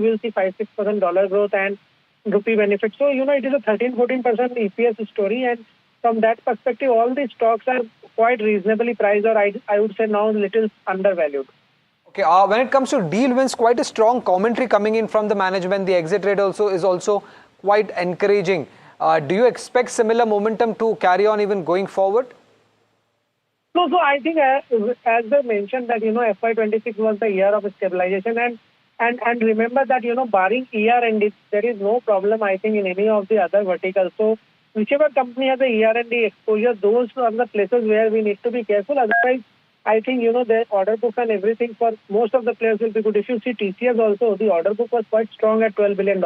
will see 5-6% dollar growth and rupee benefit. So, it is a 13-14% EPS story, and from that perspective, all these stocks are quite reasonably priced, or I would say now a little undervalued. Okay, when it comes to deal wins, quite a strong commentary coming in from the management. The exit rate is also quite encouraging. Do you expect similar momentum to carry on even going forward? No, so I think as they mentioned that, FY26 was the year of stabilization, and remember that, barring ER&D, there is no problem, I think, in any of the other verticals. So whichever company has a ER&D exposure, those are the places where we need to be careful. Otherwise, I think, the order book and everything for most of the players will be good. If you see TCS also, the order book was quite strong at $12 billion.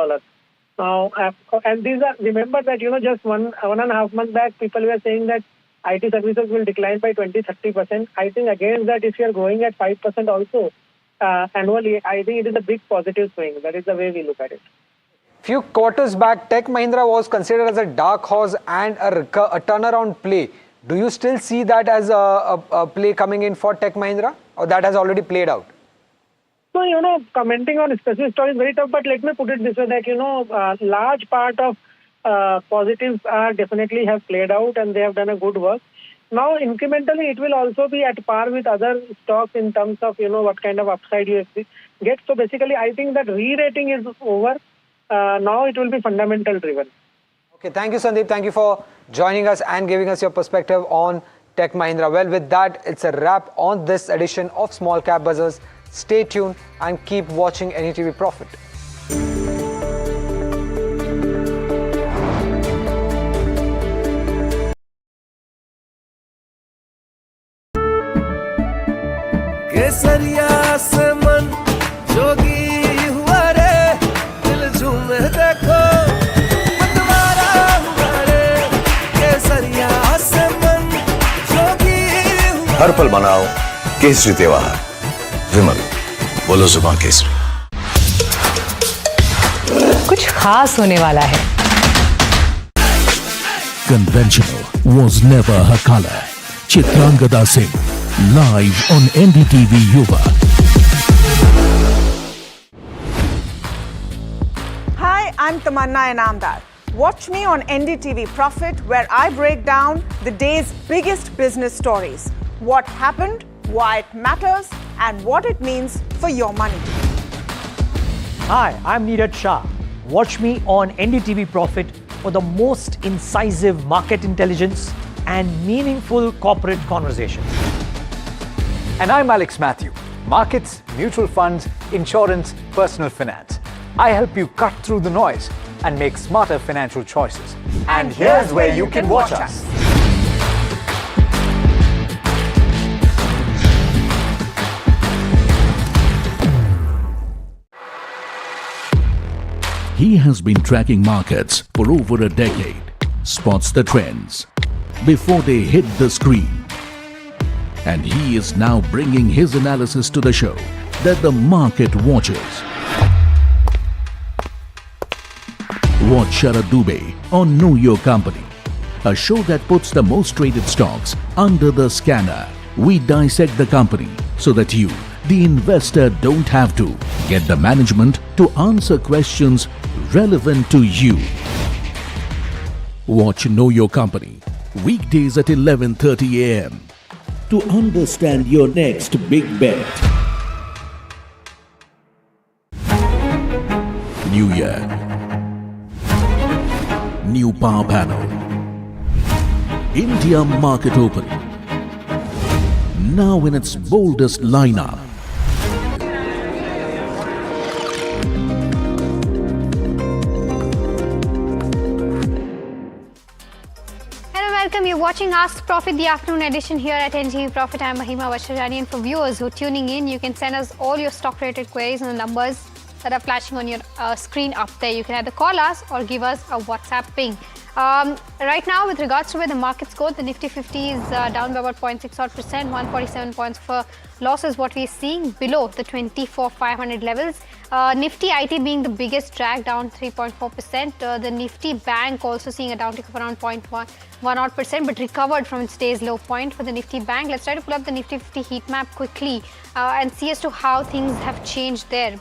Now, and these are, remember that, just one and a half months back, people were saying that IT services will decline by 20-30%. I think against that, if you are growing at 5% also annually, I think it is a big positive swing. That is the way we look at it. Few quarters back, Tech Mahindra was considered as a dark horse and a turnaround play. Do you still see that as a play coming in for Tech Mahindra, or that has already played out? So, commenting on specific story is very tough, but let me put it this way that, large part of positives definitely have played out and they have done a good work. Now, incrementally, it will also be at par with other stocks in terms of, what kind of upside you get. So, basically, I think that re-rating is over. Now, it will be fundamental driven. Okay, thank you, Sandeep. Thank you for joining us and giving us your perspective on Tech Mahindra. Well, with that, it's a wrap on this edition of Small Cap Buzzers. Stay tuned and keep watching NDTV Profit. केसरिया से मन जोगी हुआ रे दिल झूमे देखो मतवारा हुआ रे केसरिया से मन जोगी हुआ हर पल मनाओ केसरी त्योहार विमल बोलो जुबान केसरी कुछ खास होने वाला है Conventional was never her color. Chitrangada Singh live on NDTV Yuva. Hi, I'm Tamanna Inamdar. Watch me on NDTV Profit, where I break down the day's biggest business stories. What happened, why it matters, and what it means for your money. Hi, I'm Neeraj Shah. Watch me on NDTV Profit for the most incisive market intelligence and meaningful corporate conversations. And I'm Alex Matthew. Markets, mutual funds, insurance, personal finance. I help you cut through the noise and make smarter financial choices. And here's where you can watch us. He has been tracking markets for over a decade, spots the trends before they hit the screen. And he is now bringing his analysis to the show that the market watches. Watch Sharad Dubey on Know Your Company, a show that puts the most traded stocks under the scanner. We dissect the company so that you, the investor, don't have to. Get the management to answer questions relevant to you. Watch Know Your Company weekdays at 11:30 a.m. to understand your next big bet. New year, new power panel, India market open, now in its boldest lineup. Welcome. You're watching Ask Profit, the afternoon edition here at NDTV Profit. I'm Mahima Vachharani, and for viewers who are tuning in, you can send us all your stock-related queries on the numbers that are flashing on your screen up there. You can either call us or give us a WhatsApp ping. Right now, with regards to where the markets go, the Nifty 50 is down by about 0.6%, 147 points for loss is what we're seeing below the 24,500 levels. Nifty IT being the biggest drag, down 3.4%. The Nifty Bank also seeing a downtick of around 0.1%, but recovered from its day's low point for the Nifty Bank. Let's try to pull up the Nifty 50 heat map quickly and see as to how things have changed there.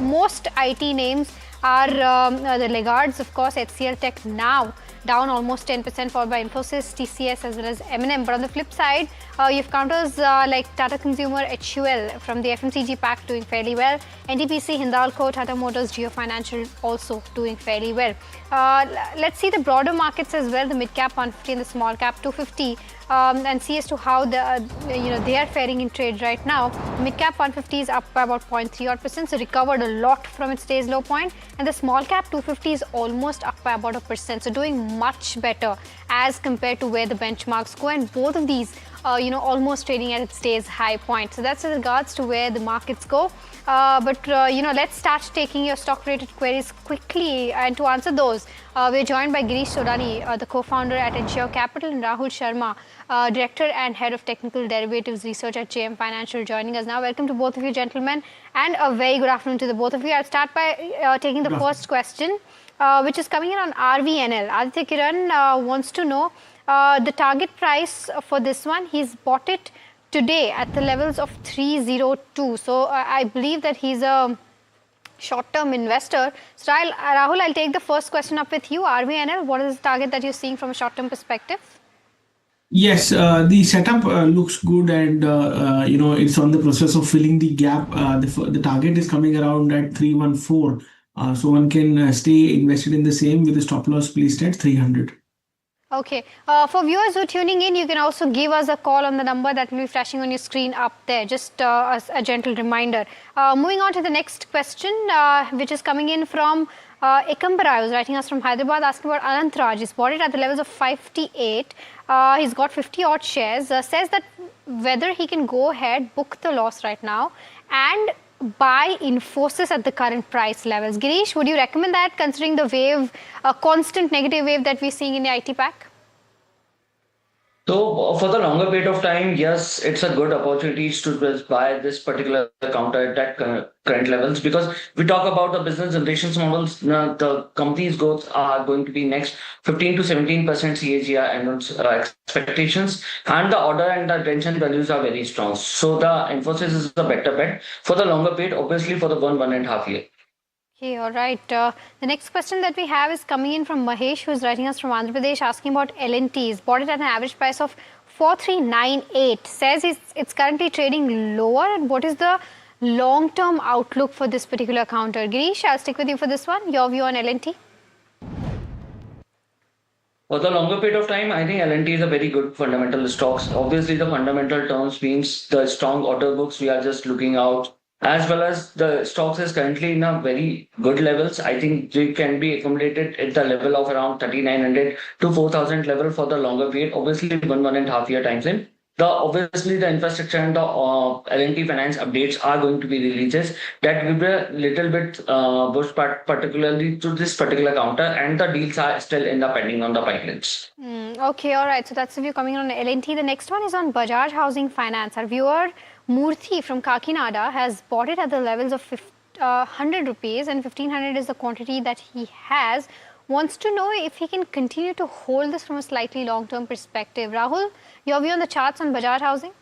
Most IT names are the laggards, of course. HCL Tech now down almost 10%, followed by Infosys, TCS as well as M&M. But on the flip side, you have counters like Tata Consumer, HUL from the FMCG pack doing fairly well. NTPC, Hindalco, Tata Motors, Jio Financial also doing fairly well. Let's see the broader markets as well, the mid-cap 150 and the small-cap 250. And see as to how they are faring in trade right now. Mid-cap 150 is up by about 0.3%, so recovered a lot from its day's low point. And the small-cap 250 is almost up by about 1%, so doing much better as compared to where the benchmarks go. And both of these, almost trading at its day's high point. So that's in regards to where the markets go. Let's start taking your stock-related queries quickly. And to answer those, we're joined by Girish Sodani, the co-founder at Ensure Capital, and Rahul Sharma, Director and Head of Technical Derivatives Research at JM Financial, joining us now. Welcome to both of you, gentlemen, and a very good afternoon to the both of you. I'll start by taking the first question, which is coming in on RVNL. Aditya Kiran wants to know the target price for this one. He's bought it today at the levels of 302. So I believe that he's a short-term investor. So Rahul, I'll take the first question up with you. RVNL, what is the target that you're seeing from a short-term perspective? Yes, the setup looks good, and it's on the process of filling the gap. The target is coming around at 314, so one can stay invested in the same with the stop loss placed at 300. Okay. For viewers who are tuning in, you can also give us a call on the number that will be flashing on your screen up there. Just as a gentle reminder. Moving on to the next question, which is coming in from Ekambara, who's writing us from Hyderabad, asking about Alantra. He's bought it at the levels of 58. He's got 50 odd shares. Says that whether he can go ahead, book the loss right now, and buy Infosys at the current price levels. Girish, would you recommend that, considering the wave, a constant negative wave that we're seeing in the IT pack? So for the longer period of time, yes, it's a good opportunity to buy this particular counter at current levels, because we talk about the business generations models. The company's growth are going to be next 15 to 17% CAGR and expectations, and the order and the retention values are very strong. So the Infosys is the better bet for the longer period, obviously for the 1.5 year. Okay, all right. The next question that we have is coming in from Mahesh, who's writing us from Andhra Pradesh, asking about L&T. He's bought it at an average price of 4398. Says it's currently trading lower. And what is the long-term outlook for this particular counter? Girish, I'll stick with you for this one. Your view on L&T? For the longer period of time, I think L&T is a very good fundamental stocks. Obviously, the fundamental terms means the strong order books we are just looking out, as well as the stocks is currently in a very good levels. I think they can be accumulated at the level of around 3,900 to 4,000 level for the longer period. Obviously, 1.5 year time frame. Obviously, the infrastructure and the L&T finance updates are going to be releases that will be a little bit pushed, particularly to this particular counter, and the deals are still in the pending on the pipelines. Okay, all right. So that's the view coming on L&T. The next one is on Bajaj Housing Finance. Our viewer Murthy from Kakinada has bought it at the levels of 100 rupees, and 1500 is the quantity that he has. Wants to know if he can continue to hold this from a slightly long-term perspective. Rahul, your view on the charts on Bajaj Housing?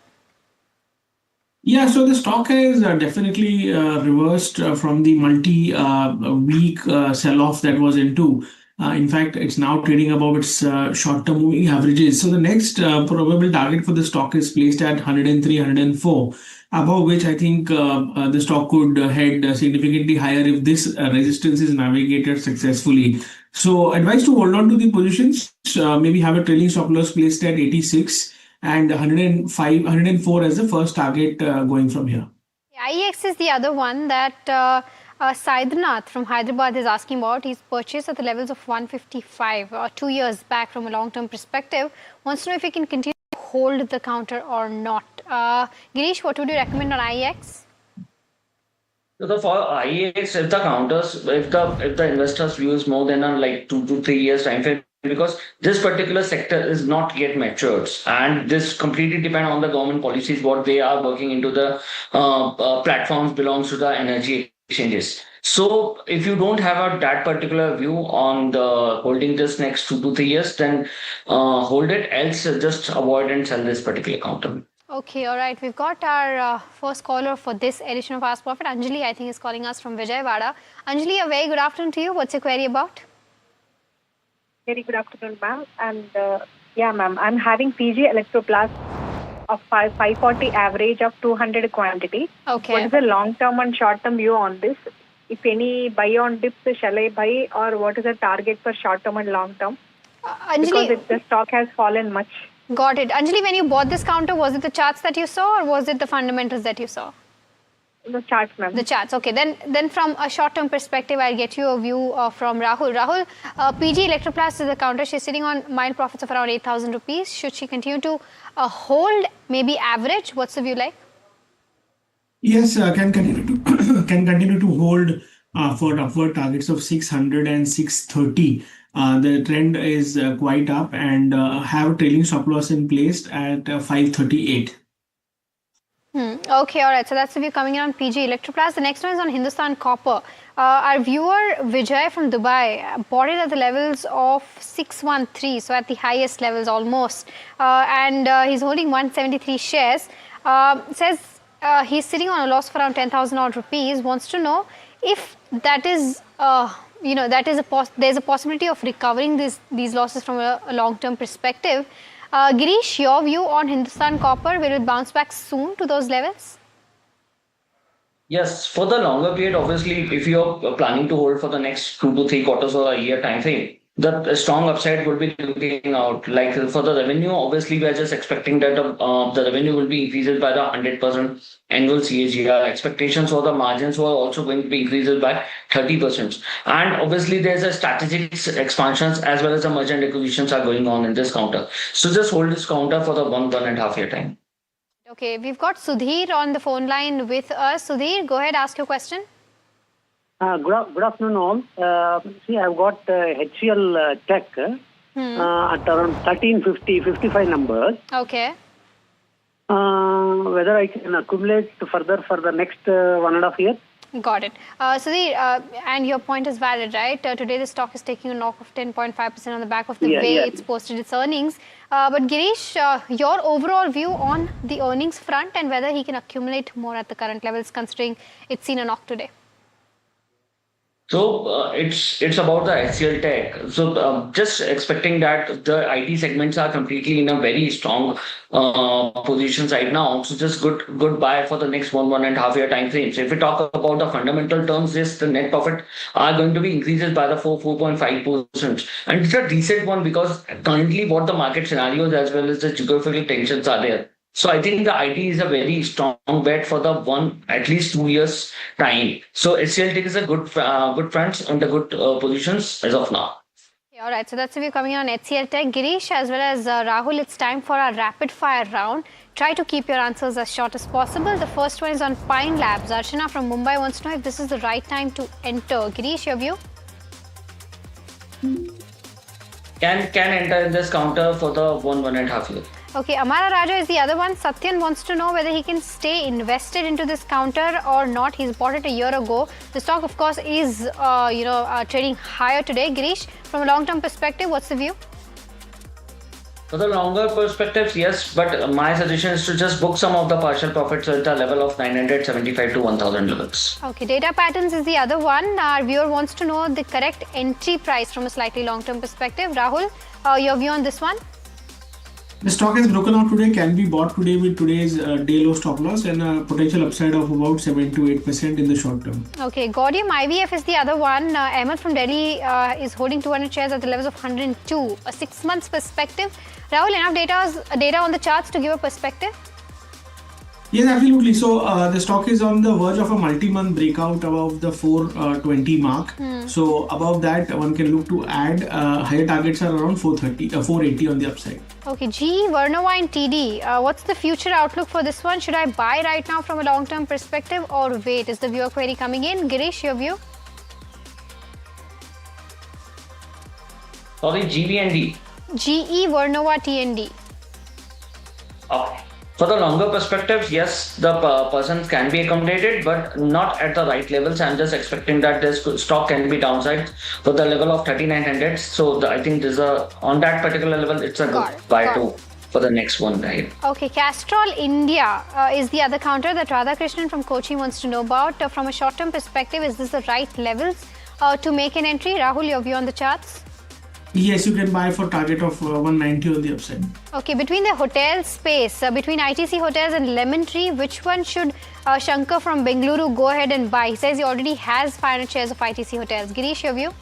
Yeah, so the stock has definitely reversed from the multi-week sell-off that was into. In fact, it's now trading above its short-term moving averages. So the next probable target for the stock is placed at 103, 104, above which I think the stock could head significantly higher if this resistance is navigated successfully. So advice to hold on to the positions, maybe have a trailing stop loss placed at 86 and 105, 104 as the first target going from here. IEX is the other one that Saidranath from Hyderabad is asking about. He's purchased at the levels of 155 2 years back from a long-term perspective. Wants to know if he can continue to hold the counter or not. Girish, what would you recommend on IEX? So for IEX, if the counters, if the investors views more than a 2 to 3 years time frame, because this particular sector is not yet matured, and this completely depend on the government policies what they are working into the platforms belongs to the energy exchanges. So if you don't have that particular view on the holding this next 2 to 3 years, then hold it, else just avoid and sell this particular counter. Okay, all right. We've got our first caller for this edition of Ask Profit. Anjali, I think, is calling us from Vijayawada. Anjali, a very good afternoon to you. What's your query about? Very good afternoon, ma'am. And yeah, ma'am, I'm having PG Electroplast of 540 average of 200 quantity. Okay. What is the long-term and short-term view on this? If any buy on dips, shall I buy, or what is the target for short-term and long-term? Anjali, because the stock has fallen much. Got it. Anjali, when you bought this counter, was it the charts that you saw, or was it the fundamentals that you saw? The charts, ma'am. The charts. Okay. Then from a short-term perspective, I'll get you a view from Rahul. Rahul, PG Electroplast is the counter. She's sitting on mild profits of around 8,000 rupees. Should she continue to hold, maybe average? What's the view like? Yes, can continue to hold for upward targets of 600 and 630. The trend is quite up, and have a trailing stop loss in place at 538. Okay, all right. So that's the view coming in on PG Electroplast. The next one is on Hindustan Copper. Our viewer Vijay from Dubai bought it at the levels of 613, so at the highest levels almost. And he's holding 173 shares. Says he's sitting on a loss of around 10,000 odd rupees. Wants to know if that is, there's a possibility of recovering these losses from a long-term perspective. Girish, your view on Hindustan Copper, will it bounce back soon to those levels? Yes, for the longer period, obviously, if you're planning to hold for the next 2 to 3 quarters or a year time frame, the strong upside will be looking out. Like for the revenue, obviously, we are just expecting that the revenue will be increased by the 100% annual CAGR. Expectations for the margins were also going to be increased by 30%. And obviously, there's a strategic expansions as well as the merchant acquisitions are going on in this counter. So just hold this counter for the 1.5 year time. Okay, we've got Sudhir on the phone line with us. Sudhir, go ahead, ask your question. Good afternoon, all. See, I've got HCL Tech at around 1350, 55 numbers. Okay. Whether I can accumulate further for the next 1.5 years? Got it. Sudhir, and your point is valid, right? Today the stock is taking a knock of 10.5% on the back of the way it's posted its earnings. But Girish, your overall view on the earnings front and whether he can accumulate more at the current levels considering it's seen a knock today? So it's about the HCL Tech. So just expecting that the IT segments are completely in a very strong positions right now. So just good buy for the next 1.5 year time frame. So if we talk about the fundamental terms, yes, the net profit are going to be increases by the 4.5%. And it's a decent one because currently what the market scenarios as well as the geographical tensions are there. So I think the IT is a very strong bet for the at least 2 years time. So HCL Tech is a good friends and the good positions as of now. Okay, all right, so that's the view coming on HCL Tech. Girish as well as Rahul, it's time for our rapid fire round. Try to keep your answers as short as possible. The first one is on Pine Labs. Archana from Mumbai wants to know if this is the right time to enter. Girish, your view? Can enter in this counter for the 1.5 years. Okay, Amara Raja is the other one. Satyan wants to know whether he can stay invested into this counter or not. He's bought it a year ago. The stock, of course, is trading higher today. Girish, from a long-term perspective, what's the view? For the longer perspectives, yes, but my suggestion is to just book some of the partial profits at the level of 975 to 1,000 levels. Okay, Data Patterns is the other one. Our viewer wants to know the correct entry price from a slightly long-term perspective. Rahul, your view on this one? The stock has broken out today, can be bought today with today's day low stop loss and a potential upside of about 7 to 8% in the short term. Okay, Gaudium IVF is the other one. Ahmed from Delhi is holding 200 shares at the levels of 102. A 6 months perspective. Rahul, enough data on the charts to give a perspective? Yes, absolutely. So the stock is on the verge of a multi-month breakout above the 420 mark. So above that, one can look to add higher targets are around 480 on the upside. Okay, GE Vernova TD. What's the future outlook for this one? Should I buy right now from a long-term perspective or wait? Is the viewer query coming in? Girish, your view? Sorry, GV&D. GE Vernova TND. Okay. For the longer perspectives, yes, the persons can be accommodated, but not at the right levels. I'm just expecting that this stock can be downside for the level of 3900. So I think this on that particular level, it's a good buy too for the next one, right? Okay, Castrol India is the other counter that Radhakrishnan from Kochi wants to know about. From a short-term perspective, is this the right levels to make an entry? Rahul, your view on the charts? Yes, you can buy for target of 190 on the upside. Okay, between the hotel space, between ITC Hotels and Lemon Tree, which one should Shankar from Bengaluru go ahead and buy? He says he already has 500 shares of ITC Hotels. Girish, your view?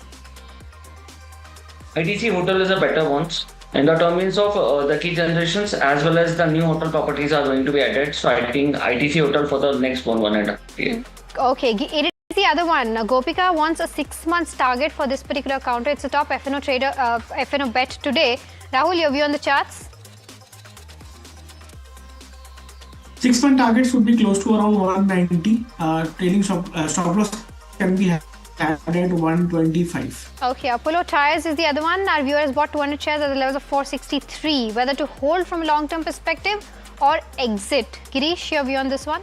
ITC Hotel is a better one. In the terms of the key generations as well as the new hotel properties are going to be added. So I think ITC Hotel for the next 1.5 years. Okay, it is the other one. Gopika wants a 6 months target for this particular counter. It's a top FNO trader, FNO bet today. Rahul, your view on the charts? 6 month targets would be close to around 190. Trailing stop loss can be added 125. Okay, Apollo Tyres is the other one. Our viewers bought 200 shares at the levels of 463. Whether to hold from a long-term perspective or exit. Girish, your view on this one?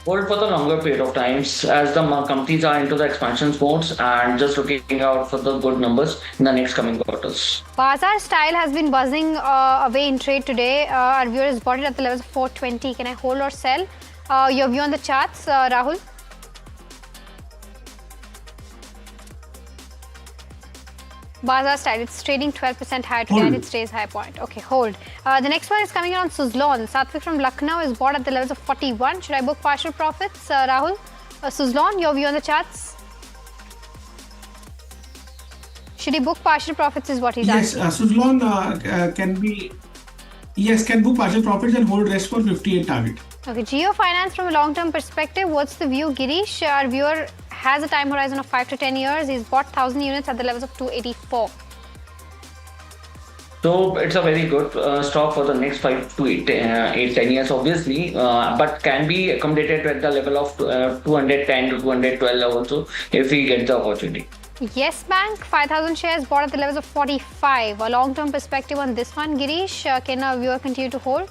Hold for the longer period of times as the companies are into the expansion modes and just looking out for the good numbers in the next coming quarters. Bazaar Style has been buzzing away in trade today. Our viewers bought it at the levels of 420. Can I hold or sell? Your view on the charts, Rahul? Bazaar Style, it's trading 12% higher today and it stays high point. Okay, hold. The next one is coming in on Suzlon. Satvik from Lucknow is bought at the levels of 41. Should I book partial profits, Rahul? Suzlon, your view on the charts? Should he book partial profits is what he's asking. Yes, Suzlon can book partial profits and hold rest for 58 target. Okay, Geo Finance from a long-term perspective, what's the view, Girish? Our viewer has a time horizon of 5 to 10 years. He's bought 1,000 units at the levels of 284. So it's a very good stock for the next 5 to 10 years, obviously, but can be accommodated at the level of 210 to 212 also if we get the opportunity. Yes Bank, 5,000 shares bought at the levels of 45. A long-term perspective on this one, Girish. Can our viewer continue to hold?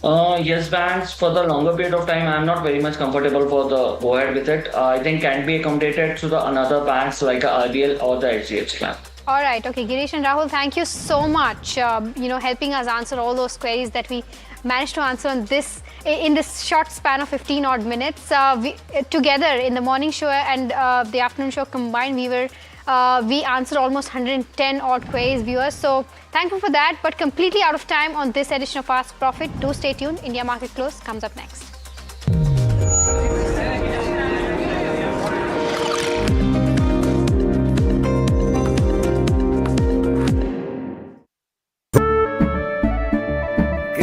Yes, banks for the longer period of time, I'm not very much comfortable for the go ahead with it. I think can be accommodated to the another banks like RVNL or the HCL Tech. All right. Okay, Girish and Rahul, thank you so much. Helping us answer all those queries that we managed to answer in this short span of 15 odd minutes. We together in the morning show and the afternoon show combined, we answered almost 110 odd queries, viewers. So thank you for that. But completely out of time on this edition of Ask Profit. Do stay tuned. India Market Close comes up next.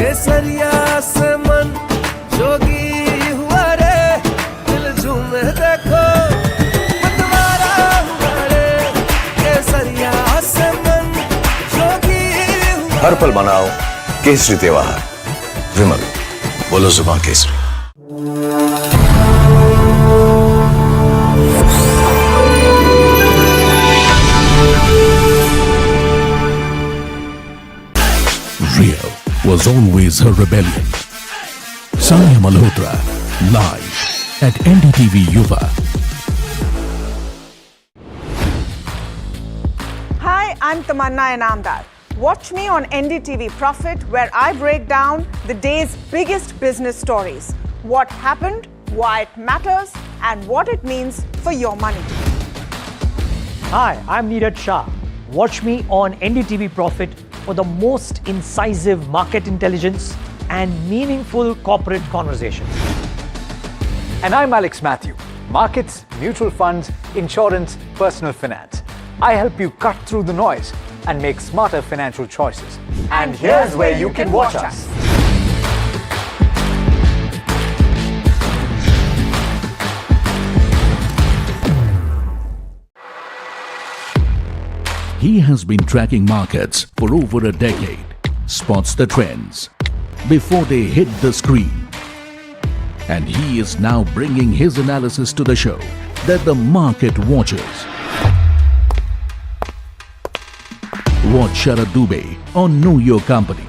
केसरिया से मन जोगी हुआ रे दिल झूमे देखो मतवारा हुआ रे केसरिया से मन जोगी हुआ हर पल मनाओ केसरी त्योहार विमल बोलो जुबान Kesari Real was always her rebellion. Sania Malhotra, live at NDTV Yuva. Hi, I'm Tamanna Inamdar. Watch me on NDTV Profit, where I break down the day's biggest business stories. What happened, why it matters, and what it means for your money. Hi, I'm Neeraj Shah. Watch me on NDTV Profit for the most incisive market intelligence and meaningful corporate conversations. And I'm Alex Matthew. Markets, mutual funds, insurance, personal finance. I help you cut through the noise and make smarter financial choices. And here's where you can watch us. He has been tracking markets for over a decade, spots the trends before they hit the screen. And he is now bringing his analysis to the show that the market watches. Watch Sharad Dubey on Know Your Company,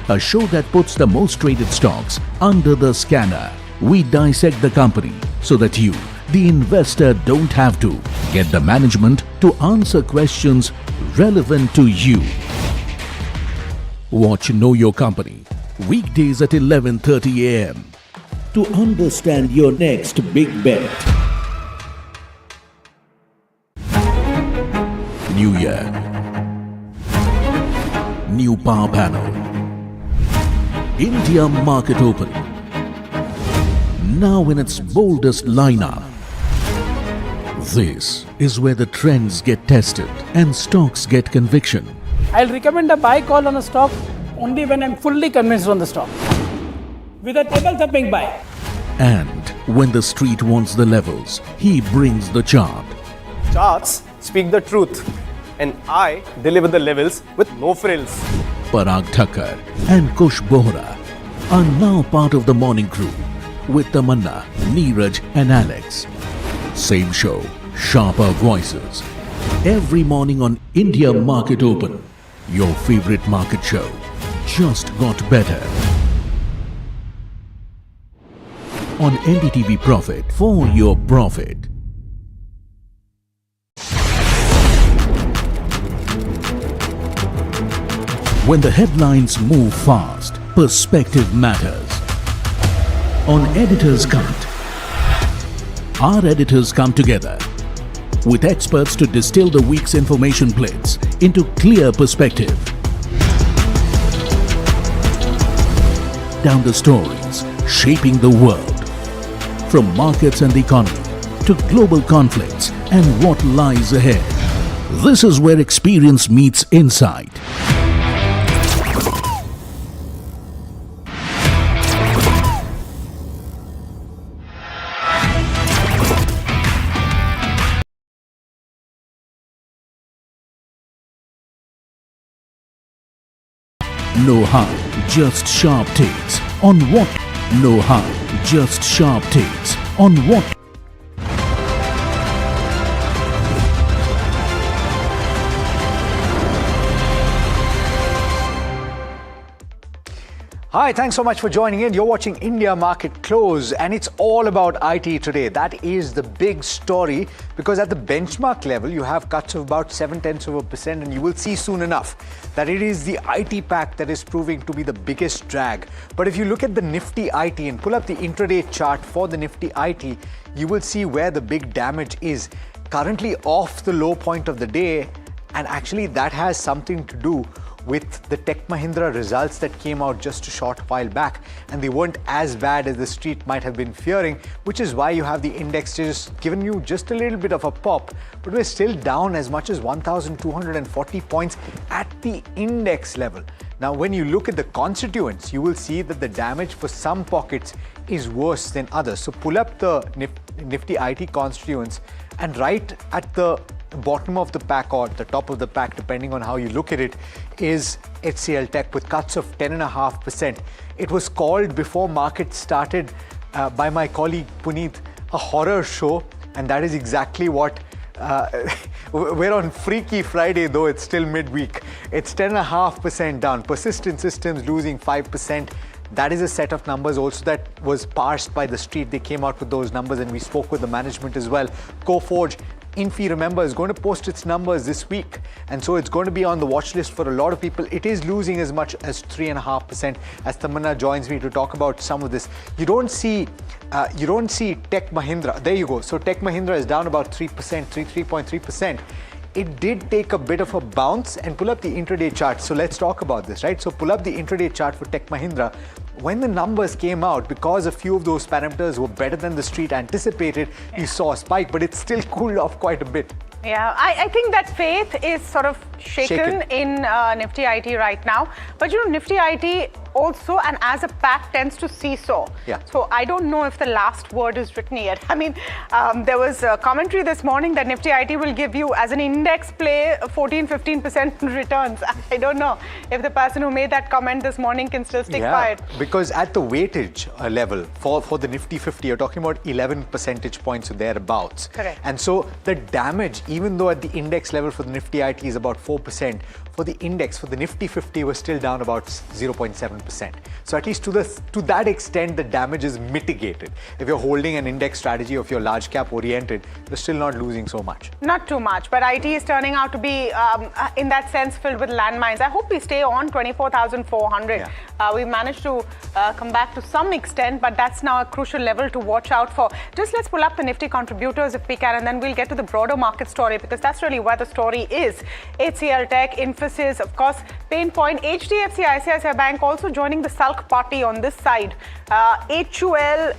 a show that puts the most traded stocks under the scanner. We dissect the company so that you, the investor, don't have to. Get the management to answer questions relevant to you. Watch Know Your Company weekdays at 11:30 a.m. to understand your next big bet. New year, new power panel, India market open, now in its boldest lineup. This is where the trends get tested and stocks get conviction. I'll recommend a buy call on a stock only when I'm fully convinced on the stock. With a table thumping buy. And when the street wants the levels, he brings the chart. Charts speak the truth, and I deliver the levels with no frills. Parag Thakkar and Kush Bohra are now part of the morning crew with Tamanna, Neeraj and Alex. Same show, sharper voices. Every morning on India Market Open, your favorite market show just got better. On NDTV Profit, for your profit. When the headlines move fast, perspective matters. On Editor's Cut, our editors come together with experts to distill the week's information plates into clear perspective. Down the stories shaping the world, from markets and the economy to global conflicts and what lies ahead. This is where experience meets insight. No hype, just sharp takes on what? No hype, just sharp takes on what? Hi, thanks so much for joining in. You're watching India Market Close, and it's all about IT today. That is the big story, because at the benchmark level, you have cuts of about 0.7%, and you will see soon enough that it is the IT pack that is proving to be the biggest drag. But if you look at the Nifty IT and pull up the intraday chart for the Nifty IT, you will see where the big damage is. Currently off the low point of the day, and actually that has something to do with the Tech Mahindra results that came out just a short while back, and they weren't as bad as the street might have been fearing, which is why you have the index just given you just a little bit of a pop, but we're still down as much as 1,240 points at the index level. Now, when you look at the constituents, you will see that the damage for some pockets is worse than others. So pull up the Nifty IT constituents, and right at the bottom of the pack or the top of the pack, depending on how you look at it, is HCL Tech with cuts of 10.5%. It was called before market started by my colleague Puneet a horror show, and that is exactly what we're on Freaky Friday, though it's still midweek. It's 10.5% down. Persistent Systems losing 5%. That is a set of numbers also that was parsed by the street. They came out with those numbers, and we spoke with the management as well. Coforge, Infi, remember, is going to post its numbers this week, and so it's going to be on the watch list for a lot of people. It is losing as much as 3.5%. As Tamanna joins me to talk about some of this, you don't see Tech Mahindra. There you go. So Tech Mahindra is down about 3%, 3.3%. It did take a bit of a bounce, and pull up the intraday chart. So let's talk about this, right? So pull up the intraday chart for Tech Mahindra. When the numbers came out, because a few of those parameters were better than the street anticipated, you saw a spike, but it still cooled off quite a bit. Yeah, I think that faith is sort of shaken in Nifty IT right now. But you know, Nifty IT also, and as a pack, tends to seesaw. Yeah. So I don't know if the last word is written yet. I mean, there was a commentary this morning that Nifty IT will give you, as an index play, 14-15% returns. I don't know if the person who made that comment this morning can still stick by it. Because at the weightage level for the Nifty 50, you're talking about 11 percentage points or thereabouts. Correct. And so the damage, even though at the index level for the Nifty IT is about 4%, for the index, for the Nifty 50, was still down about 0.7%. So at least to that extent, the damage is mitigated. If you're holding an index strategy, or if you're large cap oriented, you're still not losing so much. Not too much, but IT is turning out to be, in that sense, filled with landmines. I hope we stay on 24,400. Yeah. We managed to come back to some extent, but that's now a crucial level to watch out for. Just let's pull up the Nifty contributors if we can, and then we'll get to the broader market story, because that's really where the story is. HCL Tech, Infosys, of course, Pain Point, HDFC, ICICI Bank also joining the sulk party on this side. HUL,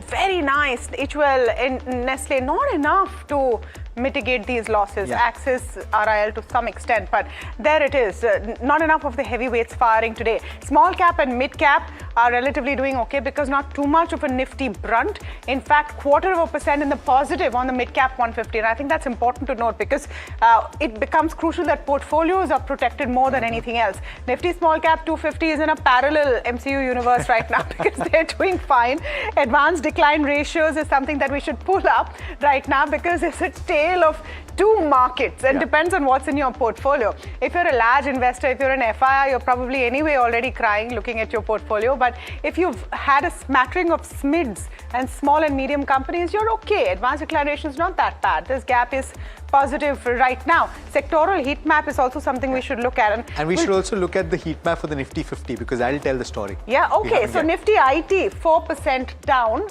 very nice. HUL and Nestle, not enough to mitigate these losses. Yeah. Axis, RIL to some extent, but there it is. Not enough of the heavyweights firing today. Small cap and mid cap are relatively doing okay, because not too much of a Nifty brunt. In fact, 0.25% in the positive on the mid cap 150. And I think that's important to note, because it becomes crucial that portfolios are protected more than anything else. Nifty small cap 250 is in a parallel MCU universe right now, because they're doing fine. Advanced decline ratios is something that we should pull up right now, because it's a tale of two markets, and depends on what's in your portfolio. If you're a large investor, if you're an FII, you're probably anyway already crying looking at your portfolio. But if you've had a smattering of SMIDs and small and medium companies, you're okay. Advanced declaration is not that bad. This gap is positive right now. Sectoral heat map is also something we should look at. And we should also look at the heat map for the Nifty 50, because that'll tell the story. Yeah, okay. So Nifty IT, 4% down.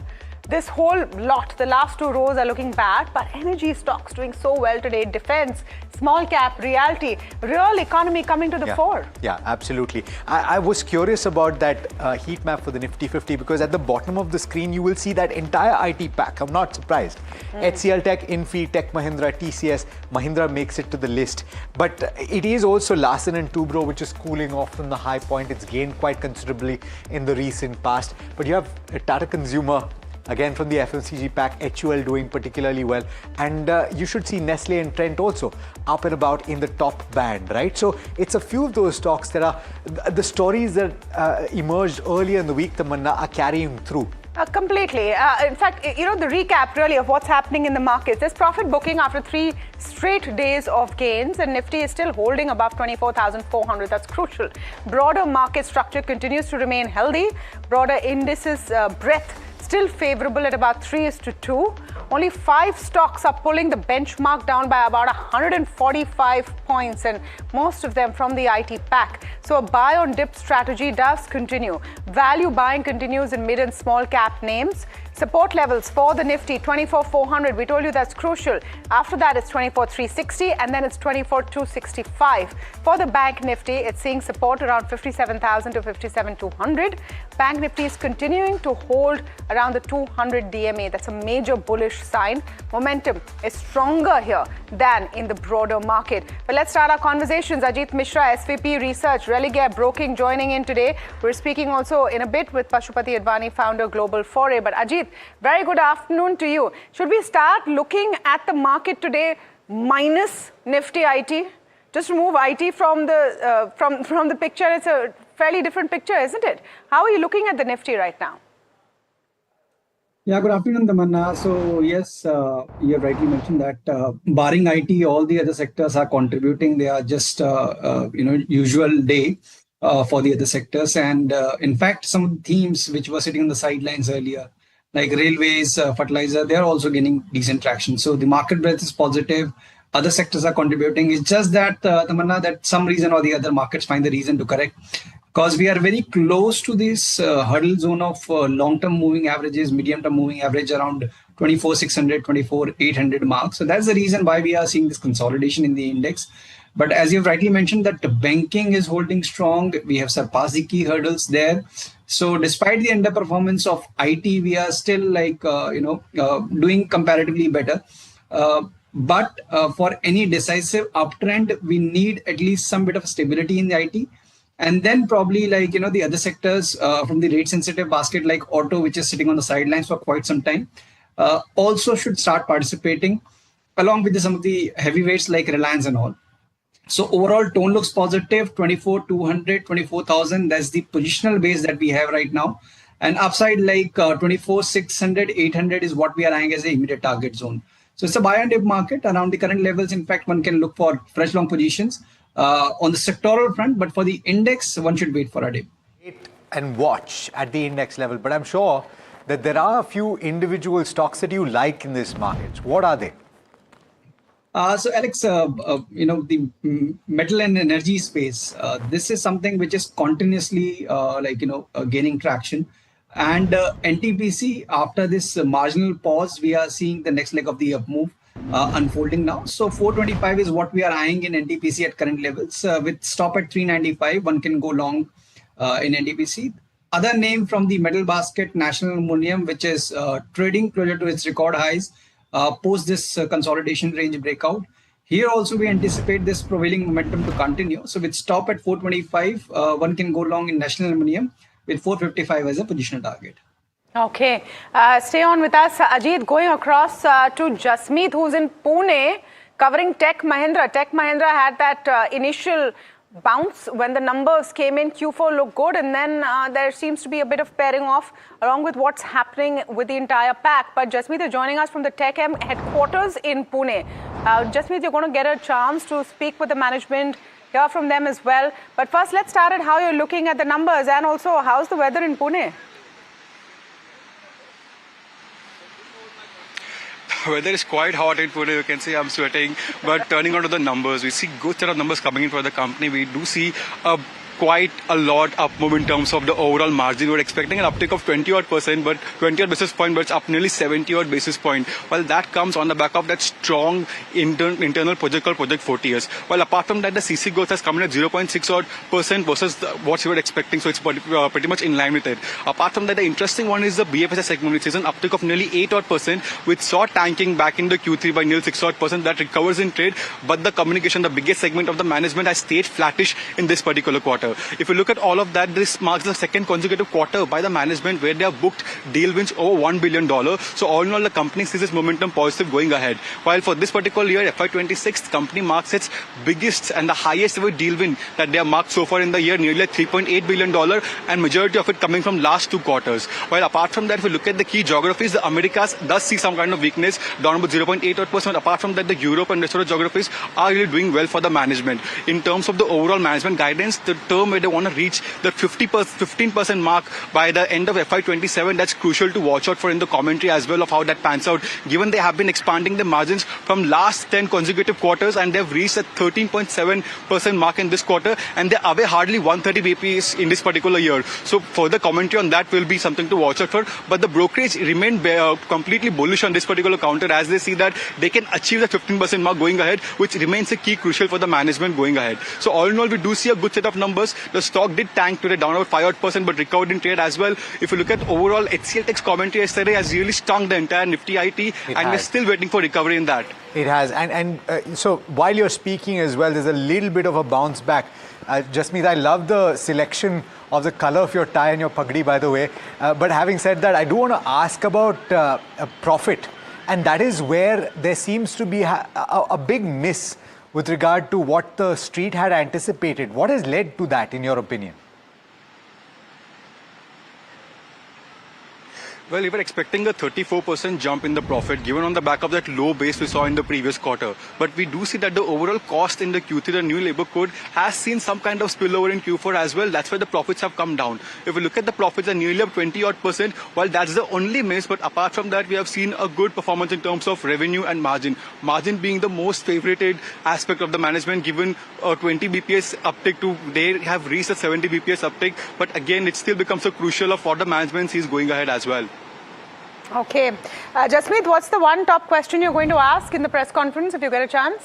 This whole lot, the last two rows are looking bad, but energy stocks doing so well today. Defense, small cap, realty, real economy coming to the fore. Yeah, absolutely. I was curious about that heat map for the Nifty 50, because at the bottom of the screen, you will see that entire IT pack. I'm not surprised. HCL Tech, Infi, Tech Mahindra, TCS, Mahindra makes it to the list. But it is also Larsen & Toubro, which is cooling off from the high point. It's gained quite considerably in the recent past. But you have Tata Consumer, again from the FMCG pack, HUL doing particularly well. And you should see Nestle and Trent also up and about in the top band, right? So it's a few of those stocks that are, the stories that emerged earlier in the week, Tamanna, are carrying through. Completely. In fact, the recap really of what's happening in the markets. There's profit booking after 3 straight days of gains, and Nifty is still holding above 24,400. That's crucial. Broader market structure continues to remain healthy. Broader indices breadth still favorable at about 3:2. Only 5 stocks are pulling the benchmark down by about 145 points, and most of them from the IT pack. So a buy on dip strategy does continue. Value buying continues in mid and small cap names. Support levels for the Nifty, 24,400. We told you that's crucial. After that, it's 24,360, and then it's 24,265. For the Bank Nifty, it's seeing support around 57,000 to 57,200. Bank Nifty is continuing to hold around the 200 DMA. That's a major bullish sign. Momentum is stronger here than in the broader market. But let's start our conversations. Ajit Mishra, SVP Research, Religare Broking, joining in today. We're speaking also in a bit with Pashupati Advani, founder, Global Foray. But Ajit, very good afternoon to you. Should we start looking at the market today minus Nifty IT? Just remove IT from the picture. It's a fairly different picture, isn't it? How are you looking at the Nifty right now? Yeah, good afternoon, Tamanna. So yes, you have rightly mentioned that barring IT, all the other sectors are contributing. They are just usual day for the other sectors. And in fact, some themes which were sitting on the sidelines earlier, like railways, fertilizer, they are also gaining decent traction. So the market breadth is positive. Other sectors are contributing. It's just that, Tamanna, that some reason or the other markets find the reason to correct, because we are very close to this hurdle zone of long-term moving averages, medium-term moving average around 24,600, 24,800 marks. So that's the reason why we are seeing this consolidation in the index. But as you've rightly mentioned, that the banking is holding strong. We have surpassed the key hurdles there. So despite the underperformance of IT, we are still doing comparatively better. But for any decisive uptrend, we need at least some bit of stability in the IT. And then probably like, the other sectors from the rate sensitive basket like auto, which is sitting on the sidelines for quite some time, also should start participating along with some of the heavyweights like Reliance and all. So overall tone looks positive, 24,200, 24,000. That's the positional base that we have right now. And upside like 24,600, 800 is what we are eyeing as the immediate target zone. So it's a buy and dip market around the current levels. In fact, one can look for fresh long positions on the sectoral front, but for the index, one should wait for a dip. Wait and watch at the index level. But I'm sure that there are a few individual stocks that you like in this market. What are they? So Alex, the metal and energy space, this is something which is continuously gaining traction. And NTPC, after this marginal pause, we are seeing the next leg of the up move unfolding now. So 425 is what we are eyeing in NTPC at current levels. With stop at 395, one can go long in NTPC. Other name from the metal basket, National Aluminum, which is trading closer to its record highs post this consolidation range breakout. Here also we anticipate this prevailing momentum to continue. So with stop at 425, one can go long in National Aluminum with 455 as a positional target. Okay, stay on with us. Ajit, going across to Jasmeet, who's in Pune, covering Tech Mahindra. Tech Mahindra had that initial bounce when the numbers came in. Q4 looked good, and then there seems to be a bit of pairing off along with what's happening with the entire pack. But Jasmeet is joining us from the Tech M headquarters in Pune. Jasmeet, you're going to get a chance to speak with the management, hear from them as well. But first, let's start at how you're looking at the numbers, and also how's the weather in Pune? Weather is quite hot in Pune. You can see I'm sweating. But turning on to the numbers, we see good set of numbers coming in for the company. We do see quite a lot up move in terms of the overall margin. We're expecting an uptick of 20% but 20 odd basis point, but it's up nearly 70 odd basis point. Well, that comes on the back of that strong internal project called Project 40S. Well, apart from that, the CC growth has come in at 0.6 odd % versus what you were expecting, so it's pretty much in line with it. Apart from that, the interesting one is the BFSI segment, which is an uptick of nearly 8 odd %, which saw tanking back in the Q3 by nearly 6 odd % that recovers in trade, but the communication, the biggest segment of the management, has stayed flattish in this particular quarter. If you look at all of that, this marks the second consecutive quarter by the management where they have booked deal wins over $1 billion. So all in all, the company sees its momentum positive going ahead. While for this particular year, FY26, the company marks its biggest and the highest ever deal win that they have marked so far in the year, nearly $3.8 billion, and majority of it coming from last 2 quarters. While apart from that, if you look at the key geographies, the Americas does see some kind of weakness, down about 0.8%. Apart from that, the Europe and rest of the geographies are really doing well for the management. In terms of the overall management guidance, the term where they want to reach the 15% mark by the end of FY27, that's crucial to watch out for in the commentary as well of how that pans out, given they have been expanding the margins from last 10 consecutive quarters, and they've reached a 13.7% mark in this quarter, and they're away hardly 130 BPS in this particular year. So further commentary on that will be something to watch out for. But the brokerage remain completely bullish on this particular counter, as they see that they can achieve the 15% mark going ahead, which remains a key crucial for the management going ahead. So all in all, we do see a good set of numbers. The stock did tank today, down about 5% but recovered in trade as well. If you look at overall, HCL Tech's commentary yesterday has really stung the entire Nifty IT, and we're still waiting for recovery in that. It has. And so while you're speaking as well, there's a little bit of a bounce back. Jasmeet, I love the selection of the color of your tie and your pagdi, by the way. But having said that, I do want to ask about profit. And that is where there seems to be a big miss with regard to what the street had anticipated. What has led to that, in your opinion? Well, we were expecting a 34% jump in the profit, given on the back of that low base we saw in the previous quarter. But we do see that the overall cost in the Q3, the new labor code, has seen some kind of spillover in Q4 as well. That's why the profits have come down. If we look at the profits, they're nearly up 20 odd %. While that's the only miss, but apart from that, we have seen a good performance in terms of revenue and margin. Margin being the most favorited aspect of the management, given a 20 BPS uptick to they have reached a 70 BPS uptick. But again, it still becomes a crucial of what the management sees going ahead as well. Okay. Jasmeet, what's the one top question you're going to ask in the press conference if you get a chance?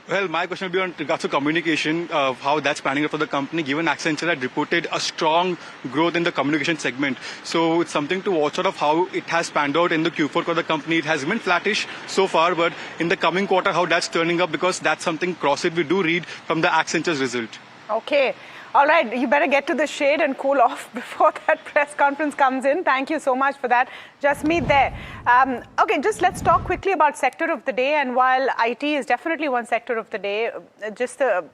Well, my question will be on regards to communication, how that's panning out for the company, given Accenture had reported a strong growth in the communication segment. So it's something to watch out of how it has panned out in the Q4 for the company. It has been flattish so far, but in the coming quarter, how that's turning up, because that's something cross it we do read from the Accenture's result. Okay. All right, you better get to the shade and cool off before that press conference comes in. Thank you so much for that. Just meet there. Okay, just let's talk quickly about sector of the day. And while IT is definitely one sector of the day, just the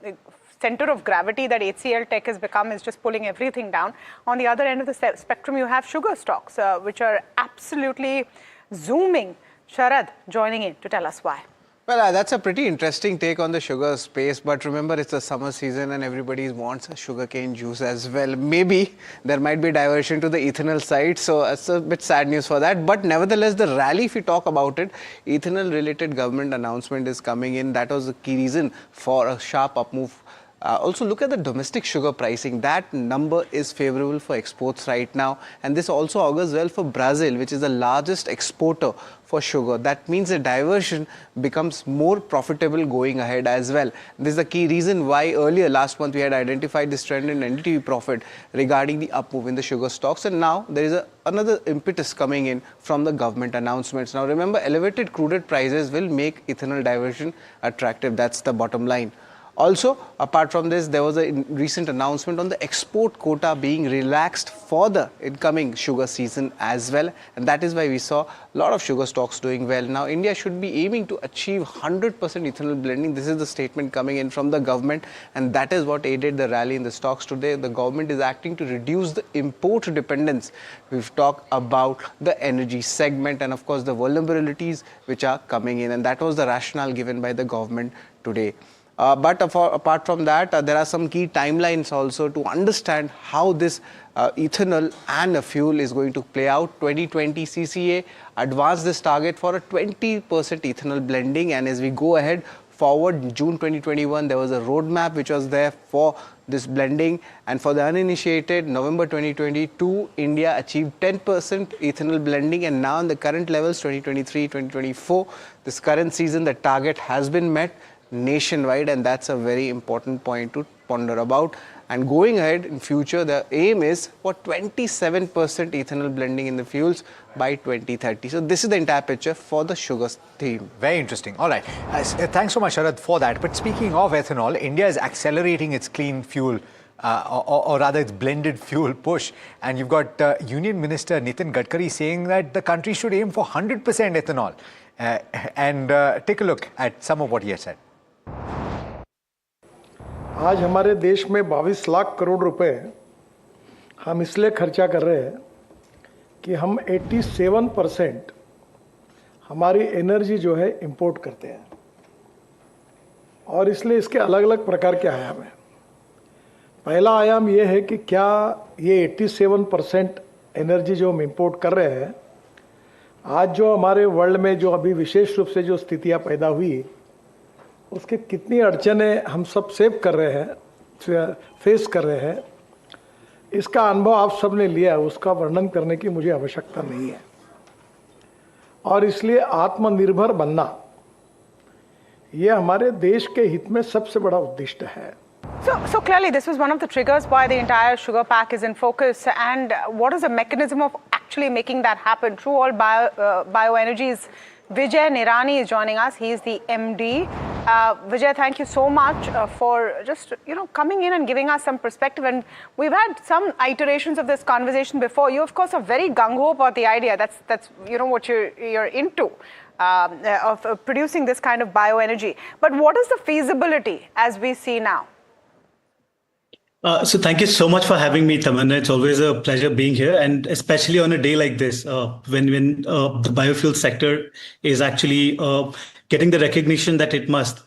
center of gravity that HCL Tech has become is just pulling everything down. On the other end of the spectrum, you have sugar stocks, which are absolutely zooming. Sharad joining in to tell us why. Well, that's a pretty interesting take on the sugar space, but remember it's the summer season and everybody wants a sugarcane juice as well. Maybe there might be diversion to the ethanol side, so it's a bit sad news for that. But nevertheless, the rally, if we talk about it, ethanol related government announcement is coming in. That was the key reason for a sharp up move. Also look at the domestic sugar pricing. That number is favorable for exports right now, and this also augurs well for Brazil, which is the largest exporter for sugar. That means the diversion becomes more profitable going ahead as well. This is the key reason why earlier last month we had identified this trend in NDTV Profit regarding the up move in the sugar stocks, and now there is another impetus coming in from the government announcements. Now remember, elevated crude prices will make ethanol diversion attractive. That's the bottom line. Also, apart from this, there was a recent announcement on the export quota being relaxed for the incoming sugar season as well, and that is why we saw a lot of sugar stocks doing well. Now, India should be aiming to achieve 100% ethanol blending. This is the statement coming in from the government, and that is what aided the rally in the stocks today. The government is acting to reduce the import dependence. We've talked about the energy segment and, of course, the vulnerabilities which are coming in, and that was the rationale given by the government today. But apart from that, there are some key timelines also to understand how this ethanol and a fuel is going to play out. 2020 CCA advanced this target for a 20% ethanol blending, and as we go ahead forward, in June 2021, there was a roadmap which was there for this blending, and for the uninitiated, November 2022, India achieved 10% ethanol blending, and now in the current levels, 2023-2024, this current season, the target has been met nationwide, and that's a very important point to ponder about. And going ahead in future, the aim is for 27% ethanol blending in the fuels by 2030. So this is the entire picture for the sugar theme. Very interesting. All right. Thanks so much, Sharad, for that. But speaking of ethanol, India is accelerating its clean fuel, or rather its blended fuel push. And you've got Union Minister Nitin Gadkari saying that the country should aim for 100% ethanol. Take a look at some of what he has said. आज हमारे देश में 22 लाख करोड़ रुपए हम इसलिए खर्चा कर रहे हैं कि हम 87% हमारी एनर्जी जो है इंपोर्ट करते हैं, और इसलिए इसके अलग अलग प्रकार के आयाम हैं। पहला आयाम ये है कि क्या ये 87% एनर्जी जो हम इंपोर्ट कर रहे हैं, आज जो हमारे वर्ल्ड में जो अभी विशेष रूप से जो स्थितियां पैदा हुई, उसके कितनी अड़चनें हम सब सेव कर रहे हैं, फेस कर रहे हैं, इसका अनुभव आप सब ने लिया, उसका वर्णन करने की मुझे आवश्यकता नहीं है। और इसलिए आत्मनिर्भर बनना ये हमारे देश के हित में सबसे बड़ा उद्देश्य है। So clearly this was one of the triggers why the entire sugar pack is in focus, and what is the mechanism of actually making that happen? True All Bioenergies, Vijay Nirani is joining us. He is the MD. Vijay, thank you so much for just coming in and giving us some perspective. And we've had some iterations of this conversation before. You, of course, are very gung-ho about the idea. That's what you're into, of producing this kind of bioenergy. But what is the feasibility as we see now? So thank you so much for having me, Tamanna. It's always a pleasure being here, and especially on a day like this, when the biofuel sector is actually getting the recognition that it must.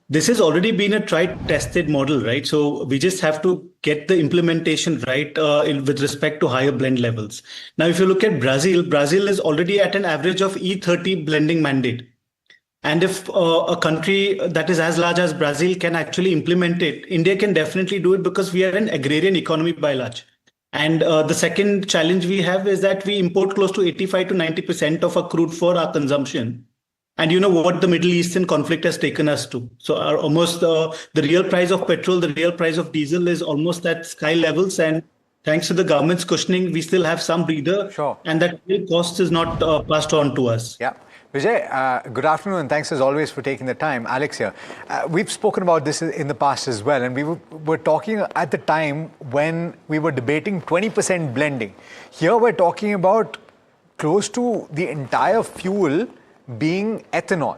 This has already been a tried, tested model, right? So we just have to get the implementation right with respect to higher blend levels. Now, if you look at Brazil is already at an average of E30 blending mandate. And if a country that is as large as Brazil can actually implement it, India can definitely do it, because we are an agrarian economy by large. And the second challenge we have is that we import close to 85 to 90% of our crude for our consumption. And you know what the Middle Eastern conflict has taken us to. So almost the real price of petrol, the real price of diesel is almost at sky levels. And thanks to the government's cushioning, we still have some breather. Sure. And that real cost is not passed on to us. Yeah. Vijay, good afternoon, and thanks as always for taking the time. Alex here. We've spoken about this in the past as well, and we were talking at the time when we were debating 20% blending. Here we're talking about close to the entire fuel being ethanol.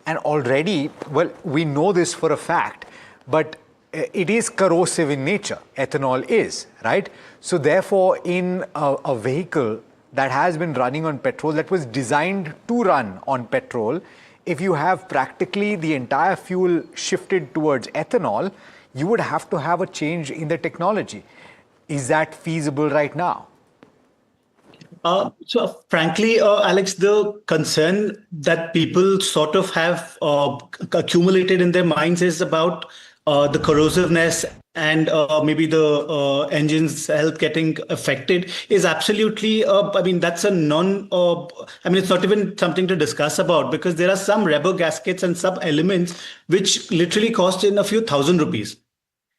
And already, well, we know this for a fact, but it is corrosive in nature. Ethanol is, right? So therefore, in a vehicle that has been running on petrol, that was designed to run on petrol, if you have practically the entire fuel shifted towards ethanol, you would have to have a change in the technology. Is that feasible right now? So frankly, Alex, the concern that people sort of have accumulated in their minds is about the corrosiveness and maybe the engine's health getting affected is absolutely, I mean, that's a I mean, it's not even something to discuss about, because there are some rubber gaskets and sub elements which literally cost in a few thousand rupees.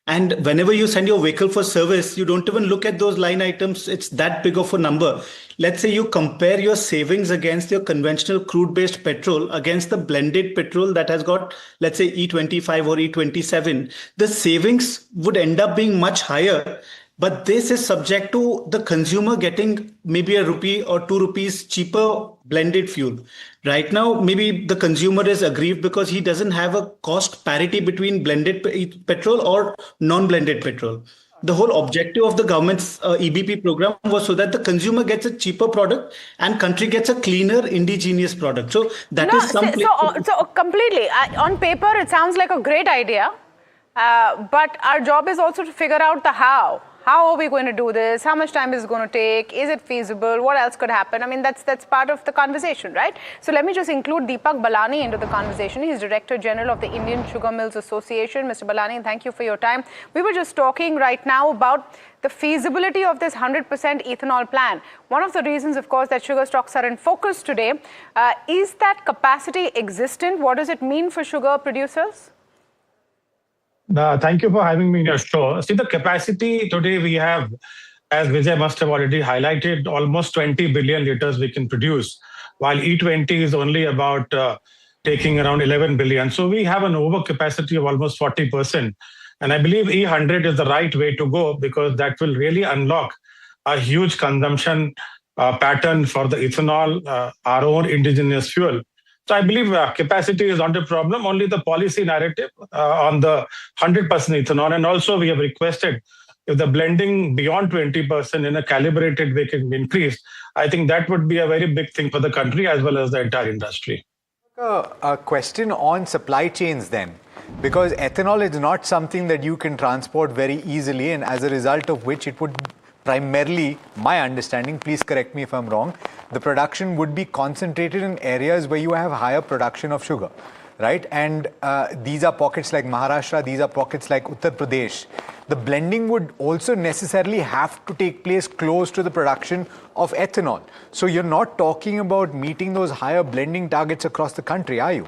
And whenever you send your vehicle for service, you don't even look at those line items. It's that big of a number. Let's say you compare your savings against your conventional crude-based petrol against the blended petrol that has got, let's say, E25 or E27. The savings would end up being much higher. But this is subject to the consumer getting maybe a rupee or 2 rupees cheaper blended fuel. Right now, maybe the consumer is aggrieved because he doesn't have a cost parity between blended petrol or non-blended petrol. The whole objective of the government's EBP program was so that the consumer gets a cheaper product and country gets a cleaner indigenous product. So that is something. So completely, on paper, it sounds like a great idea. But our job is also to figure out the how. How are we going to do this? How much time is it going to take? Is it feasible? What else could happen? I mean, that's part of the conversation, right? So let me just include Deepak Balani into the conversation. He's Director General of the Indian Sugar Mills Association. Mr. Balani, thank you for your time. We were just talking right now about the feasibility of this 100% ethanol plan. One of the reasons, of course, that sugar stocks are in focus today, is that capacity existent? What does it mean for sugar producers? Thank you for having me in your show. See, the capacity today we have, as Vijay must have already highlighted, almost 20 billion liters we can produce, while E20 is only about taking around 11 billion. So we have an overcapacity of almost 40%. And I believe E100 is the right way to go, because that will really unlock a huge consumption pattern for the ethanol, our own indigenous fuel. So I believe capacity is not a problem, only the policy narrative on the 100% ethanol. And also we have requested if the blending beyond 20% in a calibrated way can be increased. I think that would be a very big thing for the country as well as the entire industry. A question on supply chains then, because ethanol is not something that you can transport very easily, and as a result of which it would primarily, my understanding, please correct me if I'm wrong, the production would be concentrated in areas where you have higher production of sugar, right? And these are pockets like Maharashtra, these are pockets like Uttar Pradesh. The blending would also necessarily have to take place close to the production of ethanol. So you're not talking about meeting those higher blending targets across the country, are you?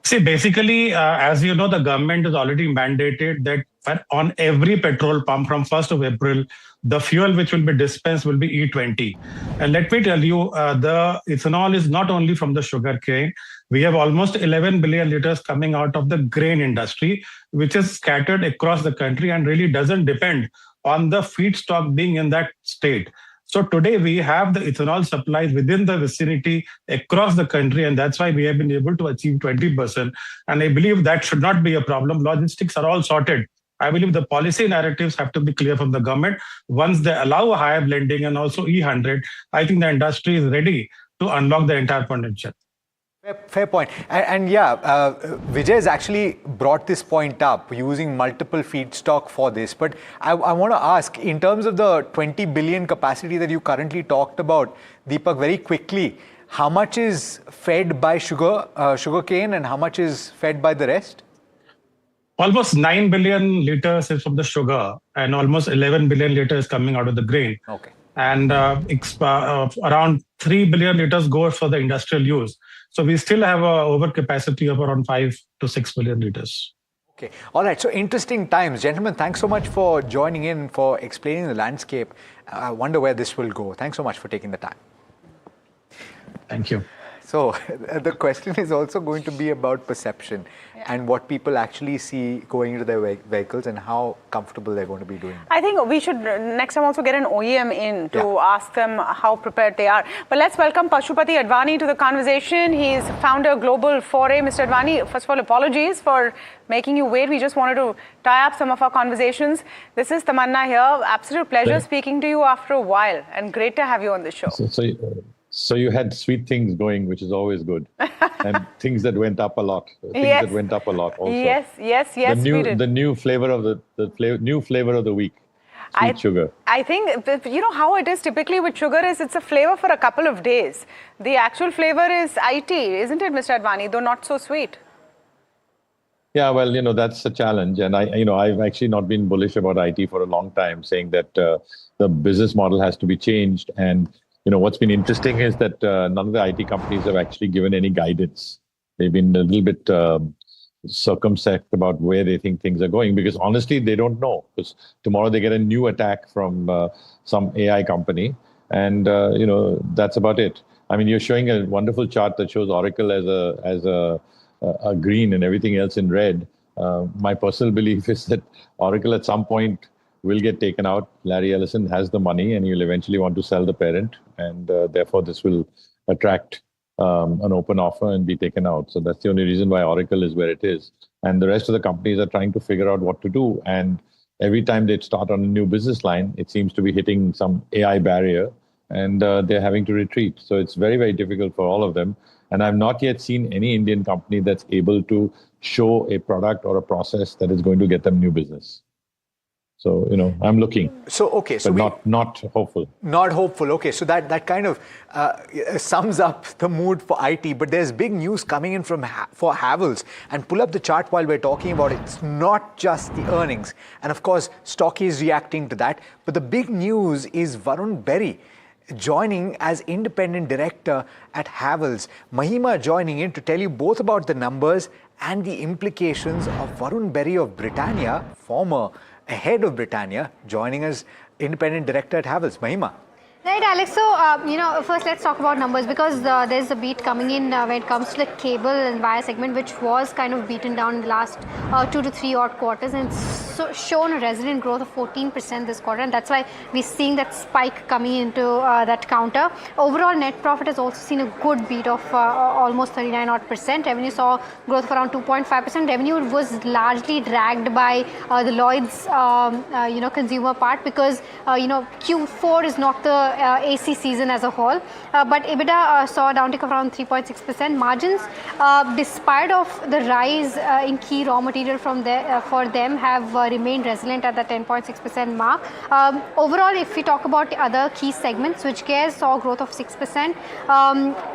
See, basically, as you know, the government has already mandated that on every petrol pump from 1st of April, the fuel which will be dispensed will be E20. And let me tell you, the ethanol is not only from the sugar cane. We have almost 11 billion liters coming out of the grain industry, which is scattered across the country and really doesn't depend on the feedstock being in that state. So today we have the ethanol supplies within the vicinity across the country, and that's why we have been able to achieve 20%. And I believe that should not be a problem. Logistics are all sorted. I believe the policy narratives have to be clear from the government. Once they allow a higher blending and also E100, I think the industry is ready to unlock the entire potential. Fair point. And yeah, Vijay has actually brought this point up, using multiple feedstock for this. But I want to ask, in terms of the 20 billion capacity that you currently talked about, Deepak, very quickly, how much is fed by sugarcane and how much is fed by the rest? Almost 9 billion liters is from the sugar and almost 11 billion liters coming out of the grain. Okay. and around 3 billion liters goes for the industrial use. So we still have a overcapacity of around 5 to 6 billion liters. Okay. All right. So interesting times. Gentlemen, thanks so much for joining in, for explaining the landscape. I wonder where this will go. Thanks so much for taking the time. Thank you. So the question is also going to be about perception and what people actually see going into their vehicles and how comfortable they're going to be doing. I think we should next time also get an OEM in to ask them how prepared they are. But let's welcome Pashupati Advani to the conversation. He's founder Global Foray. Mr. Advani, first of all, apologies for making you wait. We just wanted to tie up some of our conversations. This is Tamanna here. Absolute pleasure speaking to you after a while, and great to have you on the show. So you had sweet things going, which is always good, and things that went up a lot. That went up a lot also. Yes, we did. The new flavor of new flavor of the week. Sweet sugar. I think, you know how it is typically with sugar is it's a flavor for a couple of days. The actual flavor is IT, isn't it, Mr. Advani, though not so sweet? Yeah, well, that's a challenge. And I've actually not been bullish about IT for a long time, saying that the business model has to be changed. And, what's been interesting is that none of the IT companies have actually given any guidance. They've been a little bit circumspect about where they think things are going, because honestly, they don't know. Because tomorrow they get a new attack from some AI company. And, that's about it. I mean, you're showing a wonderful chart that shows Oracle as a green and everything else in red. My personal belief is that Oracle at some point will get taken out. Larry Ellison has the money and he'll eventually want to sell the parent. And therefore, this will attract an open offer and be taken out. So that's the only reason why Oracle is where it is. And the rest of the companies are trying to figure out what to do. And every time they start on a new business line, it seems to be hitting some AI barrier and they're having to retreat. So it's very, very difficult for all of them. And I've not yet seen any Indian company that's able to show a product or a process that is going to get them new business. So, I'm looking. So, okay. So but not hopeful. Not hopeful. Okay. So that kind of sums up the mood for IT. But there's big news coming in for Havells. And pull up the chart while we're talking about it. It's not just the earnings. And of course, stock is reacting to that. But the big news is Varun Berry joining as independent director at Havells. Mahima joining in to tell you both about the numbers and the implications of Varun Berry of Britannia, former head of Britannia, joining as independent director at Havells. Mahima. Right, Alex. So, first let's talk about numbers, because there's a beat coming in when it comes to the cable and wire segment, which was kind of beaten down in the last 2 to 3 odd quarters, and it's shown a resilient growth of 14% this quarter, and that's why we're seeing that spike coming into that counter. Overall, net profit has also seen a good beat of almost 39 odd percent. Revenue saw growth of around 2.5%. Revenue was largely dragged by the Lloyd's, consumer part, because Q4 is not the AC season as a whole, but EBITDA saw a downtick of around 3.6%. Margins, despite of the rise in key raw material for them, have remained resilient at the 10.6% mark. Overall, if we talk about the other key segments, switchgear saw growth of 6%,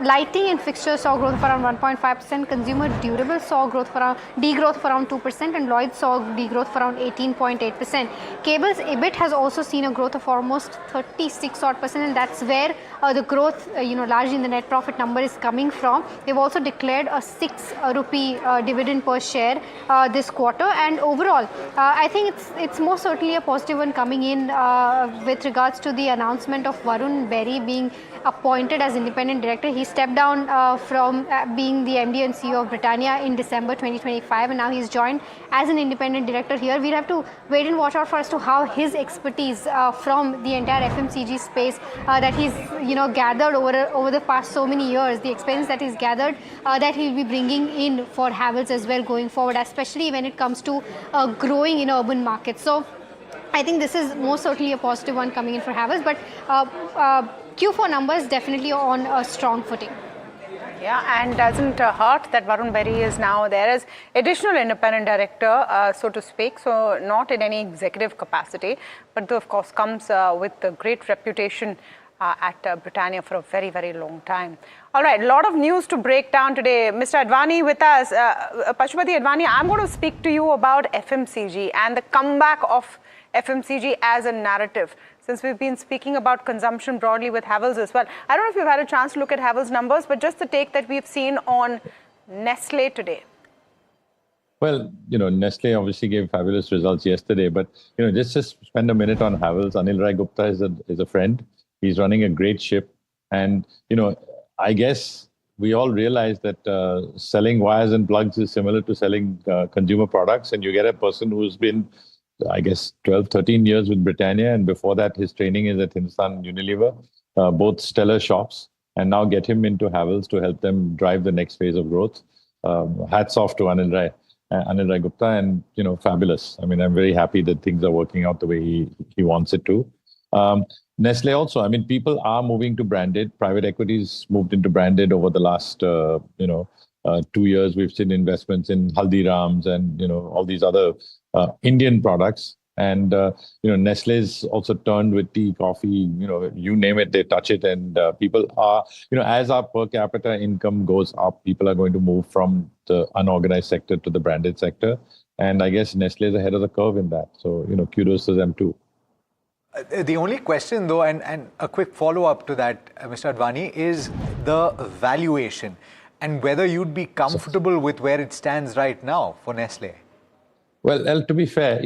lighting and fixtures saw growth of around 1.5%, consumer durables saw degrowth for around 2%, and Lloyd saw degrowth for around 18.8%. Cables EBIT has also seen a growth of almost 36 odd percent, and that's where the growth, largely in the net profit number is coming from. They've also declared a 6 rupee dividend per share this quarter, and overall, I think it's most certainly a positive one coming in with regards to the announcement of Varun Berry being appointed as independent director. He stepped down from being the MD and CEO of Britannia in December 2025, and now he's joined as an independent director here. We'll have to wait and watch out for as to how his expertise from the entire FMCG space that he's gathered over the past so many years, the experience that he's gathered, that he'll be bringing in for Havells as well going forward, especially when it comes to growing in urban markets. So I think this is most certainly a positive one coming in for Havells, but Q4 numbers definitely on a strong footing. Yeah, and doesn't hurt that Varun Berry is now there as additional independent director, so to speak. So not in any executive capacity, but of course comes with a great reputation at Britannia for a very, very long time. All right, a lot of news to break down today. Mr. Advani with us. Pashupati Advani, I'm going to speak to you about FMCG and the comeback of FMCG as a narrative, since we've been speaking about consumption broadly with Havells as well. I don't know if you've had a chance to look at Havells numbers, but just the take that we've seen on Nestle today. Well, Nestle obviously gave fabulous results yesterday, but, just spend a minute on Havells. Anil Rai Gupta is a friend. He's running a great ship. And, I guess we all realize that selling wires and plugs is similar to selling consumer products. And you get a person who's been, I guess, 12, 13 years with Britannia. And before that, his training is at Hindustan Unilever, both stellar shops. And now get him into Havells to help them drive the next phase of growth. Hats off to Anil Rai Gupta, and, fabulous. I mean, I'm very happy that things are working out the way he wants it to. Nestle also, I mean, people are moving to branded. Private equities moved into branded over the last, 2 years. We've seen investments in Haldiram's and, all these other Indian products. And, Nestle's also turned with tea, coffee, you name it, they touch it. And people are, as our per capita income goes up, people are going to move from the unorganized sector to the branded sector. And I guess Nestle is ahead of the curve in that. So, kudos to them too. The only question, though, and a quick follow-up to that, Mr. Advani, is the valuation and whether you'd be comfortable with where it stands right now for Nestle. Well, to be fair,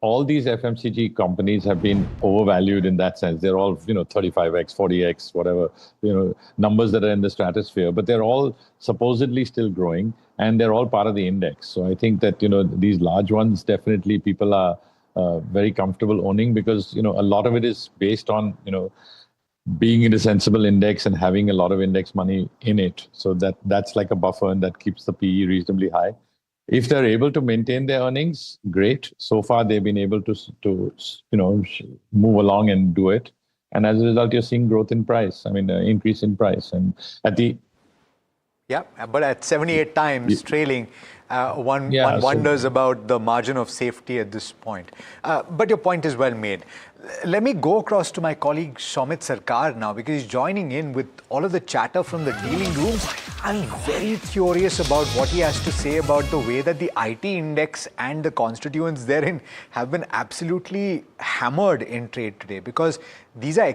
all these FMCG companies have been overvalued in that sense. They're all, 35x, 40x, whatever, numbers that are in the stratosphere, but they're all supposedly still growing and they're all part of the index. So I think that, these large ones, definitely people are very comfortable owning because, a lot of it is based on, being in a sensible index and having a lot of index money in it. So that's like a buffer and that keeps the PE reasonably high. If they're able to maintain their earnings, great. So far, they've been able to move along and do it. And as a result, you're seeing growth in price. I mean, increase in price. And at the... Yeah, but at 78 times trailing, one wonders about the margin of safety at this point. But your point is well made. Let me go across to my colleague Soumit Sarkar now, because he's joining in with all of the chatter from the dealing rooms. I'm very curious about what he has to say about the way that the IT index and the constituents therein have been absolutely hammered in trade today, because these are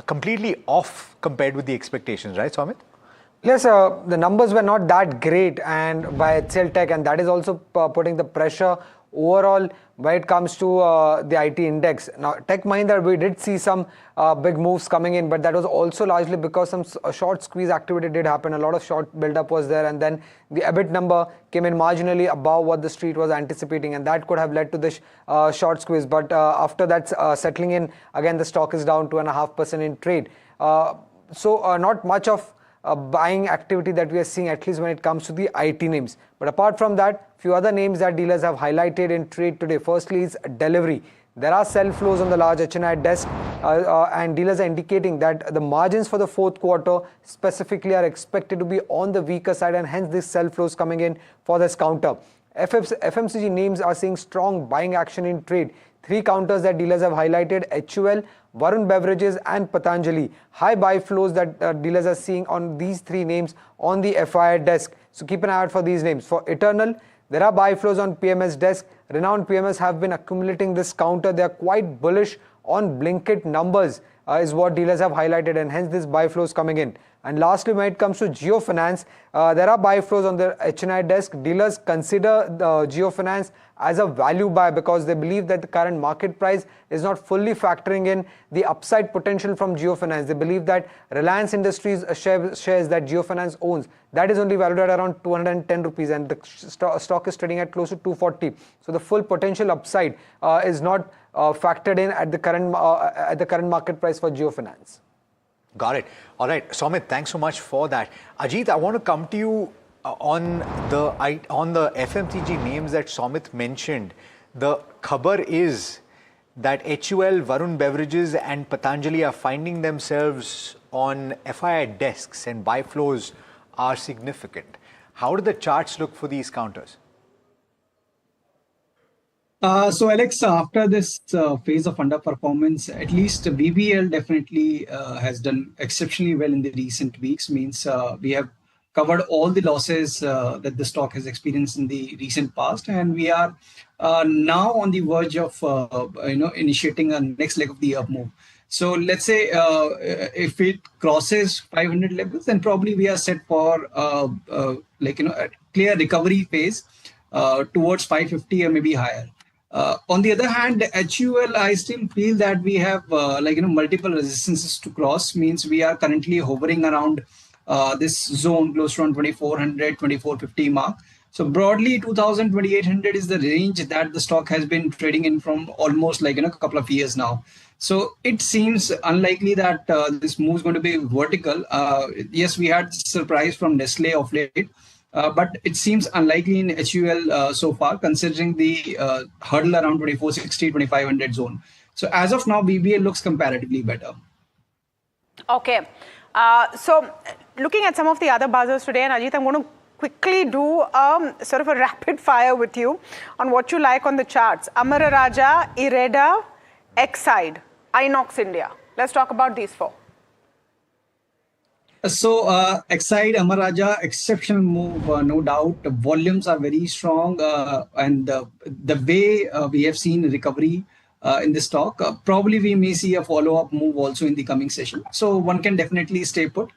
completely off compared with the expectations, right, Soumit? Yes, the numbers were not that great and by HCL Tech, and that is also putting the pressure overall when it comes to the IT index. Now, Tech Mahindra, we did see some big moves coming in, but that was also largely because some short squeeze activity did happen. A lot of short buildup was there, and then the EBIT number came in marginally above what the street was anticipating, and that could have led to this short squeeze. But after that settling in, again, the stock is down 2.5% in trade. So not much of buying activity that we are seeing, at least when it comes to the IT names. But apart from that, few other names that dealers have highlighted in trade today. Firstly is delivery. There are sell flows on the large HNI desk and dealers are indicating that the margins for the fourth quarter specifically are expected to be on the weaker side, and hence this sell flows coming in for this counter. FMCG names are seeing strong buying action in trade. Three counters that dealers have highlighted: HUL, Varun Beverages and Patanjali. High buy flows that dealers are seeing on these three names on the FII desk. So keep an eye out for these names. For Eternal, there are buy flows on PMS desk. Renowned PMS have been accumulating this counter. They are quite bullish on Blinkit numbers is what dealers have highlighted, and hence this buy flows coming in. And lastly, when it comes to Jio Finance, there are buy flows on the HNI desk. Dealers consider the Jio Finance as a value buy because they believe that the current market price is not fully factoring in the upside potential from Jio Finance. They believe that Reliance Industries shares that Jio Finance owns, that is only valued at around 210 rupees, and the stock is trading at close to 240. So the full potential upside is not factored in at the current market price for Jio Finance. Got it. All right, Soumit, thanks so much for that. Ajit, I want to come to you on the FMCG names that Soumit mentioned. The khabar is that HUL, Varun Beverages and Patanjali are finding themselves on FII desks and buy flows are significant. How do the charts look for these counters? So Alex, after this phase of underperformance, at least BBL definitely has done exceptionally well in the recent weeks. Means we have covered all the losses that the stock has experienced in the recent past, and we are now on the verge of initiating a next leg of the up move. So let's say if it crosses 500 levels, then probably we are set for a clear recovery phase towards 550 or maybe higher. On the other hand, HUL, I still feel that we have multiple resistances to cross. Means we are currently hovering around this zone close to around 2400, 2450 mark. So broadly, 2000, 2800 is the range that the stock has been trading in from almost a couple of years now. So it seems unlikely that this move is going to be vertical. Yes, we had surprise from Nestle of late, but it seems unlikely in HUL so far, considering the hurdle around 2460, 2500 zone. So as of now, BBL looks comparatively better. Okay. So looking at some of the other buzzers today, and Ajit, I'm going to quickly do sort of a rapid fire with you on what you like on the charts. Amara Raja, Ireda, Exide, Inox India. Let's talk about these four. So Exide, Amara Raja, exceptional move, no doubt. The volumes are very strong, and the way we have seen recovery in the stock, probably we may see a follow-up move also in the coming session. So one can definitely stay put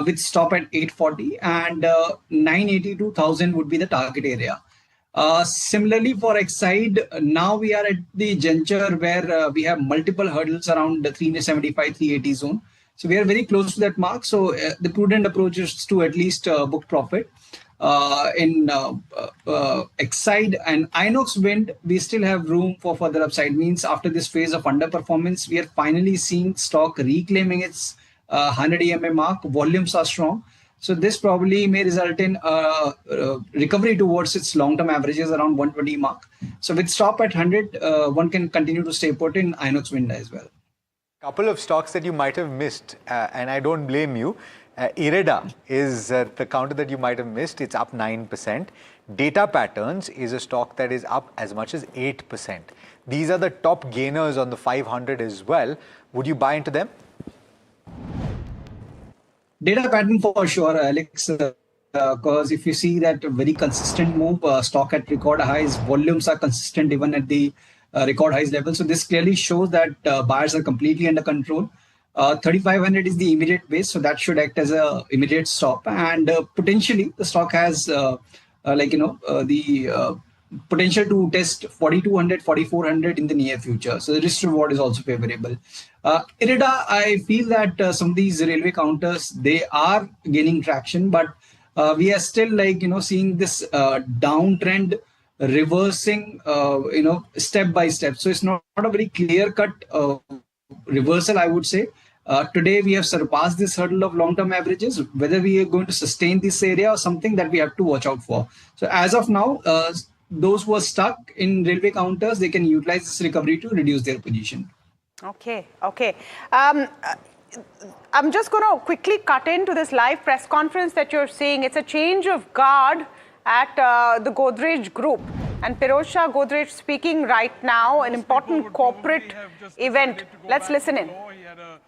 with stop at 840, and 982,000 would be the target area. Similarly for Exide, now we are at the juncture where we have multiple hurdles around the 375, 380 zone. So we are very close to that mark. So the prudent approach is to at least book profit. In Exide and Inox Wind, we still have room for further upside. Means after this phase of underperformance, we are finally seeing stock reclaiming its 100 EMA mark. Volumes are strong. So this probably may result in recovery towards its long-term averages around 120 mark. So with stop at 100, one can continue to stay put in Inox Wind as well. Couple of stocks that you might have missed, and I don't blame you. Ireda is the counter that you might have missed. It's up 9%. Data Patterns is a stock that is up as much as 8%. These are the top gainers on the 500 as well. Would you buy into them? Data Pattern for sure, Alex, because if you see that very consistent move, stock at record highs, volumes are consistent even at the record highs level. So this clearly shows that buyers are completely under control. 3,500 is the immediate base, so that should act as a immediate stop. And potentially the stock has the potential to test 4,200, 4,400 in the near future. So the risk reward is also favorable. Ireda, I feel that some of these railway counters, they are gaining traction, but we are still seeing this downtrend reversing, step by step. So it's not a very clear-cut reversal, I would say. Today, we have surpassed this hurdle of long-term averages. Whether we are going to sustain this area or something that we have to watch out for. So as of now, those who are stuck in railway counters, they can utilize this recovery to reduce their position. Okay. I'm just going to quickly cut into this live press conference that you're seeing. It's a change of guard at the Godrej Group. And Piroj Shah Godrej speaking right now, an important corporate event. Let's listen in. He had a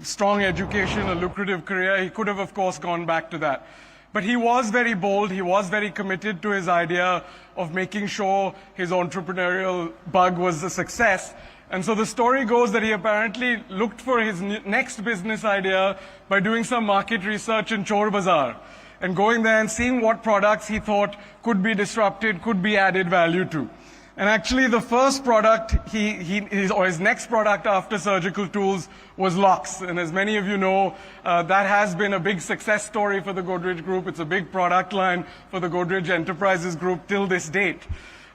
strong education, a lucrative career. He could have, of course, gone back to that. But he was very bold. He was very committed to his idea of making sure his entrepreneurial bug was a success. And so the story goes that he apparently looked for his next business idea by doing some market research in Chor Bazaar and going there and seeing what products he thought could be disrupted, could be added value to. And actually the first product, his next product after surgical tools was locks. And as many of you know, that has been a big success story for the Godrej Group. It's a big product line for the Godrej Enterprises Group till this date.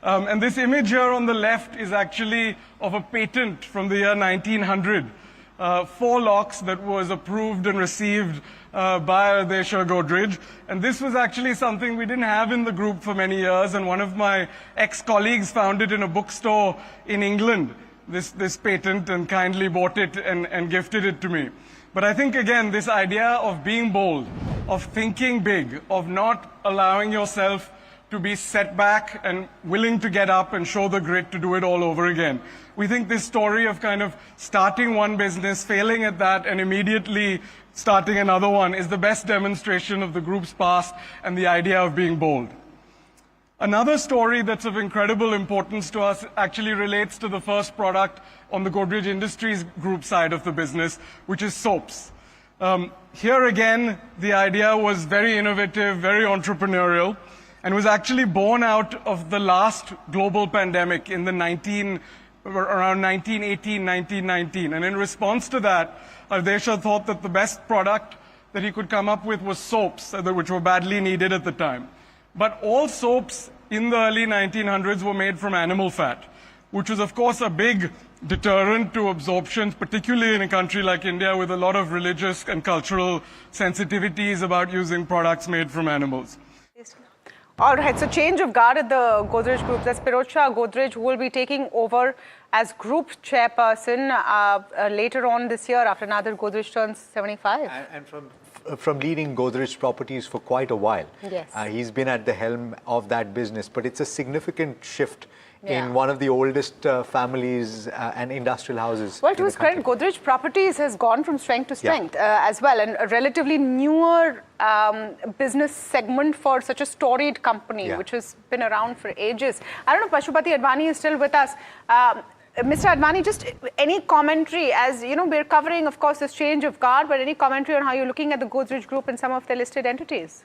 And this image here on the left is actually of a patent from the year 1900 for locks that was approved and received by Ardesha Godrej. And this was actually something we didn't have in the group for many years. And one of my ex-colleagues found it in a bookstore in England, this patent, and kindly bought it and gifted it to me. But I think, again, this idea of being bold, of thinking big, of not allowing yourself to be set back and willing to get up and show the grit to do it all over again. We think this story of kind of starting one business, failing at that, and immediately starting another one is the best demonstration of the group's past and the idea of being bold. Another story that's of incredible importance to us actually relates to the first product on the Godrej Industries Group side of the business, which is soaps. Here again, the idea was very innovative, very entrepreneurial, and was actually born out of the last global pandemic in the around 1918, 1919. And in response to that, Ardesha thought that the best product that he could come up with was soaps, which were badly needed at the time. But all soaps in the early 1900s were made from animal fat, which was, of course, a big deterrent to absorption, particularly in a country like India with a lot of religious and cultural sensitivities about using products made from animals. All right, so change of guard at the Godrej Group. That's Pirojsha Godrej, who will be taking over as group chairperson later on this year after Nadir Godrej turns 75. And from leading Godrej Properties for quite a while. Yes. He's been at the helm of that business, but it's a significant shift in one of the oldest families and industrial houses. Well, to his credit, Godrej Properties has gone from strength to strength as well, and a relatively newer business segment for such a storied company, which has been around for ages. I don't know, Pashupati Advani is still with us. Mr. Advani, just any commentary, as you know, we're covering, of course, this change of guard, but any commentary on how you're looking at the Godrej Group and some of the listed entities?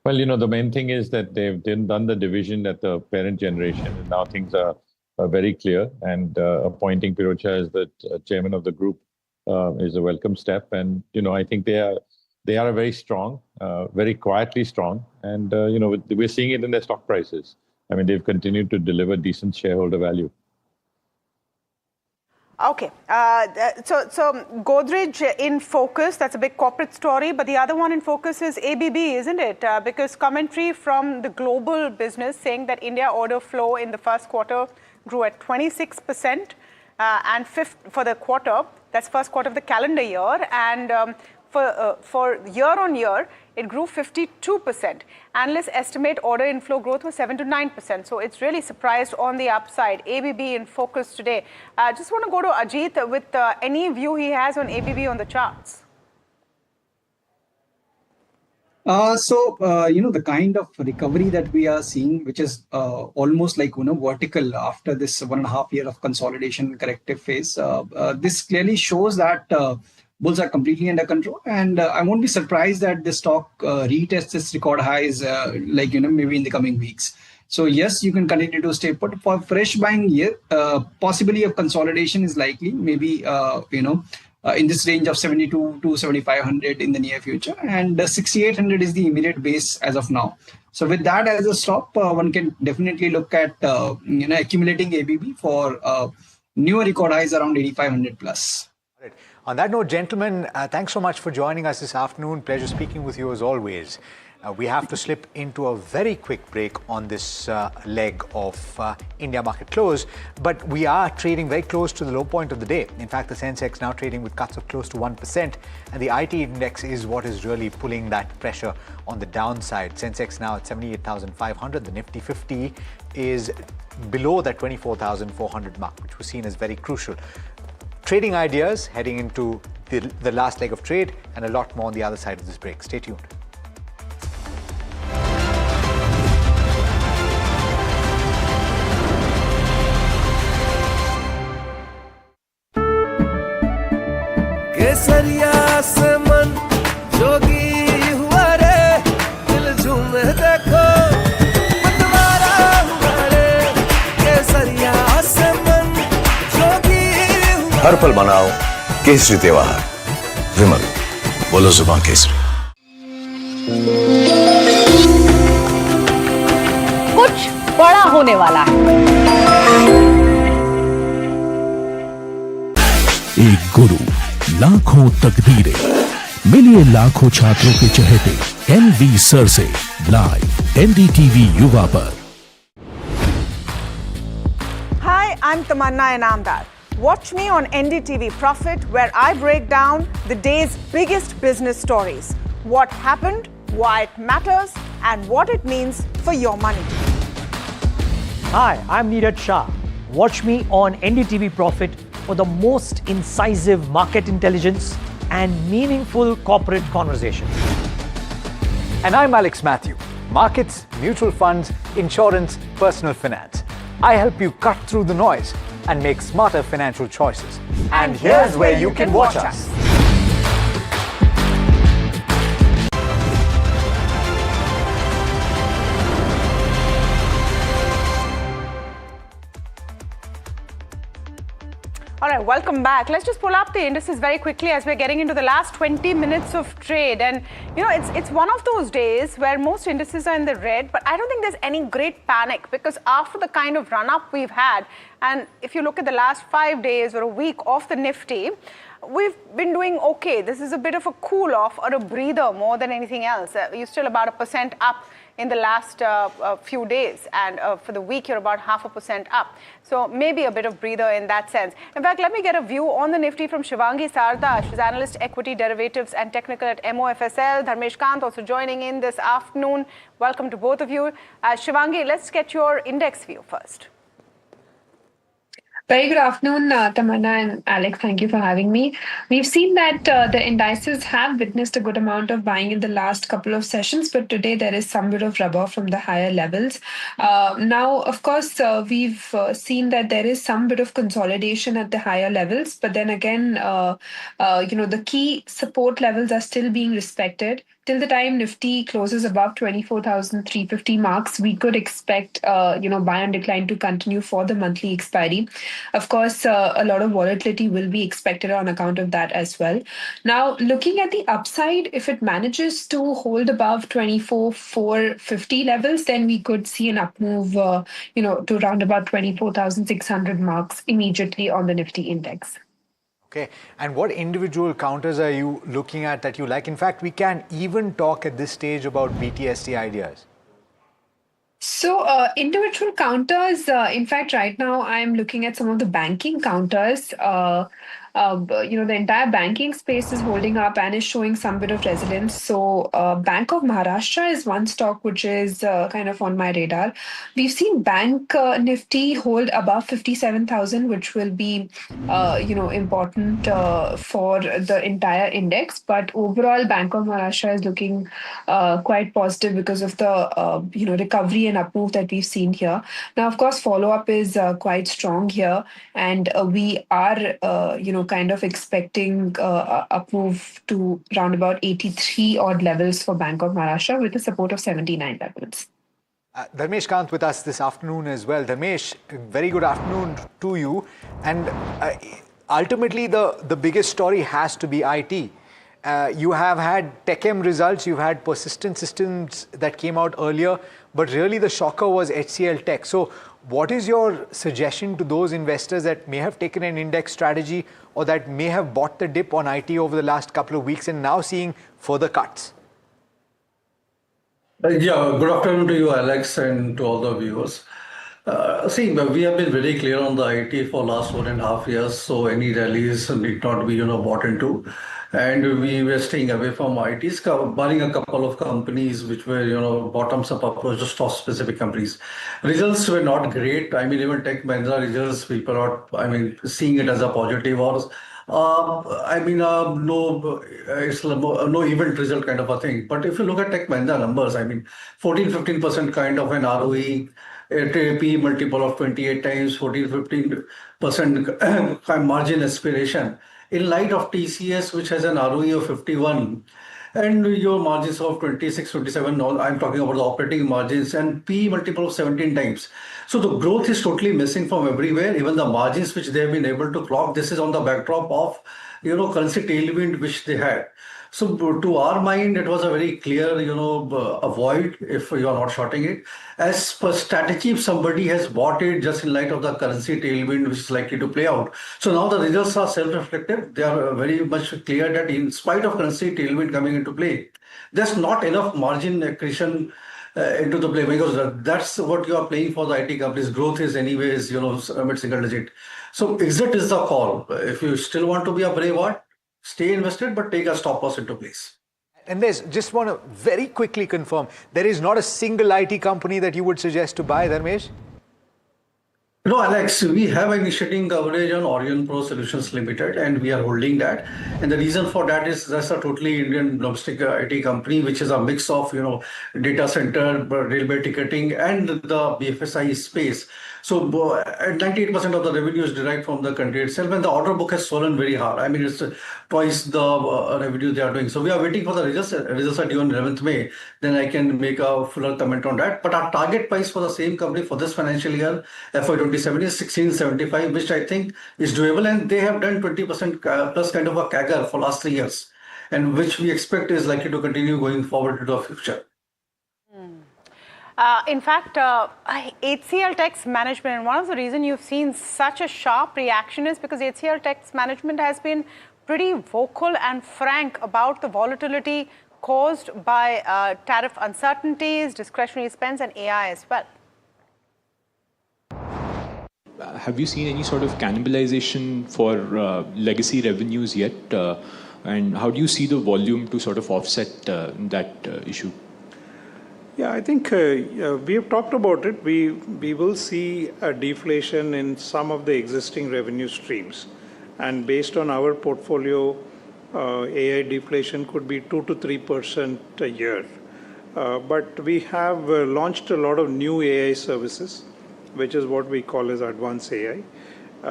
Well, the main thing is that they've done the division at the parent generation, and now things are very clear. And appointing Pirojsha as the chairman of the group is a welcome step. And I think they are very strong, very quietly strong, and we're seeing it in their stock prices. I mean, they've continued to deliver decent shareholder value. Okay, so Godrej in focus, that's a big corporate story, but the other one in focus is ABB, isn't it? Because commentary from the global business saying that India order flow in the first quarter grew at 26%, and for the quarter, that's first quarter of the calendar year, and for year on year, it grew 52%. Analysts estimate order inflow growth was 7 to 9%. So it's really surprised on the upside. ABB in focus today. Just want to go to Ajit with any view he has on ABB on the charts. The kind of recovery that we are seeing, which is almost like, vertical after this 1.5 year of consolidation corrective phase, this clearly shows that bulls are completely under control, and I won't be surprised that the stock retests its record highs, maybe in the coming weeks. So yes, you can continue to stay put. For fresh buying year, possibility of consolidation is likely, maybe in this range of 72 to 7,500 in the near future, and 6,800 is the immediate base as of now. So with that as a stop, one can definitely look at accumulating ABB for newer record highs around 8,500 plus. Right. On that note, gentlemen, thanks so much for joining us this afternoon. Pleasure speaking with you as always. We have to slip into a very quick break on this leg of India market close, but we are trading very close to the low point of the day. In fact, the Sensex now trading with cuts of close to 1%, and the IT index is what is really pulling that pressure on the downside. Sensex now at 78,500. The Nifty 50 is below that 24,400 mark, which was seen as very crucial. Trading ideas heading into the last leg of trade, and a lot more on the other side of this break. Stay tuned. केसरिया से मन जोगी हुआ रे दिल झूमे देखो मतवारा हुआ रे केसरिया से मन जोगी हर पल मनाओ केसरी त्योहार विमल बोलो जुबान केसरी। कुछ बड़ा होने वाला है। एक गुरु, लाखों तकदीरें, मिलिए लाखों छात्रों के चहेते एनवी सर से लाइव एनडीटीवी युवा पर। Hi, I'm Tamanna Inamdar. Watch me on NDTV Profit, where I break down the day's biggest business stories. What happened, why it matters, and what it means for your money. Hi, I'm Neeraj Shah. Watch me on NDTV Profit for the most incisive market intelligence and meaningful corporate conversations. And I'm Alex Matthew. Markets, mutual funds, insurance, personal finance. I help you cut through the noise and make smarter financial choices. And here's where you can watch us. All right, welcome back. Let's just pull up the indices very quickly as we're getting into the last 20 minutes of trade. And, you know, it's one of those days where most indices are in the red, but I don't think there's any great panic because after the kind of run-up we've had, and if you look at the last 5 days or a week of the Nifty, we've been doing okay. This is a bit of a cool-off or a breather more than anything else. You're still about 1% up in the last few days, and for the week you're about 0.5% up. So maybe a bit of breather in that sense. In fact, let me get a view on the Nifty from Shivangi Sarda. She's analyst equity derivatives and technical at MOFSL. Dharmesh Kant also joining in this afternoon. Welcome to both of you. Shivangi, let's get your index view first. Very good afternoon, Tamanna and Alex. Thank you for having me. We've seen that the indices have witnessed a good amount of buying in the last couple of sessions, but today there is some bit of rubber from the higher levels. Now, of course, we've seen that there is some bit of consolidation at the higher levels, but then again, the key support levels are still being respected. Till the time Nifty closes above 24,350 marks, we could expect, buy and decline to continue for the monthly expiry. Of course, a lot of volatility will be expected on account of that as well. Now, looking at the upside, if it manages to hold above 24,450 levels, then we could see an up move, to around about 24,600 marks immediately on the Nifty index. Okay, and what individual counters are you looking at that you like? In fact, we can even talk at this stage about BTST ideas. So individual counters, in fact, right now I'm looking at some of the banking counters. The entire banking space is holding up and is showing some bit of resilience. So Bank of Maharashtra is one stock which is kind of on my radar. We've seen Bank Nifty hold above 57,000, which will be, important for the entire index. But overall, Bank of Maharashtra is looking quite positive because of the, recovery and up move that we've seen here. Now, of course, follow-up is quite strong here. And we are, kind of expecting up move to round about 83 odd levels for Bank of Maharashtra with a support of 79 levels. Dharmesh Kant with us this afternoon as well. Dharmesh, very good afternoon to you. And ultimately, the biggest story has to be IT. You have had TechM results, you've had Persistent Systems that came out earlier, but really the shocker was HCL Tech. So what is your suggestion to those investors that may have taken an index strategy or that may have bought the dip on IT over the last couple of weeks and now seeing further cuts? Good afternoon to you, Alex, and to all the viewers. We have been very clear on the IT for last 1.5 years, so any rallies need not be, bought into. And we were staying away from ITs, barring a couple of companies which were, bottoms-up approach to stock-specific companies. Results were not great. I mean, even Tech Mahindra results, people are, seeing it as a positive or it's no event result kind of a thing. But if you look at Tech Mahindra numbers, 14-15% kind of an ROE, P multiple of 28 times, 14-15% margin aspiration. In light of TCS, which has an ROE of 51, and your margins of 26, 27, I'm talking about the operating margins, and P multiple of 17 times. So the growth is totally missing from everywhere. Even the margins which they have been able to clock, this is on the backdrop of, currency tailwind which they had. So to our mind, it was a very clear, avoid if you are not shorting it. As per strategy, if somebody has bought it just in light of the currency tailwind, which is likely to play out. So now the results are self-reflective. They are very much clear that in spite of currency tailwind coming into play, there's not enough margin accretion into the play, because that's what you are playing for the IT companies. Growth is anyways, mid-single digit. So exit is the call. If you still want to be a brave heart, stay invested, but take a stop loss into place. And just want to very quickly confirm, there is not a single IT company that you would suggest to buy, Dharmesh? No, Alex, we have initiating coverage on Orion Pro Solutions Limited, and we are holding that. And the reason for that is that's a totally Indian domestic IT company, which is a mix of, data center, railway ticketing, and the BFSI space. So 98% of the revenue is derived from the country itself, and the order book has fallen very hard. I mean, it's twice the revenue they are doing. So we are waiting for the results. Results are due on 11th May. Then I can make a fuller comment on that. But our target price for the same company for this financial year, FY27, is 1675, which I think is doable. And they have done 20% plus kind of a CAGR for last 3 years, and which we expect is likely to continue going forward into the future. In fact, HCL Tech's management, and one of the reasons you've seen such a sharp reaction is because HCL Tech's management has been pretty vocal and frank about the volatility caused by tariff uncertainties, discretionary spends, and AI as well. Have you seen any sort of cannibalization for legacy revenues yet? And how do you see the volume to sort of offset that issue? Yeah, I think we have talked about it. We will see a deflation in some of the existing revenue streams. And based on our portfolio, AI deflation could be 2 to 3% a year. But we have launched a lot of new AI services, which is what we call as advanced AI,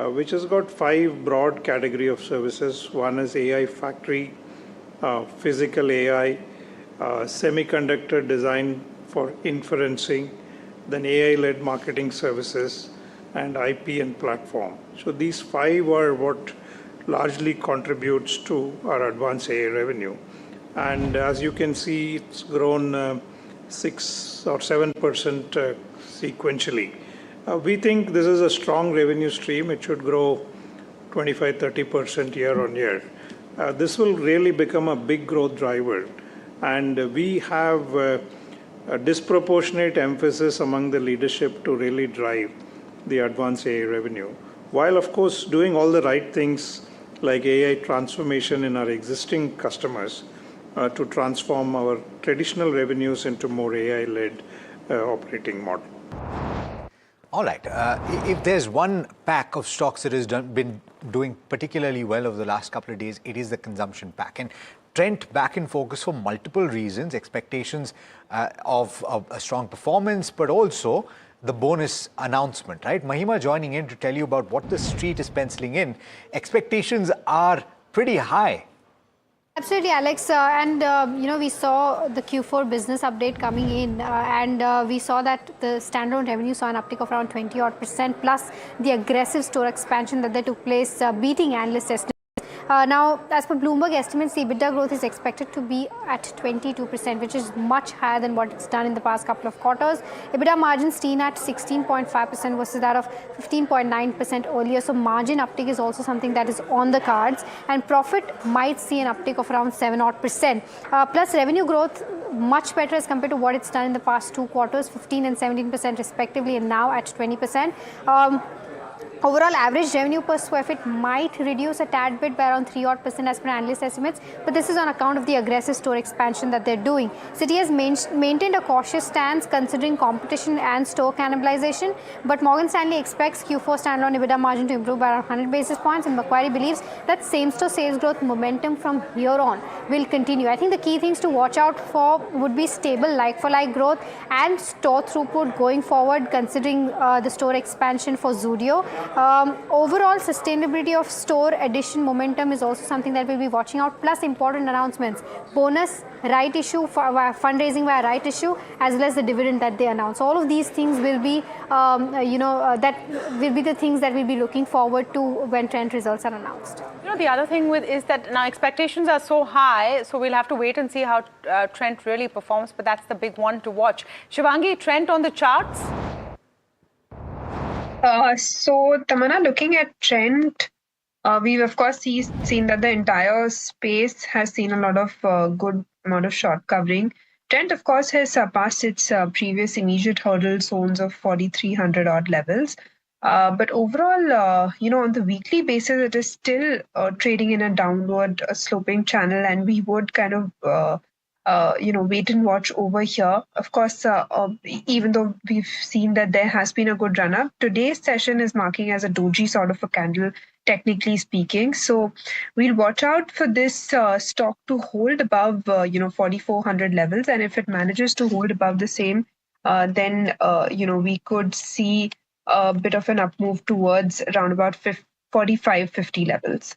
which has got 5 broad category of services. One is AI factory, physical AI, semiconductor design for inferencing, then AI-led marketing services, and IP and platform. So these 5 are what largely contributes to our advanced AI revenue. And as you can see, it's grown 6 or 7% sequentially. We think this is a strong revenue stream. It should grow 25-30% year on year. This will really become a big growth driver. And we have a disproportionate emphasis among the leadership to really drive the advanced AI revenue, while of course doing all the right things like AI transformation in our existing customers to transform our traditional revenues into more AI-led operating model. All right. If there's one pack of stocks that has been doing particularly well over the last couple of days, it is the consumption pack. And Trent back in focus for multiple reasons, expectations of a strong performance, but also the bonus announcement, right? Mahima joining in to tell you about what the street is penciling in. Expectations are pretty high. Absolutely, Alex. We saw the Q4 business update coming in, and we saw that the standalone revenue saw an uptick of around 20% plus the aggressive store expansion that they took place, beating analyst estimates. Now, as per Bloomberg estimates, the EBITDA growth is expected to be at 22%, which is much higher than what it's done in the past couple of quarters. EBITDA margins seen at 16.5% versus that of 15.9% earlier. So margin uptick is also something that is on the cards, and profit might see an uptick of around 7%. Plus revenue growth much better as compared to what it's done in the past 2 quarters, 15 and 17% respectively, and now at 20%. Overall average revenue per square feet might reduce a tad bit by around 3% as per analyst estimates, but this is on account of the aggressive store expansion that they're doing. Citi has maintained a cautious stance considering competition and store cannibalization, but Morgan Stanley expects Q4 standalone EBITDA margin to improve by around 100 basis points, and Macquarie believes that same-store sales growth momentum from here on will continue. I think the key things to watch out for would be stable like-for-like growth and store throughput going forward, considering the store expansion for Zudio. Overall sustainability of store addition momentum is also something that we'll be watching out, plus important announcements, bonus, right issue, fundraising via right issue, as well as the dividend that they announce. All of these things will be, that will be the things that we'll be looking forward to when Trent results are announced. The other thing is that now expectations are so high, so we'll have to wait and see how Trent really performs, but that's the big one to watch. Shivangi, Trent on the charts? So, Tamanna, looking at Trent, we've of course seen that the entire space has seen a lot of good amount of short covering. Trent, of course, has surpassed its previous immediate hurdle zones of 4,300 odd levels. But overall, on the weekly basis, it is still trading in a downward sloping channel, and we would kind of wait and watch over here. Of course, even though we've seen that there has been a good run up, today's session is marking as a doji sort of a candle, technically speaking. So we'll watch out for this stock to hold above 4,400 levels, and if it manages to hold above the same, then we could see a bit of an up move towards around about 45-50 levels.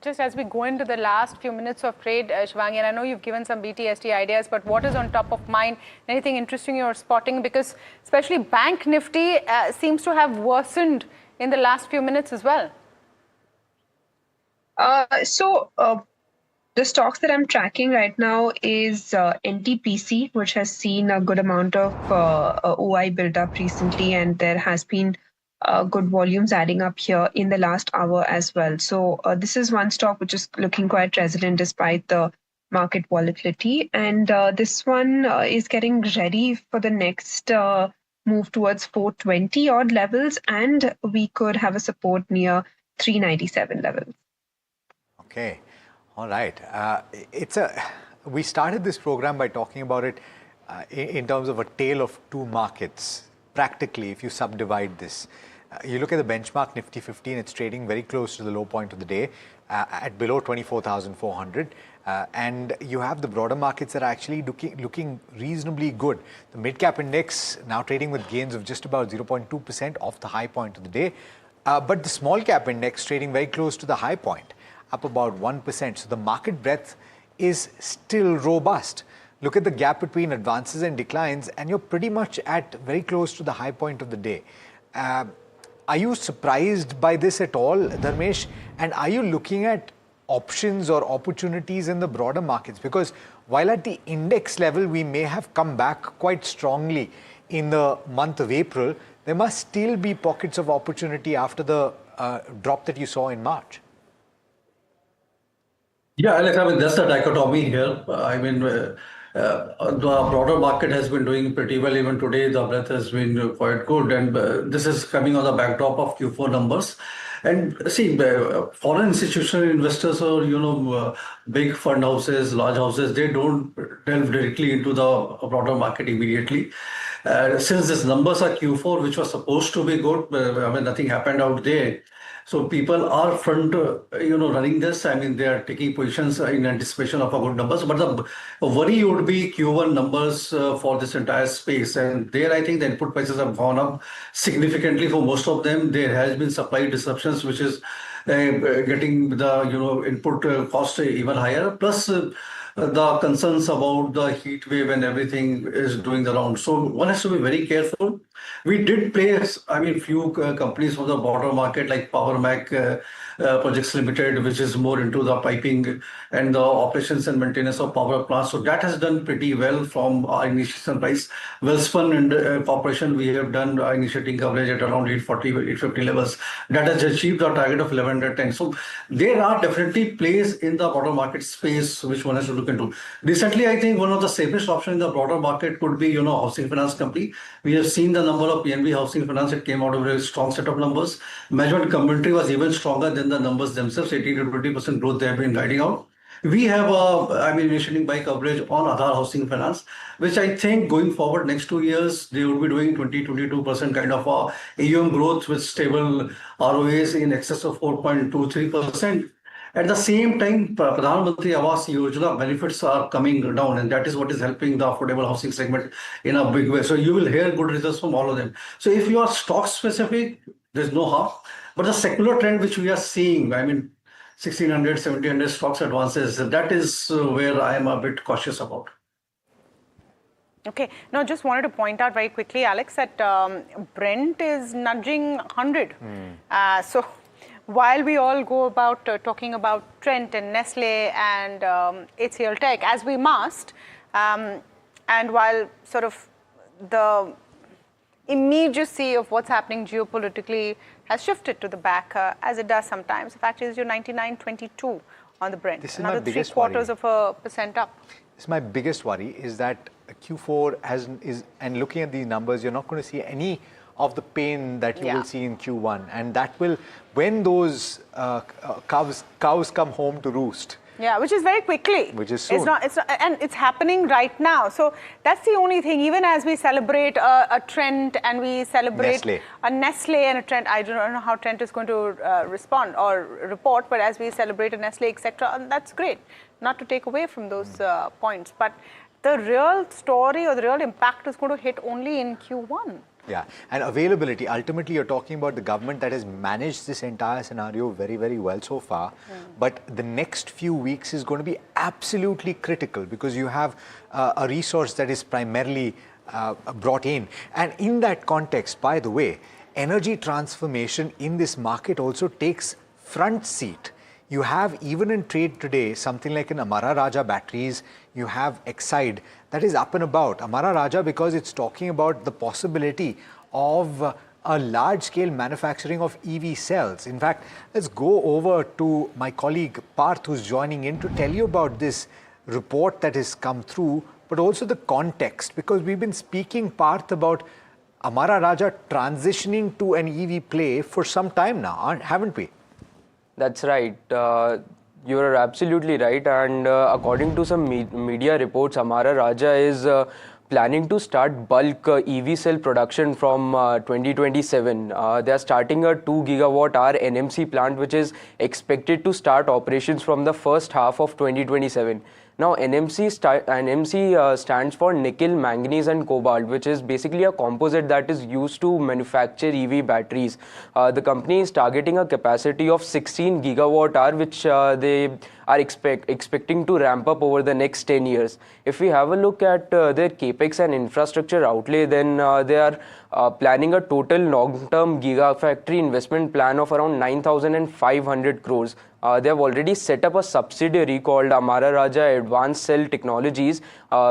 Just as we go into the last few minutes of trade, Shivangi, and I know you've given some BTST ideas, but what is on top of mind? Anything interesting you're spotting? Because especially Bank Nifty seems to have worsened in the last few minutes as well. The stocks that I'm tracking right now is NTPC, which has seen a good amount of OI build up recently, and there has been good volumes adding up here in the last hour as well. So this is one stock which is looking quite resilient despite the market volatility. And this one is getting ready for the next move towards 420 odd levels, and we could have a support near 397 levels. Okay. All right. We started this program by talking about it in terms of a tale of two markets. Practically, if you subdivide this, you look at the benchmark Nifty 15, it's trading very close to the low point of the day at below 24,400. And you have the broader markets that are actually looking reasonably good. The mid-cap index now trading with gains of just about 0.2% off the high point of the day. But the small-cap index trading very close to the high point, up about 1%. So the market breadth is still robust. Look at the gap between advances and declines, and you're pretty much at very close to the high point of the day. Are you surprised by this at all, Dharmesh? And are you looking at options or opportunities in the broader markets? Because while at the index level, we may have come back quite strongly in the month of April, there must still be pockets of opportunity after the drop that you saw in March. Yeah, Alex, I mean, that's the dichotomy here. The broader market has been doing pretty well. Even today, the breadth has been quite good. And this is coming on the backdrop of Q4 numbers. And see, foreign institutional investors or, big fund houses, large houses, they don't delve directly into the broader market immediately. Since these numbers are Q4, which was supposed to be good, nothing happened out there. So people are front, running this. I mean, they are taking positions in anticipation of a good numbers. But the worry would be Q1 numbers for this entire space. And there, I think the input prices have gone up significantly for most of them. There has been supply disruptions, which is getting the input cost even higher. Plus, the concerns about the heat wave and everything is doing the round. So one has to be very careful. We did place, few companies from the broader market like Power Mac Projects Limited, which is more into the piping and the operations and maintenance of power plants. So that has done pretty well from our initiation price. Welspun and Corporation, we have done initiating coverage at around 840, 850 levels. That has achieved our target of 1110. So there are definitely plays in the broader market space which one has to look into. Recently, I think one of the safest options in the broader market could be, housing finance company. We have seen the number of PNB Housing Finance. It came out of a very strong set of numbers. Management commentary was even stronger than the numbers themselves. 18 to 20% growth they have been guiding out. We have initiating buy coverage on Aadhar Housing Finance, which I think going forward next 2 years, they will be doing 20-22% kind of AUM growth with stable ROAs in excess of 4.23%. At the same time, Pradhan Mantri Awas Yojana benefits are coming down, and that is what is helping the affordable housing segment in a big way. So you will hear good results from all of them. So if you are stock specific, there's no harm. But the secular trend which we are seeing, 1600, 1700 stocks advances, that is where I am a bit cautious about. Okay. Now, just wanted to point out very quickly, Alex, that Brent is nudging 100. So while we all go about talking about Trent and Nestle and HCL Tech, as we must, and while sort of the immediacy of what's happening geopolitically has shifted to the back, as it does sometimes. The fact is, you're 99.22 on the Brent. This is another my biggest 0.75% up. This is my biggest worry, is that Q4 and looking at these numbers, you're not going to see any of the pain that you will see in Q1, and that will, when those cows come home to roost, Yeah, which is very quickly. Which is soon. It's not, and it's happening right now. So that's the only thing. Even as we celebrate a Trent and we celebrate a Nestle and a Trent, I don't know how Trent is going to respond or report, but as we celebrate a Nestle, etc., that's great. Not to take away from those points, but the real story or the real impact is going to hit only in Q1. Yeah, and availability, ultimately you're talking about the government that has managed this entire scenario very, very well so far. But the next few weeks is going to be absolutely critical because you have a resource that is primarily brought in. And in that context, by the way, energy transformation in this market also takes front seat. You have, even in trade today, something like an Amara Raja batteries, you have Exide that is up and about. Amara Raja, because it's talking about the possibility of a large-scale manufacturing of EV cells. In fact, let's go over to my colleague Parth, who's joining in to tell you about this report that has come through, but also the context, because we've been speaking, Parth, about Amara Raja transitioning to an EV play for some time now, haven't we? That's right. You are absolutely right. And according to some media reports, Amara Raja is planning to start bulk EV cell production from 2027. They are starting a 2 gigawatt hour NMC plant, which is expected to start operations from the first half of 2027. Now, NMC stands for nickel, manganese and cobalt, which is basically a composite that is used to manufacture EV batteries. The company is targeting a capacity of 16 gigawatt hour, which they are expecting to ramp up over the next 10 years. If we have a look at their capex and infrastructure outlay, then they are planning a total long-term gigafactory investment plan of around 9,500 crores. They have already set up a subsidiary called Amara Raja Advanced Cell Technologies,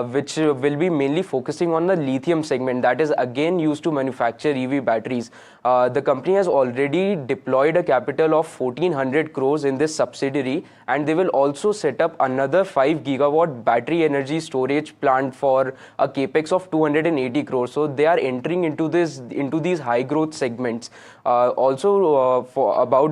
which will be mainly focusing on the lithium segment that is again used to manufacture EV batteries. The company has already deployed a capital of 1,400 crores in this subsidiary, and they will also set up another 5 gigawatt battery energy storage plant for a capex of 280 crores. So they are entering into these high growth segments. About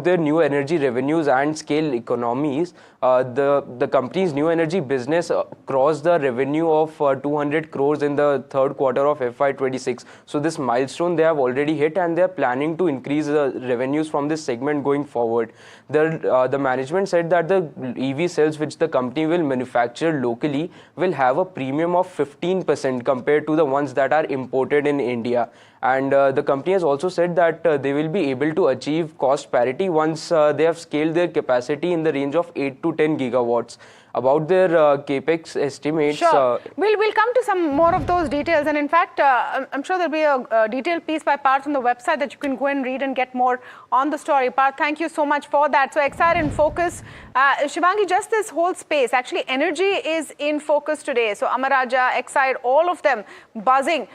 their new energy revenues and scale economies, the company's new energy business crossed the revenue of 200 crores in the third quarter of FY26. So this milestone they have already hit, and they are planning to increase the revenues from this segment going forward. The management said that the EV cells which the company will manufacture locally will have a premium of 15% compared to the ones that are imported in India. And the company has also said that they will be able to achieve cost parity once they have scaled their capacity in the range of 8 to 10 gigawatts. About their capex estimates. Sure. We'll come to some more of those details. And in fact, I'm sure there'll be a detailed piece by Parth on the website that you can go and read and get more on the story. Parth, thank you so much for that. So Exide in focus. Shivangi, just this whole space, actually energy is in focus today. So Amara Raja, Exide, all of them buzzing.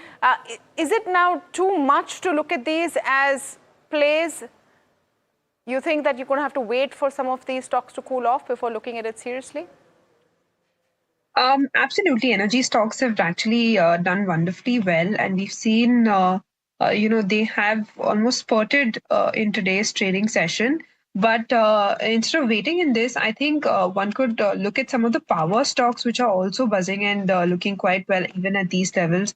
Is it now too much to look at these as plays? You think that you're going to have to wait for some of these stocks to cool off before looking at it seriously? Absolutely. Energy stocks have actually done wonderfully well, and we've seen, they have almost spurted in today's trading session. But instead of waiting in this, I think one could look at some of the power stocks which are also buzzing and looking quite well even at these levels.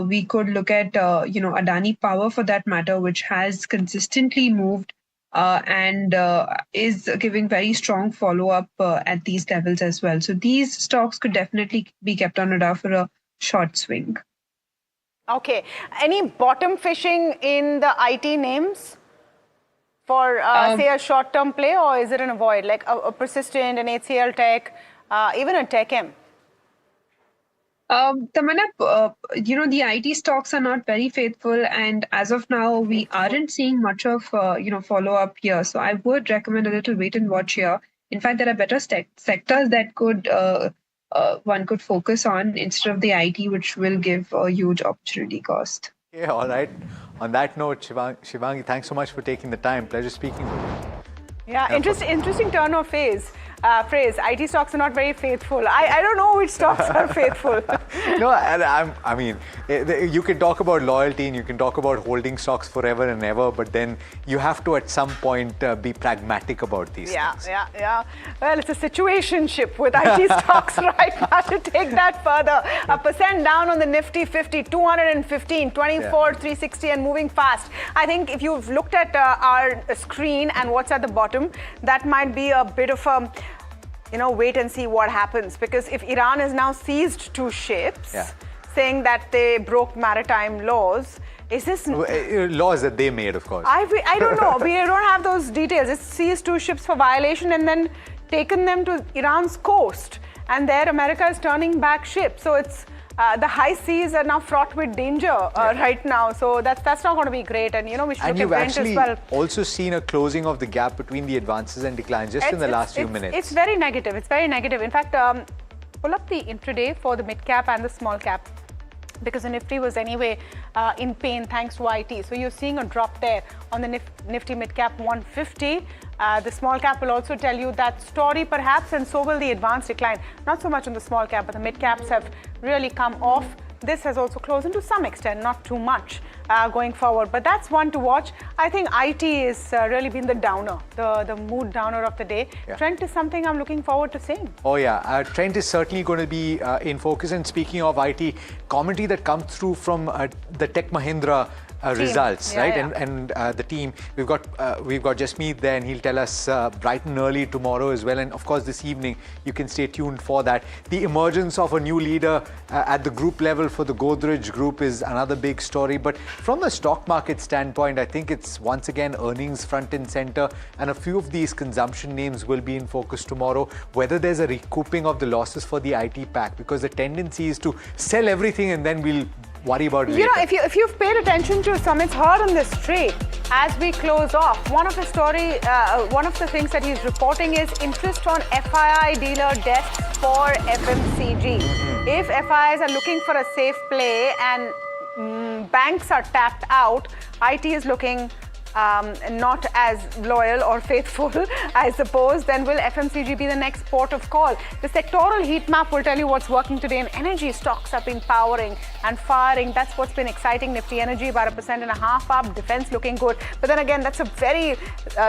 We could look at, Adani Power for that matter, which has consistently moved and is giving very strong follow-up at these levels as well. So these stocks could definitely be kept on radar for a short swing. Okay. Any bottom fishing in the IT names for, say, a short-term play, or is it an avoid, like a Persistent, an HCL Tech, even a TechM? Tamanna, the IT stocks are not very faithful, and as of now, we aren't seeing much of, follow-up here. So I would recommend a little wait and watch here. In fact, there are better sectors that one could focus on instead of the IT, which will give a huge opportunity cost. Yeah, all right. On that note, Shivangi, thanks so much for taking the time. Pleasure speaking with you. Yeah, interesting turn of phase. phrase, IT stocks are not very faithful. I don't know which stocks are faithful. No, and I mean, you can talk about loyalty and you can talk about holding stocks forever and ever, but then you have to at some point be pragmatic about these things. Yeah. Well, it's a situationship with IT stocks right now. To take that further, 1% down on the Nifty 50, 215, 24, 360 and moving fast. I think if you've looked at our screen and what's at the bottom, that might be a bit of a wait and see what happens, because if Iran has now seized 2 ships, saying that they broke maritime laws, is this laws that they made, of course? I don't know. We don't have those details. It's seized 2 ships for violation and then taken them to Iran's coast, and there America is turning back ships. So it's the high seas are now fraught with danger right now. So that's not going to be great. And we should look at Brent as well. Also seen a closing of the gap between the advances and declines just in the last few minutes. It's very negative. It's very negative. In fact, pull up the intraday for the mid cap and the small cap, because the Nifty was anyway in pain thanks to IT. So you're seeing a drop there on the Nifty mid cap 150. The small cap will also tell you that story perhaps, and so will the advanced decline. Not so much on the small cap, but the mid caps have really come off. This has also closed in to some extent, not too much going forward. But that's one to watch. I think IT is really been the downer, the mood downer of the day. Trent is something I'm looking forward to seeing. Oh yeah, Trent is certainly going to be in focus. And speaking of IT, commentary that comes through from the Tech Mahindra results, right? And the team, we've got Jasmeet there, and he'll tell us bright and early tomorrow as well. And of course, this evening, you can stay tuned for that. The emergence of a new leader at the group level for the Godrej group is another big story. But from a stock market standpoint, I think it's once again earnings front and center, and a few of these consumption names will be in focus tomorrow. Whether there's a recouping of the losses for the IT pack, because the tendency is to sell everything and then we'll worry about it later. If you've paid attention to Sumit's heard on this trade, as we close off, one of the things that he's reporting is interest on FII dealer desks for FMCG. If FIIs are looking for a safe play and banks are tapped out, IT is looking not as loyal or faithful, I suppose, then will FMCG be the next port of call? The sectoral heat map will tell you what's working today, and energy stocks have been powering and firing. That's what's been exciting. Nifty Energy about 1.5% up, defense looking good. But then again, that's a very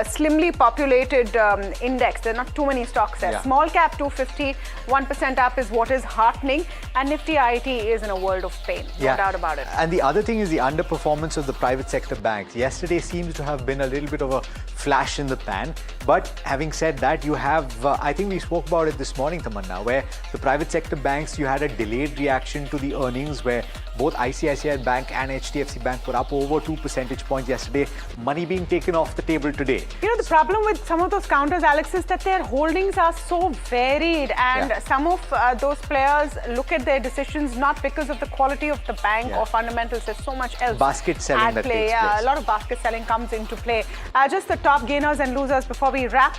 slimly populated index. There are not too many stocks there. Small cap 250, 1% up is what is heartening, and Nifty IT is in a world of pain, no doubt about it. And the other thing is the underperformance of the private sector banks. Yesterday seems to have been a little bit of a flash in the pan, but having said that, you have I think we spoke about it this morning, Tamanna, where the private sector banks, you had a delayed reaction to the earnings, where both ICICI Bank and HDFC Bank were up over 2 percentage points yesterday. Money being taken off the table today. The problem with some of those counters, Alex, is that their holdings are so varied, and some of those players look at their decisions not because of the quality of the bank or fundamentals. There's so much else. Basket selling that takes place. A lot of basket selling comes into play. Just the top gainers and losers before we wrap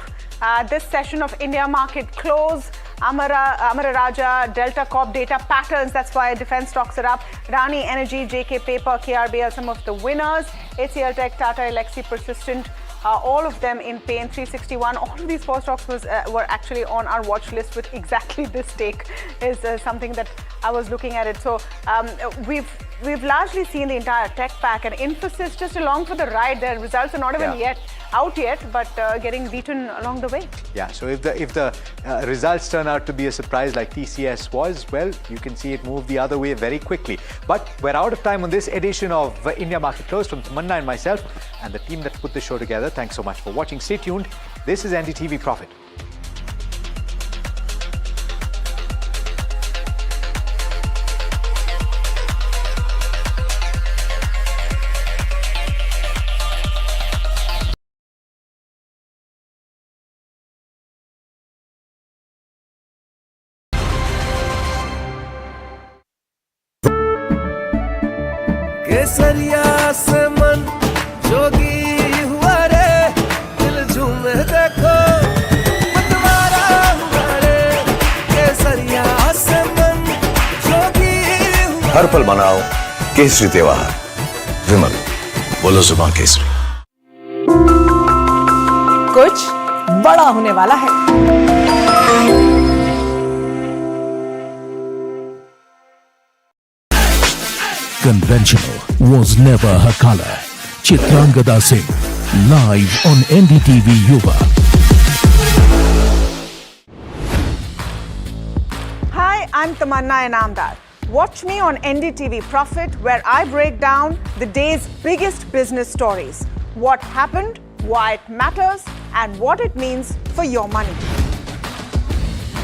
this session of India Market Close. Amara Raja, Delta Corp data patterns, that's why defense stocks are up. Rani Energy, JK Paper, KRBL, some of the winners. HCL Tech, Tata Elxsi, Persistent, all of them in pain, 361. All of these 4 stocks were actually on our watch list with exactly this take, is something that I was looking at it. So we've largely seen the entire tech pack, and Infosys just along for the ride. Their results are not even out yet, but getting beaten along the way. Yeah, so if the results turn out to be a surprise like TCS was, well, you can see it move the other way very quickly. But we're out of time on this edition of India Market Close. From Tamanna and myself and the team that put this show together, thanks so much for watching. Stay tuned. This is NDTV Profit. केसरिया से मन जोगी हुआ रे, दिल झूमे देखो मतवारा हुआ रे, केसरिया से मन जोगी हुआ। हर पल मनाओ केसरी त्योहार, विमल बोलो जुबान केसरी। कुछ बड़ा होने वाला है। Conventional was never her color. Chitrangada Singh, live on NDTV Yuva. Hi, I'm Tamanna Inamdar. Watch me on NDTV Profit, where I break down the day's biggest business stories. What happened, why it matters, and what it means for your money.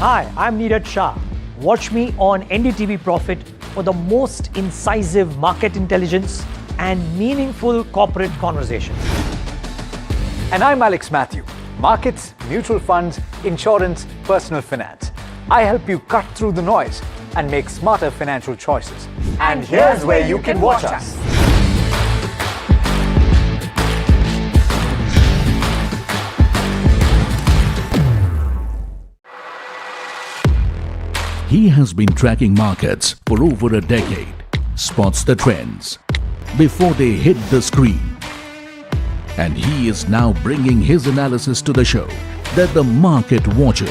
Hi, I'm Neeraj Shah. Watch me on NDTV Profit for the most incisive market intelligence and meaningful corporate conversations. And I'm Alex Matthew. Markets, mutual funds, insurance, personal finance. I help you cut through the noise and make smarter financial choices. And here's where you can watch us. He has been tracking markets for over a decade, spots the trends before they hit the screen. And he is now bringing his analysis to the show that the market watches.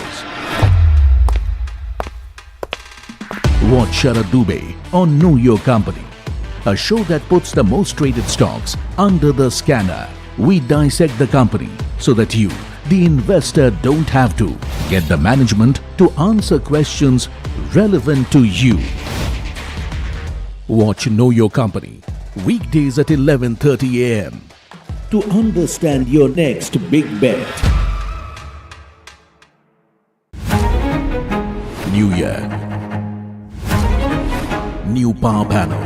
Watch Sharad Dubey on Know Your Company, a show that puts the most traded stocks under the scanner. We dissect the company so that you, the investor, don't have to. Get the management to answer questions relevant to you. Watch Know Your Company, weekdays at 11:30 a.m. to understand your next big bet. New year. New power panel.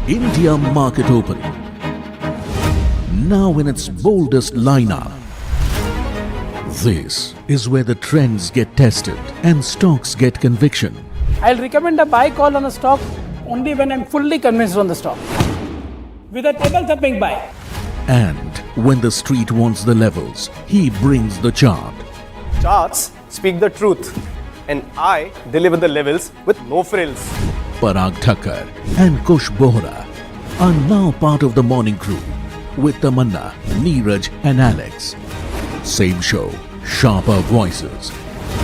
India market open. Now in its boldest lineup. This is where the trends get tested and stocks get conviction. I'll recommend a buy call on a stock only when I'm fully convinced on the stock. With a table-thumping buy. And when the street wants the levels, he brings the chart. Charts speak the truth, and I deliver the levels with no frills. Parag Thakkar and Kush Bohra are now part of the morning crew with Tamanna, Neeraj and Alex. Same show, sharper voices.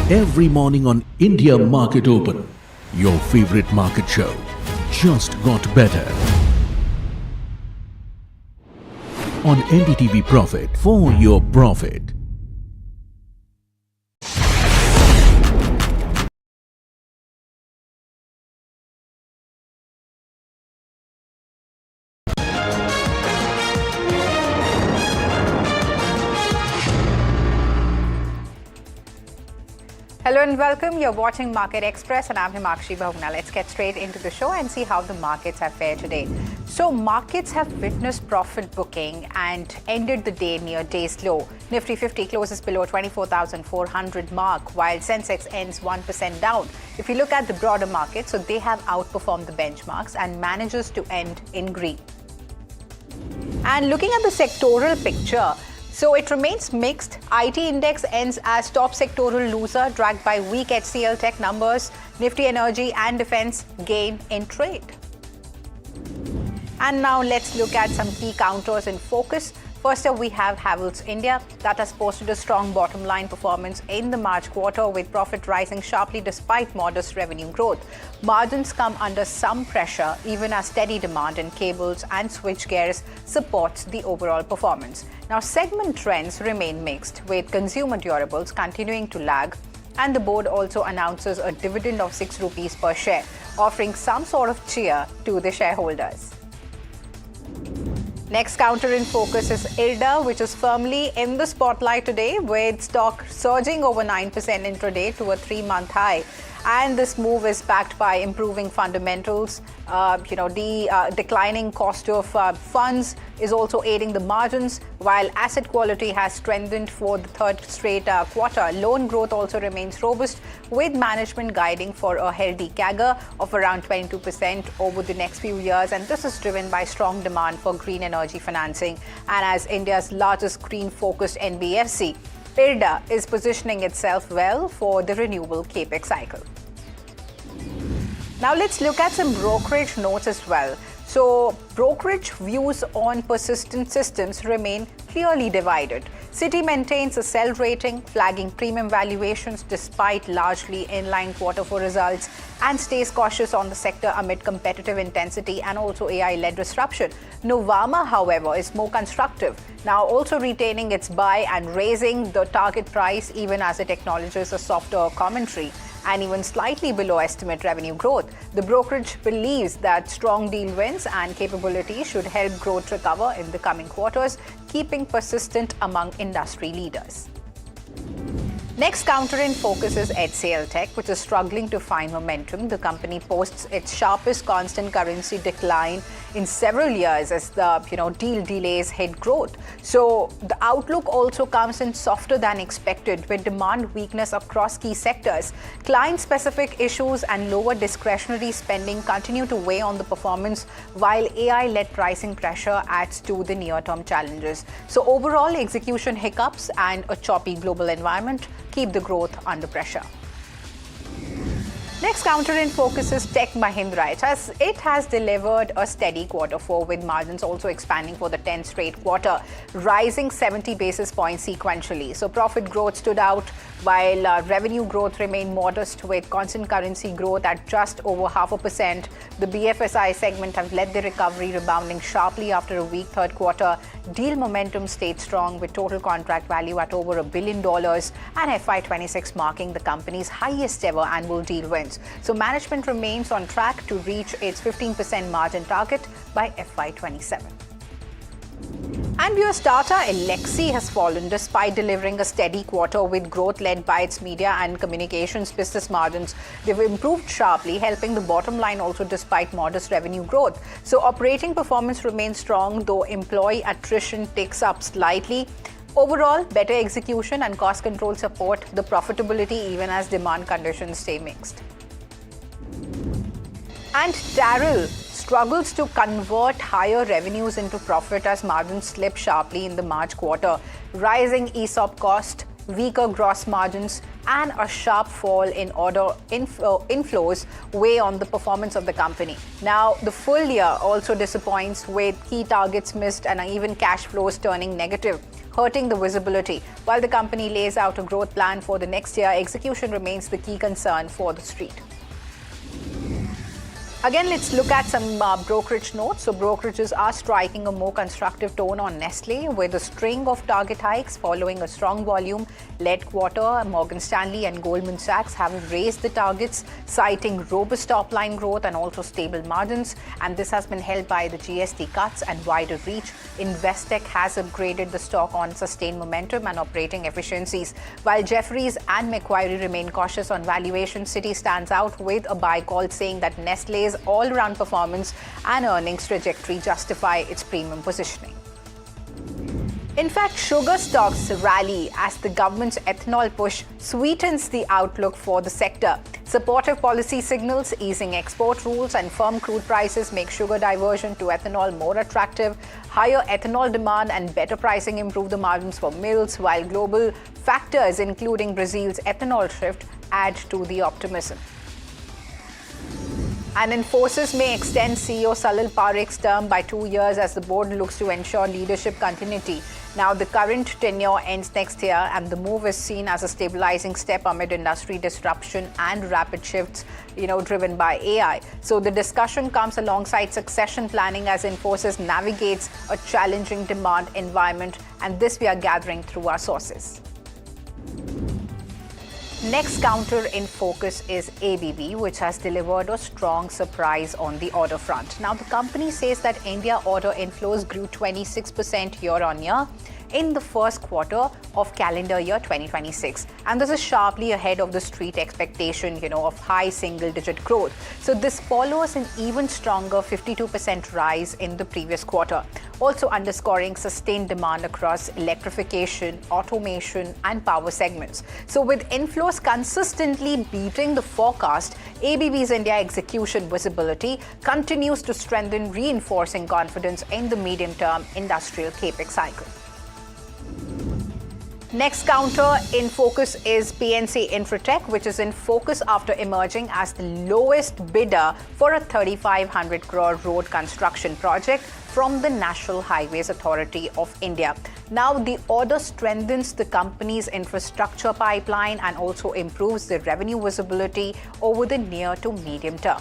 Every morning on India Market Open. Your favorite market show just got better. On NDTV Profit, for your profit. Hello and welcome. You're watching Market Express and I'm Himakshi Bhavna. Let's get straight into the show and see how the markets have fared today. So markets have witnessed profit booking and ended the day near day's low. Nifty 50 closes below 24,400 mark while Sensex ends 1% down. If you look at the broader market, so they have outperformed the benchmarks and manages to end in green. And looking at the sectoral picture, so it remains mixed. IT index ends as top sectoral loser, dragged by weak HCL Tech numbers. Nifty Energy and Defense gain in trade. And now let's look at some key counters in focus. First up, we have Havells India that has posted a strong bottom line performance in the March quarter with profit rising sharply despite modest revenue growth. Margins come under some pressure even as steady demand in cables and switchgears supports the overall performance. Now, segment trends remain mixed with consumer durables continuing to lag, and the board also announces a dividend of 6 rupees per share, offering some sort of cheer to the shareholders. Next counter in focus is IRDA, which is firmly in the spotlight today with stock surging over 9% intraday to a 3-month high. And this move is backed by improving fundamentals. The declining cost of funds is also aiding the margins, while asset quality has strengthened for the third straight quarter. Loan growth also remains robust, with management guiding for a healthy CAGR of around 22% over the next few years. And this is driven by strong demand for green energy financing. And as India's largest green-focused NBFC, IRDA is positioning itself well for the renewable capex cycle. Now let's look at some brokerage notes as well. So brokerage views on persistent systems remain clearly divided. Citi maintains a sell rating, flagging premium valuations despite largely inline Q4 results, and stays cautious on the sector amid competitive intensity and also AI-led disruption. Nuvama, however, is more constructive, now also retaining its buy and raising the target price even as it acknowledges a softer commentary and even slightly below estimate revenue growth. The brokerage believes that strong deal wins and capability should help growth recover in the coming quarters, keeping persistent among industry leaders. Next counter in focus is HCL Tech, which is struggling to find momentum. The company posts its sharpest constant currency decline in several years as the deal delays hit growth. So the outlook also comes in softer than expected, with demand weakness across key sectors. Client-specific issues and lower discretionary spending continue to weigh on the performance, while AI-led pricing pressure adds to the near-term challenges. So overall, execution hiccups and a choppy global environment keep the growth under pressure. Next counter in focus is Tech Mahindra. It has delivered a steady Q4 with margins also expanding for the 10th straight quarter, rising 70 basis points sequentially. So profit growth stood out while revenue growth remained modest with constant currency growth at just over 0.5%. The BFSI segment have led the recovery, rebounding sharply after a weak third quarter. Deal momentum stayed strong with total contract value at over $1 billion and FY26 marking the company's highest ever annual deal wins. So management remains on track to reach its 15% margin target by FY27. And your starter Alexi has fallen despite delivering a steady quarter with growth led by its media and communications business margins. They've improved sharply, helping the bottom line also despite modest revenue growth. So operating performance remains strong, though employee attrition ticks up slightly. Overall, better execution and cost control support the profitability even as demand conditions stay mixed. And Darrell struggles to convert higher revenues into profit as margins slip sharply in the March quarter. Rising ESOP cost, weaker gross margins, and a sharp fall in order inflows weigh on the performance of the company. Now, the full year also disappoints with key targets missed and even cash flows turning negative, hurting the visibility. While the company lays out a growth plan for the next year, execution remains the key concern for the street. Again, let's look at some brokerage notes. So brokerages are striking a more constructive tone on Nestle with a string of target hikes following a strong volume-led quarter. Morgan Stanley and Goldman Sachs have raised the targets, citing robust top-line growth and also stable margins. And this has been held by the GST cuts and wider reach. Investec has upgraded the stock on sustained momentum and operating efficiencies. While Jefferies and Macquarie remain cautious on valuation, Citi stands out with a buy call saying that Nestle's all-round performance and earnings trajectory justify its premium positioning. In fact, sugar stocks rally as the government's ethanol push sweetens the outlook for the sector. Supportive policy signals, easing export rules, and firm crude prices make sugar diversion to ethanol more attractive. Higher ethanol demand and better pricing improve the margins for mills, while global factors, including Brazil's ethanol shift, add to the optimism. And Infosys may extend CEO Salil Parikh's term by 2 years as the board looks to ensure leadership continuity. Now, the current tenure ends next year, and the move is seen as a stabilizing step amid industry disruption and rapid shifts, driven by AI. So the discussion comes alongside succession planning as Infosys navigates a challenging demand environment, and this we are gathering through our sources. Next counter in focus is ABB, which has delivered a strong surprise on the order front. Now, the company says that India order inflows grew 26% year-on-year in the first quarter of calendar year 2026. And this is sharply ahead of the street expectation, of high single-digit growth. So this follows an even stronger 52% rise in the previous quarter, also underscoring sustained demand across electrification, automation, and power segments. So with inflows consistently beating the forecast, ABB's India execution visibility continues to strengthen, reinforcing confidence in the medium-term industrial capex cycle. Next counter in focus is PNC Infratech, which is in focus after emerging as the lowest bidder for a 3,500 crore road construction project from the National Highways Authority of India. Now, the order strengthens the company's infrastructure pipeline and also improves the revenue visibility over the near to medium term.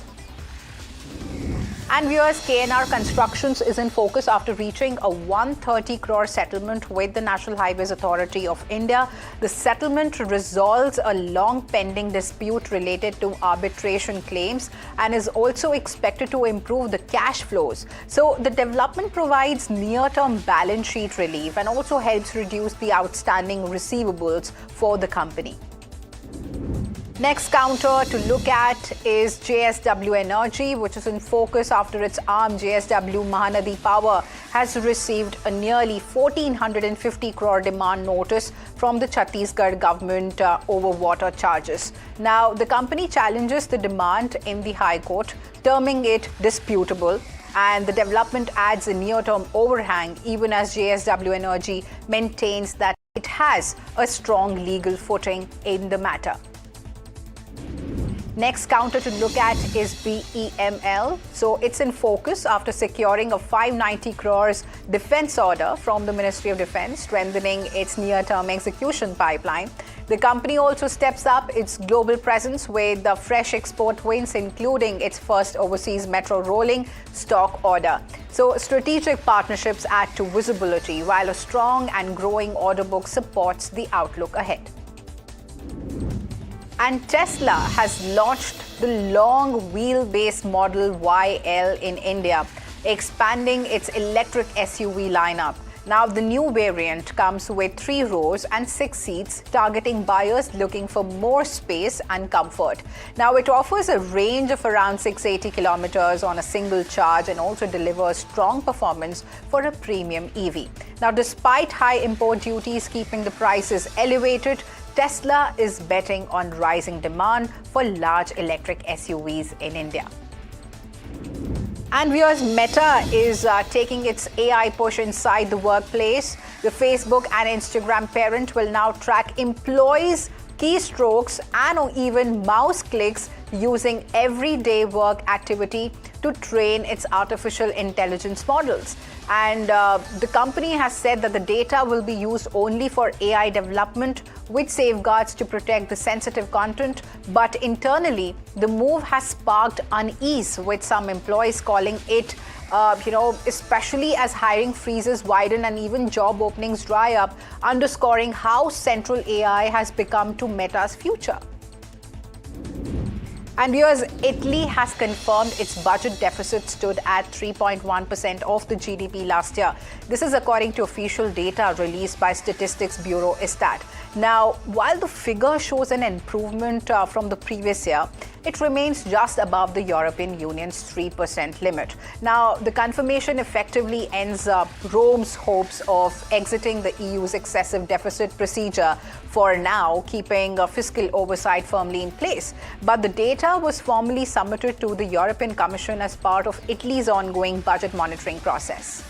And viewers, KNR Constructions is in focus after reaching a 130 crore settlement with the National Highways Authority of India. The settlement resolves a long pending dispute related to arbitration claims and is also expected to improve the cash flows. So the development provides near-term balance sheet relief and also helps reduce the outstanding receivables for the company. Next counter to look at is JSW Energy, which is in focus after its arm JSW Mahanadi Power has received a nearly 1,450 crore demand notice from the Chhattisgarh government over water charges. Now, the company challenges the demand in the High Court, terming it disputable. And the development adds a near-term overhang, even as JSW Energy maintains that it has a strong legal footing in the matter. Next counter to look at is BEML. So it's in focus after securing a 590 crores defense order from the Ministry of Defense, strengthening its near-term execution pipeline. The company also steps up its global presence with the fresh export wins, including its first overseas metro rolling stock order. So strategic partnerships add to visibility, while a strong and growing order book supports the outlook ahead. And Tesla has launched the long wheelbase model YL in India, expanding its electric SUV lineup. Now, the new variant comes with 3 rows and 6 seats, targeting buyers looking for more space and comfort. Now, it offers a range of around 680 kilometers on a single charge and also delivers strong performance for a premium EV. Now, despite high import duties keeping the prices elevated, Tesla is betting on rising demand for large electric SUVs in India. And viewers, Meta is taking its AI push inside the workplace. The Facebook and Instagram parent will now track employees' keystrokes and even mouse clicks using everyday work activity to train its artificial intelligence models. And the company has said that the data will be used only for AI development with safeguards to protect the sensitive content. But internally, the move has sparked unease, with some employees calling it, especially as hiring freezes widen and even job openings dry up, underscoring how central AI has become to Meta's future. And viewers, Italy has confirmed its budget deficit stood at 3.1% of the GDP last year. This is according to official data released by Statistics Bureau Istat. Now, while the figure shows an improvement from the previous year, it remains just above the European Union's 3% limit. Now, the confirmation effectively ends Rome's hopes of exiting the EU's excessive deficit procedure, for now keeping fiscal oversight firmly in place. But the data was formally submitted to the European Commission as part of Italy's ongoing budget monitoring process.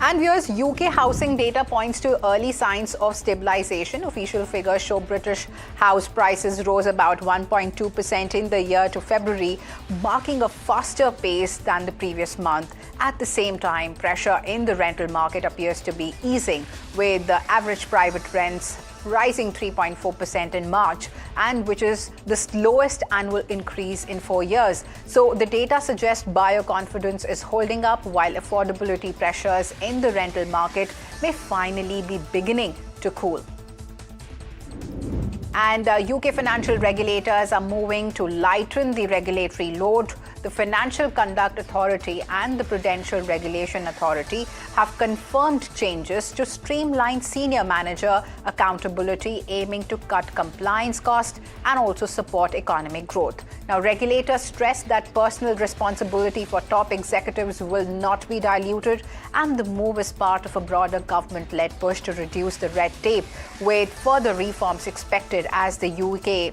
And viewers, UK housing data points to early signs of stabilization. Official figures show British house prices rose about 1.2% in the year to February, marking a faster pace than the previous month. At the same time, pressure in the rental market appears to be easing, with the average private rents rising 3.4% in March, and which is the slowest annual increase in 4 years. So the data suggests buyer confidence is holding up, while affordability pressures in the rental market may finally be beginning to cool. And UK financial regulators are moving to lighten the regulatory load. The Financial Conduct Authority and the Prudential Regulation Authority have confirmed changes to streamline senior manager accountability, aiming to cut compliance costs and also support economic growth. Now, regulators stress that personal responsibility for top executives will not be diluted, and the move is part of a broader government-led push to reduce the red tape, with further reforms expected as the UK,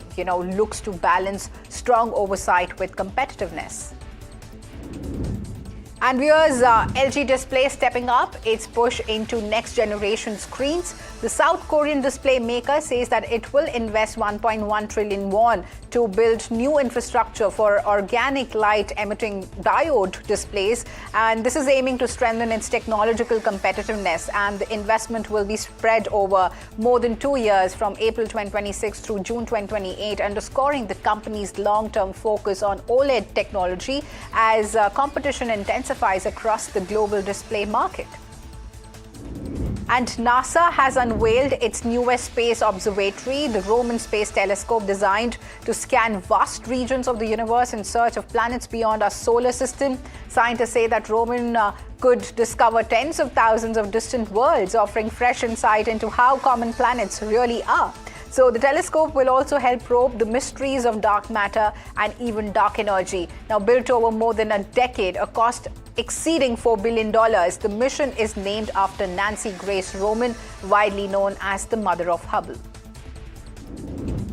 looks to balance strong oversight with competitiveness. And viewers, LG Display stepping up its push into next generation screens. The South Korean display maker says that it will invest 1.1 trillion won to build new infrastructure for organic light emitting diode displays, and this is aiming to strengthen its technological competitiveness, and the investment will be spread over more than 2 years from April 2026 through June 2028, underscoring the company's long-term focus on OLED technology as competition intensifies across the global display market. And NASA has unveiled its newest space observatory, the Roman Space Telescope, designed to scan vast regions of the universe in search of planets beyond our solar system. Scientists say that Roman could discover tens of thousands of distant worlds, offering fresh insight into how common planets really are. So the telescope will also help probe the mysteries of dark matter and even dark energy. Now built over more than a decade, a cost exceeding $4 billion, the mission is named after Nancy Grace Roman, widely known as the mother of Hubble.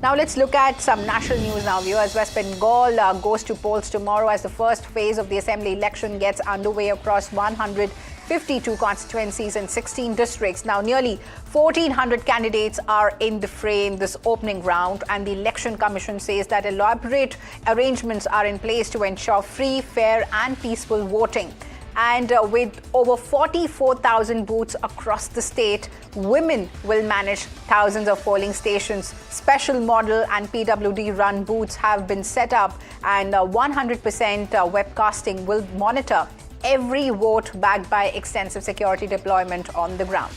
Now let's look at some national news now, viewers. West Bengal goes to polls tomorrow as the first phase of the assembly election gets underway across 152 constituencies and 16 districts. Now nearly 1,400 candidates are in the fray this opening round, and the Election Commission says that elaborate arrangements are in place to ensure free, fair and peaceful voting. And with over 44,000 booths across the state, women will manage thousands of polling stations. Special model and PWD-run booths have been set up, and 100% webcasting will monitor every vote, backed by extensive security deployment on the ground.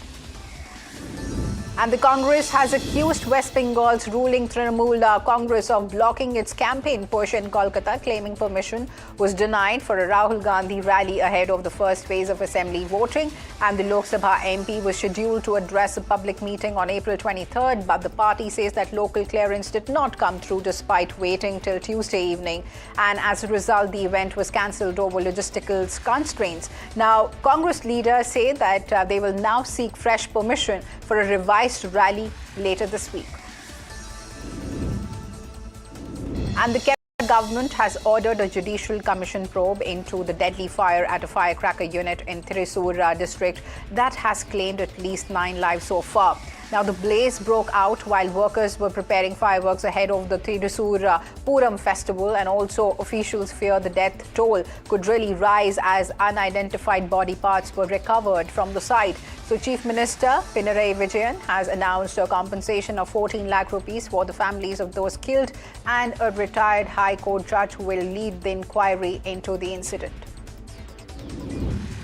And the Congress has accused West Bengal's ruling Trinamool Congress of blocking its campaign push in Kolkata, claiming permission was denied for a Rahul Gandhi rally ahead of the first phase of assembly voting. And the Lok Sabha MP was scheduled to address a public meeting on April 23rd, but the party says that local clearance did not come through despite waiting till Tuesday evening. And as a result, the event was cancelled over logistical constraints. Now, Congress leaders say that they will now seek fresh permission for a revised rally later this week. And the government has ordered a judicial commission probe into the deadly fire at a firecracker unit in Thrissur district that has claimed at least 9 lives so far. Now, the blaze broke out while workers were preparing fireworks ahead of the Thrissur Puram festival, and also officials fear the death toll could really rise as unidentified body parts were recovered from the site. So, Chief Minister Pinarayi Vijayan has announced a compensation of 14 lakh rupees for the families of those killed, and a retired High Court judge will lead the inquiry into the incident.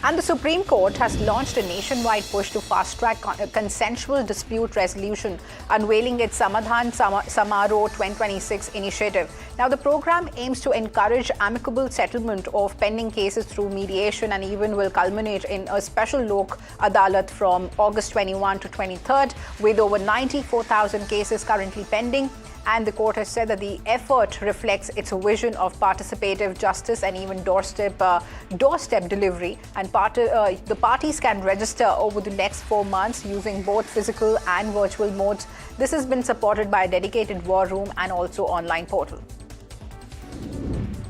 And the Supreme Court has launched a nationwide push to fast-track consensual dispute resolution, unveiling its Samadhan Samaro 2026 initiative. Now, the program aims to encourage amicable settlement of pending cases through mediation, and even will culminate in a special Lok Adalat from August 21 to 23rd, with over 94,000 cases currently pending. And the court has said that the effort reflects its vision of participative justice and even doorstep delivery. And the parties can register over the next 4 months using both physical and virtual modes. This has been supported by a dedicated war room and also online portal.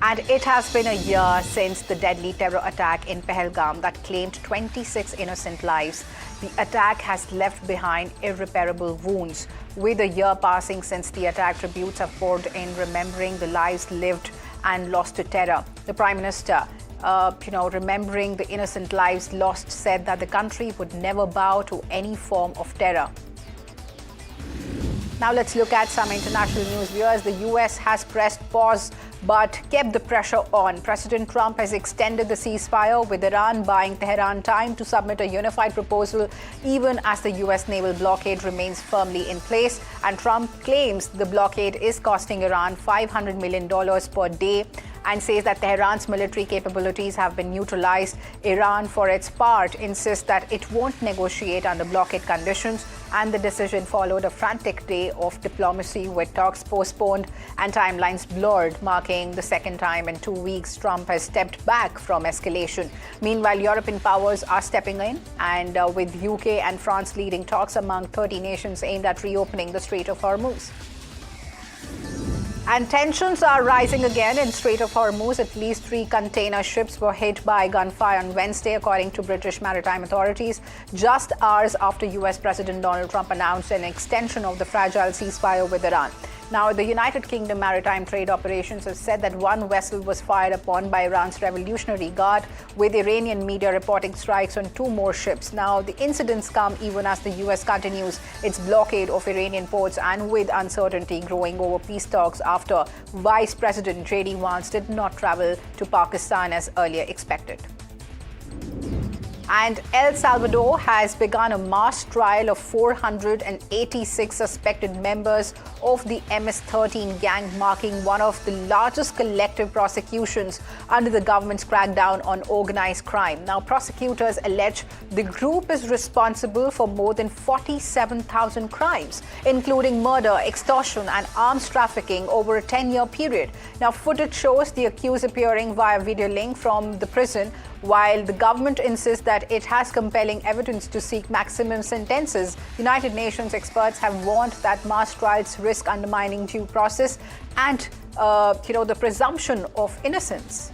And it has been a year since the deadly terror attack in Pahalgam that claimed 26 innocent lives. The attack has left behind irreparable wounds. With a year passing since the attack, tributes have poured in, remembering the lives lived and lost to terror. The Prime Minister, remembering the innocent lives lost, said that the country would never bow to any form of terror. Now let's look at some international news, viewers. The US has pressed pause but kept the pressure on. President Trump has extended the ceasefire, with Iran buying Tehran time to submit a unified proposal, even as the US naval blockade remains firmly in place. And Trump claims the blockade is costing Iran $500 million per day, and says that Tehran's military capabilities have been neutralized. Iran, for its part, insists that it won't negotiate under blockade conditions, and the decision followed a frantic day of diplomacy, with talks postponed and timelines blurred, marking the second time in 2 weeks Trump has stepped back from escalation. Meanwhile, European powers are stepping in, and with UK and France leading talks among 30 nations aimed at reopening the Strait of Hormuz. And tensions are rising again in Strait of Hormuz. At least 3 container ships were hit by gunfire on Wednesday, according to British maritime authorities, just hours after US President Donald Trump announced an extension of the fragile ceasefire with Iran. Now, the United Kingdom Maritime Trade Operations has said that one vessel was fired upon by Iran's Revolutionary Guard, with Iranian media reporting strikes on 2 more ships. Now, the incidents come even as the US continues its blockade of Iranian ports and with uncertainty growing over peace talks after Vice President J.D. Vance did not travel to Pakistan as earlier expected. And El Salvador has begun a mass trial of 486 suspected members of the MS-13 gang, marking one of the largest collective prosecutions under the government's crackdown on organized crime. Now, prosecutors allege the group is responsible for more than 47,000 crimes, including murder, extortion, and arms trafficking over a 10-year period. Now, footage shows the accused appearing via video link from the prison, while the government insists that it has compelling evidence to seek maximum sentences. United Nations experts have warned that mass trials risk undermining due process and, the presumption of innocence.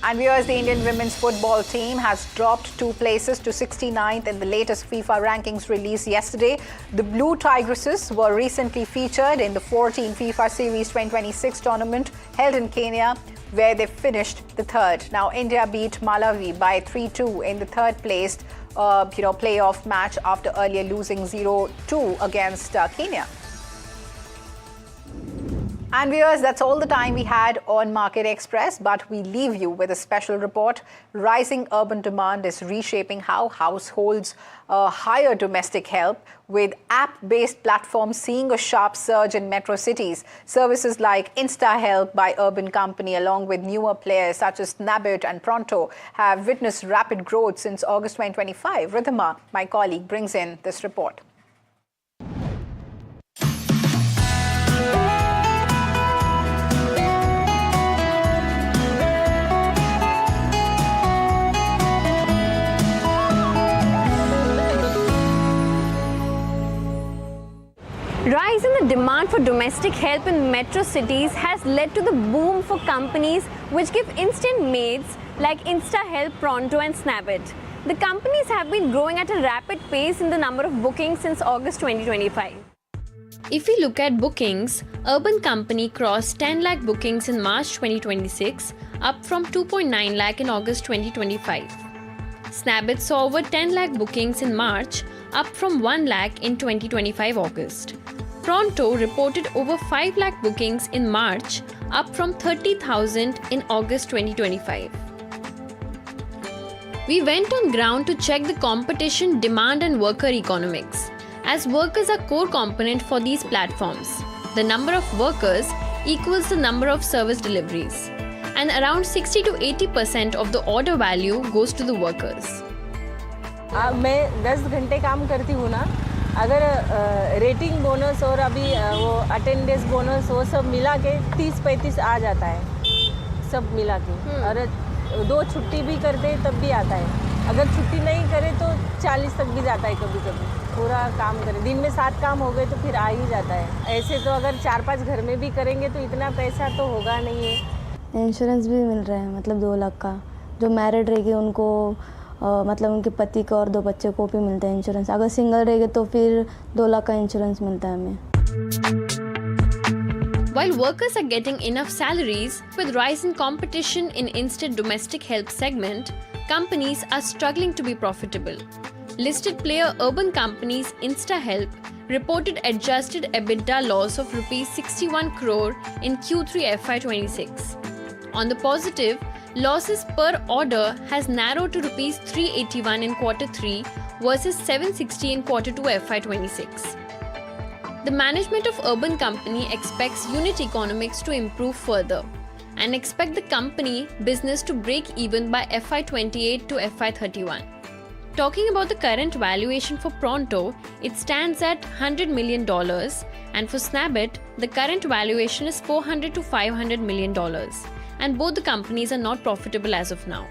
And viewers, the Indian women's football team has dropped 2 places to 69th in the latest FIFA rankings released yesterday. The Blue Tigresses were recently featured in the 14 FIFA Series 2026 tournament held in Kenya, where they finished the 3rd. Now, India beat Malawi by 3-2 in the 3rd placed playoff match after earlier losing 0-2 against Kenya. And viewers, that's all the time we had on Market Express, but we leave you with a special report. Rising urban demand is reshaping how households hire domestic help, with app-based platforms seeing a sharp surge in metro cities. Services like InstaHelp by Urban Company, along with newer players such as Snabbit and Pronto, have witnessed rapid growth since August 2025. Ridhima, my colleague, brings in this report. Rise in the demand for domestic help in metro cities has led to the boom for companies which give instant maids like InstaHelp, Pronto and Snabbit. The companies have been growing at a rapid pace in the number of bookings since August 2025. If we look at bookings, Urban Company crossed 10 lakh bookings in March 2026, up from 2.9 lakh in August 2025. Snabbit saw over 10 lakh bookings in March, up from 1 lakh in 2025 August. Pronto reported over 5 lakh bookings in March, up from 30,000 in August 2025. We went on ground to check the competition, demand and worker economics, as workers are core component for these platforms. The number of workers equals the number of service deliveries, and around 60 to 80% of the order value goes to the workers. मैं 10 घंटे काम करती हूँ ना, अगर rating bonus और अभी वो अटेंडेंस बोनस वो सब मिला के 30-35 आ जाता है, सब मिला के। और 2 छुट्टी भी करते तब भी आता है, अगर छुट्टी नहीं करे तो 40 तक भी जाता है कभी कभी। पूरा काम करें, दिन में 7 काम हो गए तो फिर आ ही जाता है। ऐसे तो अगर 4-5 घर में भी करेंगे तो इतना पैसा तो होगा नहीं है। इंश्योरेंस भी मिल रहा है, मतलब 2 लाख का। जो मैरिड रहेगी उनको मतलब उनके पति को और 2 बच्चे को भी मिलता है इंश्योरेंस। अगर सिंगल रहेगी तो फिर 2 लाख का इंश्योरेंस मिलता है हमें। While workers are getting enough salaries, with rise in competition in instant domestic help segment, companies are struggling to be profitable. Listed player Urban Company's InstaHelp reported adjusted EBITDA loss of Rs 61 crore in Q3 FY26. On the positive, losses per order has narrowed to Rs 381 in Q3 versus 760 in Q2 FY26. The management of Urban Company expects unit economics to improve further and expect the company business to break even by FY28 to FY31. Talking about the current valuation for Pronto, it stands at $100 million, and for Snabbit, the current valuation is $400 to $500 million, and both the companies are not profitable as of now.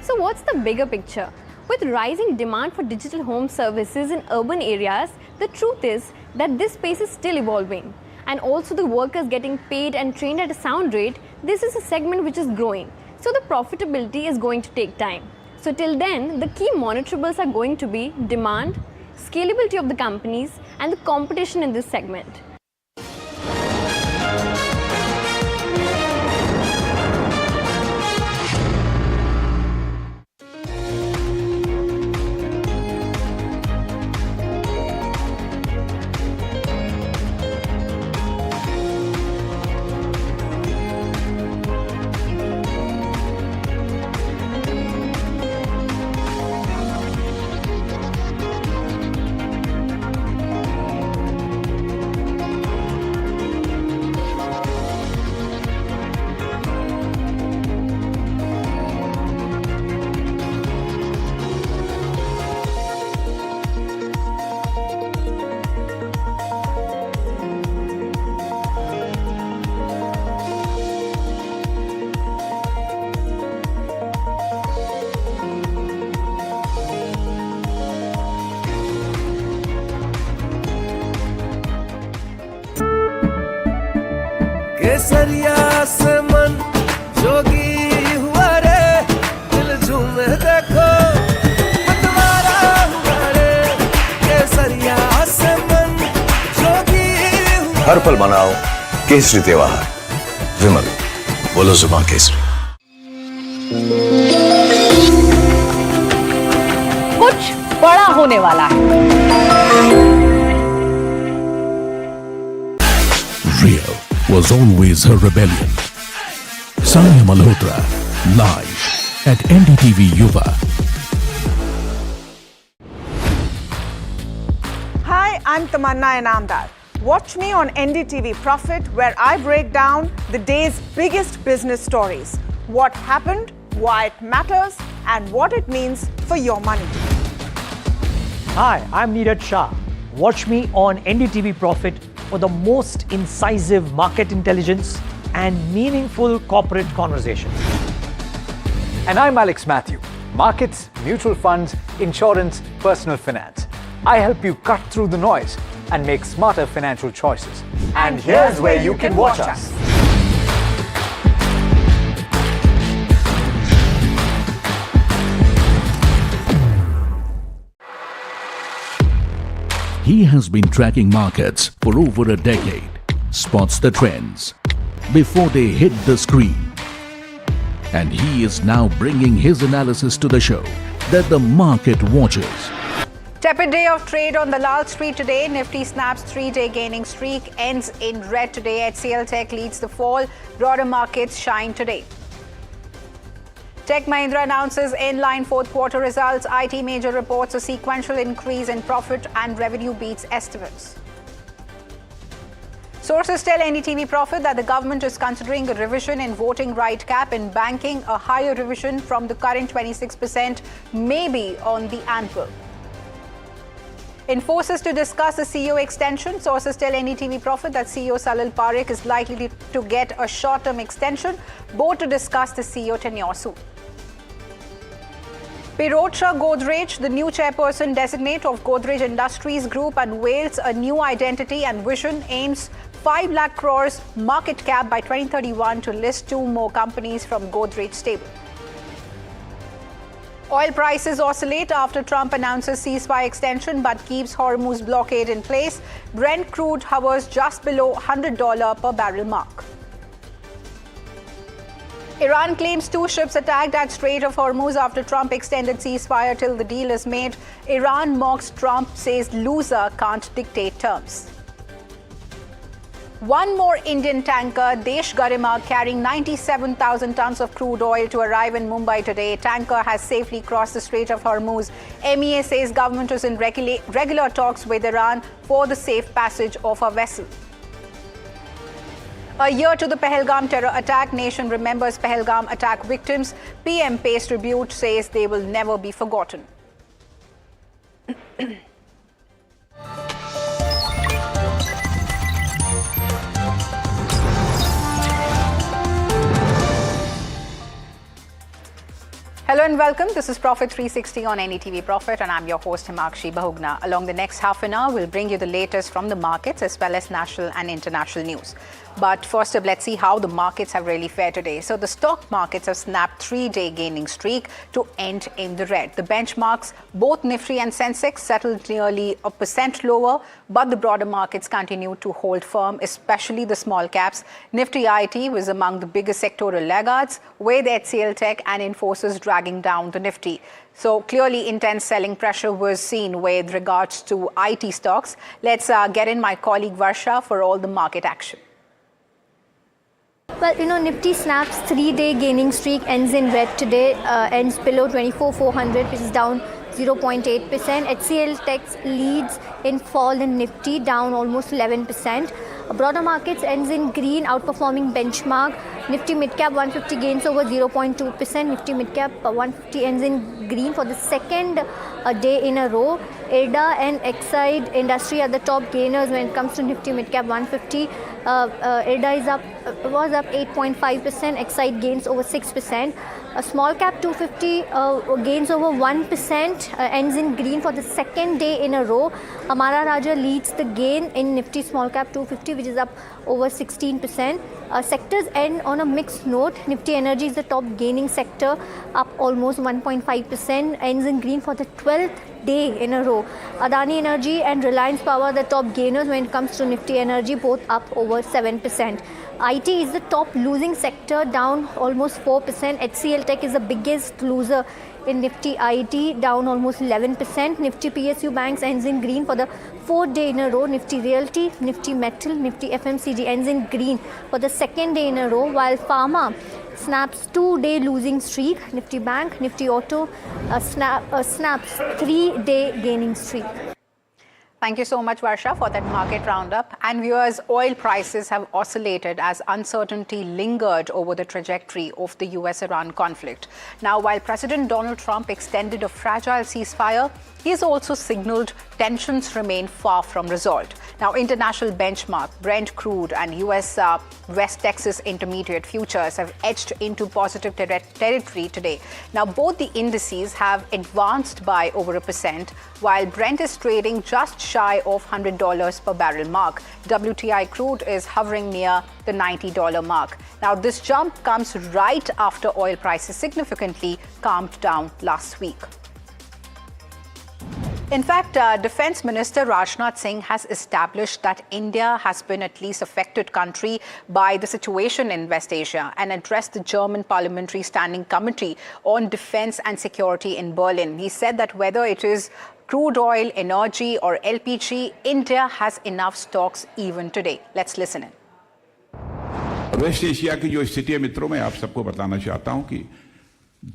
So what's the bigger picture? With rising demand for digital home services in urban areas, the truth is that this space is still evolving. And also the workers getting paid and trained at a sound rate, this is a segment which is growing. So the profitability is going to take time. So till then, the key monitorables are going to be demand, scalability of the companies, and the competition in this segment. केसरिया से मन जोगी हुआ रे दिल झूमे देखो मतवारा हुआ रे केसरिया से मन जोगी हुआ हर पल मनाओ केसरी त्योहार विमल बोलो जुबान केसरी। कुछ बड़ा होने वाला है। Real was always her rebellion. Sanya Malhotra, live at NDTV Yuva. Hi, I'm Tamanna Inamdar. Watch me on NDTV Profit, where I break down the day's biggest business stories. What happened, why it matters, and what it means for your money. Hi, I'm Neeraj Shah. Watch me on NDTV Profit for the most incisive market intelligence and meaningful corporate conversation. And I'm Alex Matthew. Markets, mutual funds, insurance, personal finance. I help you cut through the noise and make smarter financial choices. And here's where you can watch us. He has been tracking markets for over a decade, spots the trends before they hit the screen. And he is now bringing his analysis to the show that the market watches. Tepid day of trade on the Lal Street today. Nifty snaps 3-day gaining streak, ends in red today. HCL Tech leads the fall. Broader markets shine today. Tech Mahindra announces in-line fourth quarter results. IT major reports a sequential increase in profit and revenue beats estimates. Sources tell NDTV Profit that the government is considering a revision in voting right cap in banking. A higher revision from the current 26% may be on the anvil. Infosys to discuss the CEO extension. Sources tell NDTV Profit that CEO Salil Parekh is likely to get a short-term extension, both to discuss the CEO tenure soon. Pirojsha Godrej, the new chairperson designate of Godrej Industries Group, unveils a new identity and vision, aims 5 lakh crores market cap by 2031 to list 2 more companies from Godrej stable. Oil prices oscillate after Trump announces ceasefire extension but keeps Hormuz blockade in place. Brent crude hovers just below $100 per barrel mark. Iran claims 2 ships attacked at Strait of Hormuz after Trump extended ceasefire till the deal is made. Iran mocks Trump, says loser can't dictate terms. One more Indian tanker, Desh Garima, carrying 97,000 tons of crude oil to arrive in Mumbai today. Tanker has safely crossed the Strait of Hormuz. MEA says government is in regular talks with Iran for the safe passage of a vessel. A year to the Pahalgam terror attack, nation remembers Pahalgam attack victims. PM pays tribute, says they will never be forgotten. Hello and welcome. This is Profit 360 on NDTV Profit, and I'm your host Himakshi Bahugna. Along the next half an hour, we'll bring you the latest from the markets as well as national and international news. But first up, let's see how the markets have really fared today. So the stock markets have snapped 3-day gaining streak to end in the red. The benchmarks, both Nifty and Sensex, settled nearly 1% lower, but the broader markets continue to hold firm, especially the small caps. Nifty IT was among the biggest sectoral laggards, with HCL Tech and Infosys dragging down the Nifty. So clearly intense selling pressure was seen with regards to IT stocks. Let's get in my colleague Varsha for all the market action. Well, Nifty snaps 3-day gaining streak, ends in red today, ends below 24,400, which is down 0.8%. HCL Tech leads in fall in Nifty, down almost 11%. Broader markets ends in green, outperforming benchmark. Nifty Midcap 150 gains over 0.2%. Nifty Midcap 150 ends in green for the second day in a row. IRDA and Exide Industry are the top gainers when it comes to Nifty Midcap 150. IRDA was up 8.5%. Exide gains over 6%. A small cap 250 gains over 1%, ends in green for the second day in a row. Amara Raja leads the gain in Nifty small cap 250, which is up over 16%. Sectors end on a mixed note. Nifty Energy is the top gaining sector, up almost 1.5%, ends in green for the 12th day in a row. Adani Energy and Reliance Power the top gainers when it comes to Nifty Energy, both up over 7%. IT is the top losing sector, down almost 4%. HCL Tech is the biggest loser in Nifty IT, down almost 11%. Nifty PSU Banks ends in green for the 4th day in a row. Nifty Realty, Nifty Metal, Nifty FMCG ends in green for the second day in a row, while Pharma snaps 2-day losing streak. Nifty Bank, Nifty Auto snaps 3-day gaining streak. Thank you so much, Varsha, for that market roundup. And viewers, oil prices have oscillated as uncertainty lingered over the trajectory of the US-Iran conflict. Now, while President Donald Trump extended a fragile ceasefire, he has also signaled tensions remain far from resolved. Now, international benchmark, Brent crude and US West Texas Intermediate futures have edged into positive territory today. Now, both the indices have advanced by over 1%, while Brent is trading just shy of $100 per barrel mark. WTI crude is hovering near the $90 mark. Now, this jump comes right after oil prices significantly calmed down last week. In fact, Defence Minister Rajnath Singh has established that India has been at least affected country by the situation in West Asia and addressed the German Parliamentary Standing Committee on Defence and Security in Berlin. He said that whether it is crude oil, energy or LPG, India has enough stocks even today. Let's listen in. West Asia की जो स्थिति है मित्रों, मैं आप सबको बताना चाहता हूं कि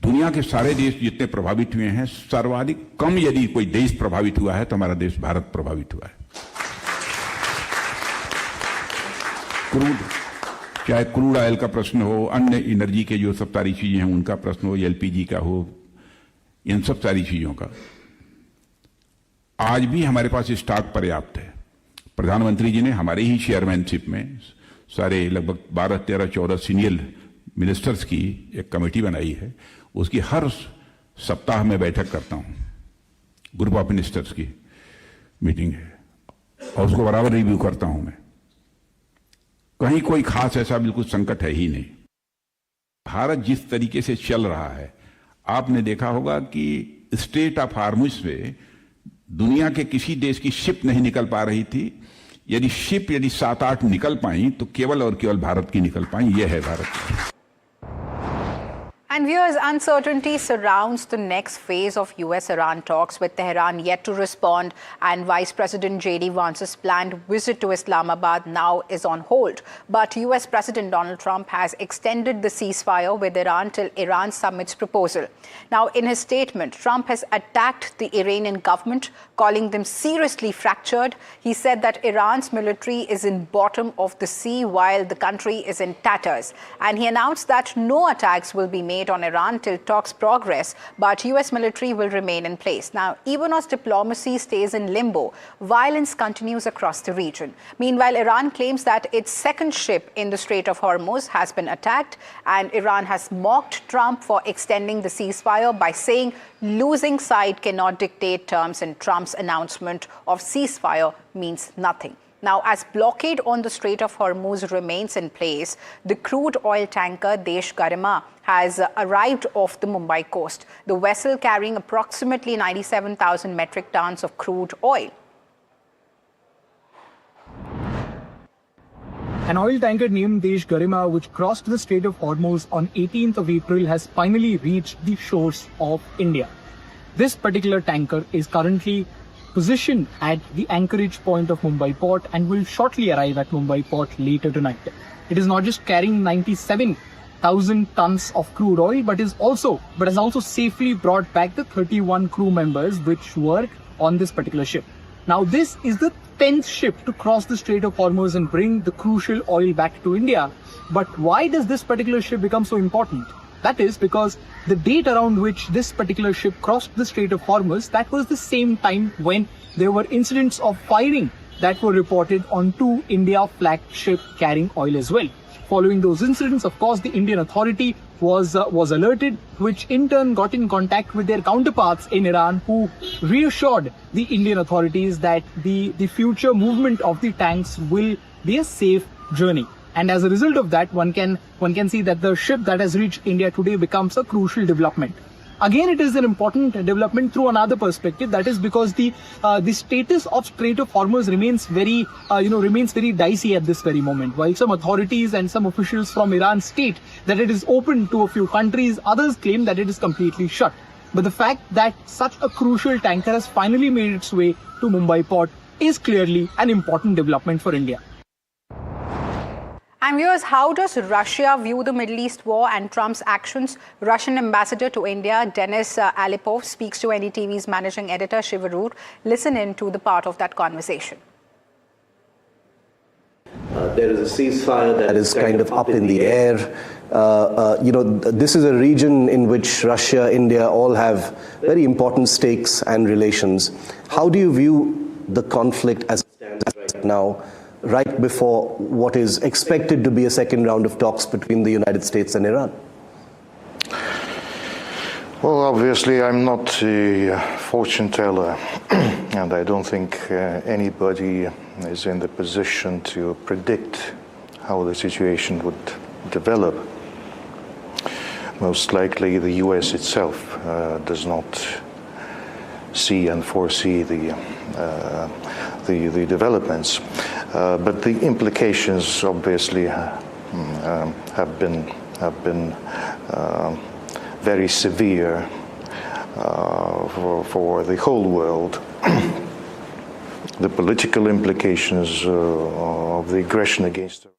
दुनिया के सारे देश जितने प्रभावित हुए हैं, सर्वाधिक कम यदि कोई देश प्रभावित हुआ है तो हमारा देश भारत प्रभावित हुआ है। चाहे क्रूड ऑयल का प्रश्न हो, अन्य एनर्जी के जो सब सारी चीजें हैं उनका प्रश्न हो, एलपीजी का हो, इन सब सारी चीजों का आज भी हमारे पास स्टॉक पर्याप्त है। प्रधानमंत्री जी ने हमारे ही चेयरमैनशिप में सारे लगभग 12, 13, 14 सीनियर मिनिस्टर्स की एक कमेटी बनाई है। उसकी हर सप्ताह में बैठक करता हूं, ग्रुप ऑफ मिनिस्टर्स की मीटिंग है और उसको बराबर रिव्यू करता हूं मैं। कहीं कोई खास ऐसा बिल्कुल संकट है ही नहीं। भारत जिस तरीके से चल रहा है, आपने देखा होगा कि स्ट्रेट ऑफ हार्मुज में दुनिया के किसी देश की शिप नहीं निकल पा रही थी। यदि शिप 7-8 निकल पाई तो केवल और केवल भारत की निकल पाई। यह है Bharat. And viewers, uncertainty surrounds the next phase of US-Iran talks, with Tehran yet to respond, and Vice President J.D. Vance's planned visit to Islamabad now is on hold. But US President Donald Trump has extended the ceasefire with Iran till Iran submits proposal. Now, in his statement, Trump has attacked the Iranian government, calling them seriously fractured. He said that Iran's military is in bottom of the sea while the country is in tatters. And he announced that no attacks will be made on Iran till talks progress, but US military will remain in place. Now, even as diplomacy stays in limbo, violence continues across the region. Meanwhile, Iran claims that its second ship in the Strait of Hormuz has been attacked, and Iran has mocked Trump for extending the ceasefire by saying losing side cannot dictate terms, and Trump's announcement of ceasefire means nothing. Now, as blockade on the Strait of Hormuz remains in place, the crude oil tanker Desh Garima has arrived off the Mumbai coast. The vessel carrying approximately 97,000 metric tons of crude oil. An oil tanker named Desh Garima, which crossed the Strait of Hormuz on 18th of April, has finally reached the shores of India. This particular tanker is currently positioned at the anchorage point of Mumbai port and will shortly arrive at Mumbai port later tonight. It is not just carrying 97,000 tons of crude oil, but has also safely brought back the 31 crew members which were on this particular ship. Now, this is the 10th ship to cross the Strait of Hormuz and bring the crucial oil back to India. But why does this particular ship become so important? That is because the date around which this particular ship crossed the Strait of Hormuz, that was the same time when there were incidents of firing that were reported on two India flagged ships carrying oil as well. Following those incidents, of course, the Indian authority was alerted, which in turn got in contact with their counterparts in Iran, who reassured the Indian authorities that the future movement of the tanks will be a safe journey. And as a result of that, one can see that the ship that has reached India today becomes a crucial development. Again, it is an important development through another perspective. That is because the status of Strait of Hormuz remains very dicey at this very moment. While some authorities and some officials from Iran state that it is open to a few countries, others claim that it is completely shut. But the fact that such a crucial tanker has finally made its way to Mumbai port is clearly an important development for India. And viewers, how does Russia view the Middle East war and Trump's actions? Russian ambassador to India, Denis Alipov, speaks to NDTV's managing editor, Shivarur. Listen in to the part of that conversation. There is a ceasefire that is kind of up in the air. This is a region in which Russia, India all have very important stakes and relations. How do you view the conflict as it stands right now, right before what is expected to be a second round of talks between the United States and Iran? Well, obviously, I'm not a fortune teller, and I don't think anybody is in the position to predict how the situation would develop. Most likely, the US itself does not see and foresee the developments, but the implications obviously have been very severe for the whole world. The political implications of the aggression against her.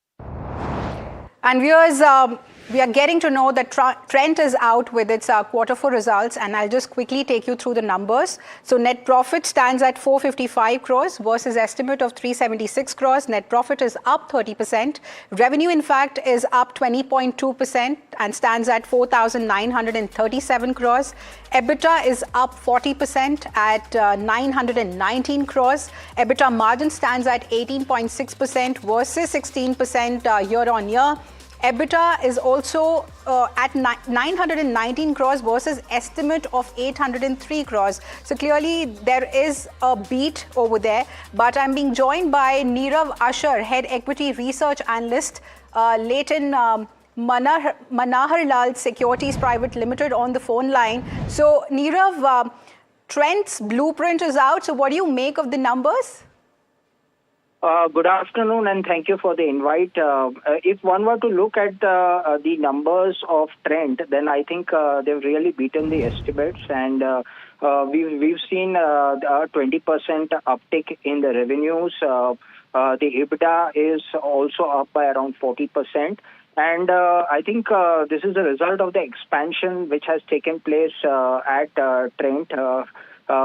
And viewers, we are getting to know that Trent is out with its Q4 results, and I'll just quickly take you through the numbers. So net profit stands at 455 crores versus estimate of 376 crores. Net profit is up 30%. Revenue, in fact, is up 20.2% and stands at 4,937 crores. EBITDA is up 40% at 919 crores. EBITDA margin stands at 18.6% versus 16% year on year. EBITDA is also at 919 crores versus estimate of 803 crores. So clearly there is a beat over there. But I'm being joined by Nirav Ashar, Head Equity Research Analyst, Leighton Manoharlal Securities Private Limited on the phone line. So Nirav, Trent's blueprint is out. So what do you make of the numbers? Good afternoon, and thank you for the invite. If one were to look at the numbers of Trent, then I think they've really beaten the estimates, and we've seen a 20% uptick in the revenues. The EBITDA is also up by around 40%. And I think this is a result of the expansion which has taken place at Trent.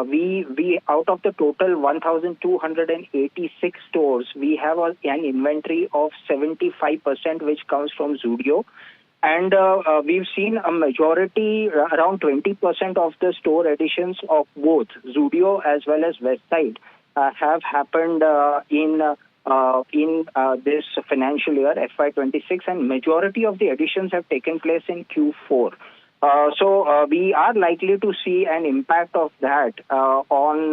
We out of the total 1,286 stores, we have an inventory of 75%, which comes from Zudio. And we've seen a majority, around 20% of the store additions of both Zudio as well as Westside have happened in this financial year, FY26, and majority of the additions have taken place in Q4. So we are likely to see an impact of that on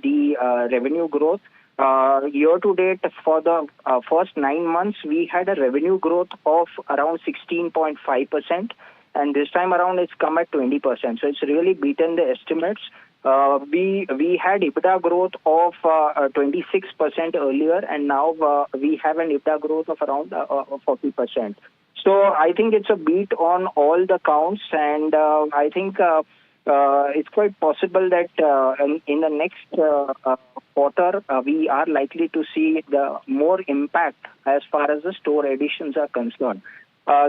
the revenue growth. Year to date, for the first 9 months, we had a revenue growth of around 16.5%, and this time around it's come at 20%. So it's really beaten the estimates. We had EBITDA growth of 26% earlier, and now we have an EBITDA growth of around 40%. So I think it's a beat on all the counts, and I think it's quite possible that in the next quarter we are likely to see the more impact as far as the store additions are concerned.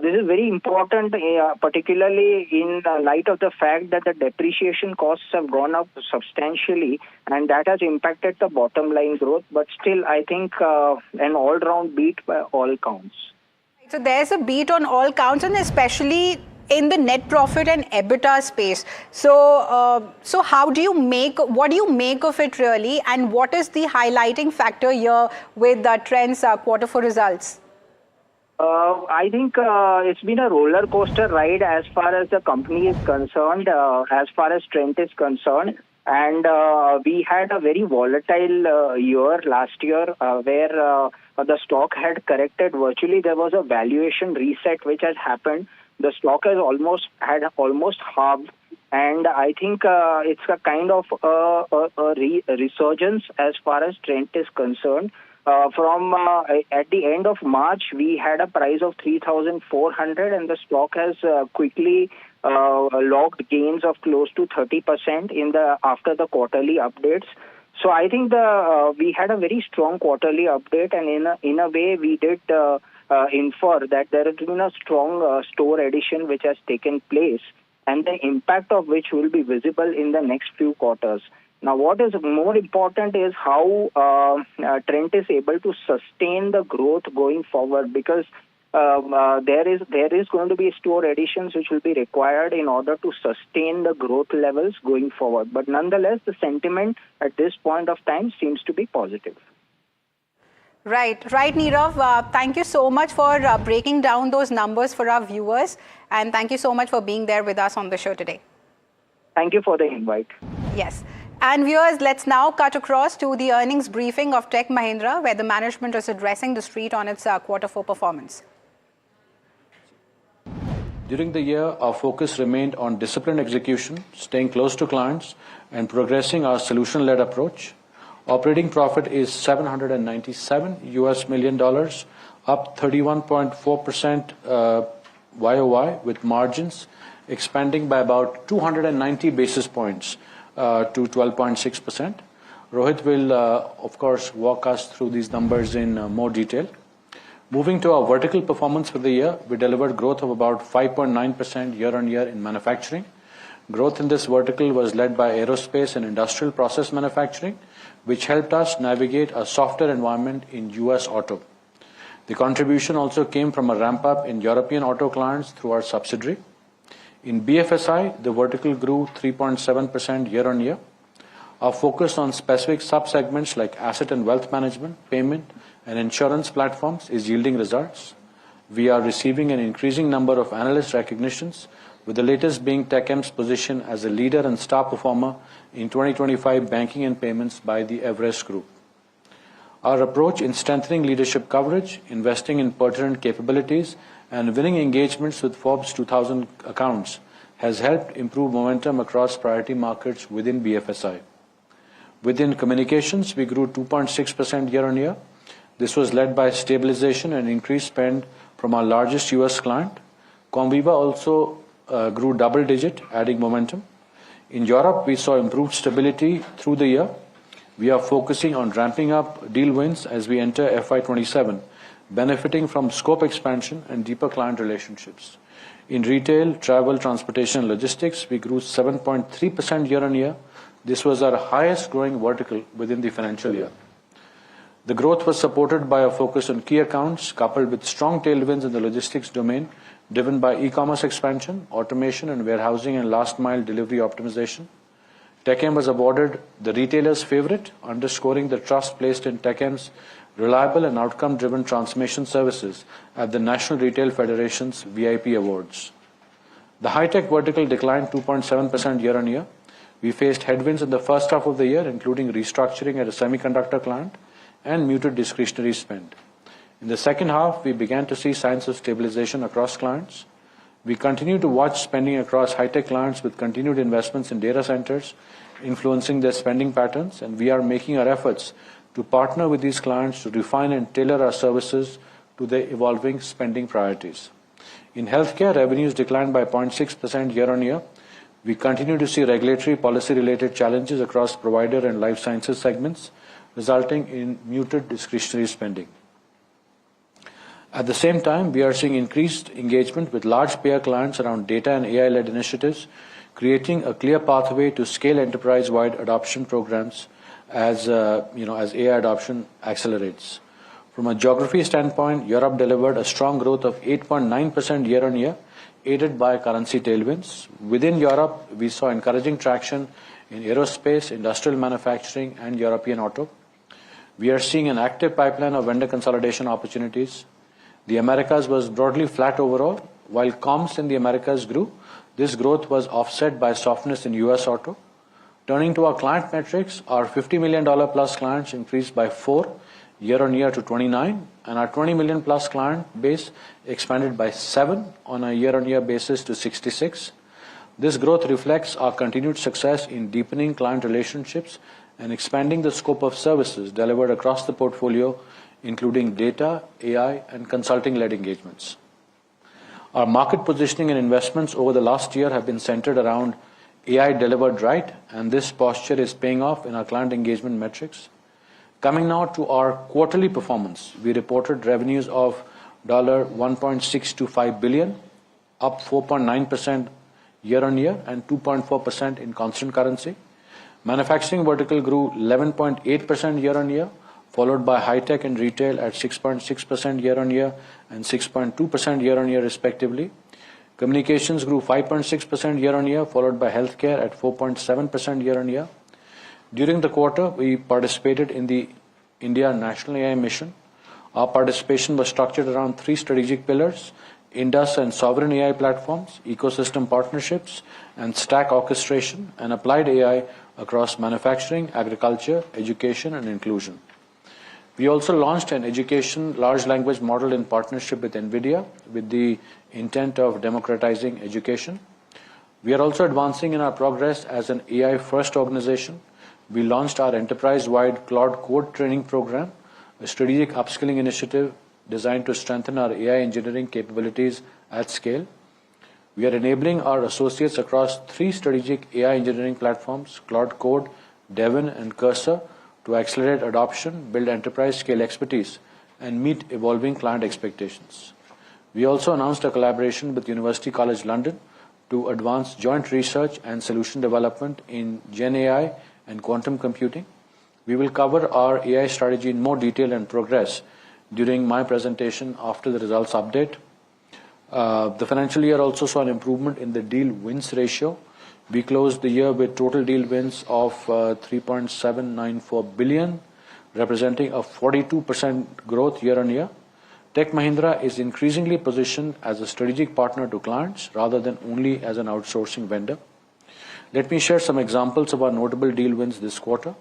This is very important, particularly in light of the fact that the depreciation costs have gone up substantially, and that has impacted the bottom line growth. But still, I think an all-round beat by all counts. So there's a beat on all counts, and especially in the net profit and EBITDA space. So, what do you make of it really, and what is the highlighting factor here with Trent's Q4 results? I think it's been a roller coaster ride as far as the company is concerned, as far as Trent is concerned. And we had a very volatile year last year where the stock had corrected. Virtually, there was a valuation reset which has happened. The stock has almost halved. And I think it's a kind of a resurgence as far as Trent is concerned. From at the end of March, we had a price of 3,400, and the stock has quickly logged gains of close to 30% after the quarterly updates. So I think we had a very strong quarterly update, and in a way we did infer that there has been a strong store addition which has taken place, and the impact of which will be visible in the next few quarters. Now, what is more important is how Trent is able to sustain the growth going forward, because there is going to be store additions which will be required in order to sustain the growth levels going forward. But nonetheless, the sentiment at this point of time seems to be positive. Right, Nirav. Thank you so much for breaking down those numbers for our viewers, and thank you so much for being there with us on the show today. Thank you for the invite. Yes. And viewers, let's now cut across to the earnings briefing of Tech Mahindra, where the management is addressing the street on its Q4 performance. During the year, our focus remained on disciplined execution, staying close to clients, and progressing our solution-led approach. Operating profit is $797 million, up 31.4% YOY, with margins expanding by about 290 basis points to 12.6%. Rohit will, of course, walk us through these numbers in more detail. Moving to our vertical performance for the year, we delivered growth of about 5.9% year-on-year in manufacturing. Growth in this vertical was led by aerospace and industrial process manufacturing, which helped us navigate a softer environment in US auto. The contribution also came from a ramp-up in European auto clients through our subsidiary. In BFSI, the vertical grew 3.7% year-on-year. Our focus on specific sub-segments like asset and wealth management, payment, and insurance platforms is yielding results. We are receiving an increasing number of analyst recognitions, with the latest being TechM's position as a leader and star performer in 2025 banking and payments by the Everest Group. Our approach in strengthening leadership coverage, investing in pertinent capabilities, and winning engagements with Forbes 2000 accounts has helped improve momentum across priority markets within BFSI. Within communications, we grew 2.6% year-on-year. This was led by stabilization and increased spend from our largest US client. Comviva also grew double-digit, adding momentum. In Europe, we saw improved stability through the year. We are focusing on ramping up deal wins as we enter FY27, benefiting from scope expansion and deeper client relationships. In retail, travel, transportation, and logistics, we grew 7.3% year-on-year. This was our highest growing vertical within the financial year. The growth was supported by a focus on key accounts, coupled with strong tailwinds in the logistics domain, driven by e-commerce expansion, automation, and warehousing and last-mile delivery optimization. TechM was awarded the retailer's favorite, underscoring the trust placed in TechM's reliable and outcome-driven transformation services at the National Retail Federation's VIP Awards. The high-tech vertical declined 2.7% year-on-year. We faced headwinds in the first half of the year, including restructuring at a semiconductor client and muted discretionary spend. In the second half, we began to see signs of stabilization across clients. We continue to watch spending across high-tech clients with continued investments in data centers, influencing their spending patterns, and we are making our efforts to partner with these clients to refine and tailor our services to their evolving spending priorities. In healthcare, revenues declined by 0.6% year-on-year. We continue to see regulatory policy-related challenges across provider and life sciences segments, resulting in muted discretionary spending. At the same time, we are seeing increased engagement with large payer clients around data and AI-led initiatives, creating a clear pathway to scale enterprise-wide adoption programs as AI adoption accelerates. From a geography standpoint, Europe delivered a strong growth of 8.9% year-on-year, aided by currency tailwinds. Within Europe, we saw encouraging traction in aerospace, industrial manufacturing, and European auto. We are seeing an active pipeline of vendor consolidation opportunities. The Americas was broadly flat overall. While comms in the Americas grew, this growth was offset by softness in US auto. Turning to our client metrics, our $50 million plus clients increased by 4 year-on-year to 29, and our 20 million plus client base expanded by 7 on a year-on-year basis to 66. This growth reflects our continued success in deepening client relationships and expanding the scope of services delivered across the portfolio, including data, AI, and consulting-led engagements. Our market positioning and investments over the last year have been centered around AI delivered right, and this posture is paying off in our client engagement metrics. Coming now to our quarterly performance, we reported revenues of $1.625 billion, up 4.9% year-on-year and 2.4% in constant currency. Manufacturing vertical grew 11.8% year-on-year, followed by high-tech and retail at 6.6% year-on-year and 6.2% year-on-year respectively. Communications grew 5.6% year-on-year, followed by healthcare at 4.7% year-on-year. During the quarter, we participated in the India National AI Mission. Our participation was structured around 3 strategic pillars: Indus and sovereign AI platforms, ecosystem partnerships, and stack orchestration, and applied AI across manufacturing, agriculture, education, and inclusion. We also launched an education large language model in partnership with NVIDIA with the intent of democratizing education. We are also advancing in our progress as an AI-first organization. We launched our enterprise-wide Cloud Code training program, a strategic upskilling initiative designed to strengthen our AI engineering capabilities at scale. We are enabling our associates across 3 strategic AI engineering platforms, Cloud Code, Devon, and Cursor, to accelerate adoption, build enterprise-scale expertise, and meet evolving client expectations. We also announced a collaboration with University College London to advance joint research and solution development in Gen AI and quantum computing. We will cover our AI strategy in more detail and progress during my presentation after the results update. The financial year also saw an improvement in the deal wins ratio. We closed the year with total deal wins of $3.794 billion, representing a 42% growth year-on-year. Tech Mahindra is increasingly positioned as a strategic partner to clients rather than only as an outsourcing vendor. Let me share some examples of our notable deal wins this quarter.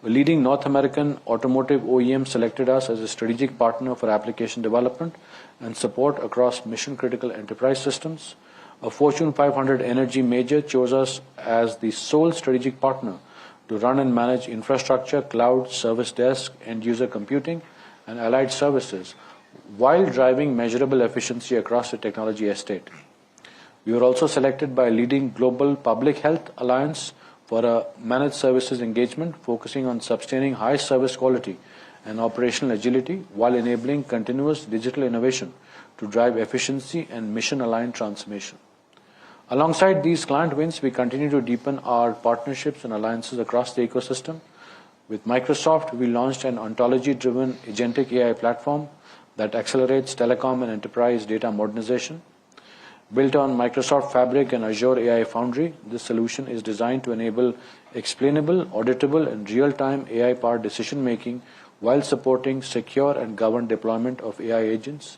A leading North American automotive OEM selected us as a strategic partner for application development and support across mission-critical enterprise systems. A Fortune 500 energy major chose us as the sole strategic partner to run and manage infrastructure, cloud, service desk, end-user computing, and allied services, while driving measurable efficiency across the technology estate. We were also selected by a leading global public health alliance for a managed services engagement focusing on sustaining high service quality and operational agility while enabling continuous digital innovation to drive efficiency and mission-aligned transformation. Alongside these client wins, we continue to deepen our partnerships and alliances across the ecosystem. With Microsoft, we launched an ontology-driven agentic AI platform that accelerates telecom and enterprise data modernization. Built on Microsoft Fabric and Azure AI Foundry, this solution is designed to enable explainable, auditable, and real-time AI-powered decision-making while supporting secure and governed deployment of AI agents.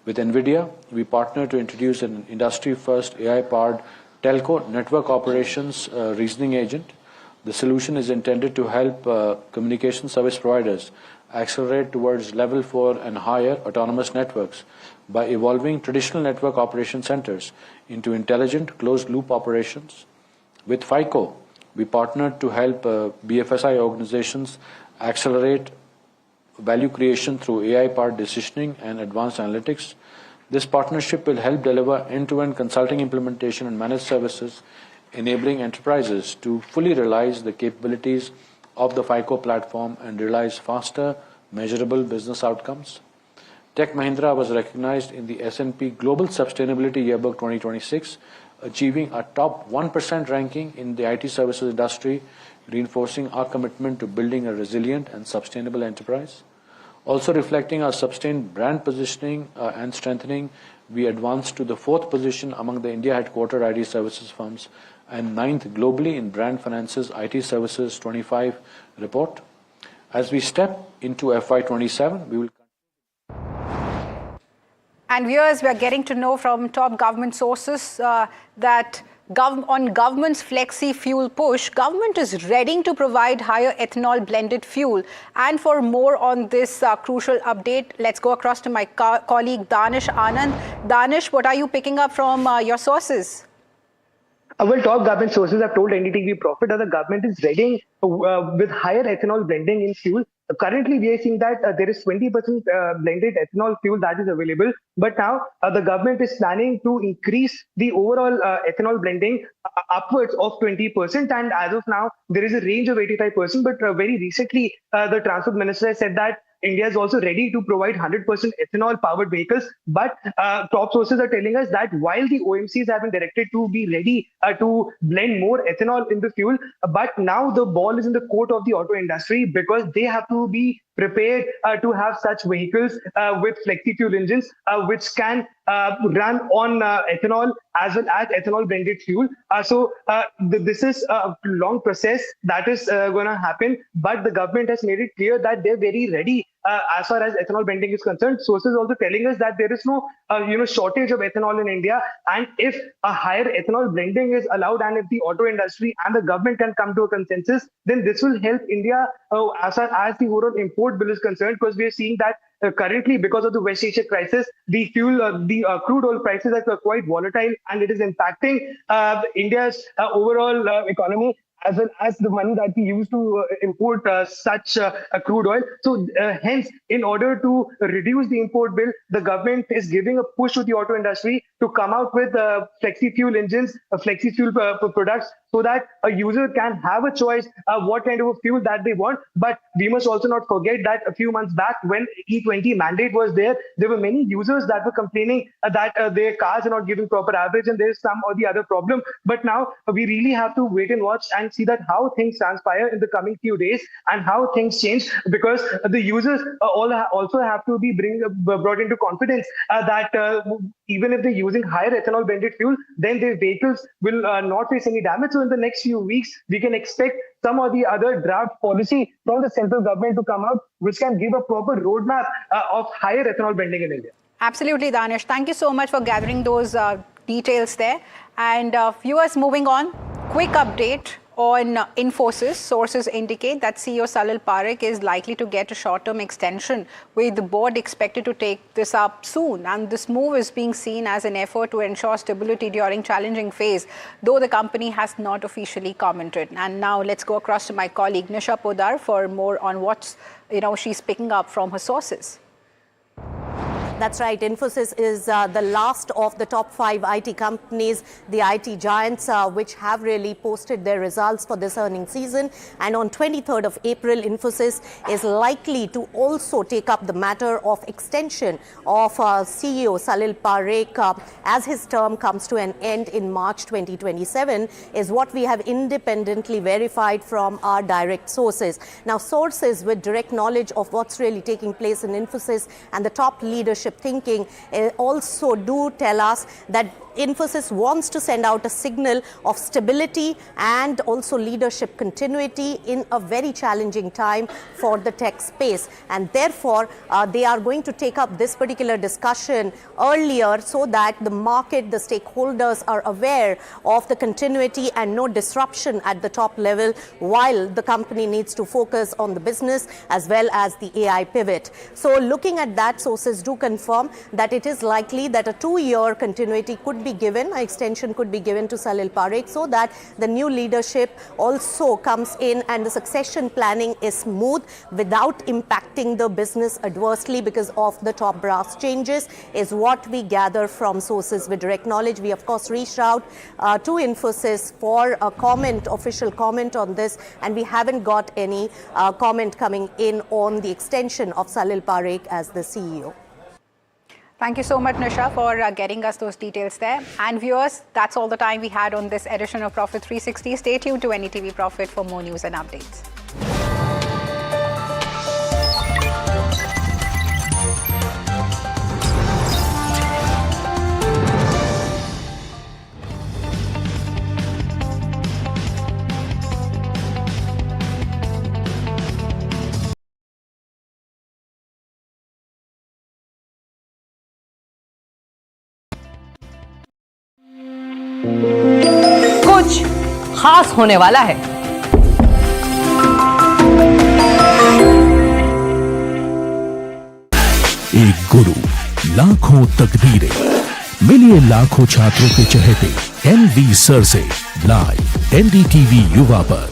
With NVIDIA, we partnered to introduce an industry-first AI-powered telco network operations reasoning agent. The solution is intended to help communication service providers accelerate towards level 4 and higher autonomous networks by evolving traditional network operation centers into intelligent closed-loop operations. With FICO, we partnered to help BFSI organizations accelerate value creation through AI-powered decisioning and advanced analytics. This partnership will help deliver end-to-end consulting implementation and managed services, enabling enterprises to fully realize the capabilities of the FICO platform and realize faster, measurable business outcomes. Tech Mahindra was recognized in the S&P Global Sustainability Yearbook 2026, achieving a top 1% ranking in the IT services industry, reinforcing our commitment to building a resilient and sustainable enterprise. Also reflecting our sustained brand positioning and strengthening, we advanced to the 4th position among the India headquartered IT services firms and 9th globally in Brand Finance's IT Services 25 report. As we step into FY27, we will. And viewers, we are getting to know from top government sources that on government's flexi fuel push, government is ready to provide higher ethanol blended fuel. And for more on this crucial update, let's go across to my colleague Danish Anand. Danish, what are you picking up from your sources? Well, top government sources have told NDTV Profit that the government is ready with higher ethanol blending in fuel. Currently, we are seeing that there is 20% blended ethanol fuel that is available. But now the government is planning to increase the overall ethanol blending upwards of 20%. And as of now, there is a range of 85%. But very recently, the transport minister said that India is also ready to provide 100% ethanol powered vehicles. But top sources are telling us that while the OMCs have been directed to be ready to blend more ethanol in the fuel, but now the ball is in the court of the auto industry because they have to be prepared to have such vehicles with flexi fuel engines which can run on ethanol as well as ethanol blended fuel. So this is a long process that is going to happen, but the government has made it clear that they're very ready as far as ethanol blending is concerned. Sources also telling us that there is no shortage of ethanol in India, and if a higher ethanol blending is allowed and if the auto industry and the government can come to a consensus, then this will help India as far as the overall import bill is concerned, because we are seeing that currently, because of the West Asia crisis, the crude oil prices are quite volatile, and it is impacting India's overall economy, as well as the money that we use to import such crude oil. So hence, in order to reduce the import bill, the government is giving a push to the auto industry to come out with flexi fuel engines, flexi fuel products, so that a user can have a choice what kind of a fuel that they want. But we must also not forget that a few months back, when E20 mandate was there were many users that were complaining that their cars are not giving proper average and there is some or the other problem. But now we really have to wait and watch and see that how things transpire in the coming few days and how things change, because the users also have to be brought into confidence that even if they're using higher ethanol blended fuel, then their vehicles will not face any damage. So in the next few weeks, we can expect some or the other draft policy from the central government to come out, which can give a proper roadmap of higher ethanol blending in India. Absolutely, Danish. Thank you so much for gathering those details there. And viewers, moving on, quick update on Infosys. Sources indicate that CEO Salil Parekh is likely to get a short-term extension, with the board expected to take this up soon. And this move is being seen as an effort to ensure stability during challenging phase, though the company has not officially commented. And now let's go across to my colleague Nisha Podar for more on what she's picking up from her sources. That's right. Infosys is the last of the top 5 IT companies, the IT giants, which have really posted their results for this earnings season. And on 23rd of April, Infosys is likely to also take up the matter of extension of CEO Salil Parekh as his term comes to an end in March 2027, is what we have independently verified from our direct sources. Now, sources with direct knowledge of what's really taking place in Infosys and the top leadership thinking also do tell us that Infosys wants to send out a signal of stability and also leadership continuity in a very challenging time for the tech space. And therefore, they are going to take up this particular discussion earlier so that the market, the stakeholders are aware of the continuity and no disruption at the top level, while the company needs to focus on the business as well as the AI pivot. So looking at that, sources do confirm that it is likely that a 2-year continuity could be given, an extension could be given to Salil Parekh, so that the new leadership also comes in and the succession planning is smooth without impacting the business adversely because of the top brass changes, is what we gather from sources with direct knowledge. We of course reached out to Infosys for a comment, official comment on this, and we haven't got any comment coming in on the extension of Salil Parekh as the CEO. Thank you so much, Nisha, for getting us those details there. And viewers, that's all the time we had on this edition of Profit 360. Stay tuned to NDTV Profit for more news and updates. कुछ खास होने वाला है। एक गुरु, लाखों तकदीरें, मिलिए लाखों छात्रों के चहेते एनवी सर से लाइव एनडीटीवी युवा पर।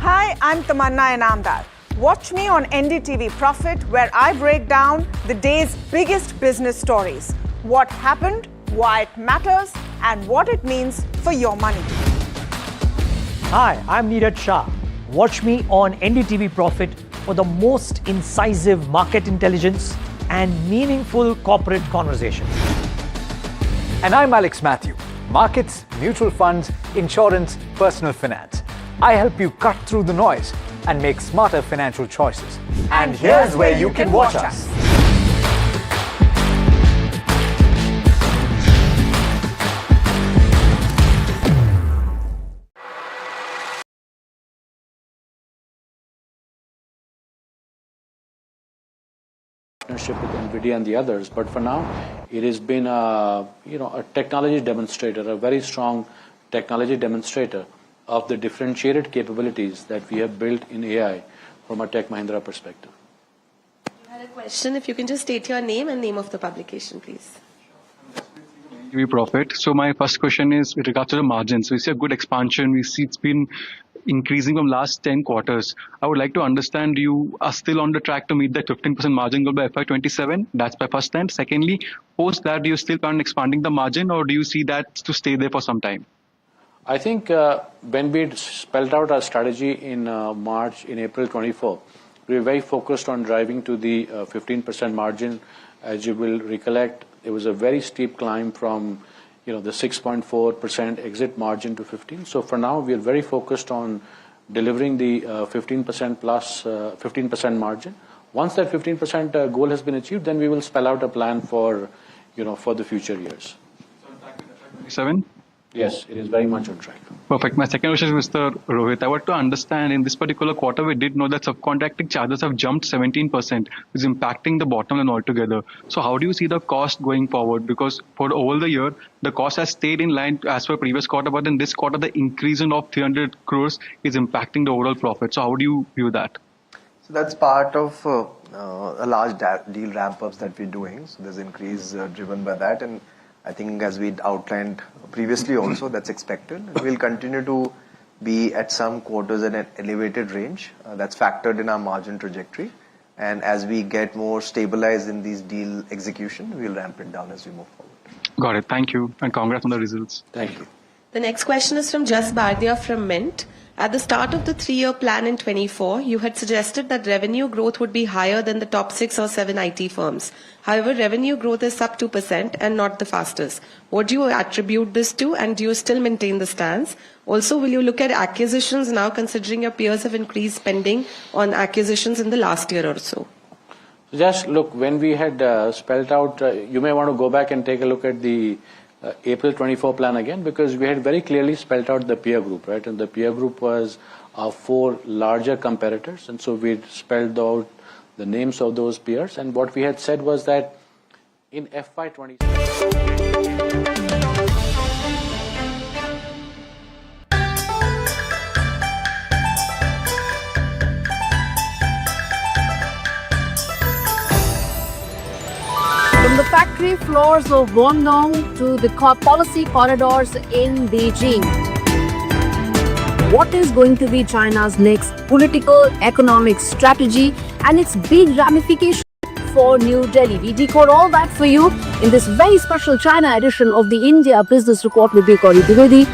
Hi, I'm Tamanna Inamdar. Watch me on NDTV Profit, where I break down the day's biggest business stories. What happened, why it matters, and what it means for your money. Hi, I'm Neeraj Shah. Watch me on NDTV Profit for the most incisive market intelligence and meaningful corporate conversations. And I'm Alex Matthew. Markets, mutual funds, insurance, personal finance. I help you cut through the noise and make smarter financial choices. And here's where you can watch us. Partnership with NVIDIA and the others, but for now, it has been a technology demonstrator, a very strong technology demonstrator of the differentiated capabilities that we have built in AI from a Tech Mahindra perspective. I had a question. If you can just state your name and name of the publication, please. NDTV Profit. So my first question is with regard to the margins. We see a good expansion. We see it's been increasing from last 10 quarters. I would like to understand, you are still on the track to meet the 15% margin goal by FY27. That's my first stand. Secondly, post that, do you still plan on expanding the margin, or do you see that to stay there for some time? I think when we spelled out our strategy in April 24, we were very focused on driving to the 15% margin. As you will recollect, it was a very steep climb from the 6.4% exit margin to 15. So for now, we are very focused on delivering the 15% plus 15% margin. Once that 15% goal has been achieved, then we will spell out a plan for the future years. 7? Yes, it is very much on track. Perfect. My second question is Mr. Rohit. I want to understand, in this particular quarter, we did know that subcontracting charges have jumped 17%, which is impacting the bottom line altogether. So how do you see the cost going forward? Because for over the year, the cost has stayed in line as per previous quarter, but in this quarter, the increase of 300 crores is impacting the overall profit. So how do you view that? So that's part of a large deal ramp-ups that we're doing. So there's increase driven by that. And I think as we outlined previously also, that's expected. We'll continue to be at some quarters in an elevated range. That's factored in our margin trajectory. And as we get more stabilized in these deal execution, we'll ramp it down as we move forward. Got it. Thank you. And congrats on the results. Thank you. The next question is from Jas Bardia from Mint. At the start of the 3-year plan in 24, you had suggested that revenue growth would be higher than the top 6 or 7 IT firms. However, revenue growth is sub 2% and not the fastest. What do you attribute this to, and do you still maintain the stance? Also, will you look at acquisitions now, considering your peers have increased spending on acquisitions in the last year or so? Just look, when we had spelled out, you may want to go back and take a look at the April 24 plan again, because we had very clearly spelled out the peer group, right? And the peer group was our 4 larger competitors. And so we spelled out the names of those peers. And what we had said was that in FY26, from the factory floors of Guangdong to the policy corridors in Beijing. What is going to be China's next political, economic strategy and its big ramifications for New Delhi? We decode all that for you in this very special China edition of the India Business Report with Gauri Dwivedi.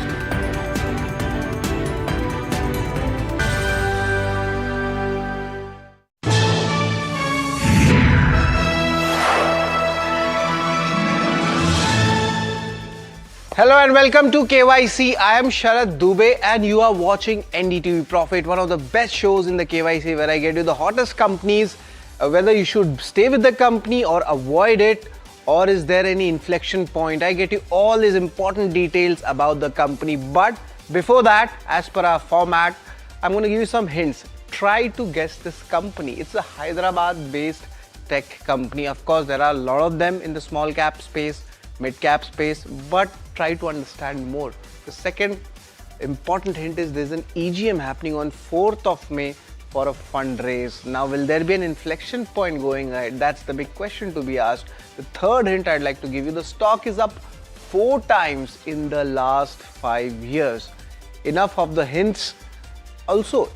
Hello and welcome to KYC. I am Sharad Dubey and you are watching NDTV Profit, one of the best shows in the KYC where I get you the hottest companies, whether you should stay with the company or avoid it, or is there any inflection point. I get you all these important details about the company. But before that, as per our format, I'm going to give you some hints. Try to guess this company. It's a Hyderabad-based tech company. Of course, there are a lot of them in the small cap space, mid-cap space, but try to understand more. The second important hint is there's an EGM happening on 4th of May for a fundraise. Now, will there be an inflection point going ahead? That's the big question to be asked. The third hint I'd like to give you, the stock is up 4 times in the last 5 years. Enough of the hints. Also,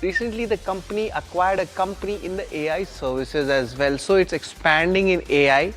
recently the company acquired a company in the AI services as well. So it's expanding in AI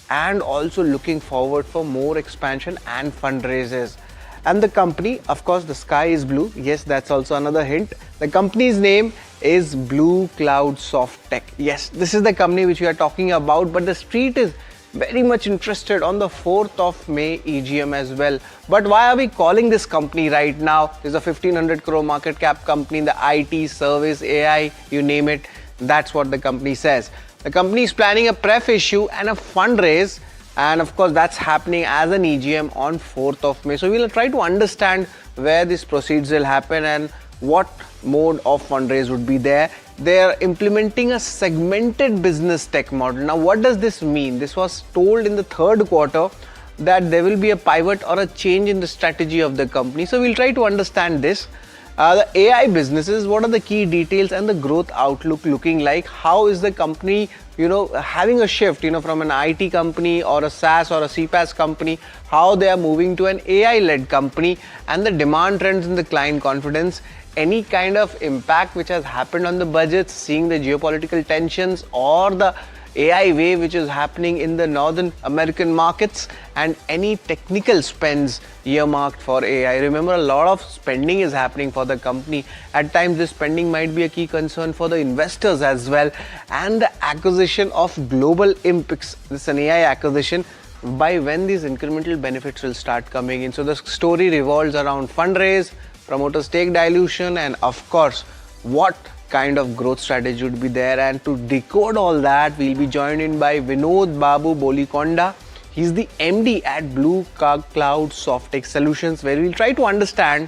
and also looking forward for more expansion and fundraisers. And the company, of course, the sky is blue. Yes, that's also another hint. The company's name is Blue Cloud Soft Tech. Yes, this is the company which we are talking about, but the street is very much interested on the 4th of May EGM as well. But why are we calling this company right now? There's a 1500 crore market cap company in the IT, service, AI, you name it. That's what the company says. The company is planning a pref issue and a fundraise, and of course that's happening as an EGM on 4th of May. So we'll try to understand where these proceeds will happen and what mode of fundraise would be there. They are implementing a segmented business tech model. Now, what does this mean? This was told in the 3rd quarter that there will be a pivot or a change in the strategy of the company. So we'll try to understand this. The AI businesses, what are the key details and the growth outlook looking like? How is the company, having a shift, from an IT company or a SaaS or a CPaaS company, how they are moving to an AI-led company, and the demand trends in the client confidence, any kind of impact which has happened on the budgets, seeing the geopolitical tensions or the AI wave which is happening in the Northern American markets, and any technical spends earmarked for AI. Remember, a lot of spending is happening for the company. At times, this spending might be a key concern for the investors as well. And the acquisition of Global Impix, this is an AI acquisition, by when these incremental benefits will start coming in. So the story revolves around fundraise, promoter stake dilution, and of course, what kind of growth strategy would be there. And to decode all that, we'll be joined in by Vinod Babu Bolikonda. He's the MD at Blue Cloud Soft Tech Solutions, where we'll try to understand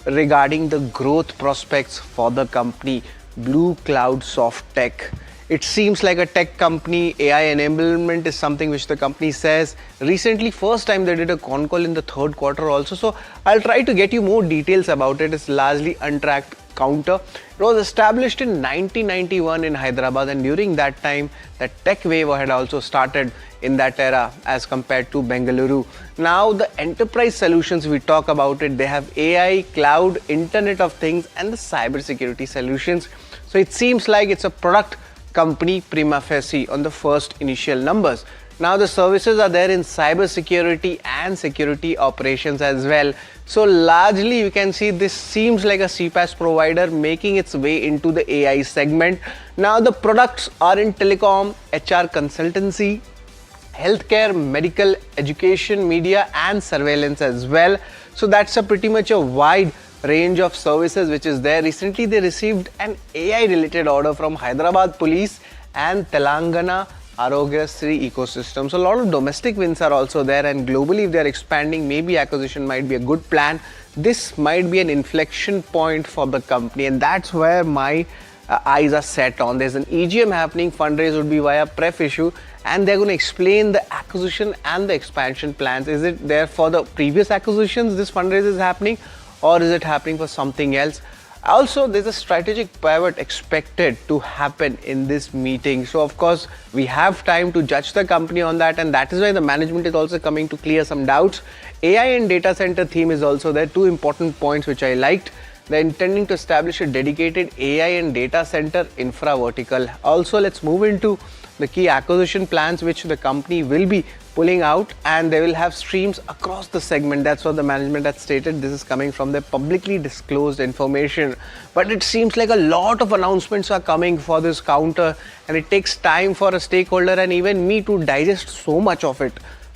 regarding the growth prospects for the company, Blue Cloud Soft Tech. It seems like a tech company. AI enablement is something which the company says. Recently, first time they did a con call in the 3rd quarter also. So I'll try to get you more details about it. It's largely untracked counter. It was established in 1991 in Hyderabad, and during that time, the tech wave had also started in that era as compared to Bengaluru. Now, the enterprise solutions, we talk about it, they have AI, cloud, Internet of Things, and the cybersecurity solutions. So it seems like it's a product company prima facie on the first initial numbers. Now the services are there in cybersecurity and security operations as well. So largely you can see this seems like a CPaaS provider making its way into the AI segment. Now the products are in telecom, HR consultancy, healthcare, medical, education, media and surveillance as well. So that's a pretty much a wide range of services which is there. Recently they received an AI related order from Hyderabad Police and Telangana Arogyasri ecosystem. So a lot of domestic wins are also there, and globally if they are expanding, maybe acquisition might be a good plan. This might be an inflection point for the company, and that's where my eyes are set on. There's an EGM happening, fundraise would be via pref issue, and they're going to explain the acquisition and the expansion plans. Is it there for the previous acquisitions this fundraise is happening, or is it happening for something else? Also, there's a strategic pivot expected to happen in this meeting. So of course, we have time to judge the company on that, and that is why the management is also coming to clear some doubts. AI and data center theme is also there. Two important points which I liked. They're intending to establish a dedicated AI and data center infra vertical. Also, let's move into the key acquisition plans which the company will be pulling out, and they will have streams across the segment. That's what the management has stated. This is coming from their publicly disclosed information. But it seems like a lot of announcements are coming for this counter, and it takes time for a stakeholder and even me to digest so much of it.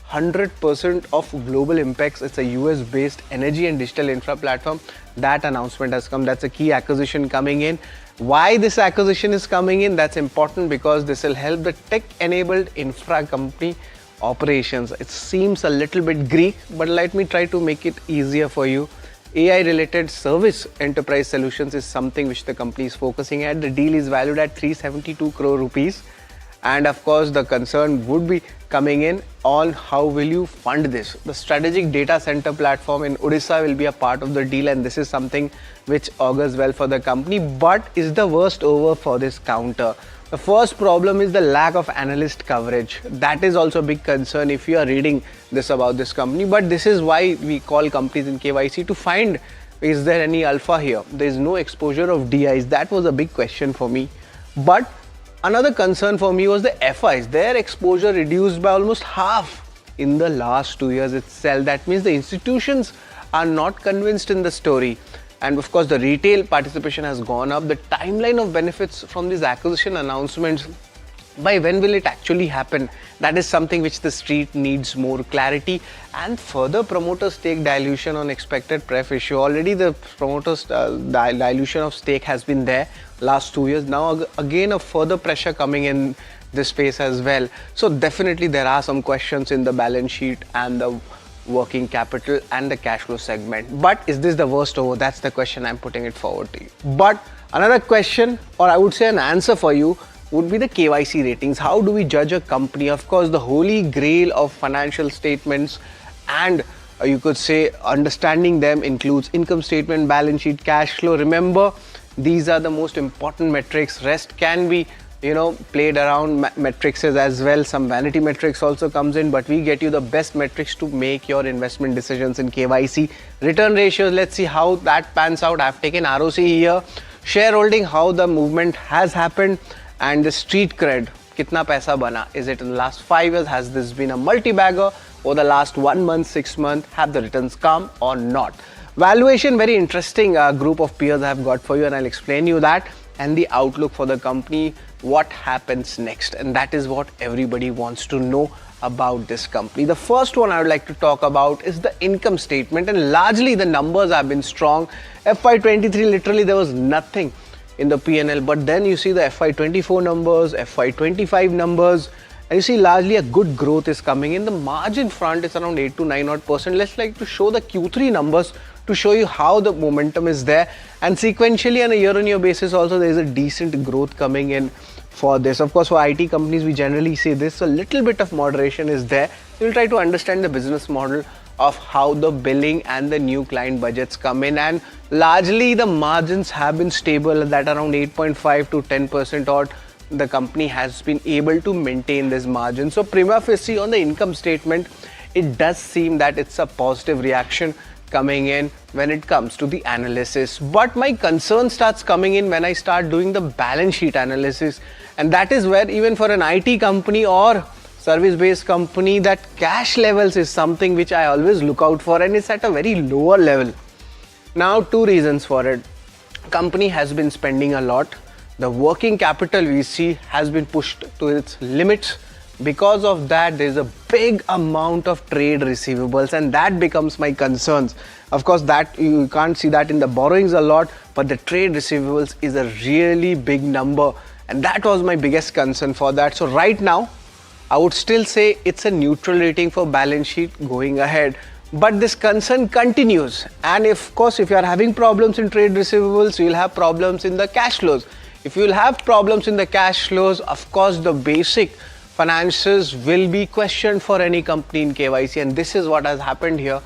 100% of Global Impacts, it's a US based energy and digital infra platform. That announcement has come. That's a key acquisition coming in. Why this acquisition is coming in? That's important because this will help the tech enabled infra company operations. It seems a little bit Greek, but let me try to make it easier for you. AI related service enterprise solutions is something which the company is focusing at. The deal is valued at 372 crore rupees. And of course, the concern would be coming in on how will you fund this. The strategic data center platform in Odisha will be a part of the deal, and this is something which augurs well for the company. But is the worst over for this counter? The first problem is the lack of analyst coverage. That is also a big concern if you are reading this about this company. But this is why we call companies in KYC to find, is there any alpha here? There is no exposure of DIs. That was a big question for me. But another concern for me was the FIs. Their exposure reduced by almost half in the last 2 years itself. That means the institutions are not convinced in the story. And of course, the retail participation has gone up. The timeline of benefits from these acquisition announcements, by when will it actually happen? That is something which the street needs more clarity. And further promoter stake dilution on expected pref issue. Already the promoters dilution of stake has been there last 2 years. Now again a further pressure coming in this space as well. So definitely there are some questions in the balance sheet and the working capital and the cash flow segment. But is this the worst over? That's the question I'm putting it forward to you. But another question, or I would say an answer for you, would be the KYC ratings. How do we judge a company? Of course, the holy grail of financial statements and you could say understanding them includes income statement, balance sheet, cash flow. Remember, these are the most important metrics. Rest can be played around metrics as well. Some vanity metrics also comes in, but we get you the best metrics to make your investment decisions in KYC. Return ratios, let's see how that pans out. I've taken ROC here. Shareholding, how the movement has happened, and the street cred, kitna paisa bana. Is it in the last 5 years? Has this been a multi-bagger? Over the last 1 month, 6 months, have the returns come or not? Valuation, very interesting group of peers I have got for you, and I'll explain you that. And the outlook for the company, what happens next, and that is what everybody wants to know about this company. The first one I would like to talk about is the income statement, and largely the numbers have been strong. FY23 literally there was nothing in the P&L, but then you see the FY24 numbers, FY25 numbers, and you see largely a good growth is coming in. The margin front is around 8 to 9%. Let's like to show the Q3 numbers to show you how the momentum is there, and sequentially on a year-on-year basis also there is a decent growth coming in for this. Of course, for IT companies we generally say this, a little bit of moderation is there. We'll try to understand the business model of how the billing and the new client budgets come in, and largely the margins have been stable at that around 8.5 to 10% odd. The company has been able to maintain this margin. So prima facie on the income statement, it does seem that it's a positive reaction coming in when it comes to the analysis. But my concern starts coming in when I start doing the balance sheet analysis, and that is where even for an IT company or service-based company, that cash levels is something which I always look out for, and it's at a very lower level. Now, two reasons for it. Company has been spending a lot. The working capital we see has been pushed to its limits. Because of that, there's a big amount of trade receivables, and that becomes my concerns. Of course, that you can't see that in the borrowings a lot, but the trade receivables is a really big number, And that was my biggest concern for that. So right now, I would still say it's a neutral rating for balance sheet going ahead. But this concern continues. And of course, if you are having problems in trade receivables, you will have problems in the cash flows. If you will have problems in the cash flows, of course, the basic finances will be questioned for any company in KYC. And this is what has happened here.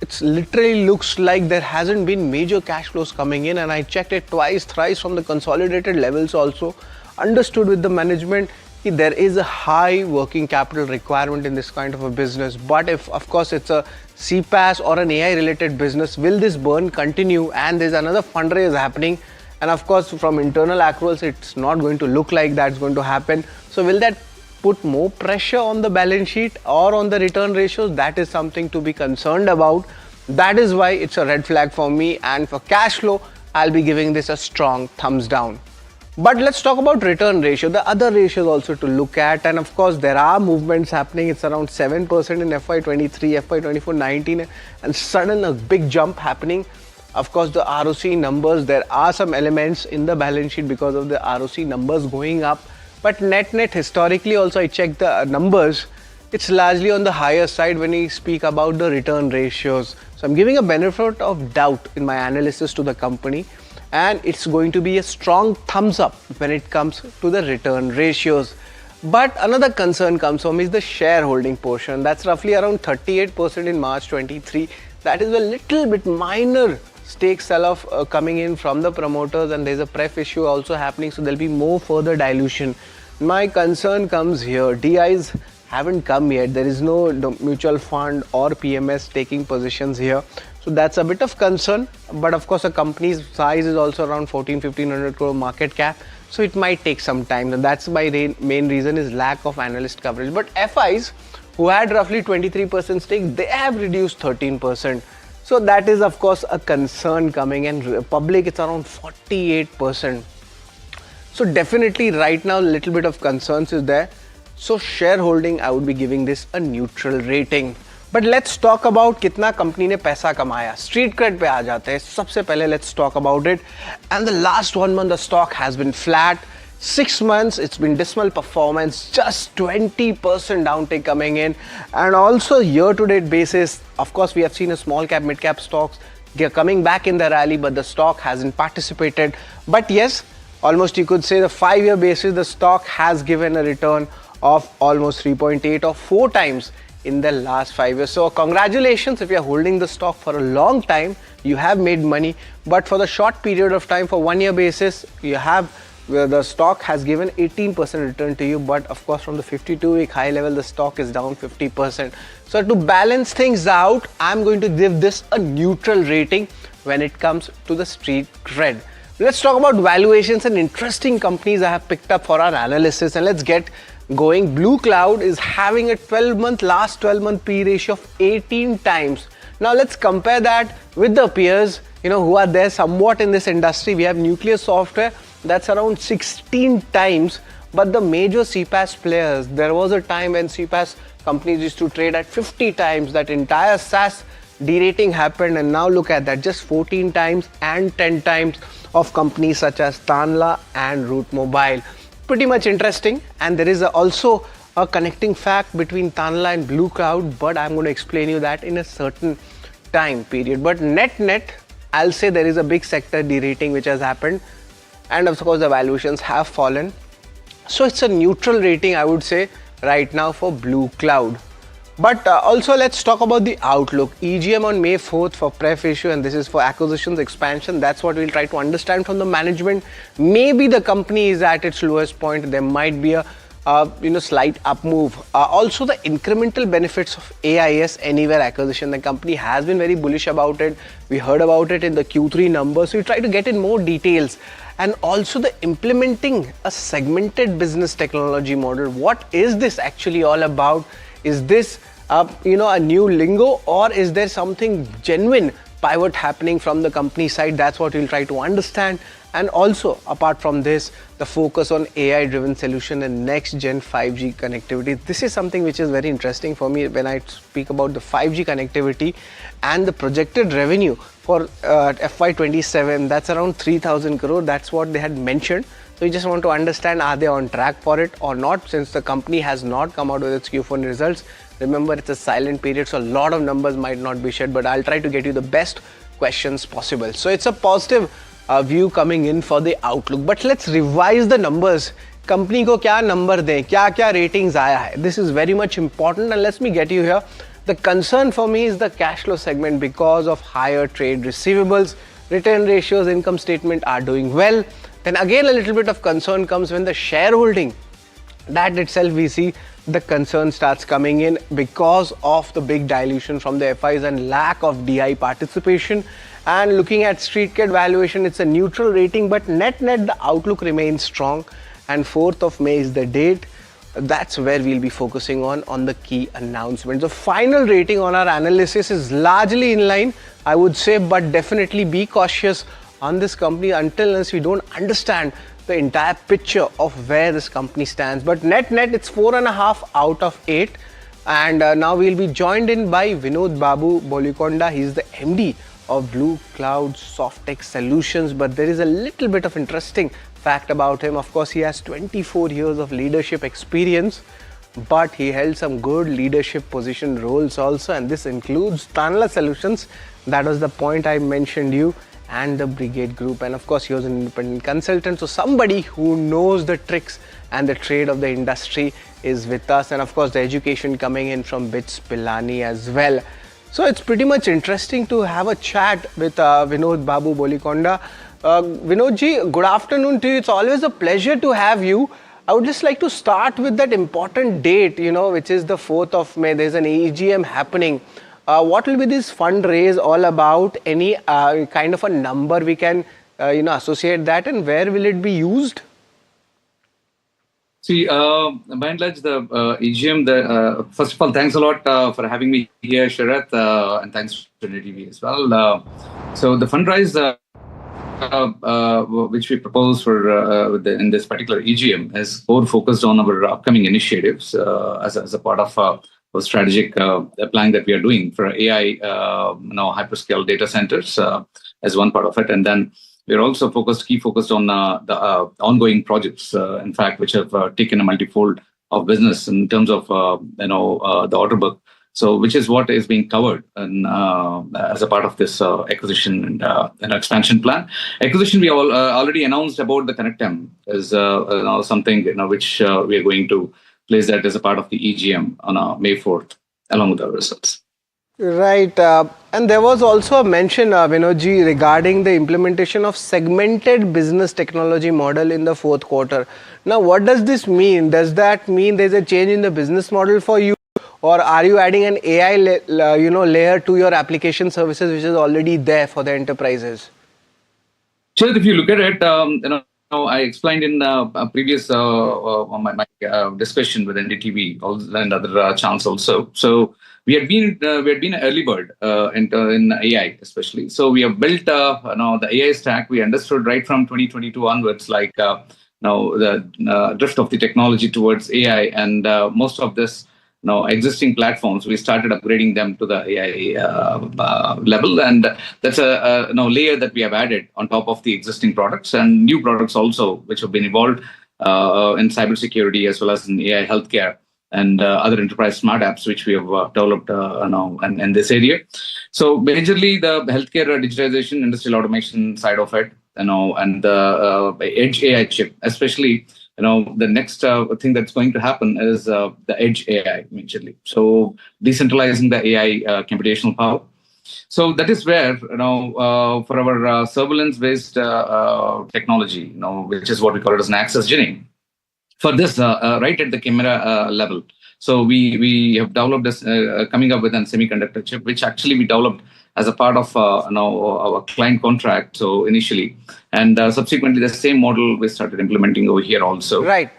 It literally looks like there hasn't been major cash flows coming in. And I checked it twice, thrice from the consolidated levels also. Understood with the management, there is a high working capital requirement in this kind of a business. But if, of course, it's a CPaaS or an AI related business, will this burn continue? And there's another fundraise happening. And of course, from internal accruals, it's not going to look like that's going to happen. So will that put more pressure on the balance sheet or on the return ratios? That is something to be concerned about. That is why it's a red flag for me. And for cash flow, I'll be giving this a strong thumbs down. But let's talk about return ratio, the other ratios also to look at. And of course, there are movements happening. It's around 7% in FY23, FY24, 19, and sudden a big jump happening. Of course, the ROC numbers, there are some elements in the balance sheet because of the ROC numbers going up. But net historically also, I checked the numbers. It's largely on the higher side when we speak about the return ratios. So I'm giving a benefit of doubt in my analysis to the company. And it's going to be a strong thumbs up when it comes to the return ratios. But another concern comes from is the shareholding portion. That's roughly around 38% in March 23. That is a little bit minor stake sell-off coming in from the promoters, and there's a pref issue also happening. So there'll be more further dilution. My concern comes here. DIs haven't come yet. There is no mutual fund or PMS taking positions here. So that's a bit of concern, but of course a company's size is also around 1400-1500 crore market cap, so it might take some time, and that's my main reason is lack of analyst coverage. But FIs who had roughly 23% stake, they have reduced 13%. So that is of course a concern coming, and public it's around 48%. So definitely right now a little bit of concerns is there. So shareholding, I would be giving this a neutral rating. But let's talk about कितना company ने पैसा कमाया. Street cred पे आ जाते हैं. सबसे पहले let's talk about it. And the last 1 month the stock has been flat. 6 months it's been dismal performance, just 20% downtick coming in. And also year to date basis, of course we have seen a small cap, mid cap stocks coming back in the rally, but the stock hasn't participated. But yes, almost you could say the 5-year basis, the stock has given a return of almost 3.8 or 4 times in the last 5 years. So congratulations if you are holding the stock for a long time, you have made money. But for the short period of time, for 1 year basis, you have the stock has given 18% return to you. But of course from the 52-week high level, the stock is down 50%. So to balance things out, I'm going to give this a neutral rating when it comes to the street cred. Let's talk about valuations and interesting companies I have picked up for our analysis, and let's get going. Blue Cloud is having a last 12 month P ratio of 18 times. Now let's compare that with the peers, who are there somewhat in this industry. We have Nucleus Software, that's around 16 times. But the major CPaaS players, there was a time when CPaaS companies used to trade at 50 times. That entire SaaS derating happened, and now look at that, just 14 times and 10 times of companies such as Tanla and Root Mobile. Pretty much interesting. And there is also a connecting fact between Tanla and Blue Cloud, but I'm going to explain you that in a certain time period. But net, I'll say there is a big sector derating which has happened, and of course the valuations have fallen. So it's a neutral rating, I would say, right now for Blue Cloud. But also let's talk about the outlook. EGM on May 4th for pref issue, and this is for acquisitions expansion. That's what we'll try to understand from the management. Maybe the company is at its lowest point. There might be a slight up move. Also the incremental benefits of AIS Anywhere acquisition. The company has been very bullish about it. We heard about it in the Q3 numbers. So we try to get in more details. And also the implementing a segmented business technology model. What is this actually all about? Is this a new lingo, or is there something genuine pivot happening from the company side? That's what we'll try to understand. And also apart from this, the focus on AI driven solution and next gen 5G connectivity. This is something which is very interesting for me when I speak about the 5G connectivity and the projected revenue for FY27. That's around 3,000 crore. That's what they had mentioned. So we just want to understand, are they on track for it or not, since the company has not come out with its Q4 results. Remember, it's a silent period, so a lot of numbers might not be shared, but I'll try to get you the best questions possible. So it's a positive view coming in for the outlook. But let's revise the numbers. Company को क्या number दें, क्या ratings आया है. This is very much important, and let me get you here. The concern for me is the cash flow segment because of higher trade receivables. Return ratios, income statement are doing well. Then again a little bit of concern comes when the shareholding, that itself we see the concern starts coming in because of the big dilution from the FIs and lack of DI participation. And looking at StreetCred valuation, it's a neutral rating, but net the outlook remains strong, and 4th of May is the date. That's where we'll be focusing on the key announcements. The final rating on our analysis is largely in line, I would say, but definitely be cautious on this company until unless we don't understand the entire picture of where this company stands. But net it's 4.5 out of 8. And now we'll be joined in by Vinod Babu Bolikonda. He's the MD of Blue Cloud Softtech Solutions. But there is a little bit of interesting fact about him. Of course, he has 24 years of leadership experience, but he held some good leadership position roles also, and this includes Tanla Solutions. That was the point I mentioned you, and the Brigade Group, and of course he was an independent consultant, so somebody who knows the tricks and the trade of the industry is with us, and of course the education coming in from BITS Pilani as well. So it's pretty much interesting to have a chat with Vinod Babu Bolikonda. Vinod ji, good afternoon to you. It's always a pleasure to have you. I would just like to start with that important date, which is the 4th of May. There's an AGM happening. What will be this fundraise all about? Any kind of a number we can, associate that, and where will it be used? See, by and large, the AGM, first of all, thanks a lot for having me here, Sharath, and thanks to NDTV as well. So the fundraise which we propose for in this particular EGM is more focused on our upcoming initiatives as a part of a strategic plan that we are doing for AI, hyperscale data centers as one part of it, and then we're also key focused on the ongoing projects, in fact, which have taken a multifold of business in terms of the order book. So, which is what is being covered as a part of this acquisition and expansion plan. Acquisition, we already announced about the ConnectM is something which we are going to place that as a part of the EGM on May 4th, along with our results. Right, and there was also a mention, Vinodji, regarding the implementation of segmented business technology model in the 4th quarter. Now, what does this mean? Does that mean there's a change in the business model for you? Or are you adding an AI layer to your application services, which is already there for the enterprises? So if you look at it, I explained in a previous my discussion with NDTV and other channels also. So we had been an early bird in AI especially. So we have built the AI stack. We understood right from 2022 onwards, like the drift of the technology towards AI, and most of this. Existing platforms, we started upgrading them to the AI level, and that's a layer that we have added on top of the existing products and new products also, which have been evolved in cybersecurity as well as in AI healthcare and other enterprise smart apps, which we have developed in this area. So majorly the healthcare digitization, industrial automation side of it, and the edge AI chip, especially. The next thing that's going to happen is the edge AI majorly. So decentralizing the AI computational power. So that is where, for our surveillance-based technology, which is what we call it as an access genning, for this right at the camera level. So we have developed this, coming up with a semiconductor chip, which actually we developed as a part of our client contract. So initially, and subsequently the same model we started implementing over here also. Right.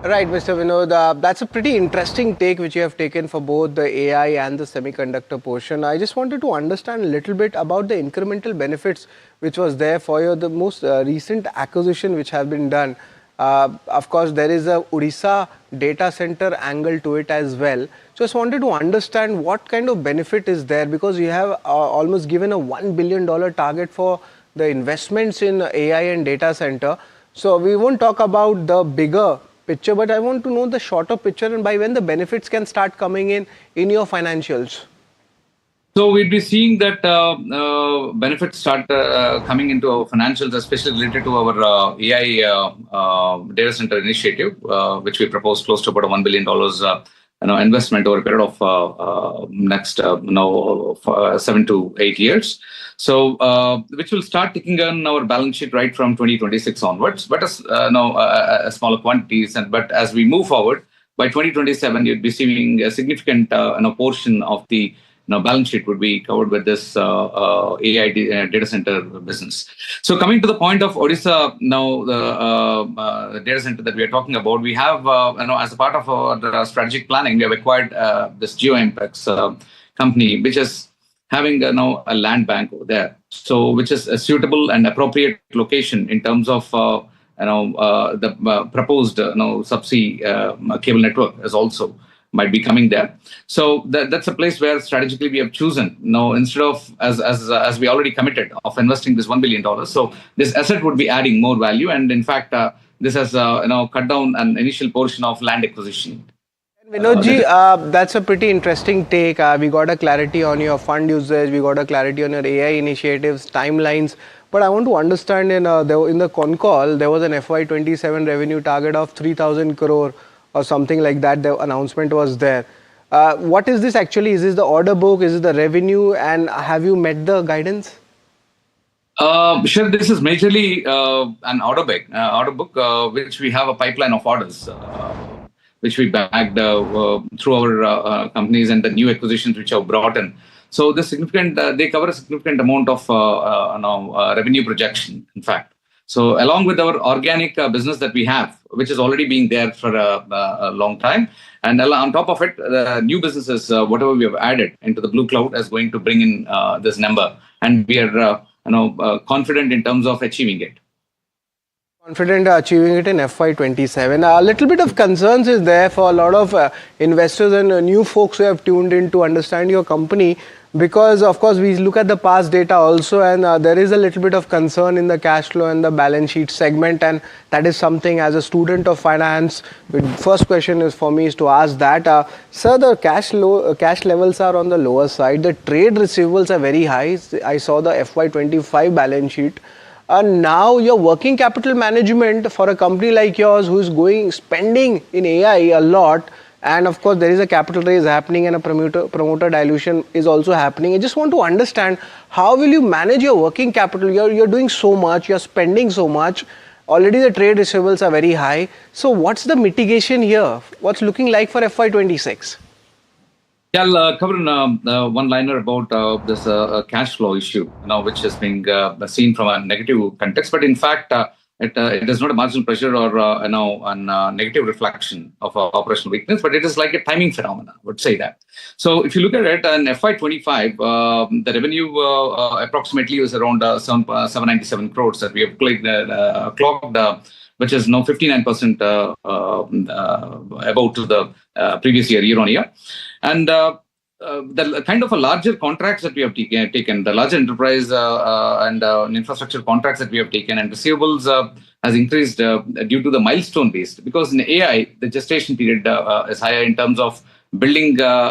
Right, Mr. Vinod. That's a pretty interesting take which you have taken for both the AI and the semiconductor portion. I just wanted to understand a little bit about the incremental benefits which was there for the most recent acquisition which have been done. Of course, there is a Odisha data center angle to it as well. Just wanted to understand what kind of benefit is there, because you have almost given a $1 billion target for the investments in AI and data center. So we won't talk about the bigger picture, but I want to know the shorter picture and by when the benefits can start coming in your financials. So we'd be seeing that benefits start coming into our financials, especially related to our AI data center initiative, which we proposed close to about $1 billion investment over a period of next 7 to 8 years. So which will start ticking on our balance sheet right from 2026 onwards, but as smaller quantities. But as we move forward, by 2027, you'd be seeing a significant portion of the balance sheet would be covered with this AI data center business. So coming to the point of Odisha, now the data center that we are talking about, we have, as a part of our strategic planning, we have acquired this GeoImpex company, which is having a land bank over there. So which is a suitable and appropriate location in terms of the proposed subsea cable network is also might be coming there. So that's a place where strategically we have chosen instead of as we already committed of investing this $1 billion. So this asset would be adding more value, and in fact this has cut down an initial portion of land acquisition. Vinodji, that's a pretty interesting take. We got a clarity on your fund usage, we got a clarity on your AI initiatives, timelines. But I want to understand in the con call, there was an FY27 revenue target of 3,000 crore or something like that. The announcement was there. What is this actually? Is this the order book? Is it the revenue? And have you met the guidance? Sure, this is majorly an order book, which we have a pipeline of orders, which we bagged through our companies and the new acquisitions which have brought in. So the significant, they cover a significant amount of revenue projection, in fact. So along with our organic business that we have, which is already being there for a long time, and on top of it, the new businesses, whatever we have added into the blue cloud, is going to bring in this number, and we are confident in terms of achieving it. Confident achieving it in FY27. A little bit of concerns is there for a lot of investors and new folks who have tuned in to understand your company, because of course we look at the past data also, and there is a little bit of concern in the cash flow and the balance sheet segment, and that is something as a student of finance, first question is for me is to ask that, sir, the cash levels are on the lower side, the trade receivables are very high. I saw the FY25 balance sheet. Now your working capital management for a company like yours who is spending in AI a lot, and of course there is a capital raise happening and a promoter dilution is also happening. I just want to understand, how will you manage your working capital? You're doing so much, you're spending so much, already the trade receivables are very high. So what's the mitigation here? What's looking like for FY26? Yeah, I'll cover one liner about this cash flow issue, which is being seen from a negative context. But in fact, it is not a marginal pressure or a negative reflection of operational weakness, but it is like a timing phenomenon, I would say that. So if you look at it, in FY25, the revenue approximately was around 797 crores that we have clocked, which is now 59% above to the previous year on year. And the kind of a larger contracts that we have taken, the larger enterprise and infrastructure contracts that we have taken, and receivables has increased due to the milestone based, because in AI, the gestation period is higher in terms of building the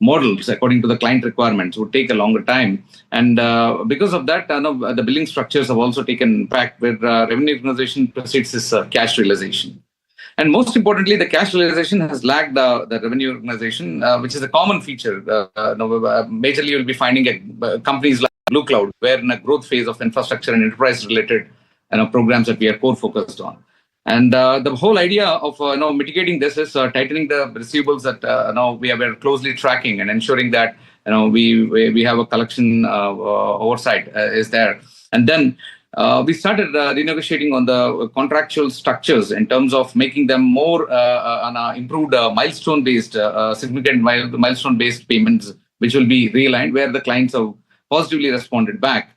models according to the client requirements would take a longer time. And because of that, the billing structures have also taken impact, where revenue recognition precedes this cash realization. And most importantly, the cash realization has lagged the revenue recognition, which is a common feature. Majorly, you'll be finding companies like Blue Cloud, where in a growth phase of infrastructure and enterprise-related programs that we are core focused on. And the whole idea of mitigating this is tightening the receivables that we are closely tracking and ensuring that we have a collection oversight is there. And then we started renegotiating on the contractual structures in terms of making them more on improved milestone-based, significant milestone-based payments, which will be realigned, where the clients have positively responded back.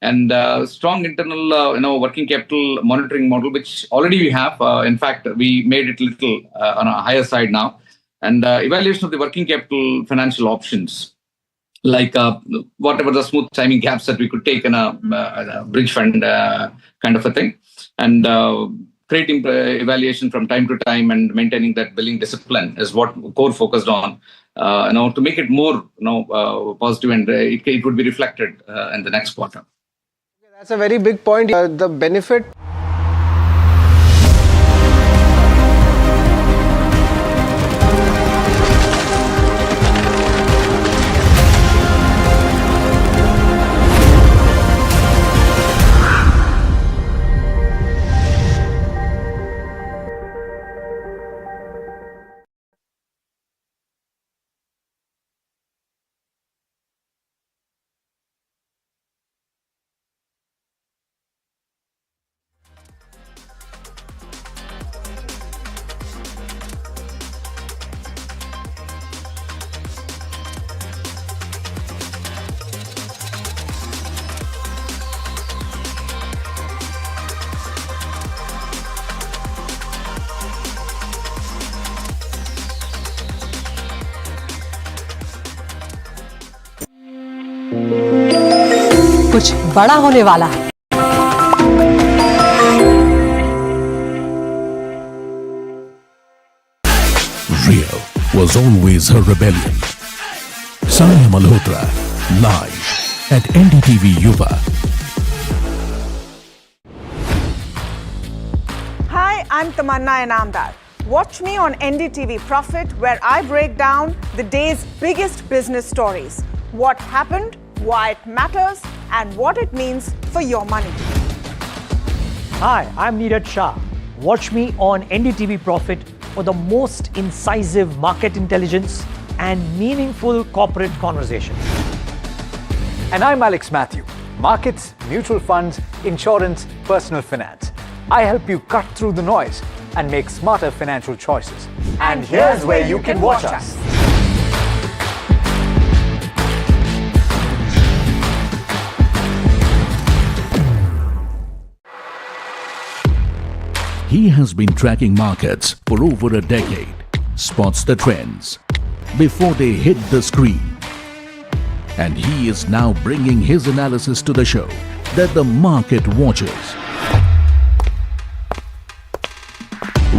And strong internal working capital monitoring model, which already we have. In fact, we made it little on a higher side now. And evaluation of the working capital financial options. like whatever the smooth timing gaps that we could take in a bridge fund kind of a thing, and creating evaluation from time to time and maintaining that billing discipline is what core focused on. To make it more positive, and it would be reflected in the next quarter. That's a very big point. The benefit. कुछ बड़ा होने वाला है। Real was always her rebellion. Sanya Malhotra, live at NDTV Yuva. Hi, I'm Tamanna Inamdar. Watch me on NDTV Profit, where I break down the day's biggest business stories. What happened, why it matters, and what it means for your money. Hi, I'm Neeraj Shah. Watch me on NDTV Profit for the most incisive market intelligence and meaningful corporate conversations. And I'm Alex Matthew. Markets, mutual funds, insurance, personal finance. I help you cut through the noise and make smarter financial choices. And here's where you can watch us. He has been tracking markets for over a decade, spots the trends before they hit the screen. And he is now bringing his analysis to the show that the market watches.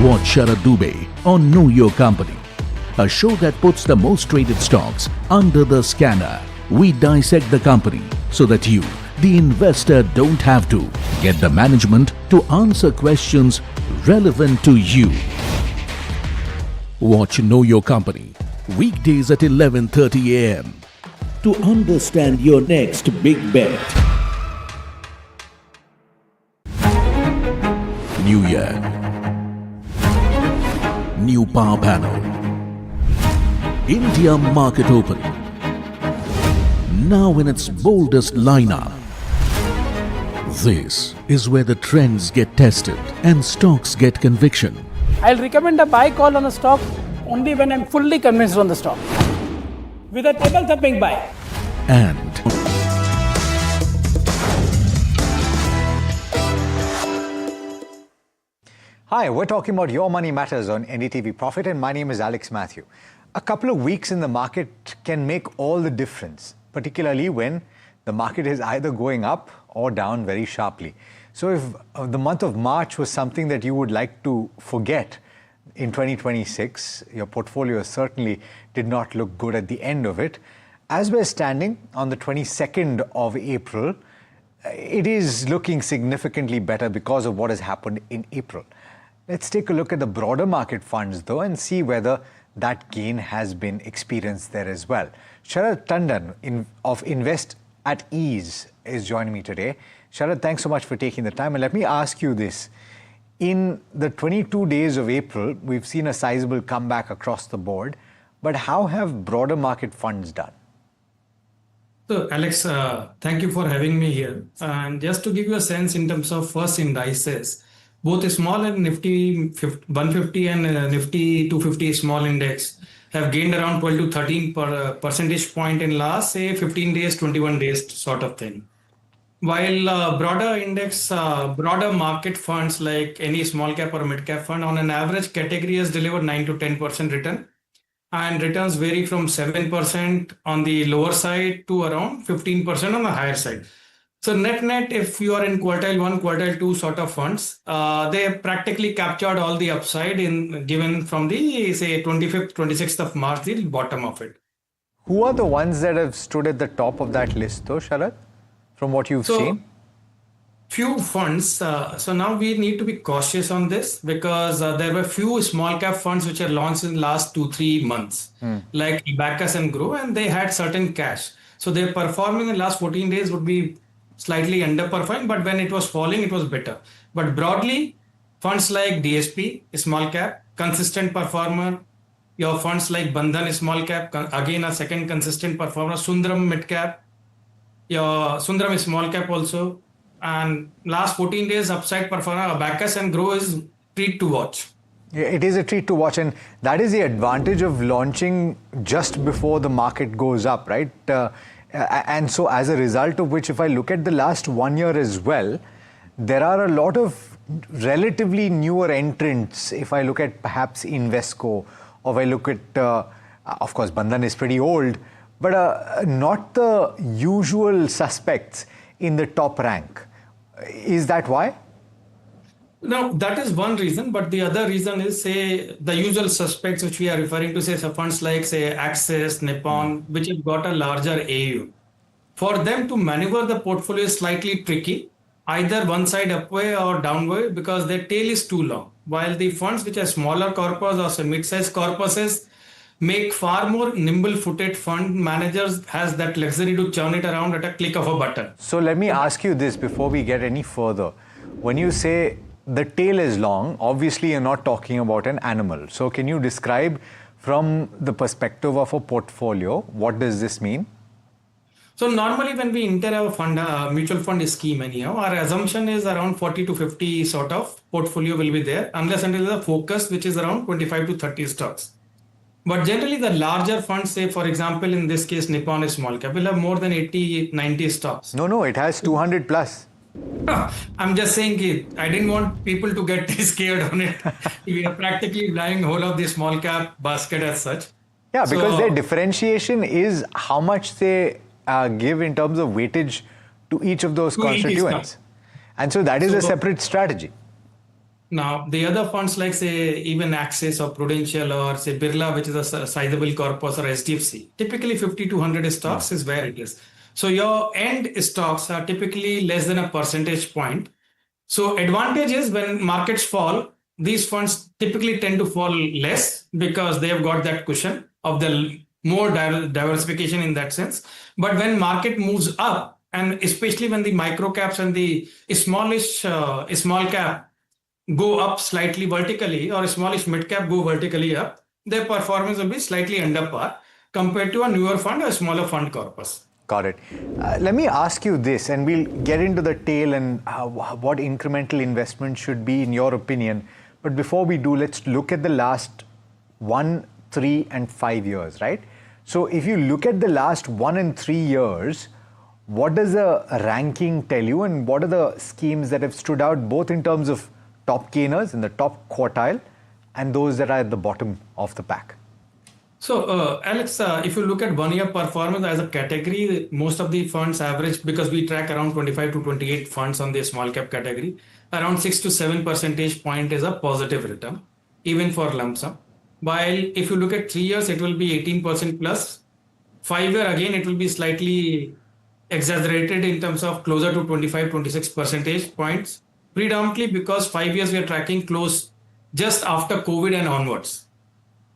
Watch Sharad Dubey on Know Your Company, a show that puts the most traded stocks under the scanner. We dissect the company so that you, the investor, don't have to. Get the management to answer questions relevant to you. Watch Know Your Company weekdays at 11:30 a.m. to understand your next big bet. New year, new power panel, India market open, now in its boldest lineup. This is where the trends get tested and stocks get conviction. I'll recommend a buy call on a stock only when I'm fully convinced on the stock. With a table thumping buy. And Hi, we're talking about Your Money Matters on NDTV Profit, and my name is Alex Matthew. A couple of weeks in the market can make all the difference, particularly when the market is either going up or down very sharply. So if the month of March was something that you would like to forget in 2026, your portfolio certainly did not look good at the end of it. As we're standing on the 22nd of April, it is looking significantly better because of what has happened in April. Let's take a look at the broader market funds though and see whether that gain has been experienced there as well. Sharad Tandon of Invest at Ease is joining me today. Sharad, thanks so much for taking the time. And let me ask you this. In the 22 days of April, we've seen a sizable comeback across the board. But how have broader market funds done? So, Alex, thank you for having me here. And just to give you a sense in terms of first indices, both small and Nifty 150 and Nifty 250 small index have gained around 12 to 13 percentage point in last, say, 15 days, 21 days sort of thing. While broader index, broader market funds like any small cap or mid cap fund on an average category has delivered 9 to 10% return. and returns vary from 7% on the lower side to around 15% on the higher side. So net, if you are in quartile 1, quartile 2 sort of funds, they have practically captured all the upside given from the, say, 25th, 26th of March, the bottom of it. Who are the ones that have stood at the top of that list though, Sharad, from what you've seen? Few funds. So now we need to be cautious on this because there were few small cap funds which are launched in the last 2-3 months, like Abacus and Grow, and they had certain cash. So their performing in the last 14 days would be slightly underperforming, but when it was falling, it was better. But broadly, funds like DSP, small cap, consistent performer. Your funds like Bandhan, small cap, again a second consistent performer. Sundaram, mid cap. Your Sundaram is small cap also. And last 14 days upside performer, Abacus and Grow is treat to watch. Yeah, it is a treat to watch, and that is the advantage of launching just before the market goes up, right? And so as a result of which, if I look at the last 1 year as well, there are a lot of relatively newer entrants. If I look at perhaps Invesco, or if I look at, of course, Bandhan is pretty old, but not the usual suspects in the top rank. Is that why? No, that is one reason, but the other reason is, say, the usual suspects which we are referring to, say, funds like, say, Axis, Nippon, which have got a larger AU. For them to maneuver the portfolio is slightly tricky, either one side upway or downway, because their tail is too long. While the funds which are smaller corpus or say mid-sized corpuses make far more nimble-footed fund managers has that luxury to churn it around at a click of a button. So let me ask you this before we get any further. When you say the tail is long, obviously you're not talking about an animal. So can you describe from the perspective of a portfolio, what does this mean? So normally when we enter a fund, mutual fund scheme anyhow, our assumption is around 40 to 50 sort of portfolio will be there, unless until the focus, which is around 25 to 30 stocks. But generally the larger funds, say for example, in this case, Nippon is small cap, will have more than 80, 90 stocks. No, it has 200 plus. I'm just saying it. I didn't want people to get scared on it. We are practically buying whole of the small cap basket as such. Yeah, because their differentiation is how much they give in terms of weightage to each of those constituents. And so that is a separate strategy. Now, the other funds like, say, even Axis or Prudential or, say, Birla, which is a sizable corpus, or SDFC, typically 50 to 100 stocks is where it is. So your end stocks are typically less than a percentage point. So advantage is when markets fall, these funds typically tend to fall less because they have got that cushion of the more diversification in that sense. But when market moves up, and especially when the micro caps and the small cap go up slightly vertically, or smallish mid cap go vertically up, their performance will be slightly under par compared to a newer fund or a smaller fund corpus. Got it. Let me ask you this, and we'll get into the tail and what incremental investment should be in your opinion. But before we do, let's look at the last 1, 3 and 5 years, right? So if you look at the last 1 and 3 years, what does the ranking tell you, and what are the schemes that have stood out both in terms of top gainers in the top quartile and those that are at the bottom of the pack? So, Alex, if you look at 1 year performance as a category, most of the funds average, because we track around 25 to 28 funds on the small cap category, around 6 to 7 percentage point is a positive return, even for lump sum. While if you look at 3 years, it will be 18% plus. 5 year, again, it will be slightly exaggerated in terms of closer to 25, 26 percentage points, predominantly because 5 years we are tracking close just after COVID and onwards.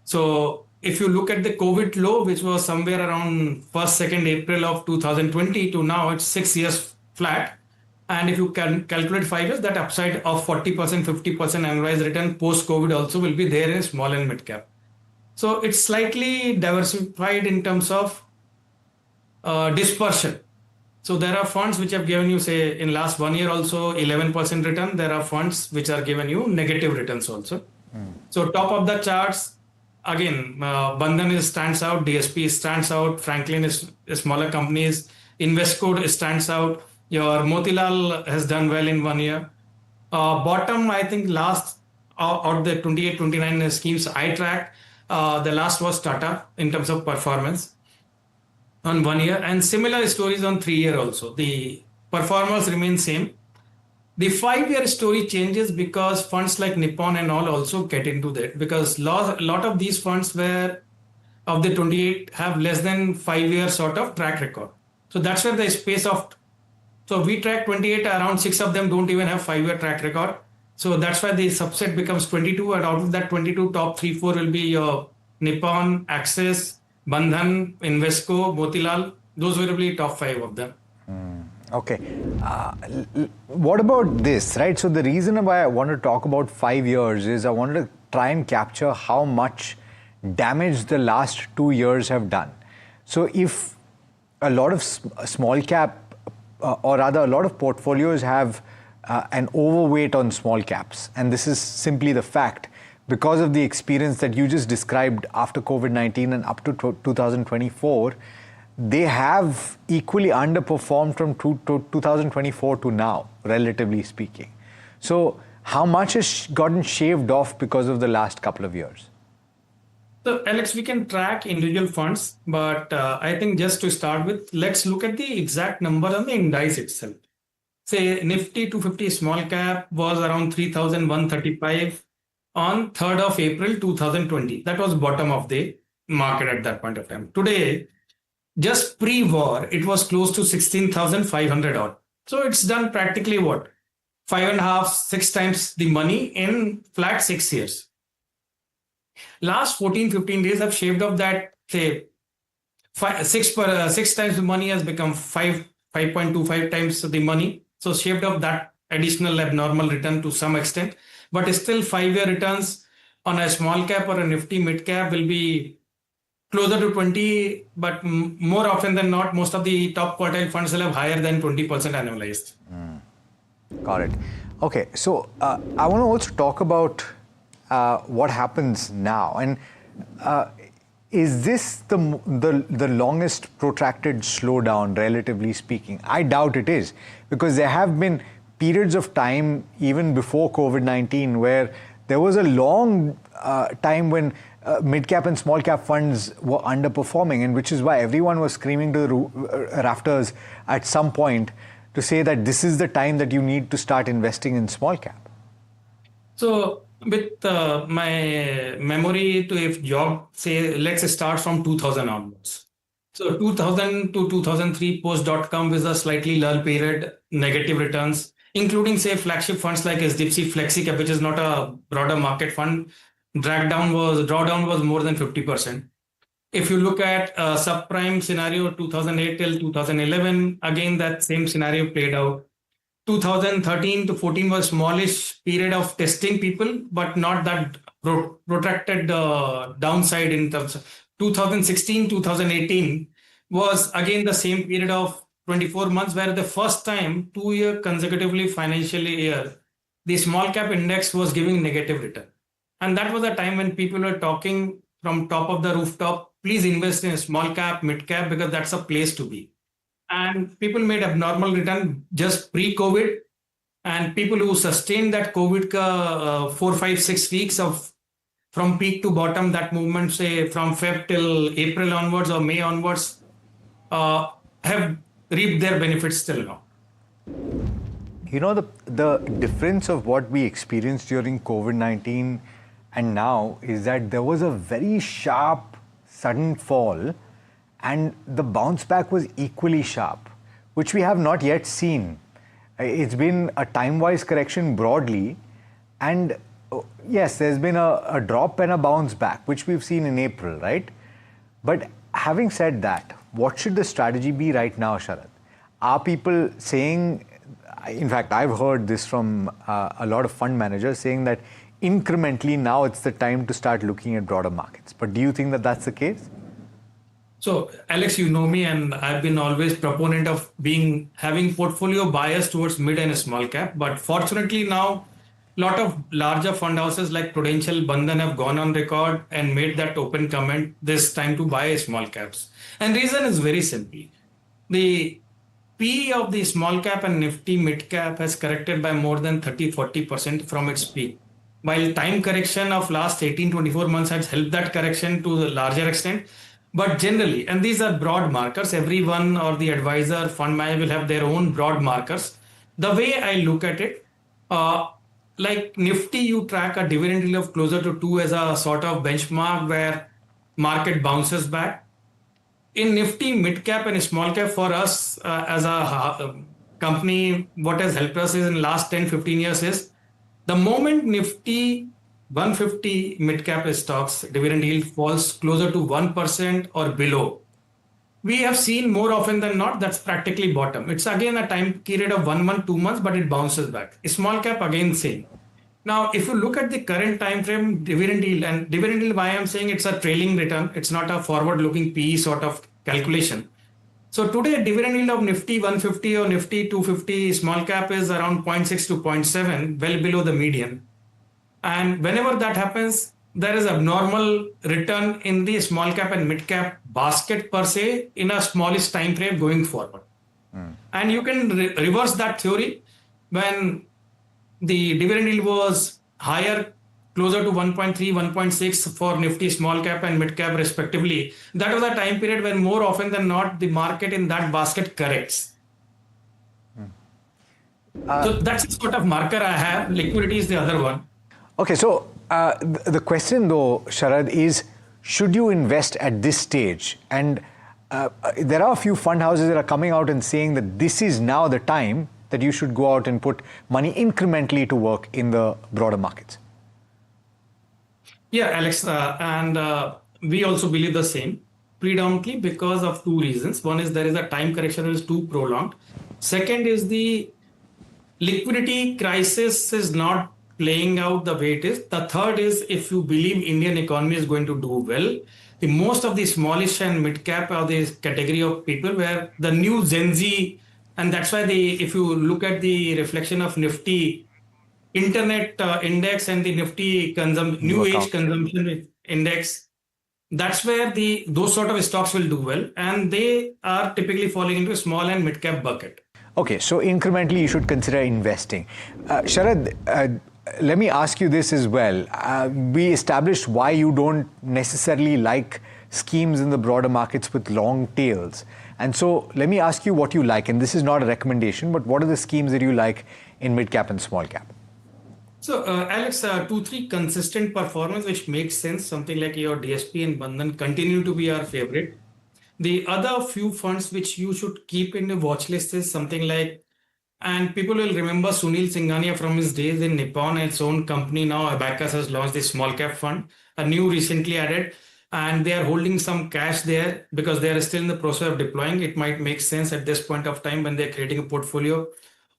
So if you look at the COVID low, which was somewhere around 1st, 2nd April of 2020 to now, it's 6 years flat. And if you can calculate 5 years, that upside of 40%, 50% annualized return post-COVID also will be there in small and mid cap. So it's slightly diversified in terms of dispersion. So there are funds which have given you, say, in last 1 year also 11% return. There are funds which are given you negative returns also. So top of the charts, again, Bandhan stands out, DSP stands out, Franklin is smaller companies, Invesco stands out, your Motilal has done well in 1 year. Bottom, I think last out the 28, 29 schemes I track, The last was Tata in terms of performance on 1 year, and similar stories on 3 year also. The performance remains same. The 5-year story changes because funds like Nippon and all also get into that, because lot of these funds were of the 28 have less than 5-year sort of track record. So that's where the space of, so we track 28, around 6 of them don't even have 5-year track record. So that's why the subset becomes 22, and out of that 22, top 3-4 will be your Nippon, Axis, Bandhan, Invesco, Motilal. Those will be top 5 of them. Okay. What about this, right? So the reason why I want to talk about 5 years is I wanted to try and capture how much damage the last 2 years have done. So if a lot of small cap, or rather a lot of portfolios have an overweight on small caps, and this is simply the fact, because of the experience that you just described after COVID-19 and up to 2024, they have equally underperformed from 2024 to now, relatively speaking. So how much has gotten shaved off because of the last couple of years? So Alex, we can track individual funds, but I think just to start with, let's look at the exact number on the index itself. Say Nifty 250 small cap was around 3,135 on 3rd of April 2020. That was bottom of the market at that point of time. Today, just pre-war, it was close to 16,500 odd. So it's done practically what? 5.5, 6 times the money in flat 6 years. Last 14, 15 days have shaved off that, say, 6 times the money has become 5.25 times the money. So shaved off that additional abnormal return to some extent. But still 5-year returns on a small cap or a Nifty mid cap will be closer to 20, but more often than not, most of the top quartile funds will have higher than 20% annualized. Got it. Okay, so I want to also talk about what happens now. And is this the longest protracted slowdown, relatively speaking? I doubt it is, because there have been periods of time, even before COVID-19, where there was a long time when mid-cap and small-cap funds were underperforming, and which is why everyone was screaming to the rafters at some point to say that this is the time that you need to start investing in small-cap. So with my memory to if job, say, let's start from 2000 onwards. So 2000 to 2003 post.com was a slightly lull period, negative returns, including, say, flagship funds like SDFC FlexiCap, which is not a broader market fund. Drawdown was more than 50%. If you look at subprime scenario 2008 till 2011, again that same scenario played out. 2013 to 14 was smallish period of testing people, but not that protracted downside in terms of 2016, 2018 was again the same period of 24 months, where the first time 2 year consecutively financially year, the small cap index was giving negative return. And that was a time when people were talking from top of the rooftop, please invest in a small cap, mid cap, because that's a place to be. And people made abnormal return just pre-COVID. And people who sustained that COVID 4, 5, 6 weeks of from peak to bottom, that movement, say from Feb till April onwards or May onwards, have reaped their benefits till now. You know, the difference of what we experienced during COVID-19 and now is that there was a very sharp, sudden fall, and the bounce back was equally sharp, which we have not yet seen. It's been a time-wise correction broadly, and yes, there's been a drop and a bounce back, which we've seen in April, right? But having said that, what should the strategy be right now, Sharad? Are people saying, in fact, I've heard this from a lot of fund managers saying that incrementally now it's the time to start looking at broader markets. But do you think that that's the case? So, Alex, you know me, and I've been always proponent of having portfolio bias towards mid and small cap. But fortunately now, a lot of larger fund houses like Prudential, Bandhan have gone on record and made that open comment, this time to buy small caps. And reason is very simple. The P of the small cap and Nifty mid cap has corrected by more than 30-40% from its peak. while time correction of last 18-24 months has helped that correction to a larger extent. But generally, and these are broad markers, everyone or the advisor, fund manager will have their own broad markers. The way I look at it, like Nifty, you track a dividend yield of closer to 2 as a sort of benchmark where market bounces back. In Nifty, mid cap and small cap for us as a company, what has helped us is in last 10-15 years is the moment Nifty 150 mid cap stocks dividend yield falls closer to 1% or below, we have seen more often than not that's practically bottom. It's again a time period of 1 month, 2 months, but it bounces back. Small cap again same. Now, if you look at the current time frame dividend yield, and dividend yield, why I'm saying it's a trailing return, it's not a forward-looking PE sort of calculation. So today, dividend yield of Nifty 150 or Nifty 250 small cap is around 0.6 to 0.7, well below the median. And whenever that happens, there is abnormal return in the small cap and mid cap basket per se in a smallest time frame going forward. And you can reverse that theory when the dividend yield was higher, closer to 1.3, 1.6 for Nifty small cap and mid cap respectively. That was a time period when more often than not the market in that basket corrects. So that's the sort of marker I have. Liquidity is the other one. Okay, so the question though, Sharad, is should you invest at this stage? And there are a few fund houses that are coming out and saying that this is now the time that you should go out and put money incrementally to work in the broader markets. Yeah, Alex, and we also believe the same, predominantly because of two reasons. One is there is a time correction that is too prolonged. Second is the liquidity crisis is not playing out the way it is. The third is if you believe Indian economy is going to do well, the most of the smallish and mid cap are this category of people where the new Gen Z, and that's why if you look at the reflection of Nifty internet index and the Nifty new age consumption index, that's where those sort of stocks will do well, and they are typically falling into a small and mid cap bucket. Okay, so incrementally you should consider investing. Sharad, let me ask you this as well. We established why you don't necessarily like schemes in the broader markets with long tails. And so let me ask you what you like. And this is not a recommendation, but what are the schemes that you like in mid cap and small cap? So, Alex, 2-3 consistent performance, which makes sense. Something like your DSP and Bandhan continue to be our favorite. The other few funds which you should keep in the watch list is something like, and people will remember Sunil Singhania from his days in Nippon, its own company now, Abacus has launched this small cap fund, a new recently added, and they are holding some cash there because they are still in the process of deploying. It might make sense at this point of time when they're creating a portfolio.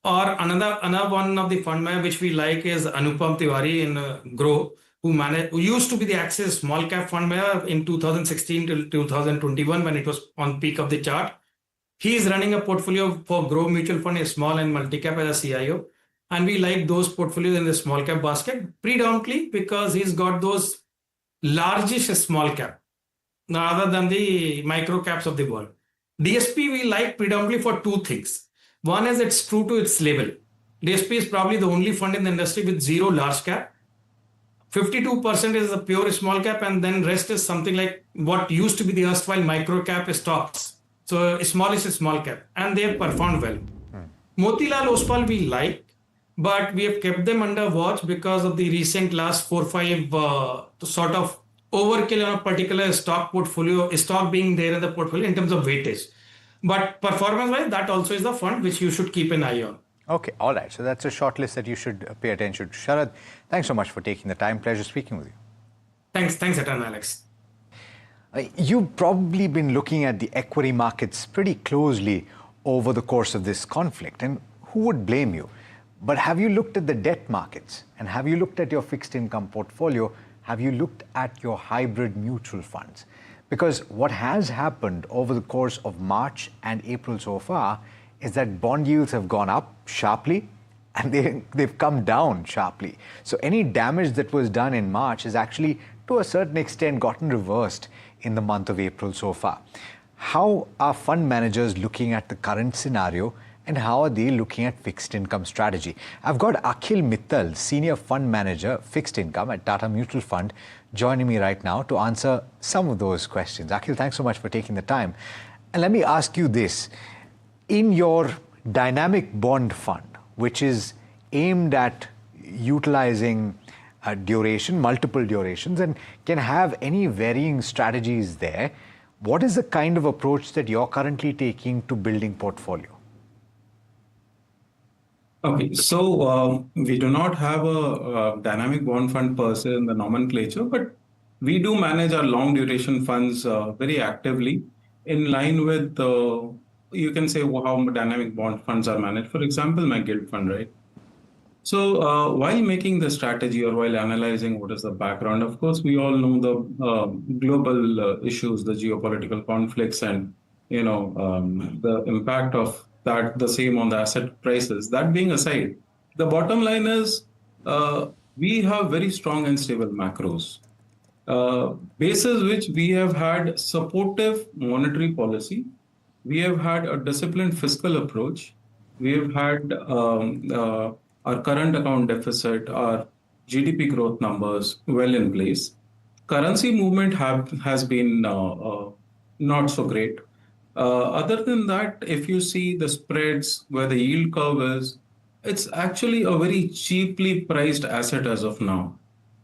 Or another one of the fund manager which we like is Anupam Tiwari in Grow, who used to be the Axis small cap fund manager in 2016 till 2021 when it was on peak of the chart. He is running a portfolio for Grow Mutual Fund, a small and multi-cap as a CIO. And we like those portfolios in the small cap basket predominantly because he's got those largish small cap rather than the micro caps of the world. DSP we like predominantly for two things. One is it's true to its label. DSP is probably the only fund in the industry with zero large cap. 52% is a pure small cap, and then rest is something like what used to be the erstwhile micro cap stocks. So smallish is small cap, and they have performed well. Motilal Oswal we like, but we have kept them under watch because of the recent last 4-5 sort of overkill on a particular stock being there in the portfolio in terms of weightage. But performance-wise, that also is the fund which you should keep an eye on. Okay, all right. So that's a short list that you should pay attention to. Sharad, thanks so much for taking the time. Pleasure speaking with you. Thanks, Atan, Alex. You've probably been looking at the equity markets pretty closely over the course of this conflict, and who would blame you? But have you looked at the debt markets? And have you looked at your fixed income portfolio? Have you looked at your hybrid mutual funds? Because what has happened over the course of March and April so far is that bond yields have gone up sharply and they've come down sharply. So any damage that was done in March has actually, to a certain extent, gotten reversed in the month of April so far. How are fund managers looking at the current scenario, and how are they looking at fixed income strategy? I've got Akhil Mittal, Senior Fund Manager, Fixed Income at Tata Mutual Fund, joining me right now to answer some of those questions. Akhil, thanks so much for taking the time. And let me ask you this. In your dynamic bond fund, which is aimed at utilizing duration, multiple durations, and can have any varying strategies there, what is the kind of approach that you're currently taking to building portfolio? Okay, so we do not have a dynamic bond fund per se in the nomenclature, but we do manage our long duration funds very actively in line with, you can say, how dynamic bond funds are managed. For example, my gilt fund, right? So while making the strategy or while analyzing what is the background, of course, we all know the global issues, the geopolitical conflicts, and the impact of that, the same on the asset prices. That being aside, the bottom line is we have very strong and stable macros, basis which we have had supportive monetary policy. We have had a disciplined fiscal approach. We have had our current account deficit, our GDP growth numbers well in place. Currency movement has been not so great. Other than that, if you see the spreads where the yield curve is, it's actually a very cheaply priced asset as of now.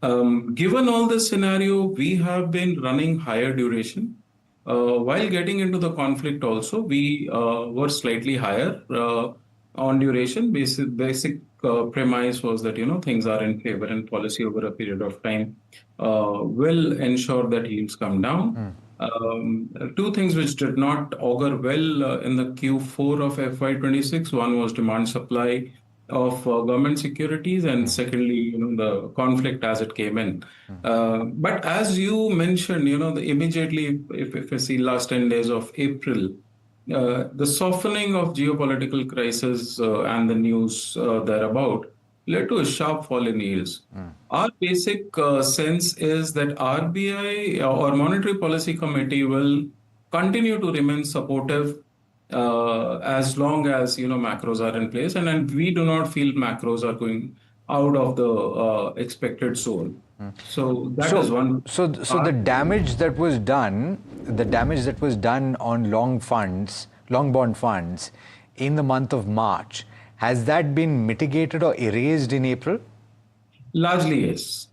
Given all this scenario, we have been running higher duration. While getting into the conflict also, we were slightly higher on duration. Basic premise was that things are in favor, and policy over a period of time will ensure that yields come down. Two things which did not augur well in the Q4 of FY26. One was demand supply of government securities, and secondly, the conflict as it came in. But as you mentioned, immediately, if you see last 10 days of April, the softening of geopolitical crisis and the news thereabout led to a sharp fall in yields. Our basic sense is that RBI or Monetary Policy Committee will continue to remain supportive as long as macros are in place, and we do not feel macros are going out of the expected zone. So that is one. So the damage that was done, on long bond funds in the month of March, has that been mitigated or erased in April? Largely yes.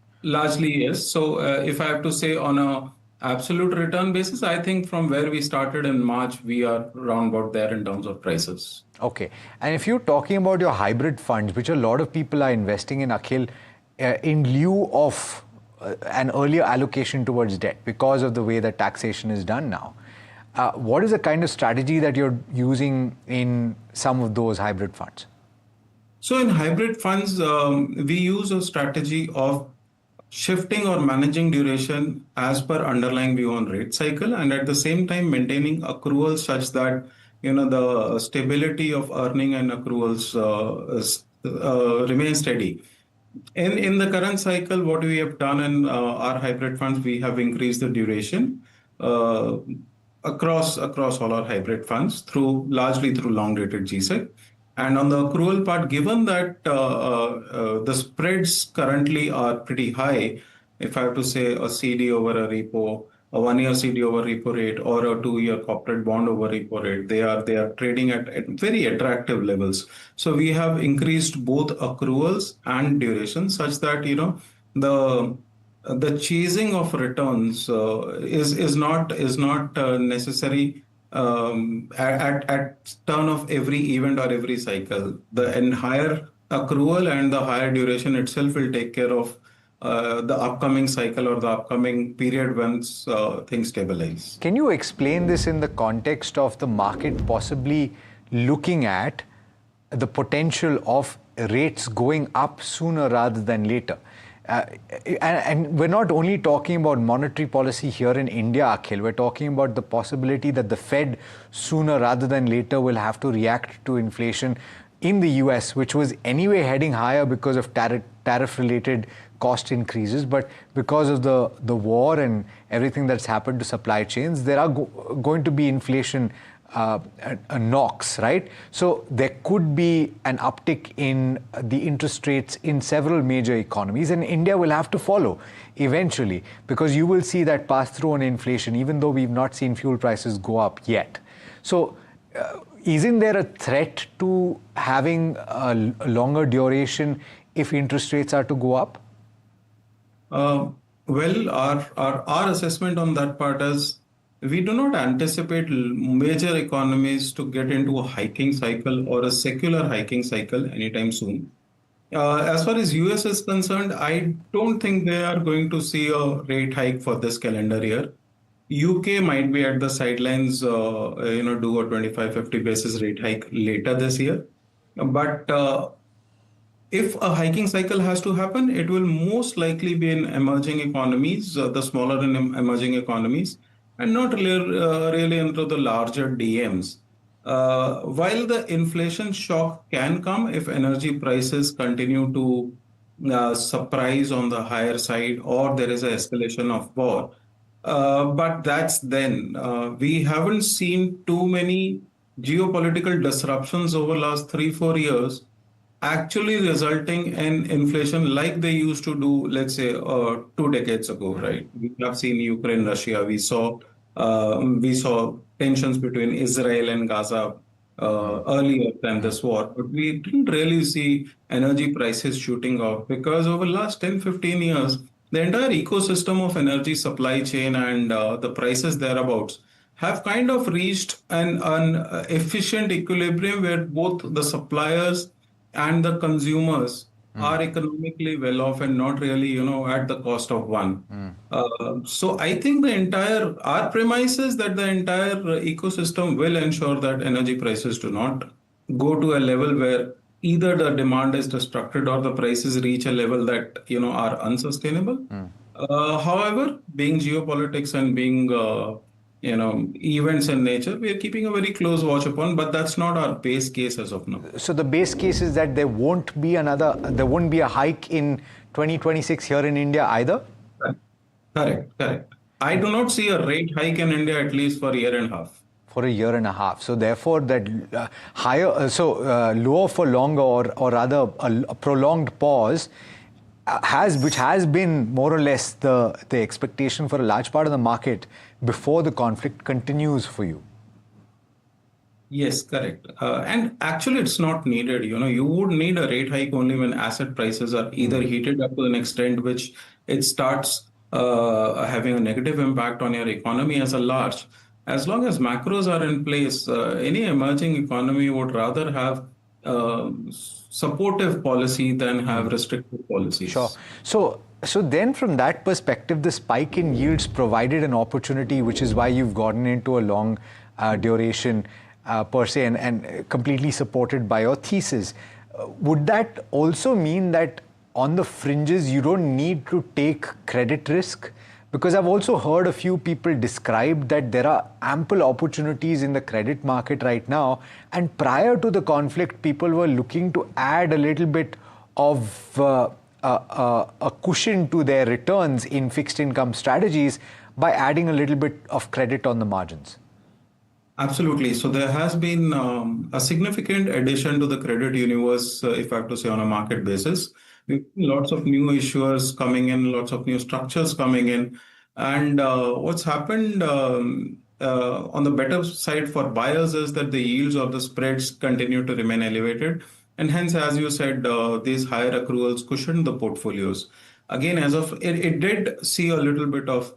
So if I have to say on a absolute return basis, I think from where we started in March, we are round about there in terms of prices. Okay. And if you're talking about your hybrid funds, which a lot of people are investing in, Akhil, in lieu of an earlier allocation towards debt because of the way that taxation is done now, what is the kind of strategy that you're using in some of those hybrid funds? So in hybrid funds, we use a strategy of shifting or managing duration as per underlying view on rate cycle, and at the same time maintaining accruals such that the stability of earning and accruals remain steady. In the current cycle, what we have done in our hybrid funds, we have increased the duration across all our hybrid funds largely through long dated GSEC. And on the accrual part, given that the spreads currently are pretty high, if I have to say a CD over a repo, a 1-year CD over repo rate, or a 2-year corporate bond over repo rate, they are trading at very attractive levels. So we have increased both accruals and duration such that the chasing of returns is not necessary. At turn of every event or every cycle, the higher accrual and the higher duration itself will take care of the upcoming cycle or the upcoming period once things stabilize. Can you explain this in the context of the market possibly looking at the potential of rates going up sooner rather than later? And we're not only talking about monetary policy here in India, Akhil, we're talking about the possibility that the Fed sooner rather than later will have to react to inflation in the US, which was anyway heading higher because of tariff-related cost increases. But because of the war and everything that's happened to supply chains, there are going to be inflation knocks, right? So there could be an uptick in the interest rates in several major economies, and India will have to follow eventually, because you will see that pass through on inflation, even though we've not seen fuel prices go up yet. So isn't there a threat to having a longer duration if interest rates are to go up? Well, our assessment on that part is we do not anticipate major economies to get into a hiking cycle or a secular hiking cycle anytime soon. As far as US is concerned, I don't think they are going to see a rate hike for this calendar year. UK might be at the sidelines, do a 25-50 basis rate hike later this year. But if a hiking cycle has to happen, it will most likely be in emerging economies, the smaller and emerging economies, and not really into the larger DMs. While the inflation shock can come if energy prices continue to surprise on the higher side or there is an escalation of war. But that's then. We haven't seen too many geopolitical disruptions over last 3-4 years actually resulting in inflation like they used to do, let's say, 2 decades ago, right? We have seen Ukraine, Russia. We saw tensions between Israel and Gaza earlier than this war, but we didn't really see energy prices shooting up because over the last 10-15 years, the entire ecosystem of energy supply chain and the prices thereabouts have kind of reached an efficient equilibrium where both the suppliers and the consumers are economically well off and not really, at the cost of one. So I think our premise is that the entire ecosystem will ensure that energy prices do not go to a level where either the demand is destructed or the prices reach a level that, are unsustainable. However, being geopolitics and being events in nature, we are keeping a very close watch upon, but that's not our base case as of now. So the base case is that there won't be a hike in 2026 here in India either? Correct. I do not see a rate hike in India at least for a year and a half. For a year and a half. So therefore that lower for longer or rather a prolonged pause which has been more or less the expectation for a large part of the market before the conflict continues for you. Yes, correct. And actually it's not needed. You would need a rate hike only when asset prices are either heated up to an extent which it starts having a negative impact on your economy as a large. As long as macros are in place, any emerging economy would rather have supportive policy than have restrictive policies. Sure. So then from that perspective, the spike in yields provided an opportunity, which is why you've gotten into a long duration per se and completely supported by your thesis. Would that also mean that on the fringes, you don't need to take credit risk? Because I've also heard a few people describe that there are ample opportunities in the credit market right now. And prior to the conflict, people were looking to add a little bit of a cushion to their returns in fixed income strategies by adding a little bit of credit on the margins. Absolutely. So there has been a significant addition to the credit universe, if I have to say, on a market basis. We've seen lots of new issuers coming in, lots of new structures coming in. And what's happened on the better side for buyers is that the yields or the spreads continue to remain elevated. And hence, as you said, these higher accruals cushioned the portfolios. Again, as of it did see a little bit of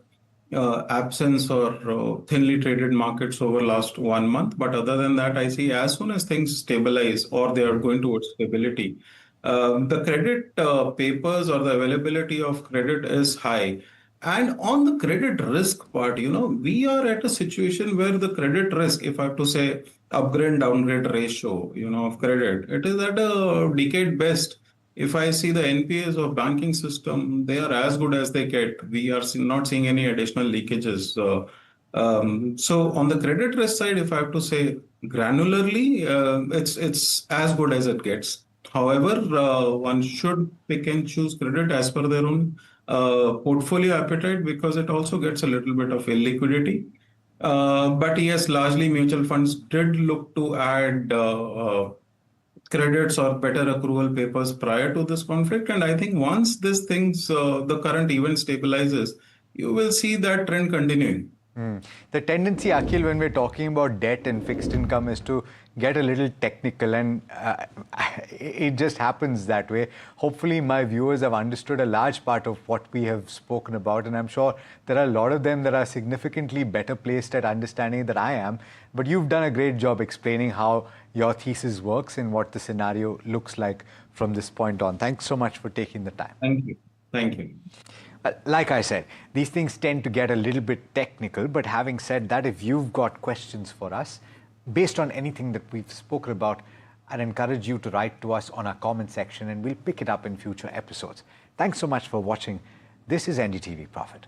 absence or thinly traded markets over last 1 month. But other than that, I see as soon as things stabilize or they are going towards stability, the credit papers or the availability of credit is high. And on the credit risk part, we are at a situation where the credit risk, if I have to say upgrade downgrade ratio, of credit, it is at a decade best. If I see the NPAs of banking system, they are as good as they get. We are not seeing any additional leakages. So on the credit risk side, if I have to say granularly, it's as good as it gets. However, one should pick and choose credit as per their own portfolio appetite because it also gets a little bit of illiquidity. But yes, largely mutual funds did look to add credits or better accrual papers prior to this conflict. And I think once this things, the current event stabilizes, you will see that trend continuing. The tendency, Akhil, when we're talking about debt and fixed income is to get a little technical, and it just happens that way. Hopefully my viewers have understood a large part of what we have spoken about, and I'm sure there are a lot of them that are significantly better placed at understanding than I am. But you've done a great job explaining how your thesis works and what the scenario looks like from this point on. Thanks so much for taking the time. Thank you. Thank you. Like I said, these things tend to get a little bit technical, but having said that, if you've got questions for us, based on anything that we've spoken about, I'd encourage you to write to us on our comment section and we'll pick it up in future episodes. Thanks so much for watching. This is NDTV Profit.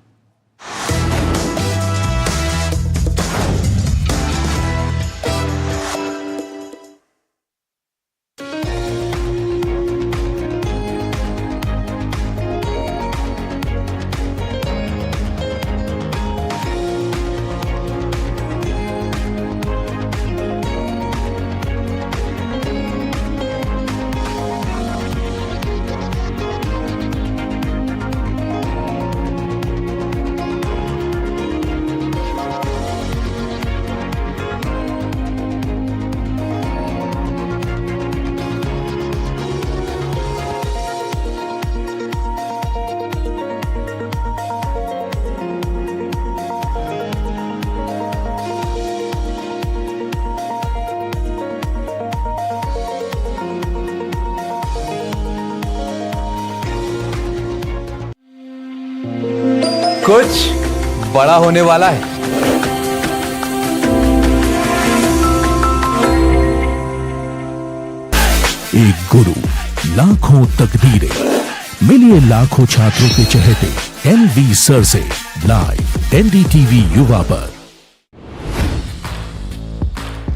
कुछ बड़ा होने वाला है। एक गुरु, लाखों तकदीरें, मिलिए लाखों छात्रों के चहेते एलवी सर से लाइव एनडीटीवी युवा पर।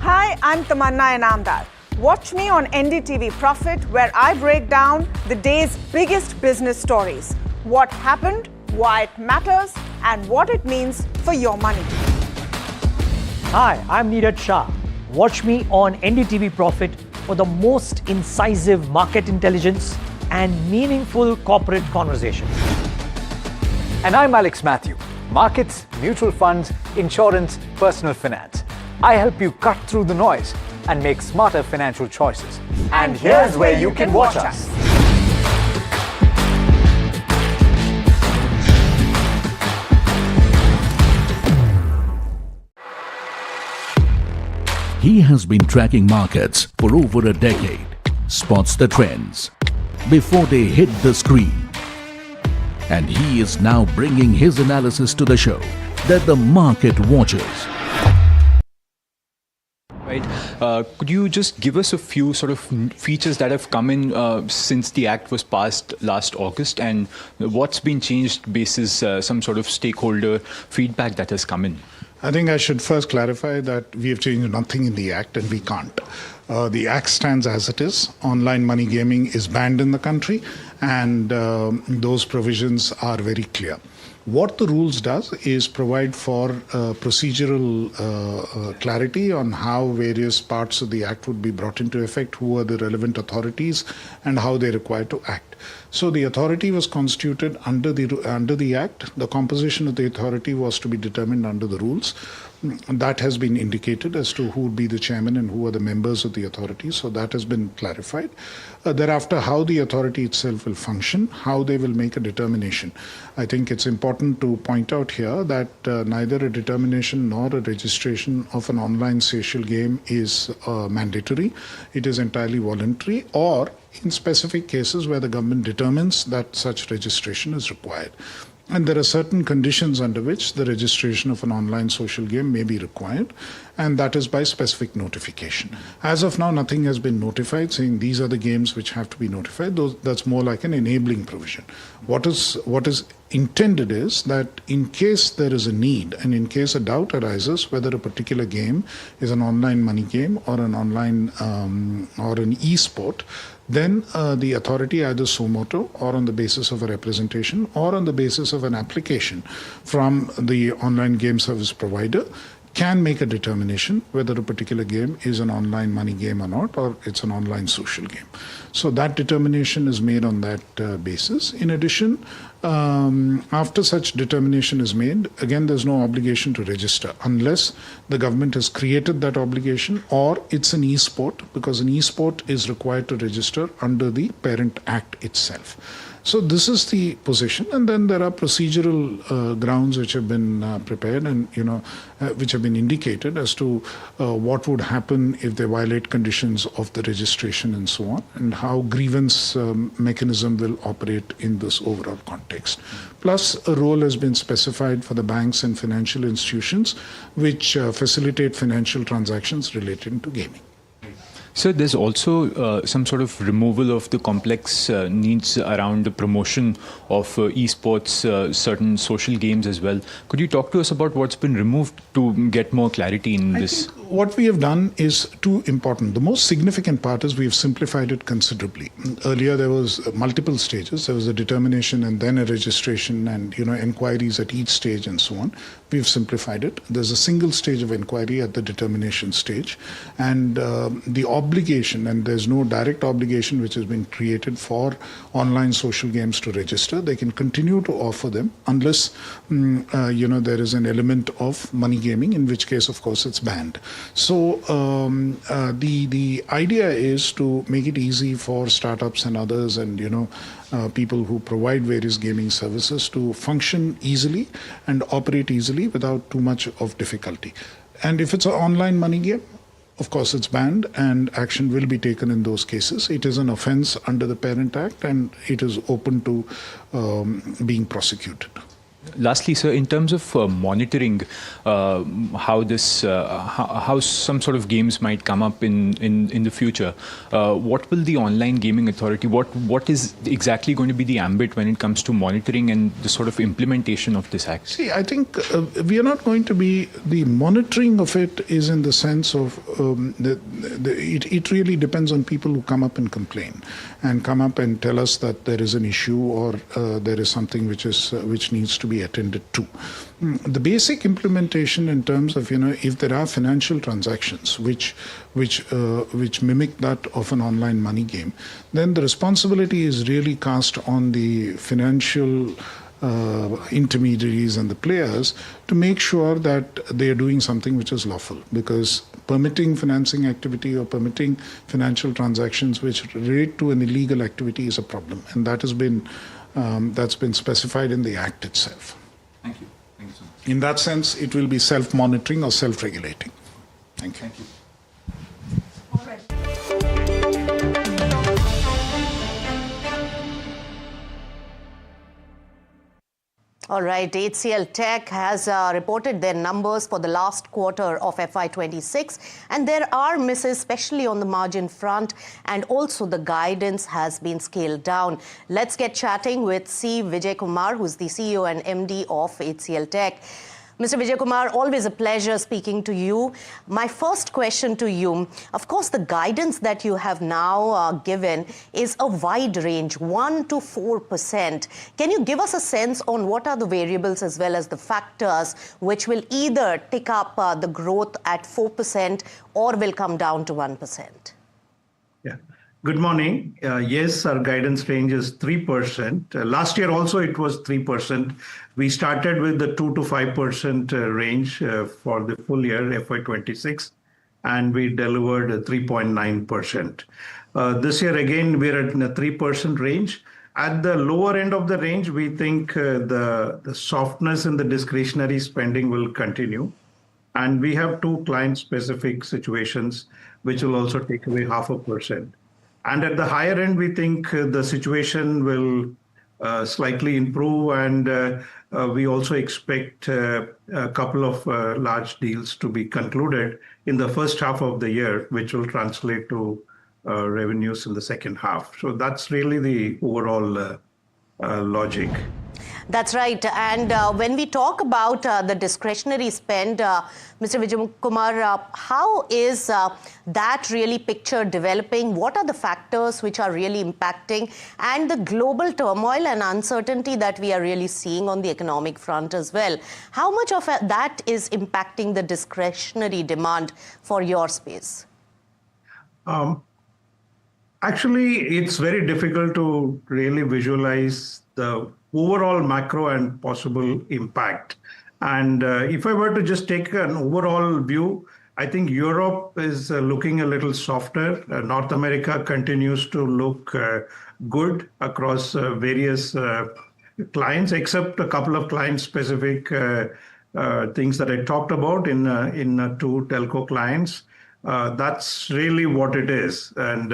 Hi, I'm Tamanna Inamdar. Watch me on NDTV Profit, where I break down the day's biggest business stories. What happened, why it matters, and what it means for your money. Hi, I'm Neeraj Shah. Watch me on NDTV Profit for the most incisive market intelligence and meaningful corporate conversations. And I'm Alex Matthew. Markets, mutual funds, insurance, personal finance. I help you cut through the noise and make smarter financial choices. And here's where you can watch us. He has been tracking markets for over a decade, spots the trends before they hit the screen. And he is now bringing his analysis to the show that the market watches. Right. Could you just give us a few sort of features that have come in since the Act was passed last August, and what's been changed basis some sort of stakeholder feedback that has come in? I think I should first clarify that we have changed nothing in the Act, and we can't. The Act stands as it is. Online money gaming is banned in the country, and those provisions are very clear. What the rules does is provide for procedural clarity on how various parts of the Act would be brought into effect, who are the relevant authorities, and how they're required to act. So the authority was constituted under the Act. The composition of the authority was to be determined under the rules. That has been indicated as to who would be the chairman and who are the members of the authority. So that has been clarified. Thereafter, how the authority itself will function, how they will make a determination. I think it's important to point out here that neither a determination nor a registration of an online social game is mandatory. It is entirely voluntary, or in specific cases where the government determines that such registration is required. And there are certain conditions under which the registration of an online social game may be required, and that is by specific notification. As of now, nothing has been notified saying these are the games which have to be notified. That's more like an enabling provision. What is intended is that in case there is a need and in case a doubt arises whether a particular game is an online money game or an online or an e-sport, then the authority, either suo motu or on the basis of a representation or on the basis of an application from the online game service provider, can make a determination whether a particular game is an online money game or not, or it's an online social game. So that determination is made on that basis. In addition, after such determination is made, again, there's no obligation to register unless the government has created that obligation or it's an e-sport, because an e-sport is required to register under the Parent Act itself. So this is the position, and then there are procedural grounds which have been prepared and which have been indicated as to what would happen if they violate conditions of the registration and so on, and how grievance mechanism will operate in this overall context. Plus, a role has been specified for the banks and financial institutions which facilitate financial transactions related to gaming. So there's also some sort of removal of the complex needs around the promotion of esports, certain social games as well. Could you talk to us about what's been removed to get more clarity in this? What we have done is too important. The most significant part is we have simplified it considerably. Earlier there was multiple stages. There was a determination and then a registration and inquiries at each stage and so on. We've simplified it. There's a single stage of inquiry at the determination stage, and the obligation, and there's no direct obligation which has been created for online social games to register. They can continue to offer them unless there is an element of money gaming, in which case of course it's banned. So the idea is to make it easy for startups and others and people who provide various gaming services to function easily and operate easily without too much of difficulty. And if it's an online money game, of course it's banned and action will be taken in those cases. It is an offence under the Parent Act and it is open to being prosecuted. Lastly, sir, in terms of monitoring how some sort of games might come up in the future, what will the Online Gaming Authority, what is exactly going to be the ambit when it comes to monitoring and the sort of implementation of this act? See, I think we are not going to be, the monitoring of it is in the sense of, it really depends on people who come up and complain and come up and tell us that there is an issue or there is something which needs to be attended to. The basic implementation in terms of if there are financial transactions which mimic that of an online money game, then the responsibility is really cast on the financial intermediaries and the players to make sure that they are doing something which is lawful, because permitting financing activity or permitting financial transactions which relate to an illegal activity is a problem, and that has been that's been specified in the Act itself. Thank you. Thank you so much. In that sense, it will be self-monitoring or self-regulating. Thank you. Thank you. All right, HCL Tech has reported their numbers for the last quarter of FY26, and there are misses, especially on the margin front, and also the guidance has been scaled down. Let's get chatting with C. Vijay Kumar, who's the CEO and MD of HCL Tech. Mr. Vijay Kumar, always a pleasure speaking to you. My first question to you, of course, the guidance that you have now given is a wide range, 1 to 4%. Can you give us a sense on what are the variables as well as the factors which will either tick up the growth at 4% or will come down to 1%? Yeah. Good morning. Yes, our guidance range is 3%. Last year also it was 3%. We started with the 2 to 5% range for the full year FY26, and we delivered 3.9%. This year again we're at a 3% range. At the lower end of the range, we think the softness in the discretionary spending will continue. And we have two client-specific situations which will also take away 0.5%. And at the higher end, we think the situation will slightly improve, and we also expect a couple of large deals to be concluded in the first half of the year, which will translate to revenues in the second half. So that's really the overall logic. That's right. And when we talk about the discretionary spend, Mr. Vijayakumar, how is that really picture developing? What are the factors which are really impacting? And the global turmoil and uncertainty that we are really seeing on the economic front as well. How much of that is impacting the discretionary demand for your space? Actually, it's very difficult to really visualize the overall macro and possible impact. And if I were to just take an overall view, I think Europe is looking a little softer. North America continues to look good across various clients, except a couple of client-specific things that I talked about in two telco clients. That's really what it is. And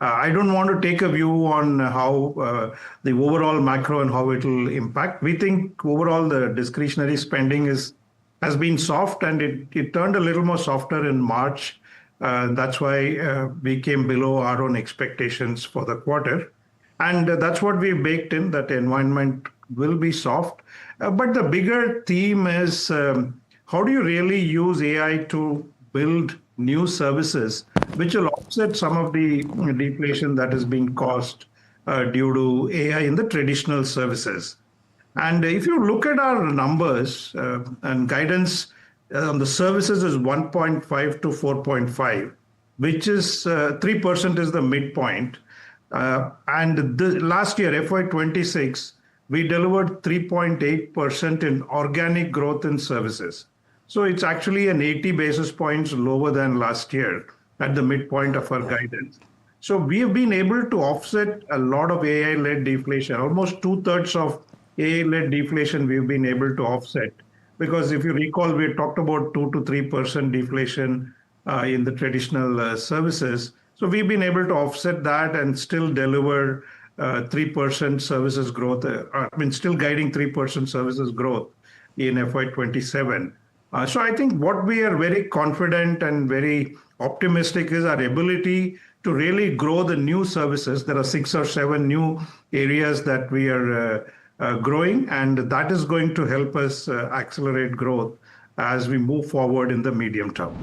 I don't want to take a view on how the overall macro and how it will impact. We think overall the discretionary spending has been soft, and it turned a little more softer in March. That's why we came below our own expectations for the quarter. And that's what we baked in, that the environment will be soft. But the bigger theme is how do you really use AI to build new services which will offset some of the deflation that is being caused due to AI in the traditional services. And if you look at our numbers and guidance on the services is 1.5 to 4.5, which is 3% is the midpoint. And last year, FY26, we delivered 3.8% in organic growth in services. So it's actually an 80 basis points lower than last year at the midpoint of our guidance. So we have been able to offset a lot of AI-led deflation. Almost 2/3 of AI-led deflation we've been able to offset. Because if you recall, we talked about 2 to 3% deflation in the traditional services. So we've been able to offset that and still deliver 3% services growth. Still guiding 3% services growth in FY27. So I think what we are very confident and very optimistic is our ability to really grow the new services. There are 6 or 7 new areas that we are growing, and that is going to help us accelerate growth as we move forward in the medium term.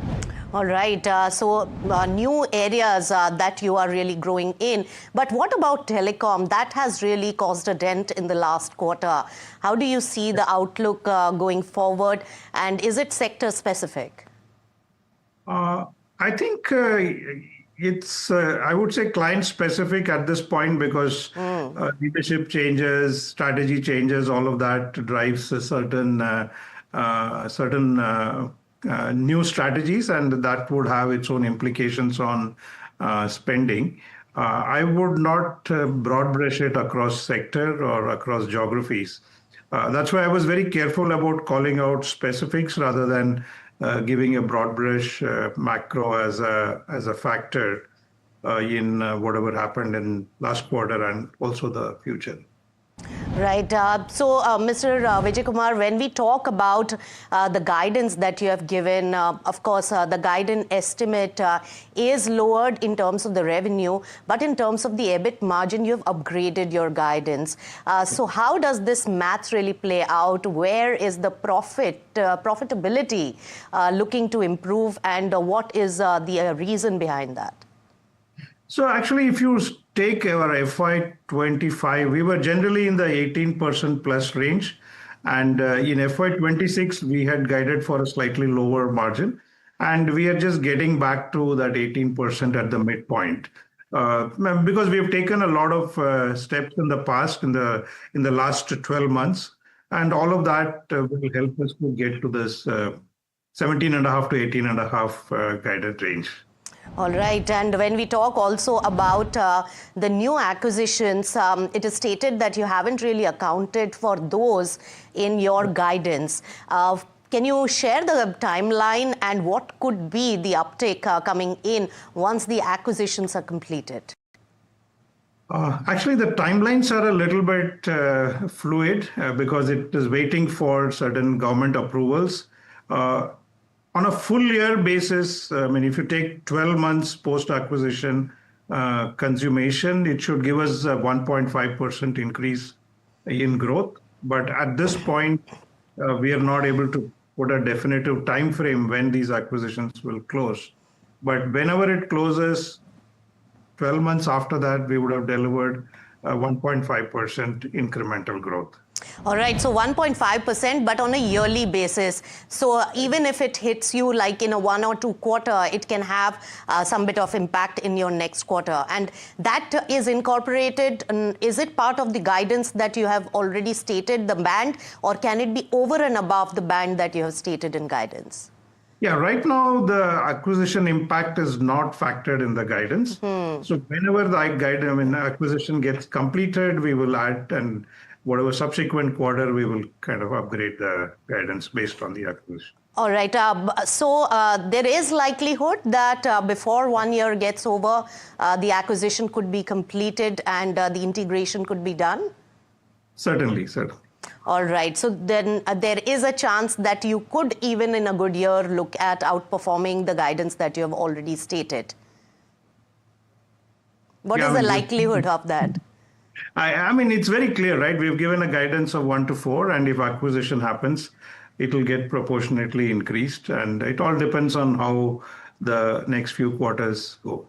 All right. So new areas that you are really growing in. But what about telecom? That has really caused a dent in the last quarter. How do you see the outlook going forward? And is it sector specific? I think it's, I would say, client specific at this point because leadership changes, strategy changes, all of that drives a certain new strategies, and that would have its own implications on spending. I would not broad brush it across sector or across geographies. That's why I was very careful about calling out specifics rather than giving a broad brush macro as a factor in whatever happened in last quarter and also the future. Right. So, Mr. Vijayakumar, when we talk about the guidance that you have given, of course, the guidance estimate is lowered in terms of the revenue, but in terms of the EBIT margin, you have upgraded your guidance. So how does this math really play out? Where is the profitability looking to improve, and what is the reason behind that? So actually, if you take our FY25, we were generally in the 18% plus range. And in FY26, we had guided for a slightly lower margin. And we are just getting back to that 18% at the midpoint. Because we have taken a lot of steps in the past, in the last 12 months. And all of that will help us to get to this 17.5 to 18.5 guided range. All right. And when we talk also about the new acquisitions, it is stated that you haven't really accounted for those in your guidance. Can you share the timeline and what could be the uptake coming in once the acquisitions are completed? Actually, the timelines are a little bit fluid because it is waiting for certain government approvals. On a full year basis, I mean, if you take 12 months post-acquisition consummation, it should give us a 1.5% increase in growth. But at this point, we are not able to put a definitive time frame when these acquisitions will close. But whenever it closes, 12 months after that, we would have delivered 1.5% incremental growth. All right, so 1.5%, but on a yearly basis. So even if it hits you like in a 1 or 2 quarter, it can have some bit of impact in your next quarter. And that is incorporated. Is it part of the guidance that you have already stated, the band, or can it be over and above the band that you have stated in guidance? Yeah, right now the acquisition impact is not factored in the guidance. So whenever the acquisition gets completed, we will add, and whatever subsequent quarter, we will kind of upgrade the guidance based on the acquisition. All right. So there is likelihood that before 1 year gets over, the acquisition could be completed and the integration could be done? Certainly. All right. So then there is a chance that you could, even in a good year, look at outperforming the guidance that you have already stated. What is the likelihood of that? I mean, it's very clear, right? We've given a guidance of 1 to 4, and if acquisition happens, it will get proportionately increased. And it all depends on how the next few quarters go.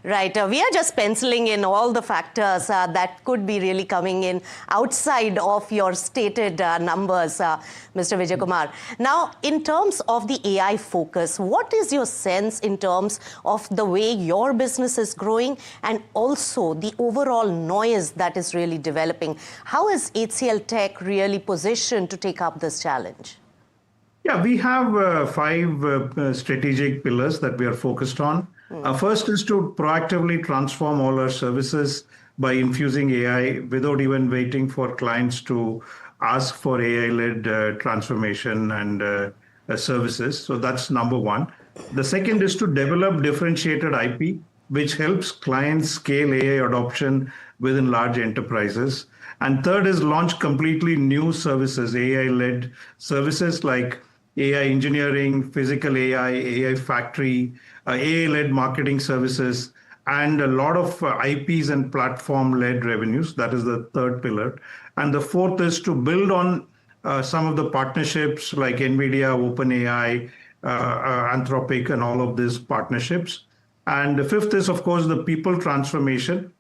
Right. We are just penciling in all the factors that could be really coming in outside of your stated numbers, Mr. Vijay Kumar. Now, in terms of the AI focus, what is your sense in terms of the way your business is growing and also the overall noise that is really developing? How is HCL Tech really positioned to take up this challenge? Yeah, we have 5 strategic pillars that we are focused on. First is to proactively transform all our services by infusing AI without even waiting for clients to ask for AI-led transformation and services. So that's number one. The second is to develop differentiated IP, which helps clients scale AI adoption within large enterprises. And third is launch completely new services, AI-led services like AI engineering, physical AI, AI factory, AI-led marketing services, and a lot of IPs and platform-led revenues. That is the third pillar. And the fourth is to build on some of the partnerships like NVIDIA, OpenAI, Anthropic, and all of these partnerships. And the fifth is, of course, the people transformation.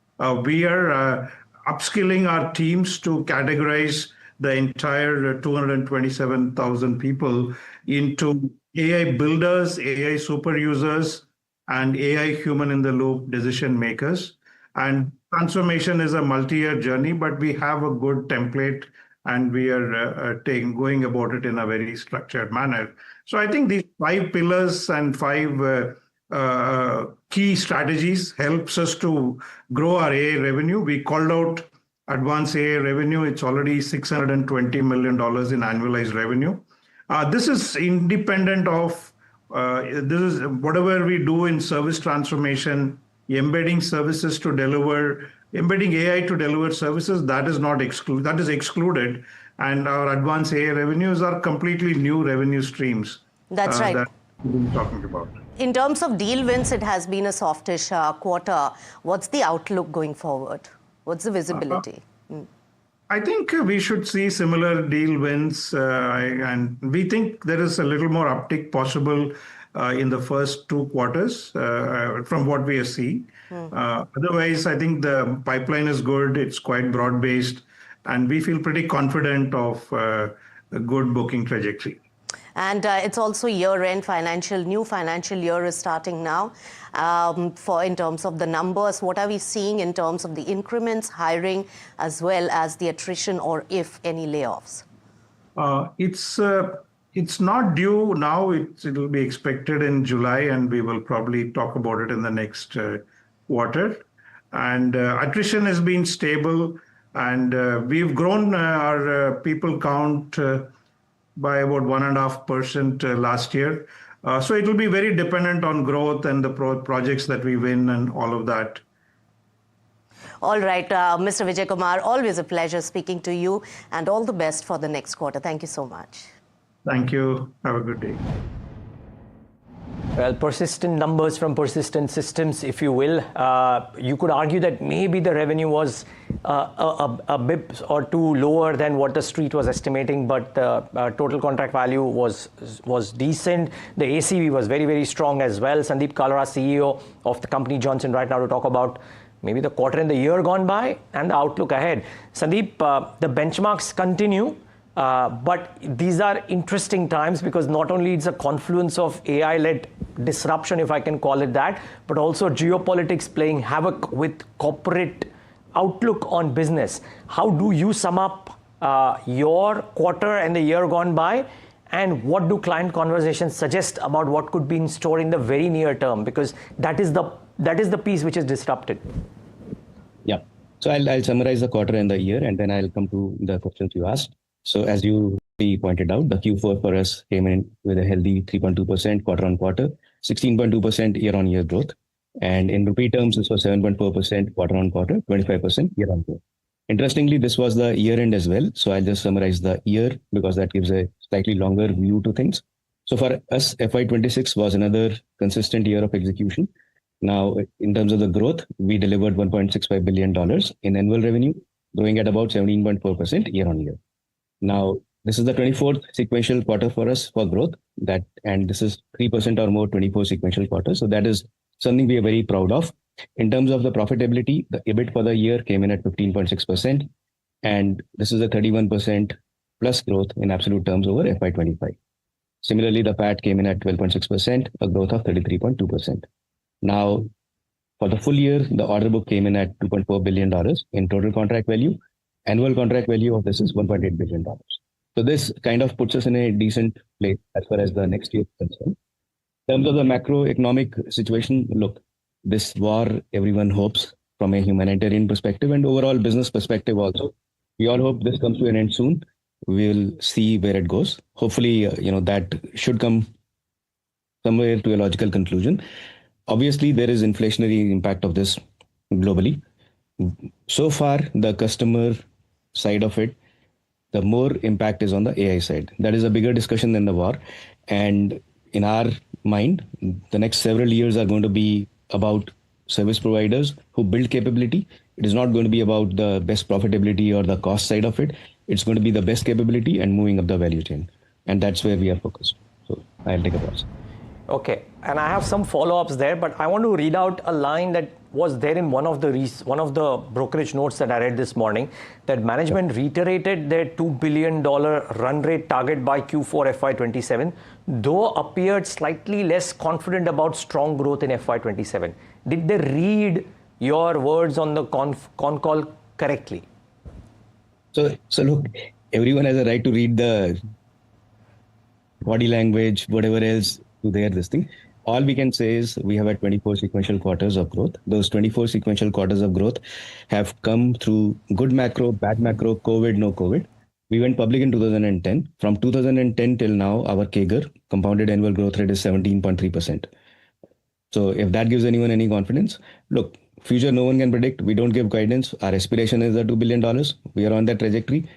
We are upskilling our teams to categorize the entire 227,000 people into AI builders, AI super users, and AI human-in-the-loop decision makers. And transformation is a multi-year journey, but we have a good template, and we are going about it in a very structured manner. So I think these 5 pillars and 5 key strategies helps us to grow our AI revenue. We called out advanced AI revenue. It's already $620 million in annualized revenue. This is independent of this is whatever we do in service transformation, embedding services to deliver, embedding AI to deliver services. That is not excluded. That is excluded, and our advanced AI revenues are completely new revenue streams. That's right. That we've been talking about. In terms of deal wins, it has been a softish quarter. What's the outlook going forward? What's the visibility? I think we should see similar deal wins, and we think there is a little more uptick possible in the first 2 quarters from what we are seeing. Otherwise, I think the pipeline is good. It's quite broad-based, and we feel pretty confident of a good booking trajectory. And it's also year-end new financial year is starting now. In terms of the numbers, what are we seeing in terms of the increments, hiring, as well as the attrition, or if any layoffs? It's not due now. It will be expected in July, and we will probably talk about it in the next quarter. And attrition has been stable, and we've grown our people count by about 1.5% last year. So it will be very dependent on growth and the projects that we win and all of that. All right, Mr. Vijay Kumar, always a pleasure speaking to you, and all the best for the next quarter. Thank you so much. Thank you. Have a good day. Well, persistent numbers from persistent systems, if you will. You could argue that maybe the revenue was a bit or two lower than what the street was estimating, but the total contract value was decent. The ACV was very, very strong as well. Sandeep Kalra, CEO of the company, Johnson, right now to talk about maybe the quarter and the year gone by and the outlook ahead. Sandeep, the benchmarks continue. But these are interesting times because not only it's a confluence of AI-led disruption, if I can call it that, but also geopolitics playing havoc with corporate outlook on business. How do you sum up your quarter and the year gone by? And what do client conversations suggest about what could be in store in the very near term? Because that is the piece which is disrupted. Yeah. So I'll summarize the quarter and the year, and then I'll come to the questions you asked. So as you pointed out, the Q4 for us came in with a healthy 3.2% quarter-on-quarter, 16.2% year-on-year growth. And in rupee terms, this was 7.4% quarter-on-quarter, 25% year-on-year. Interestingly, this was the year-end as well. So I'll just summarize the year because that gives a slightly longer view to things. So for us, FY26 was another consistent year of execution. Now, in terms of the growth, we delivered $1.65 billion in annual revenue, growing at about 17.4% year-on-year. Now, this is the 24th sequential quarter for us for growth, and this is 3% or more 24 sequential quarters. So that is something we are very proud of. In terms of the profitability, the EBIT for the year came in at 15.6%, and this is a 31% plus growth in absolute terms over FY25. Similarly, the PAT came in at 12.6%, a growth of 33.2%. Now, for the full year, the order book came in at $2.4 billion in total contract value. Annual contract value of this is $1.8 billion. So this kind of puts us in a decent place as far as the next year is concerned. In terms of the macroeconomic situation, look, this war, everyone hopes from a humanitarian perspective and overall business perspective also. We all hope this comes to an end soon. We'll see where it goes. Hopefully, that should come somewhere to a logical conclusion. Obviously, there is inflationary impact of this globally. So far, the customer side of it, the more impact is on the AI side. That is a bigger discussion than the war. And in our mind, the next several years are going to be about service providers who build capability. It is not going to be about the best profitability or the cost side of it. It's going to be the best capability and moving up the value chain. And that's where we are focused. So I'll take a pause. Okay, and I have some follow-ups there, but I want to read out a line that was there in one of the brokerage notes that I read this morning, that management reiterated their $2 billion run rate target by Q4 FY27, though appeared slightly less confident about strong growth in FY27. Did they read your words on the con call correctly? So look, everyone has a right to read the body language, whatever else to this thing. All we can say is we have had 24 sequential quarters of growth. Those 24 sequential quarters of growth have come through good macro, bad macro, COVID, no COVID. We went public in 2010. From 2010 till now, our CAGR, compounded annual growth rate, is 17.3%. So if that gives anyone any confidence, look, future no one can predict. We don't give guidance. Our aspiration is the $2 billion. We are on that trajectory.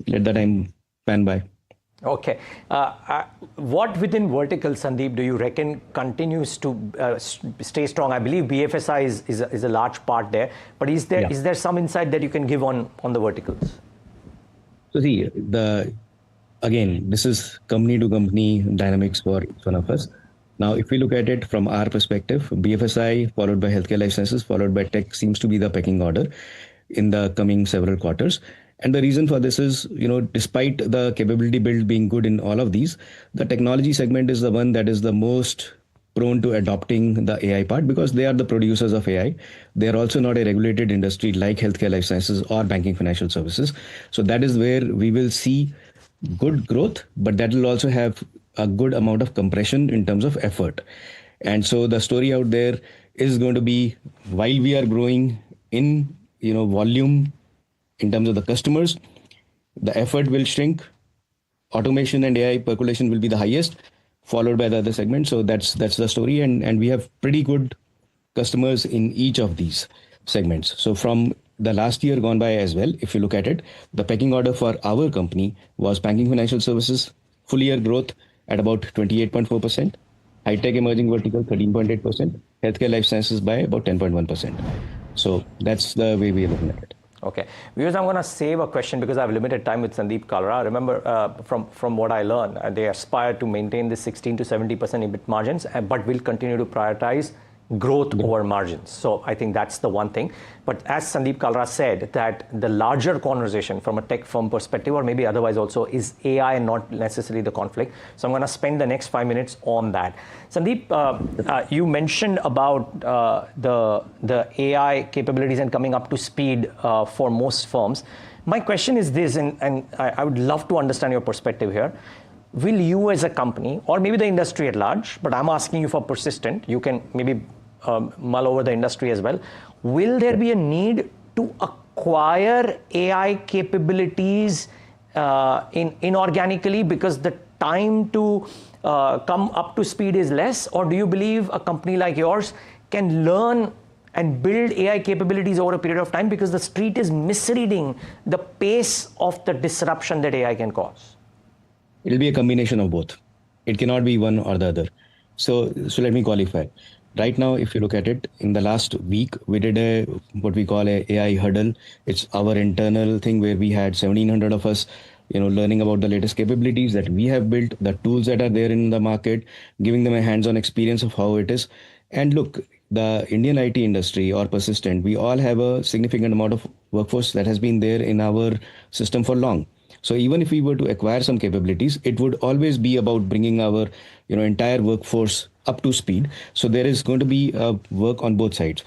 Let the time pan by. Okay. What within verticals, Sandeep, do you reckon continues to stay strong? I believe BFSI is a large part there, but is there some insight that you can give on the verticals? So see, again, this is company to company dynamics for each one of us. Now, if we look at it from our perspective, BFSI followed by healthcare life sciences, followed by tech seems to be the pecking order in the coming several quarters. And the reason for this is, despite the capability build being good in all of these, the technology segment is the one that is the most prone to adopting the AI part because they are the producers of AI. They are also not a regulated industry like healthcare life sciences or banking financial services. So that is where we will see good growth, but that will also have a good amount of compression in terms of effort. And so the story out there is going to be, while we are growing in volume, in terms of the customers, the effort will shrink. Automation and AI percolation will be the highest, followed by the other segments. So that's the story. And we have pretty good customers in each of these segments. So from the last year gone by as well, if you look at it, the pecking order for our company was banking financial services, full year growth at about 28.4%, High-tech emerging vertical, 13.8%. Healthcare life sciences by about 10.1%. So that's the way we are looking at it. Okay. Viewers, I'm going to save a question because I have limited time with Sandeep Kalra. Remember, from what I learned, they aspire to maintain the 16 to 70% EBIT margins, but will continue to prioritize growth over margins. So I think that's the one thing. But as Sandeep Kalra said, that the larger conversation from a tech firm perspective, or maybe otherwise also, is AI and not necessarily the conflict. So I'm going to spend the next 5 minutes on that. Sandeep, you mentioned about the AI capabilities and coming up to speed for most firms. My question is this, and I would love to understand your perspective here. Will you as a company, or maybe the industry at large, but I'm asking you for Persistent, you can maybe mull over the industry as well, will there be a need to acquire AI capabilities inorganically because the time to come up to speed is less? Or do you believe a company like yours can learn and build AI capabilities over a period of time because the street is misreading the pace of the disruption that AI can cause? It'll be a combination of both. It cannot be one or the other. So let me qualify. Right now, if you look at it, in the last week, we did what we call a AI huddle. It's our internal thing where we had 1,700 of us, learning about the latest capabilities that we have built, the tools that are there in the market, giving them a hands-on experience of how it is. And look, the Indian IT industry or Persistent, we all have a significant amount of workforce that has been there in our system for long. So even if we were to acquire some capabilities, it would always be about bringing our entire workforce up to speed. So there is going to be work on both sides.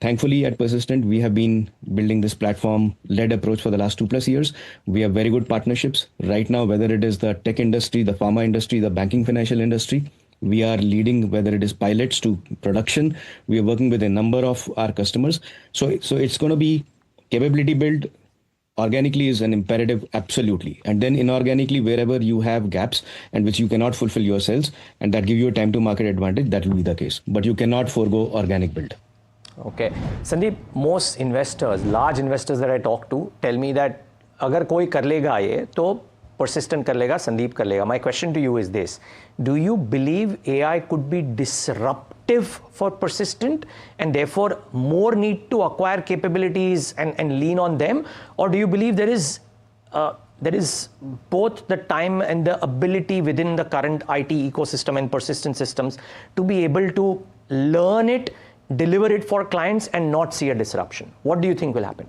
Thankfully, at Persistent, we have been building this platform-led approach for the last 2+ years. We have very good partnerships right now, whether it is the tech industry, the pharma industry, the banking financial industry. We are leading, whether it is pilots to production. We are working with a number of our customers. So it's going to be capability build. Organically is an imperative, absolutely. And then inorganically, wherever you have gaps and which you cannot fulfill yourselves and that give you a time to market advantage, that will be the case. But you cannot forego organic build. Okay. Sandeep, most investors, large investors that I talk to, tell me that agar koi kar lega ye, to Persistent kar lega, Sandeep kar lega. My question to you is this. Do you believe AI could be disruptive for Persistent and therefore more need to acquire capabilities and lean on them? Or do you believe there is both the time and the ability within the current IT ecosystem and Persistent systems to be able to learn it, deliver it for clients and not see a disruption? What do you think will happen?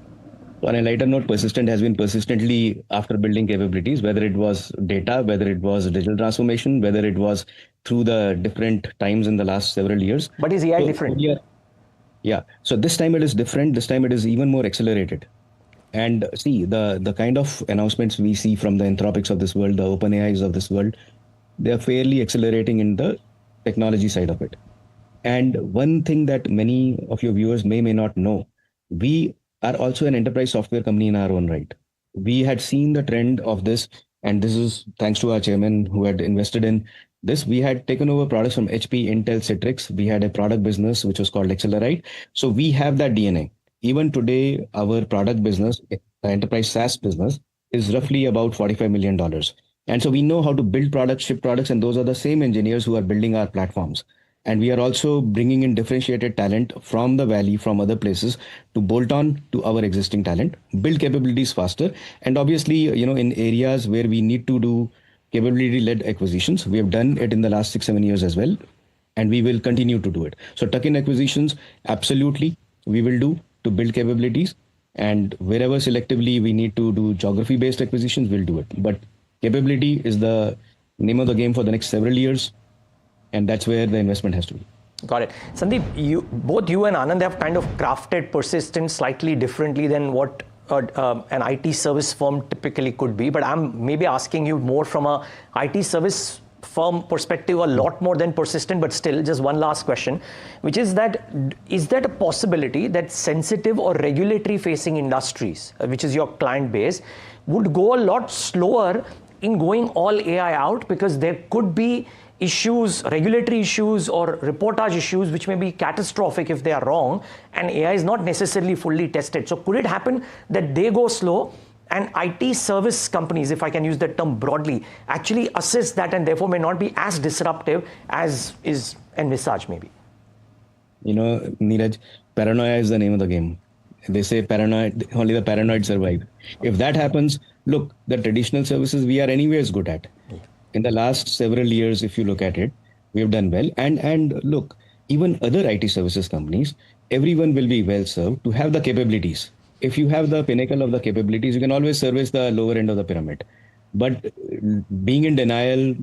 On a lighter note, Persistent has been persistently after building capabilities, whether it was data, whether it was digital transformation, whether it was through the different times in the last several years. But is AI different? Yeah. So this time it is different. This time it is even more accelerated. And see, the kind of announcements we see from the Anthropics of this world, the OpenAIs of this world, they are fairly accelerating in the technology side of it. And one thing that many of your viewers may not know, we are also an enterprise software company in our own right. We had seen the trend of this, and this is thanks to our chairman who had invested in this. We had taken over products from HP, Intel, Citrix. We had a product business which was called Accelerite. So we have that DNA. Even today, our product business, the enterprise SaaS business, is roughly about $45 million. And so we know how to build products, ship products, and those are the same engineers who are building our platforms. And we are also bringing in differentiated talent from the valley, from other places to bolt on to our existing talent, build capabilities faster. And obviously, in areas where we need to do capability-led acquisitions, we have done it in the last 6-7 years as well. And we will continue to do it. So tuck-in acquisitions, absolutely, we will do to build capabilities. And wherever selectively we need to do geography-based acquisitions, we'll do it. But capability is the name of the game for the next several years. And that's where the investment has to be. Got it. Sandeep, both you and Anand have kind of crafted Persistent slightly differently than what an IT service firm typically could be. But I'm maybe asking you more from a IT service firm perspective, a lot more than Persistent, but still just one last question, which is that a possibility that sensitive or regulatory facing industries, which is your client base, would go a lot slower in going all AI out because there could be issues, regulatory issues or reportage issues which may be catastrophic if they are wrong and AI is not necessarily fully tested. So could it happen that they go slow and IT service companies, if I can use that term broadly, actually assist that and therefore may not be as disruptive as is envisaged maybe? Neeraj, paranoia is the name of the game. They say paranoid, only the paranoid survive. If that happens, look, the traditional services we are anyways good at. In the last several years, if you look at it, we have done well. And look, even other IT services companies, everyone will be well served to have the capabilities. If you have the pinnacle of the capabilities, you can always service the lower end of the pyramid. But being in denial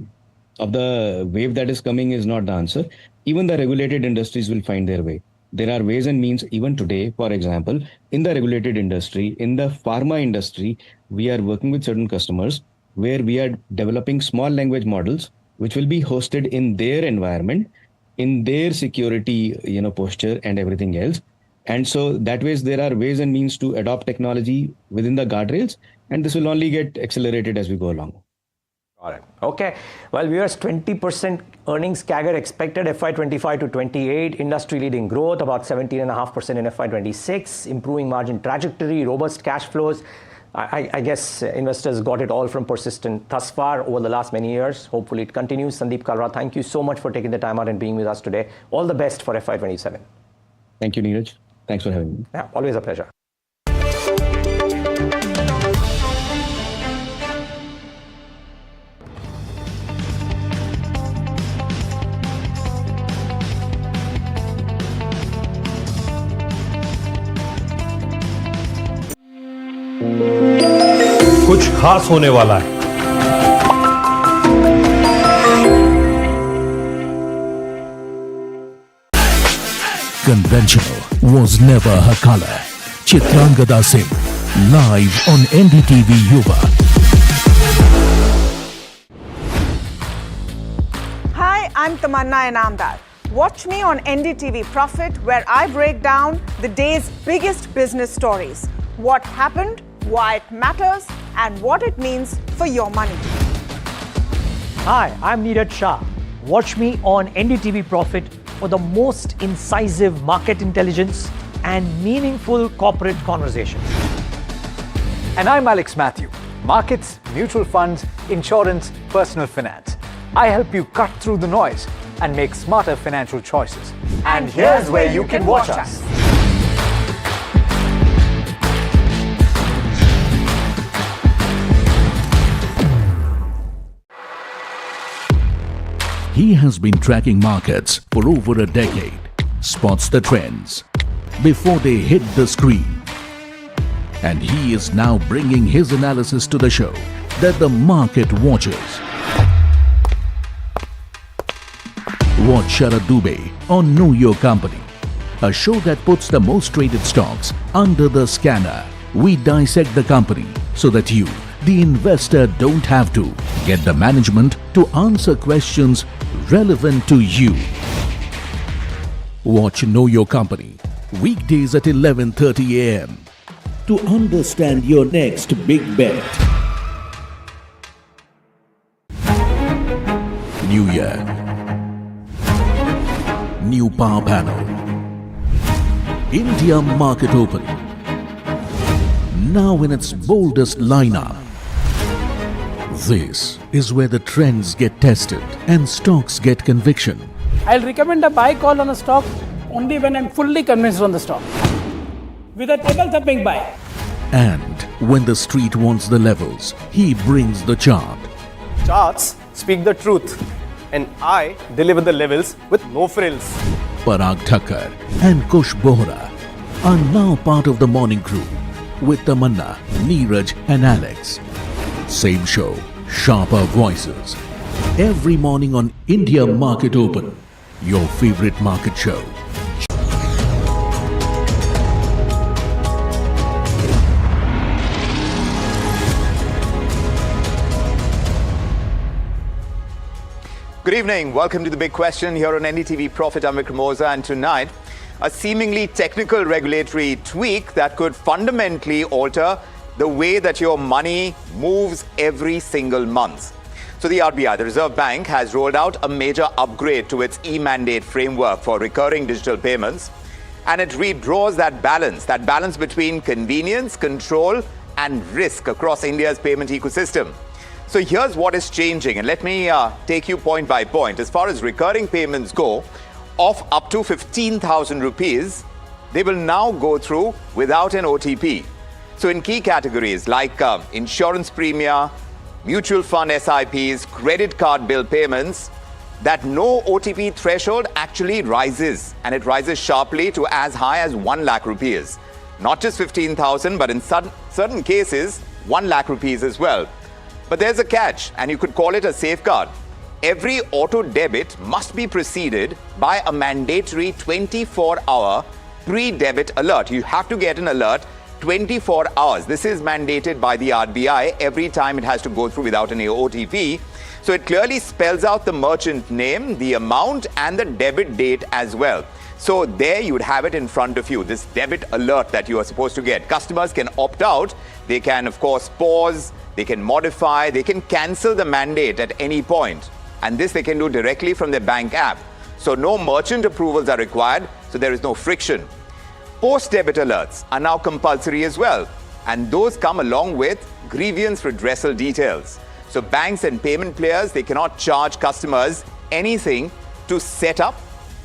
of the wave that is coming is not the answer. Even the regulated industries will find their way. There are ways and means even today, for example, in the regulated industry, in the pharma industry, we are working with certain customers where we are developing small language models, which will be hosted in their environment, in their security, posture and everything else. And so that way there are ways and means to adopt technology within the guardrails, and this will only get accelerated as we go along. Got it. Okay. Well, viewers, 20% earnings CAGR expected FY25 to 28, industry-leading growth, about 17.5% in FY26, improving margin trajectory, robust cash flows. I guess investors got it all from Persistent thus far over the last many years. Hopefully it continues. Sandeep Kalra, thank you so much for taking the time out and being with us today. All the best for FY27. Thank you, Neeraj. Thanks for having me. Yeah, always a pleasure. कुछ खास होने वाला है। Conventional was never her color. Chitrangada Singh, live on NDTV Yuva. Hi, I'm Tamanna Inamdar. Watch me on NDTV Profit, where I break down the day's biggest business stories. What happened, why it matters, and what it means for your money. Hi, I'm Neeraj Shah. Watch me on NDTV Profit for the most incisive market intelligence and meaningful corporate conversations. And I'm Alex Matthew. Markets, mutual funds, insurance, personal finance. I help you cut through the noise and make smarter financial choices. And here's where you can watch us. He has been tracking markets for over a decade, spots the trends before they hit the screen. And he is now bringing his analysis to the show that the market watches. Watch Sharad Dubey on Know Your Company, a show that puts the most traded stocks under the scanner. We dissect the company so that you, the investor, don't have to get the management to answer questions relevant to you. Watch Know Your Company weekdays at 11:30 a.m. to understand your next big bet. New year, new power panel, India market open, now in its boldest lineup. This is where the trends get tested and stocks get conviction. I'll recommend a buy call on a stock only when I'm fully convinced on the stock. With a table-thumping buy. And when the street wants the levels, he brings the chart. Charts speak the truth, and I deliver the levels with no frills. Parag Thakkar and Kush Bohra are now part of the morning crew with Tamanna, Neeraj and Alex. Same show, sharper voices. Every morning on India Market Open, your favorite market show. Good evening. Welcome to The Big Question here on NDTV Profit. I'm Vikram Oza, and tonight, a seemingly technical regulatory tweak that could fundamentally alter the way that your money moves every single month. So the RBI, the Reserve Bank, has rolled out a major upgrade to its e-mandate framework for recurring digital payments, and it redraws that balance between convenience, control, and risk across India's payment ecosystem. So here's what is changing, and let me take you point by point. As far as recurring payments go, of up to 15,000 rupees, they will now go through without an OTP. So in key categories like insurance premia, mutual fund SIPs, credit card bill payments, that no OTP threshold actually rises, and it rises sharply to as high as 1 lakh rupees. Not just 15,000, but in certain cases, 1 lakh rupees as well. But there's a catch, and you could call it a safeguard. Every auto debit must be preceded by a mandatory 24-hour pre-debit alert. You have to get an alert 24 hours. This is mandated by the RBI every time it has to go through without any OTP. So it clearly spells out the merchant name, the amount, and the debit date as well. So there you would have it in front of you, this debit alert that you are supposed to get. Customers can opt out. They can, of course, pause. They can modify. They can cancel the mandate at any point. And this they can do directly from their bank app. So no merchant approvals are required. So there is no friction. Post-debit alerts are now compulsory as well. And those come along with grievance redressal details. So banks and payment players, they cannot charge customers anything to set up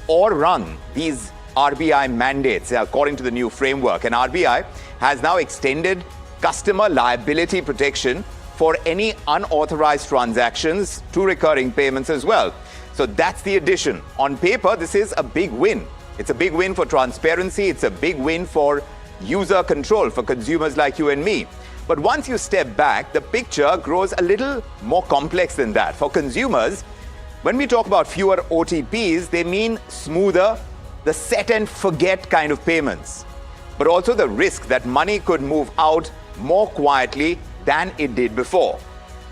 or run these RBI mandates according to the new framework. And RBI has now extended customer liability protection for any unauthorized transactions to recurring payments as well. So that's the addition. On paper, this is a big win. It's a big win for transparency. It's a big win for user control for consumers like you and me. But once you step back, the picture grows a little more complex than that. For consumers, when we talk about fewer OTPs, they mean smoother, the set and forget kind of payments, but also the risk that money could move out more quietly than it did before.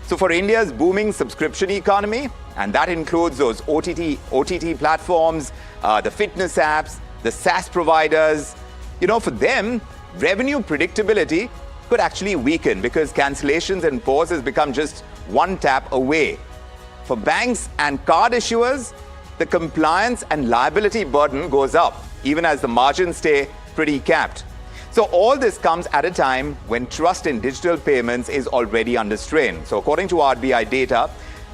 So for India's booming subscription economy, and that includes those OTT platforms, the fitness apps, the SaaS providers, for them, revenue predictability could actually weaken because cancellations and pauses become just one tap away. For banks and card issuers, the compliance and liability burden goes up, even as the margins stay pretty capped. So all this comes at a time when trust in digital payments is already under strain. So according to RBI data,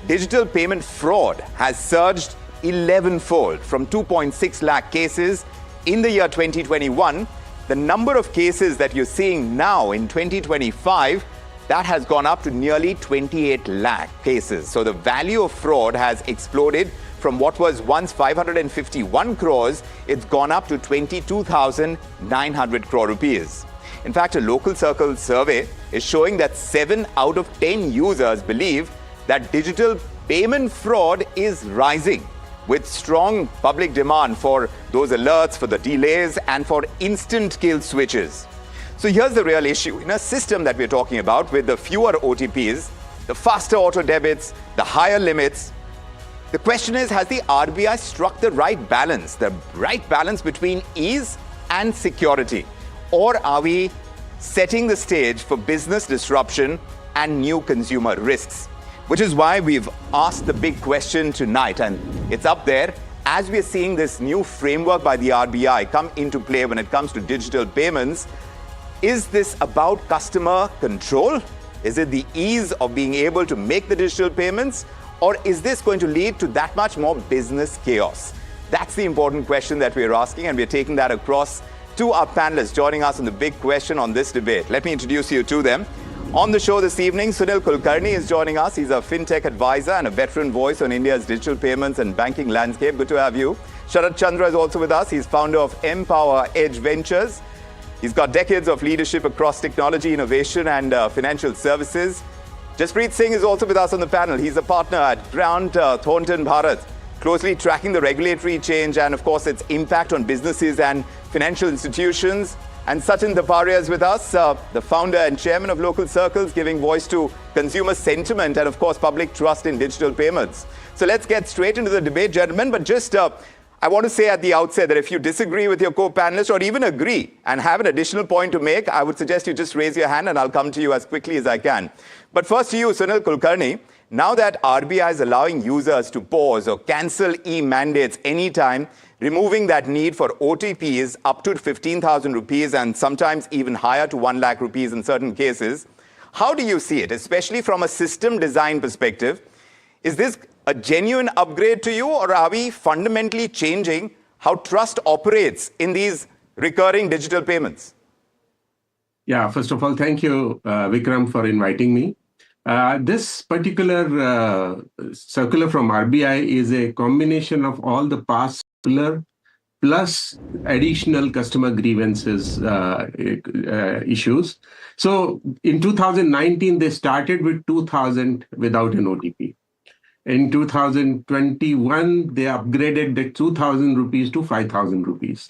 digital payment fraud has surged 11-fold from 2.6 lakh cases in the year 2021. The number of cases that you're seeing now in 2025, that has gone up to nearly 28 lakh cases. So the value of fraud has exploded from what was once 551 crores, it's gone up to 22,900 crore rupees. In fact, a local circle survey is showing that 7 out of 10 users believe that digital payment fraud is rising, with strong public demand for those alerts, for the delays, and for instant kill switches. So here's the real issue. In a system that we're talking about with the fewer OTPs, the faster auto debits, the higher limits, the question is, has the RBI struck the right balance between ease and security? Or are we setting the stage for business disruption and new consumer risks? Which is why we've asked the big question tonight, and it's up there. As we're seeing this new framework by the RBI come into play when it comes to digital payments, is this about customer control? Is it the ease of being able to make the digital payments? Or is this going to lead to that much more business chaos? That's the important question that we're asking, and we're taking that across to our panelists joining us on the big question on this debate. Let me introduce you to them. On the show this evening, Sunil Kulkarni is joining us. He's a fintech advisor and a veteran voice on India's digital payments and banking landscape. Good to have you. Sharat Chandra is also with us. He's founder of Empower Edge Ventures. He's got decades of leadership across technology, innovation, and financial services. Jaspreet Singh is also with us on the panel. He's a partner at Grant Thornton Bharat, closely tracking the regulatory change and, of course, its impact on businesses and financial institutions. And Sachin Daparia is with us, the founder and chairman of Local Circles, giving voice to consumer sentiment and, of course, public trust in digital payments. So let's get straight into the debate, gentlemen. But just I want to say at the outset that if you disagree with your co-panelist or even agree and have an additional point to make, I would suggest you just raise your hand and I'll come to you as quickly as I can. But first to you, Sunil Kulkarni. now that RBI is allowing users to pause or cancel e-mandates anytime, removing that need for OTPs up to 15,000 rupees and sometimes even higher to 1 lakh rupees in certain cases, how do you see it, especially from a system design perspective? Is this a genuine upgrade to you, or are we fundamentally changing how trust operates in these recurring digital payments? Yeah, first of all, thank you, Vikram, for inviting me. This particular circular from RBI is a combination of all the past circular plus additional customer grievances issues. So in 2019, they started with 2,000 without an OTP. In 2021, they upgraded the 2,000 rupees to 5,000 rupees.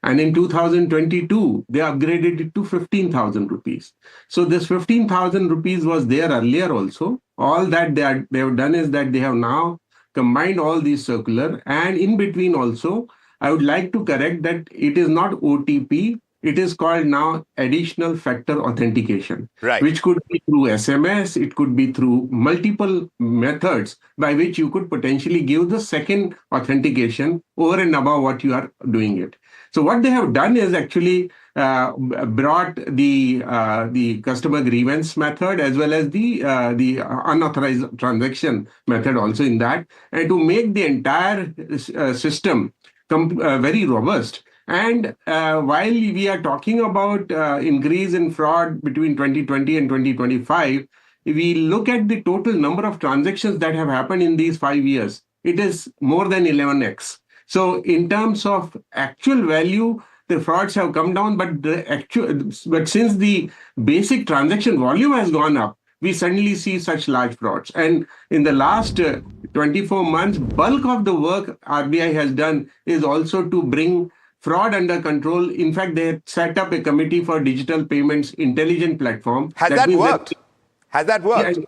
And in 2022, they upgraded it to 15,000 rupees. So this 15,000 rupees was there earlier also. All that they have done is that they have now combined all these circular, and in between also, I would like to correct that it is not OTP. It is called now additional factor authentication, right, which could be through SMS. It could be through multiple methods by which you could potentially give the second authentication over and above what you are doing it. So what they have done is actually brought the customer grievance method as well as the unauthorized transaction method also in that, and to make the entire system very robust. And while we are talking about increase in fraud between 2020 and 2025, if we look at the total number of transactions that have happened in these 5 years, it is more than 11x. So in terms of actual value, the frauds have come down, but since the basic transaction volume has gone up, we suddenly see such large frauds. And in the last 24 months, bulk of the work RBI has done is also to bring fraud under control. In fact, they set up a committee for digital payments intelligent platform. Has that worked? Has that worked?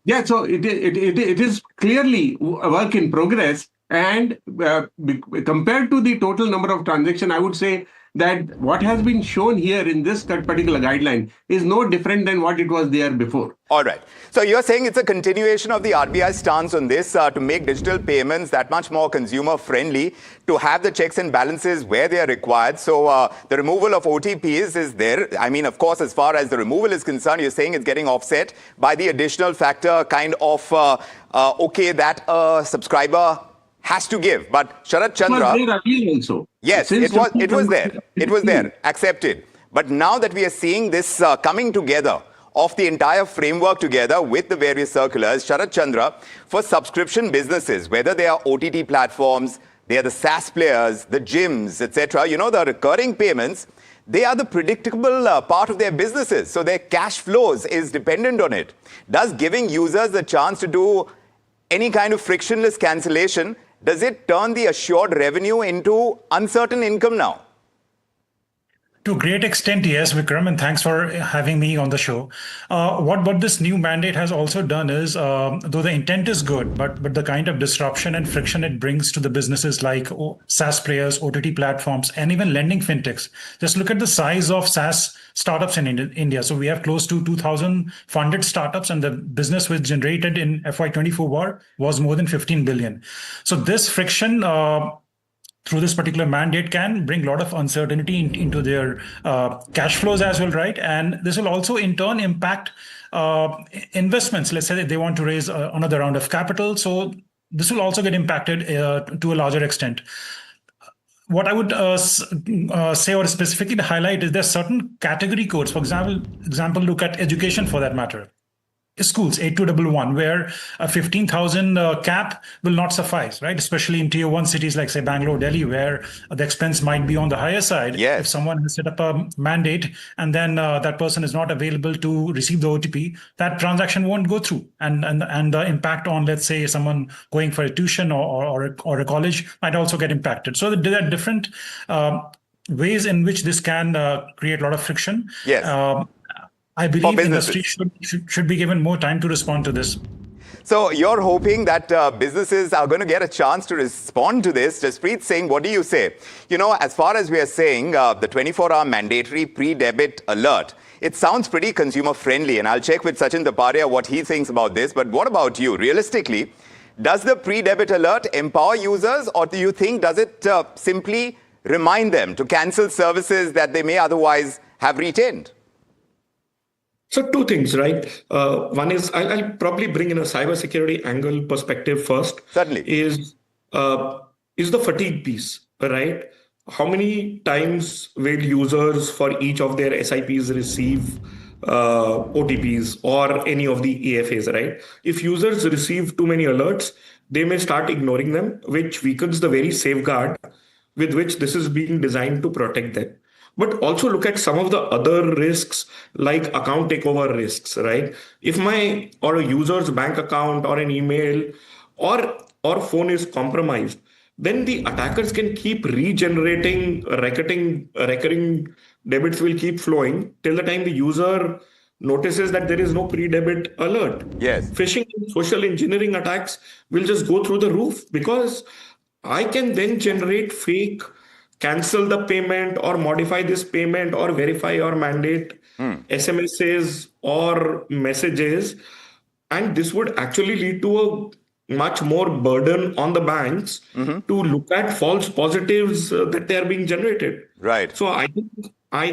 Yeah, so it is clearly a work in progress. And compared to the total number of transactions, I would say that what has been shown here in this particular guideline is no different than what it was there before. All right. So you're saying it's a continuation of the RBI stance on this to make digital payments that much more consumer friendly, to have the checks and balances where they are required. So the removal of OTPs is there. I mean, of course, as far as the removal is concerned, you're saying it's getting offset by the additional factor kind of, okay, that a subscriber has to give. But Sharat Chandra, also. Yes, it was there. It was there, accepted. But now that we are seeing this coming together of the entire framework together with the various circulars, Sharat Chandra, for subscription businesses, whether they are OTT platforms, they are the SaaS players, the gyms, etc., you know, the recurring payments, they are the predictable part of their businesses. So their cash flows is dependent on it. Does giving users the chance to do any kind of frictionless cancellation, does it turn the assured revenue into uncertain income now? To a great extent, yes, Vikram, and thanks for having me on the show. What this new mandate has also done is, though the intent is good, but the kind of disruption and friction it brings to the businesses like SaaS players, OTT platforms, and even lending fintechs. Just look at the size of SaaS startups in India. So we have close to 2,000 funded startups, and the business which generated in FY24 was more than 15 billion. So this friction through this particular mandate can bring a lot of uncertainty into their cash flows as well, right? And this will also in turn impact investments. Let's say that they want to raise another round of capital. So this will also get impacted to a larger extent. What I would say or specifically highlight is there's certain category codes. For example, look at education for that matter. Schools 8211, where a 15,000 cap will not suffice, right? Especially in tier 1 cities like say Bangalore, Delhi, where the expense might be on the higher side. Yes. If someone has set up a mandate and then that person is not available to receive the OTP, that transaction won't go through, and the impact on, let's say, someone going for a tuition or a college might also get impacted. So there are different ways in which this can create a lot of friction. Yes. I believe industry should be given more time to respond to this. So you're hoping that businesses are going to get a chance to respond to this. Jaspreet Singh, what do you say? You know, as far as we are saying, the 24-hour mandatory pre-debit alert, It sounds pretty consumer friendly, and I'll check with Sachin Taparia what he thinks about this. But what about you? Realistically, does the pre-debit alert empower users, or do you think does it simply remind them to cancel services that they may otherwise have retained? So two things, right? One is I'll probably bring in a cybersecurity angle perspective first. Certainly. Is the fatigue piece, right? How many times will users for each of their SIPs receive OTPs or any of the EFAs, right? If users receive too many alerts, they may start ignoring them, which weakens the very safeguard with which this is being designed to protect them. But also look at some of the other risks like account takeover risks, right? If my or a user's bank account or an email or phone is compromised, then the attackers can keep regenerating recurring debits will keep flowing till the time the user notices that there is no pre-debit alert. Yes. Phishing and social engineering attacks will just go through the roof because I can then generate fake cancel the payment or modify this payment or verify or mandate SMSs or messages. And this would actually lead to a much more burden on the banks to look at false positives that they are being generated. Right. So I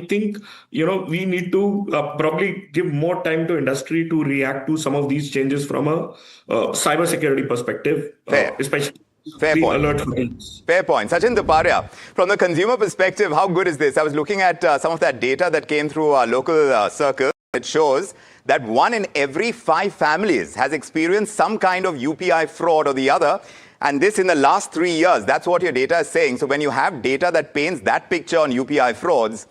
think we need to probably give more time to industry to react to some of these changes from a cybersecurity perspective, especially. Fair point. Fair point. Sachin Taparia, from the consumer perspective, how good is this? I was looking at some of that data that came through our local circle. It shows that 1 in every 5 families has experienced some kind of UPI fraud or the other. And this in the last 3 years. That's what your data is saying. So when you have data that paints that picture on UPI frauds,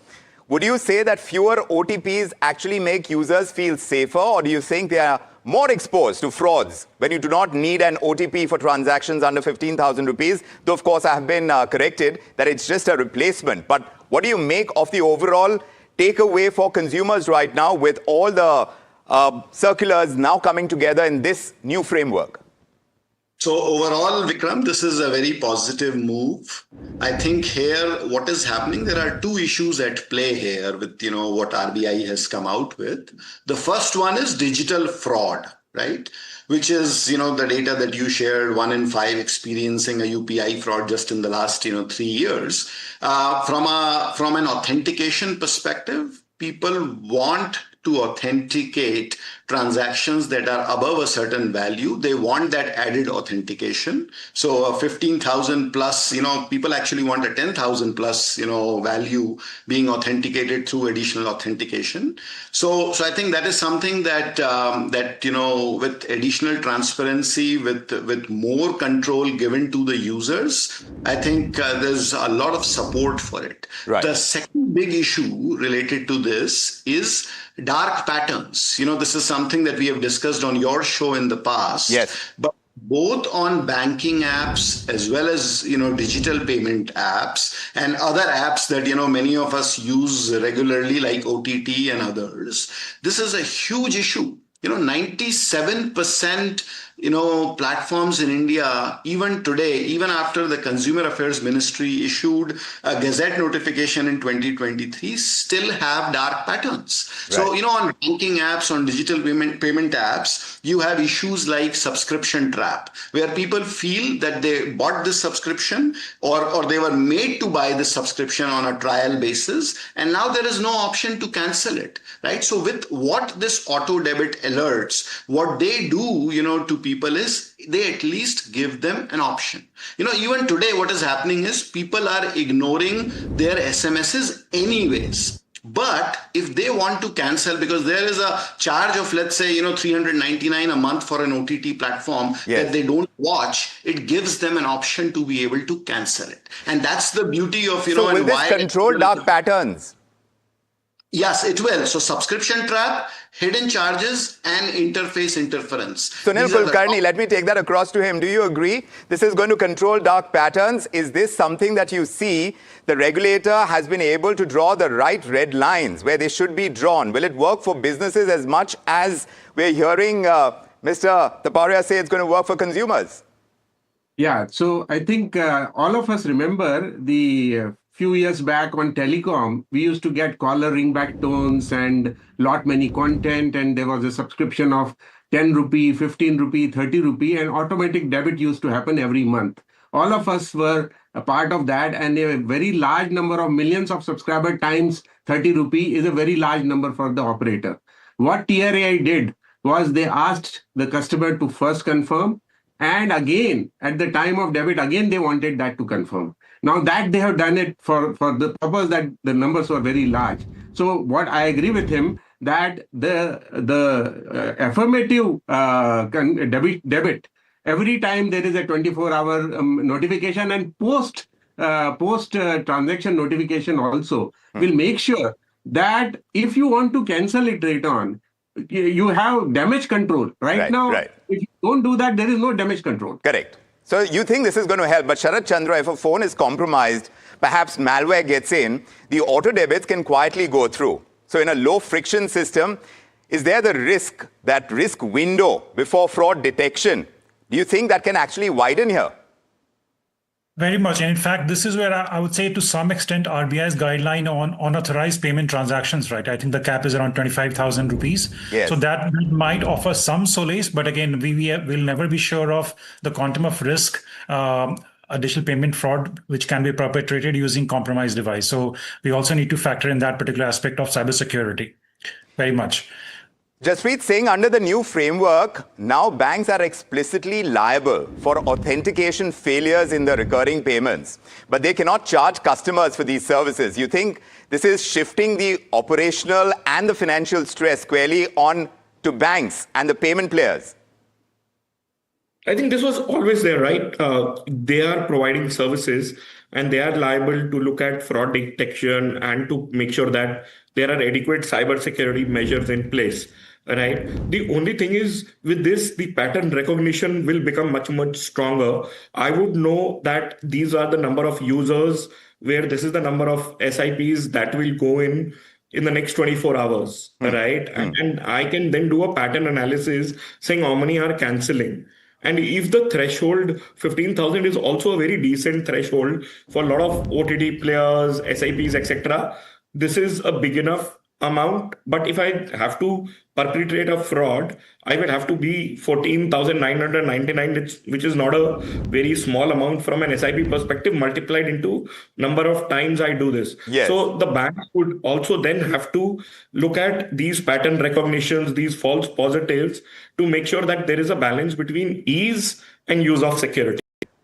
would you say that fewer OTPs actually make users feel safer, or do you think they are more exposed to frauds when you do not need an OTP for transactions under 15,000 rupees? Though, of course, I have been corrected that it's just a replacement. But what do you make of the overall takeaway for consumers right now with all the circulars now coming together in this new framework? So overall, Vikram, this is a very positive move. I think here, what is happening, there are two issues at play here with, what RBI has come out with. The first one is digital fraud, right? Which is, the data that you shared, 1 in 5 experiencing a UPI fraud just in the last, 3 years. From an authentication perspective, people want to authenticate transactions that are above a certain value. They want that added authentication. So a 15,000 plus, people actually want a 10,000 plus, value being authenticated through additional authentication. So I think that is something that, with additional transparency, with more control given to the users, I think there's a lot of support for it. Right. The second big issue related to this is dark patterns. This is something that we have discussed on your show in the past. Yes. But both on banking apps as well as, digital payment apps and other apps that, many of us use regularly like OTT and others. This is a huge issue. 97%, platforms in India, even today, even after the Consumer Affairs Ministry issued a Gazette notification in 2023, still have dark patterns. Right. So, on banking apps, on digital payment apps, you have issues like subscription trap, where people feel that they bought this subscription or they were made to buy this subscription on a trial basis, and now there is no option to cancel it, right? So with what this auto debit alerts, what they do, to people is they at least give them an option. Even today, what is happening is people are ignoring their SMSs anyways. But if they want to cancel, because there is a charge of, let's say, $399 a month for an OTT platform that they don't watch, it gives them an option to be able to cancel it. And that's the beauty of, So will this control dark patterns? Yes, it will. So subscription trap, hidden charges, and interface interference. Sunil Kulkarni, let me take that across to him. Do you agree this is going to control dark patterns? Is this something that you see the regulator has been able to draw the right red lines where they should be drawn? Will it work for businesses as much as we're hearing Mr. Taparia say it's going to work for consumers? Yeah, so I think all of us remember the few years back on telecom, we used to get caller ringback tones and lot many content, and there was a subscription of 10 rupee, 15 rupee, 30 rupee, and automatic debit used to happen every month. All of us were a part of that, and a very large number of millions of subscriber times 30 rupee is a very large number for the operator. What TRAI did was they asked the customer to first confirm, and again, at the time of debit, again they wanted that to confirm. Now that they have done it for the purpose that the numbers were very large. So what I agree with him, that the affirmative debit, every time there is a 24-hour notification, and post transaction notification also will make sure that if you want to cancel it later on, you have damage control. Right now, if you don't do that, there is no damage control. Correct. So you think this is going to help, but Sharat Chandra, if a phone is compromised, perhaps malware gets in, the auto debits can quietly go through. So in a low friction system, is there the risk, that risk window before fraud detection? Do you think that can actually widen here? Very much. And in fact, this is where I would say to some extent RBI's guideline on unauthorized payment transactions, right? I think the cap is around 25,000 rupees. Yes. So that might offer some solace, but again, we will never be sure of the quantum of risk, additional payment fraud, which can be perpetrated using compromised device. So we also need to factor in that particular aspect of cybersecurity. Very much. Jaspreet Singh, under the new framework, now banks are explicitly liable for authentication failures in the recurring payments, but they cannot charge customers for these services. You think this is shifting the operational and the financial stress squarely on to banks and the payment players? I think this was always there, right? They are providing services and they are liable to look at fraud detection and to make sure that there are adequate cybersecurity measures in place. Right. The only thing is with this, the pattern recognition will become much, much stronger. I would know that these are the number of users where this is the number of SIPs that will go in the next 24 hours. Right. And I can then do a pattern analysis saying how many are canceling. And if the threshold 15,000 is also a very decent threshold for a lot of OTT players, SIPs, etc., this is a big enough amount. But if I have to perpetrate a fraud, I will have to be 14,999, which is not a very small amount from an SIP perspective, multiplied into number of times I do this. Yes. So the bank would also then have to look at these pattern recognitions, these false positives, to make sure that there is a balance between ease and use of security.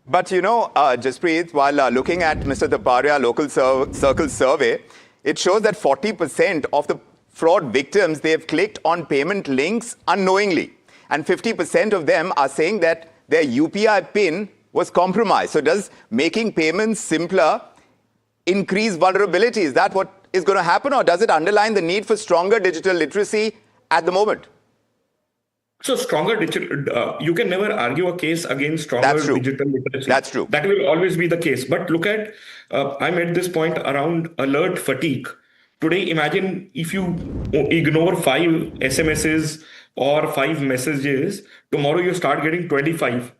But you know, Jaspreet, while looking at Mr. Taparia local circle survey, it shows that 40% of the fraud victims, they have clicked on payment links unknowingly. And 50% of them are saying that their UPI PIN was compromised. So does making payments simpler increase vulnerability? Is that what is going to happen? Or does it underline the need for stronger digital literacy at the moment? So stronger digital, you can never argue a case against stronger digital literacy. That's true. That will always be the case. But look at, I made this point around alert fatigue. Today, imagine if you ignore 5 SMSs or 5 messages, tomorrow you start getting 25,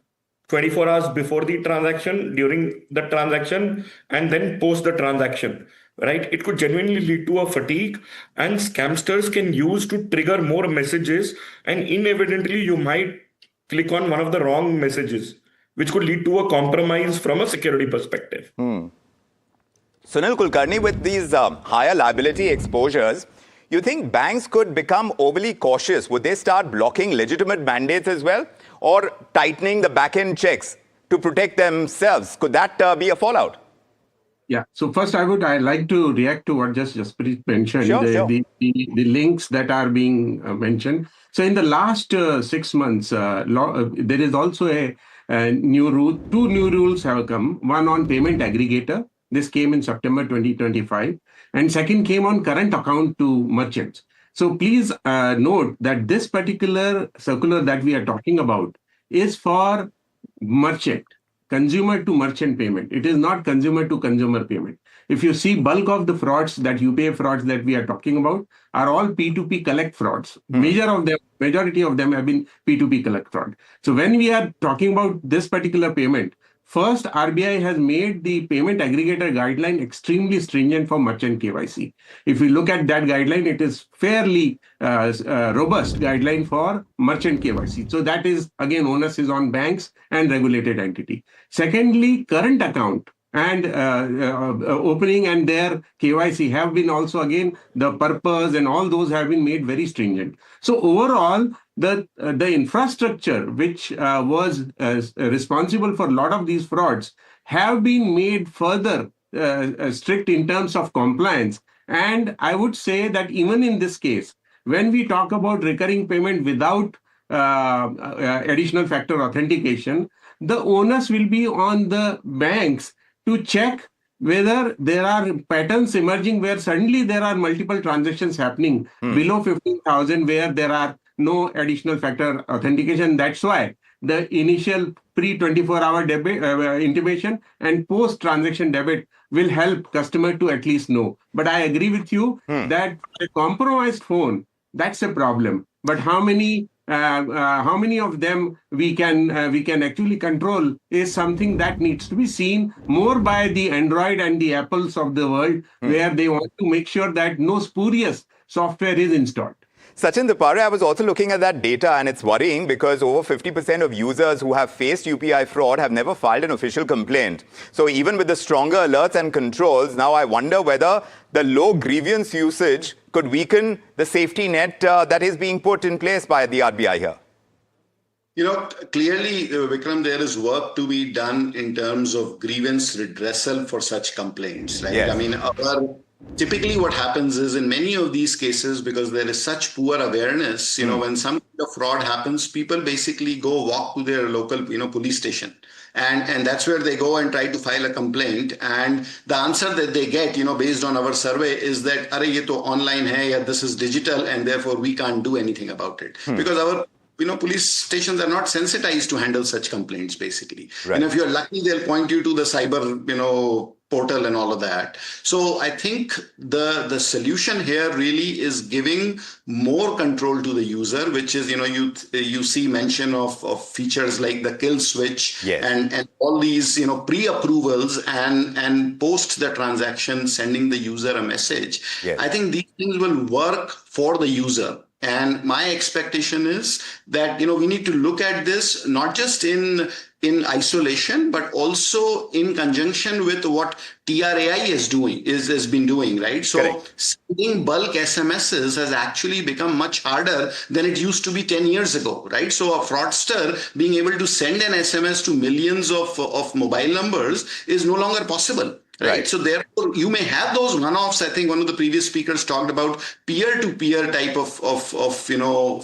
24 hours before the transaction, during the transaction, and then post the transaction. Right? It could genuinely lead to a fatigue, and scamsters can use to trigger more messages, and inadvertently you might click on one of the wrong messages, which could lead to a compromise from a security perspective. Sunil Kulkarni, with these higher liability exposures, you think banks could become overly cautious? Would they start blocking legitimate mandates as well, or tightening the back-end checks to protect themselves? Could that be a fallout? Yeah. So first, I'd like to react to what Jaspreet mentioned, the links that are being mentioned. So in the last 6 months, there is also a new rule. 2 new rules have come. One on payment aggregator. This came in September 2025. And second came on current account to merchants. So please note that this particular circular that we are talking about is for merchant. Consumer to merchant payment. It is not consumer to consumer payment. If you see, bulk of the frauds that UPI frauds that we are talking about are all P2P collect frauds. Majority of them have been P2P collect fraud. So when we are talking about this particular payment First, RBI has made the payment aggregator guideline extremely stringent for merchant KYC. If we look at that guideline, it is fairly robust guideline for merchant KYC. So that is, again, onus is on banks and regulated entity. Secondly, current account and opening and their KYC have been also, again, the purpose and all those have been made very stringent. So overall, the infrastructure which was responsible for a lot of these frauds have been made further strict in terms of compliance. And I would say that even in this case, when we talk about recurring payment without additional factor authentication, the onus will be on the banks to check whether there are patterns emerging where suddenly there are multiple transactions happening below 15,000 where there are no additional factor authentication. That's why the initial pre-24-hour debit intimation and post-transaction debit will help customer to at least know. But I agree with you that a compromised phone, that's a problem. But how many of them we can actually control is something that needs to be seen more by the Android and the Apples of the world, where they want to make sure that no spurious software is installed. Sachin Dipare, I was also looking at that data, and it's worrying because over 50% of users who have faced UPI fraud have never filed an official complaint. So even with the stronger alerts and controls, now I wonder whether the low grievance usage could weaken the safety net that is being put in place by the RBI here. You know, clearly, Vikram, there is work to be done in terms of grievance redressal for such complaints, right? Yes. I mean, typically what happens is in many of these cases, because there is such poor awareness, you know, when some kind of fraud happens, people basically go walk to their local, police station. And that's where they go and try to file a complaint. And the answer that they get, based on our survey is that, "Arey, ye to online hai, ya this is digital, and therefore we can't do anything about it." Because our police stations are not sensitized to handle such complaints, basically. Right. And if you're lucky, they'll point you to the cyber, portal and all of that. So I think the solution here really is giving more control to the user, which is, you see mention of features like the kill switch and all these, pre-approvals and post the transaction, sending the user a message. Yes. I think these things will work for the user. And my expectation is that, we need to look at this not just in isolation, but also in conjunction with what TRAI has been doing, right? So sending bulk SMSs has actually become much harder than it used to be 10 years ago, right? So a fraudster being able to send an SMS to millions of mobile numbers is no longer possible. Right. So therefore, you may have those one-offs. I think one of the previous speakers talked about peer-to-peer type of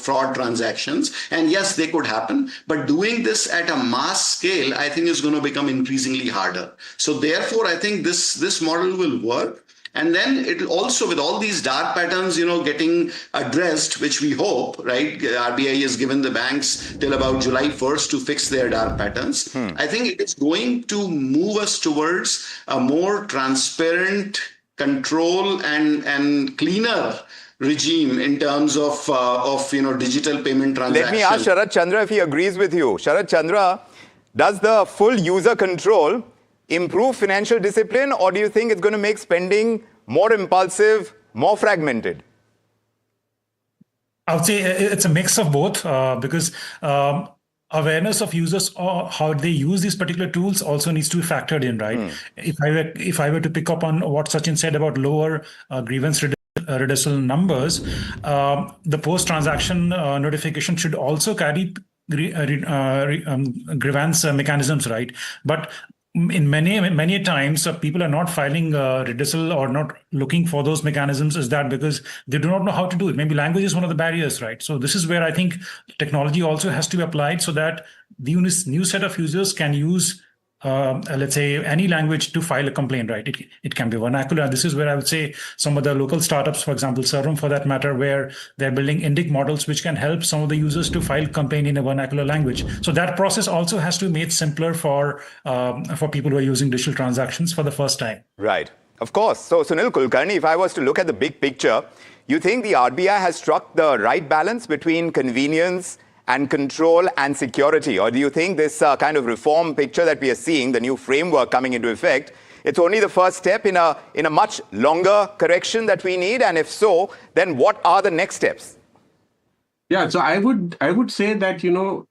fraud transactions. And yes, they could happen. But doing this at a mass scale, I think is going to become increasingly harder. So therefore, I think this model will work. And then it'll also, with all these dark patterns, getting addressed, which we hope, right? RBI has given the banks till about July 1st to fix their dark patterns. I think it's going to move us towards a more transparent control and cleaner regime in terms of digital payment transactions. Let me ask Sharat Chandra if he agrees with you. Sharat Chandra, does the full user control improve financial discipline, or do you think it's going to make spending more impulsive, more fragmented? I would say it's a mix of both because awareness of users or how they use these particular tools also needs to be factored in, right? If I were to pick up on what Sachin said about lower grievance redressal numbers, the post-transaction notification should also carry grievance mechanisms, right? But in many times, people are not filing redressal or not looking for those mechanisms. Is that because they do not know how to do it? Maybe language is one of the barriers, right? So this is where I think technology also has to be applied so that the new set of users can use, let's say, any language to file a complaint, right? It can be vernacular. This is where I would say some of the local startups, for example, Servam for that matter, where they're building indic models which can help some of the users to file complaint in a vernacular language. So that process also has to be made simpler for people who are using digital transactions for the first time. Right. Of course. So Sunil Kulkarni, if I was to look at the big picture, you think the RBI has struck the right balance between convenience and control and security? Or do you think this kind of reform picture that we are seeing, the new framework coming into effect, it's only the first step in a much longer correction that we need? And if so, then what are the next steps? Yeah, so I would say that,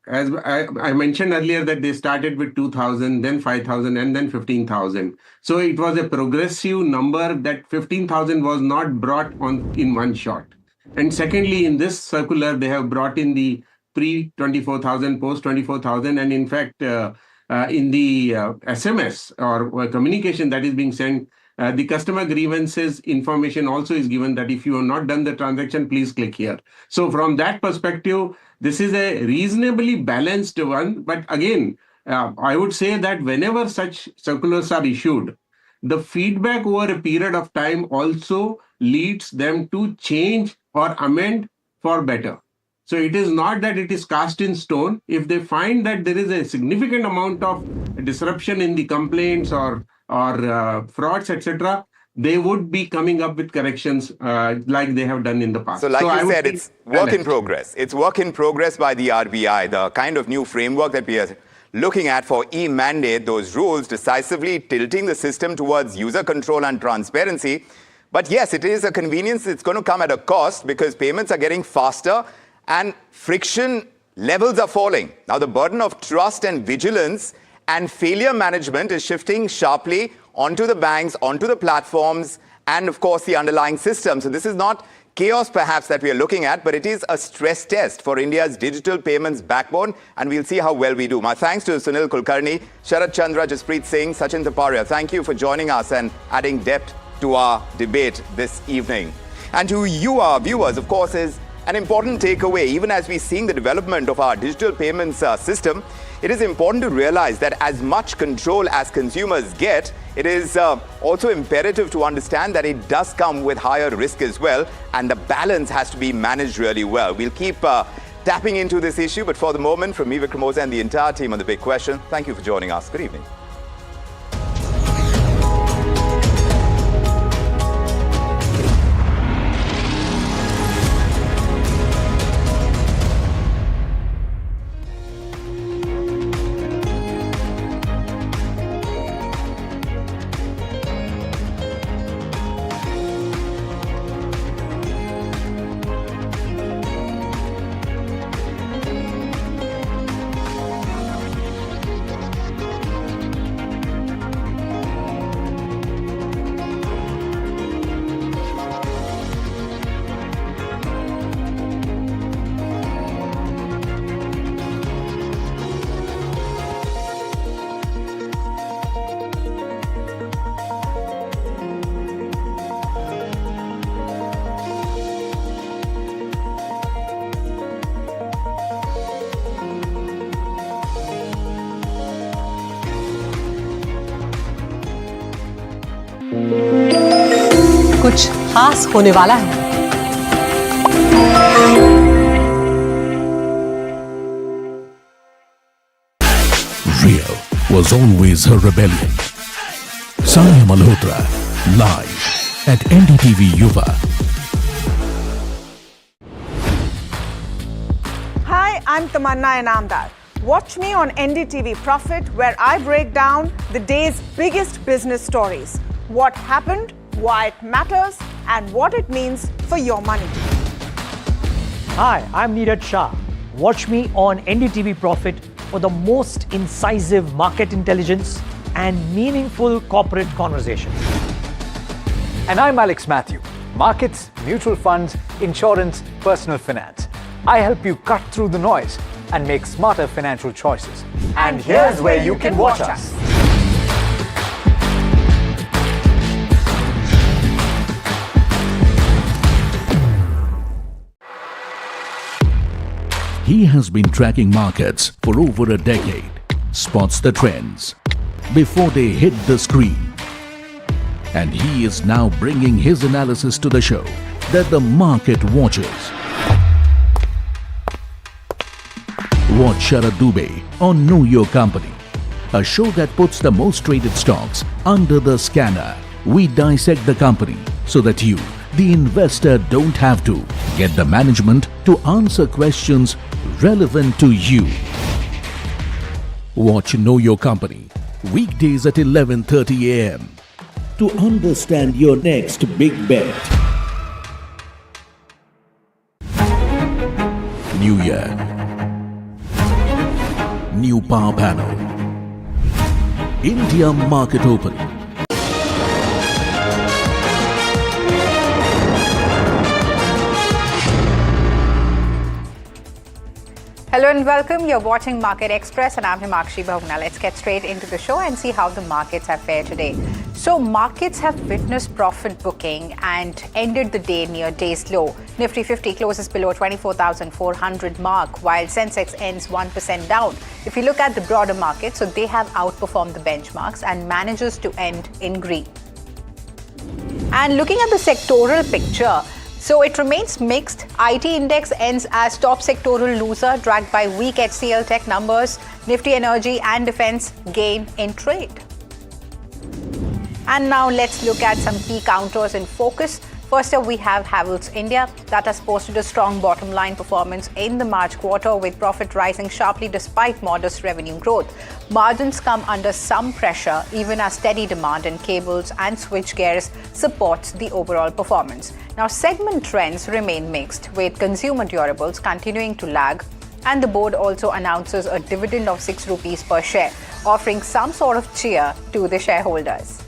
as I mentioned earlier, that they started with 2,000, then 5,000, and then 15,000. So it was a progressive number, that 15,000 was not brought on in one shot. And secondly, in this circular, they have brought in the pre-24,000, post-24,000, and in fact, in the SMS or communication that is being sent, the customer grievances information also is given that if you have not done the transaction, please click here. So from that perspective, this is a reasonably balanced one. But again, I would say that whenever such circulars are issued, the feedback over a period of time also leads them to change or amend for better. So it is not that it is cast in stone. If they find that there is a significant amount of disruption in the complaints or frauds, etc., they would be coming up with corrections like they have done in the past. So like you said, it's work in progress. It's work in progress by the RBI, the kind of new framework that we are looking at for e-mandate, those rules decisively tilting the system towards user control and transparency. But yes, it is a convenience. It's going to come at a cost because payments are getting faster and friction levels are falling. Now, the burden of trust and vigilance and failure management is shifting sharply onto the banks, onto the platforms, and of course, the underlying system. So this is not chaos, perhaps, that we are looking at, but it is a stress test for India's digital payments backbone, and we'll see how well we do. My thanks to Sunil Kulkarni, Sharat Chandra, Jasprit Singh, Sachin Taparia. Thank you for joining us and adding depth to our debate this evening. And to you, our viewers, of course, is an important takeaway. Even as we're seeing the development of our digital payments system, it is important to realize that as much control as consumers get, it is also imperative to understand that it does come with higher risk as well, and the balance has to be managed really well. We'll keep tapping into this issue, but for the moment, from me, Vikramosa, and the entire team on The Big Question, thank you for joining us. Good evening. कुछ खास होने वाला है। Real was always her rebellion. Sanya Malhotra, live at NDTV Yuva. Hi, I'm Tamanna Inamdar. Watch me on NDTV Profit, where I break down the day's biggest business stories. What happened, why it matters, and what it means for your money. Hi, I'm Neeraj Shah. Watch me on NDTV Profit for the most incisive market intelligence and meaningful corporate conversations. And I'm Alex Matthew. Markets, mutual funds, insurance, personal finance. I help you cut through the noise and make smarter financial choices. And here's where you can watch us. He has been tracking markets for over a decade, spots the trends before they hit the screen. And he is now bringing his analysis to the show that the market watches. Watch Sharat Dubey on Know Your Company, a show that puts the most traded stocks under the scanner. We dissect the company so that you, the investor don't have to. Get the management to answer questions relevant to you. Watch Know Your Company weekdays at 11:30 a.m. to understand your next big bet. New year, new power panel, India market open. Hello and welcome. You're watching Market Express and I'm Himakshi Bhavna. Let's get straight into the show and see how the markets have fared today. So markets have witnessed profit booking and ended the day near day's low. Nifty 50 closes below 24,400 mark while Sensex ends 1% down. If you look at the broader market, so they have outperformed the benchmarks and manages to end in green. And looking at the sectoral picture, so it remains mixed. IT index ends as top sectoral loser, dragged by weak HCL Tech numbers. Nifty Energy and Defence gain in trade. And now let's look at some key counters in focus. First up, we have Havells India that has posted a strong bottom line performance in the March quarter with profit rising sharply despite modest revenue growth. Margins come under some pressure even as steady demand in cables and switchgears supports the overall performance. Now, segment trends remain mixed with consumer durables continuing to lag, and the board also announces a dividend of 6 rupees per share, offering some sort of cheer to the shareholders.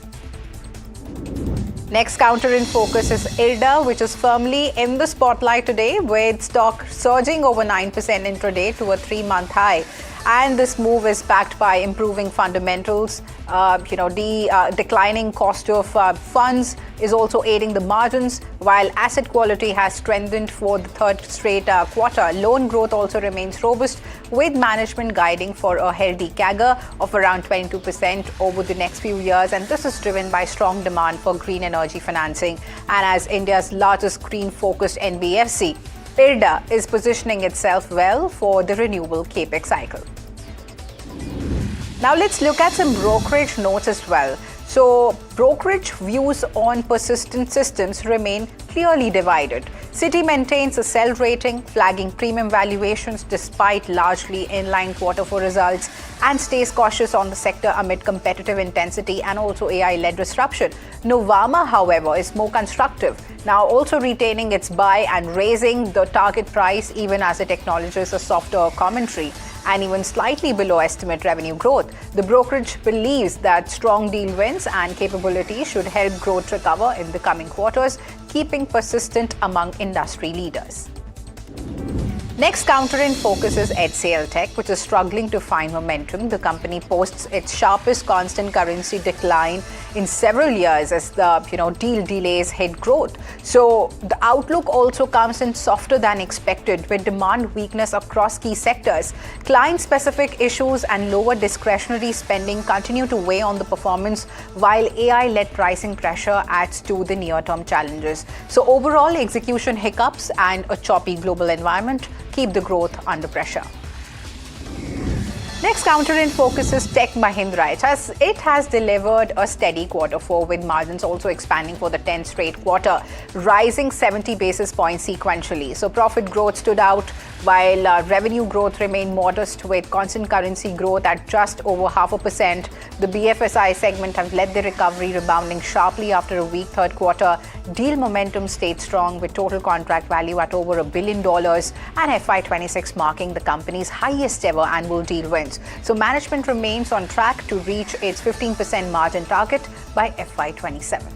Next counter in focus is IRDA, which is firmly in the spotlight today with stock surging over 9% intraday to a 3-month high. And this move is backed by improving fundamentals. The declining cost of funds is also aiding the margins, while asset quality has strengthened for the third straight quarter. Loan growth also remains robust, with management guiding for a healthy CAGR of around 22% over the next few years. And this is driven by strong demand for green energy financing. And as India's largest green-focused NBFC, IRDA is positioning itself well for the renewable capex cycle. Now let's look at some brokerage notes as well. So brokerage views on persistent systems remain clearly divided. Citi maintains a sell rating, flagging premium valuations despite largely inline Q4 results, and stays cautious on the sector amid competitive intensity and also AI-led disruption. Nuvama, however, is more constructive, now also retaining its buy and raising the target price even as it acknowledges a softer commentary and even slightly below estimate revenue growth. The brokerage believes that strong deal wins and capability should help growth recover in the coming quarters, keeping persistent among industry leaders. Next counter in focus is HCL Tech, which is struggling to find momentum. The company posts its sharpest constant currency decline in several years as the deal delays hit growth. So the outlook also comes in softer than expected, with demand weakness across key sectors. Client-specific issues and lower discretionary spending continue to weigh on the performance, while AI-led pricing pressure adds to the near-term challenges. So overall, execution hiccups and a choppy global environment keep the growth under pressure. Next counter in focus is Tech Mahindra. It has delivered a steady Q4 with margins also expanding for the 10th straight quarter, rising 70 basis points sequentially. So profit growth stood out while revenue growth remained modest with constant currency growth at just over 0.5%. The BFSI segment have led the recovery, rebounding sharply after a weak third quarter. Deal momentum stayed strong with total contract value at over $1 billion and FY26 marking the company's highest ever annual deal wins. So management remains on track to reach its 15% margin target by FY27.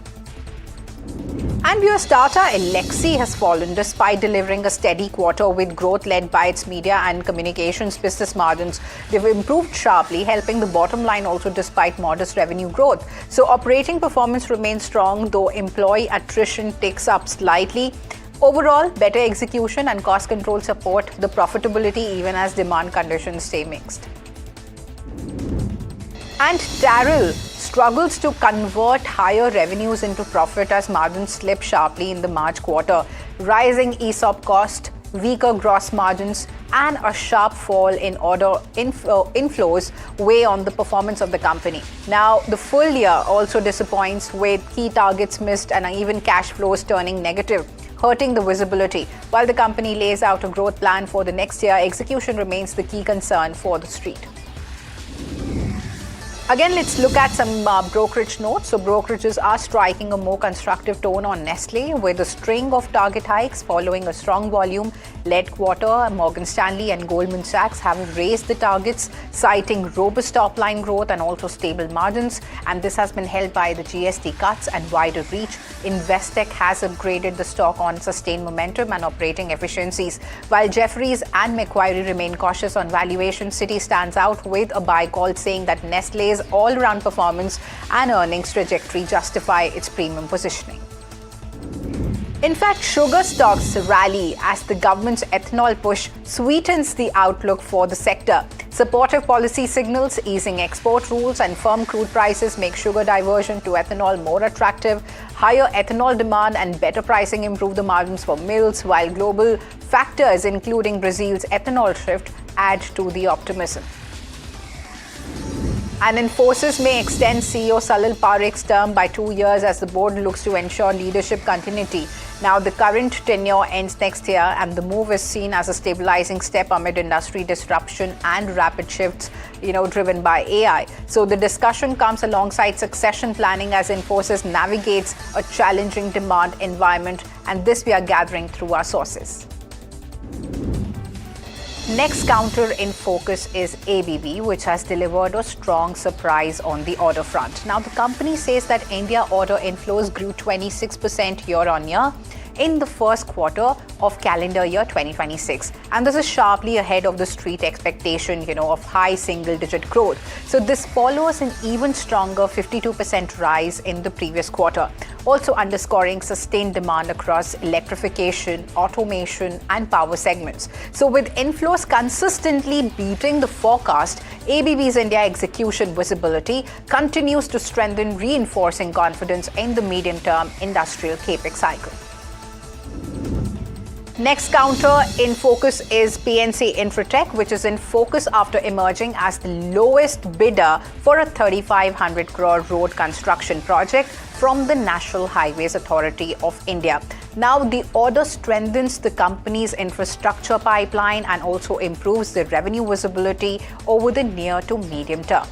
And your starter Alexi has fallen despite delivering a steady quarter with growth led by its media and communications business margins. They've improved sharply, helping the bottom line also despite modest revenue growth. So operating performance remains strong, though employee attrition ticks up slightly. Overall, better execution and cost control support the profitability even as demand conditions stay mixed. And Darrell struggles to convert higher revenues into profit as margins slip sharply in the March quarter. Rising ESOP cost, weaker gross margins, and a sharp fall in order inflows weigh on the performance of the company. Now, the full year also disappoints, with key targets missed and even cash flows turning negative, hurting the visibility. While the company lays out a growth plan for the next year, execution remains the key concern for the street. Again, let's look at some brokerage notes. So brokerages are striking a more constructive tone on Nestle, with a string of target hikes following a strong volume-led quarter. Morgan Stanley and Goldman Sachs have raised the targets, citing robust top-line growth and also stable margins. And this has been held by the GST cuts and wider reach. Investec has upgraded the stock on sustained momentum and operating efficiencies. While Jefferies and Macquarie remain cautious on valuation, Citi stands out with a buy call, saying that Nestle's all-round performance and earnings trajectory justify its premium positioning. In fact, sugar stocks rally as the government's ethanol push sweetens the outlook for the sector. Supportive policy signals, easing export rules, and firm crude prices make sugar diversion to ethanol more attractive. Higher ethanol demand and better pricing improve the margins for mills, while global factors, including Brazil's ethanol shift, add to the optimism. And Infosys may extend CEO Salil Parikh's term by 2 years as the board looks to ensure leadership continuity. Now, the current tenure ends next year, and the move is seen as a stabilizing step amid industry disruption and rapid shifts, driven by AI. So the discussion comes alongside succession planning as Infosys navigates a challenging demand environment, and this we are gathering through our sources. Next counter in focus is ABB, which has delivered a strong surprise on the order front. Now, the company says that India order inflows grew 26% year-on-year in the first quarter of calendar year 2026. And this is sharply ahead of the street expectation, of high single-digit growth. So this follows an even stronger 52% rise in the previous quarter, also underscoring sustained demand across electrification, automation, and power segments. So with inflows consistently beating the forecast, ABB's India execution visibility continues to strengthen, reinforcing confidence in the medium-term industrial capex cycle. Next counter in focus is PNC Infratech, which is in focus after emerging as the lowest bidder for a 3,500 crore road construction project from the National Highways Authority of India. Now, the order strengthens the company's infrastructure pipeline and also improves the revenue visibility over the near to medium term.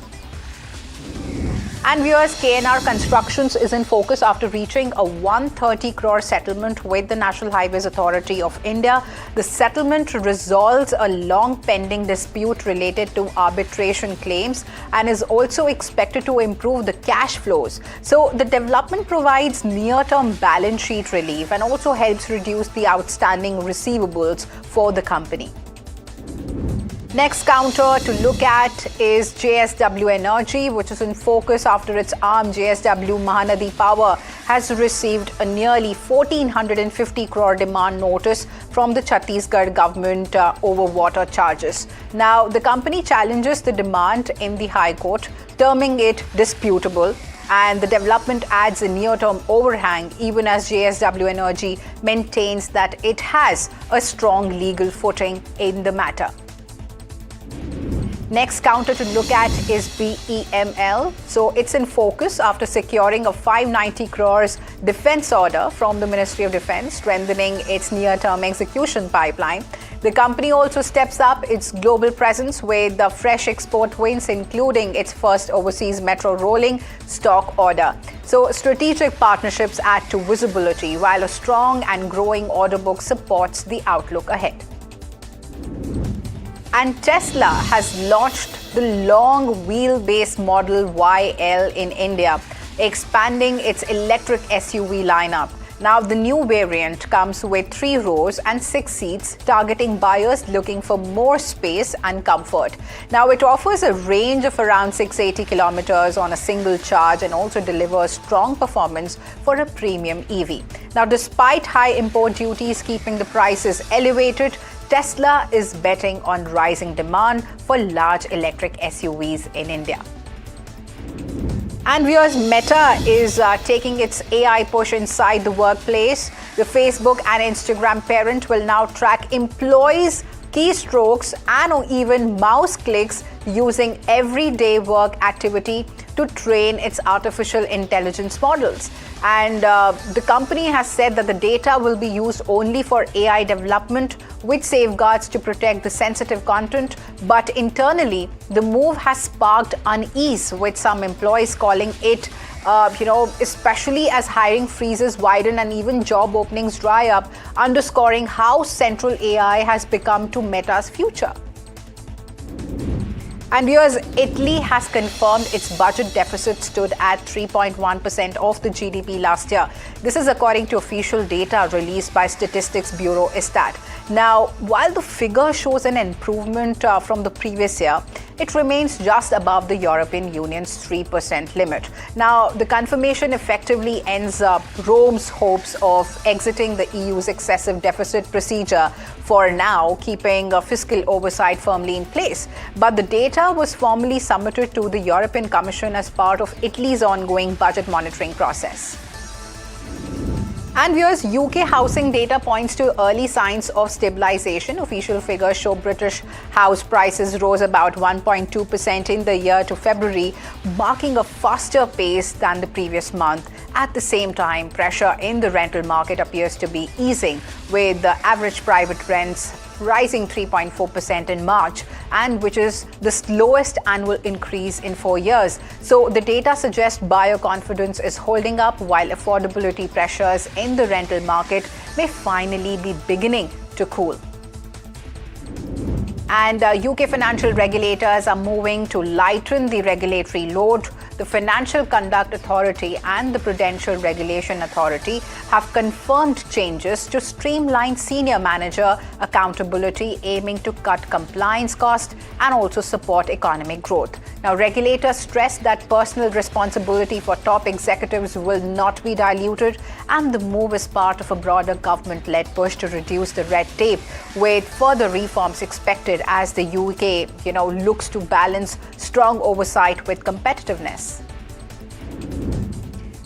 And viewers, KNR Constructions is in focus after reaching a 130 crore settlement with the National Highways Authority of India. The settlement resolves a long-pending dispute related to arbitration claims and is also expected to improve the cash flows. So the development provides near-term balance sheet relief and also helps reduce the outstanding receivables for the company. Next counter to look at is JSW Energy, which is in focus after its arm JSW Mahanadi Power has received a nearly 1,450 crore demand notice from the Chhattisgarh government over water charges. Now, the company challenges the demand in the High Court, terming it disputable, and the development adds a near-term overhang even as JSW Energy maintains that it has a strong legal footing in the matter. Next counter to look at is BEML. So it's in focus after securing a 590 crores defense order from the Ministry of Defense, strengthening its near-term execution pipeline. The company also steps up its global presence with the fresh export wins, including its first overseas metro rolling stock order. So strategic partnerships add to visibility, while a strong and growing order book supports the outlook ahead. And Tesla has launched the long wheelbase model YL in India, expanding its electric SUV lineup. Now, the new variant comes with 3 rows and 6 seats, targeting buyers looking for more space and comfort. Now, it offers a range of around 680 kilometers on a single charge and also delivers strong performance for a premium EV. Now, despite high import duties keeping the prices elevated, Tesla is betting on rising demand for large electric SUVs in India. And viewers, Meta is taking its AI push inside the workplace. The Facebook and Instagram parent will now track employees' keystrokes and or even mouse clicks using everyday work activity to train its artificial intelligence models. And the company has said that the data will be used only for AI development with safeguards to protect the sensitive content. But internally, the move has sparked unease, with some employees calling it especially as hiring freezes widen and even job openings dry up, underscoring how central AI has become to Meta's future. And viewers, Italy has confirmed its budget deficit stood at 3.1% of the GDP last year. This is according to official data released by Statistics Bureau Istat. Now, while the figure shows an improvement from the previous year, it remains just above the European Union's 3% limit. Now, the confirmation effectively ends Rome's hopes of exiting the EU's excessive deficit procedure for now, keeping fiscal oversight firmly in place. But the data was formally submitted to the European Commission as part of Italy's ongoing budget monitoring process. And viewers, UK housing data points to early signs of stabilization. Official figures show British house prices rose about 1.2% in the year to February, marking a faster pace than the previous month. At the same time, pressure in the rental market appears to be easing, with the average private rents rising 3.4% in March, and which is the slowest annual increase in 4 years. So the data suggests buyer confidence is holding up, while affordability pressures in the rental market may finally be beginning to cool. And UK financial regulators are moving to lighten the regulatory load. The Financial Conduct Authority and the Prudential Regulation Authority have confirmed changes to streamline senior manager accountability, aiming to cut compliance costs and also support economic growth. Now, regulators stress that personal responsibility for top executives will not be diluted, and the move is part of a broader government-led push to reduce the red tape, with further reforms expected as the UK, looks to balance strong oversight with competitiveness.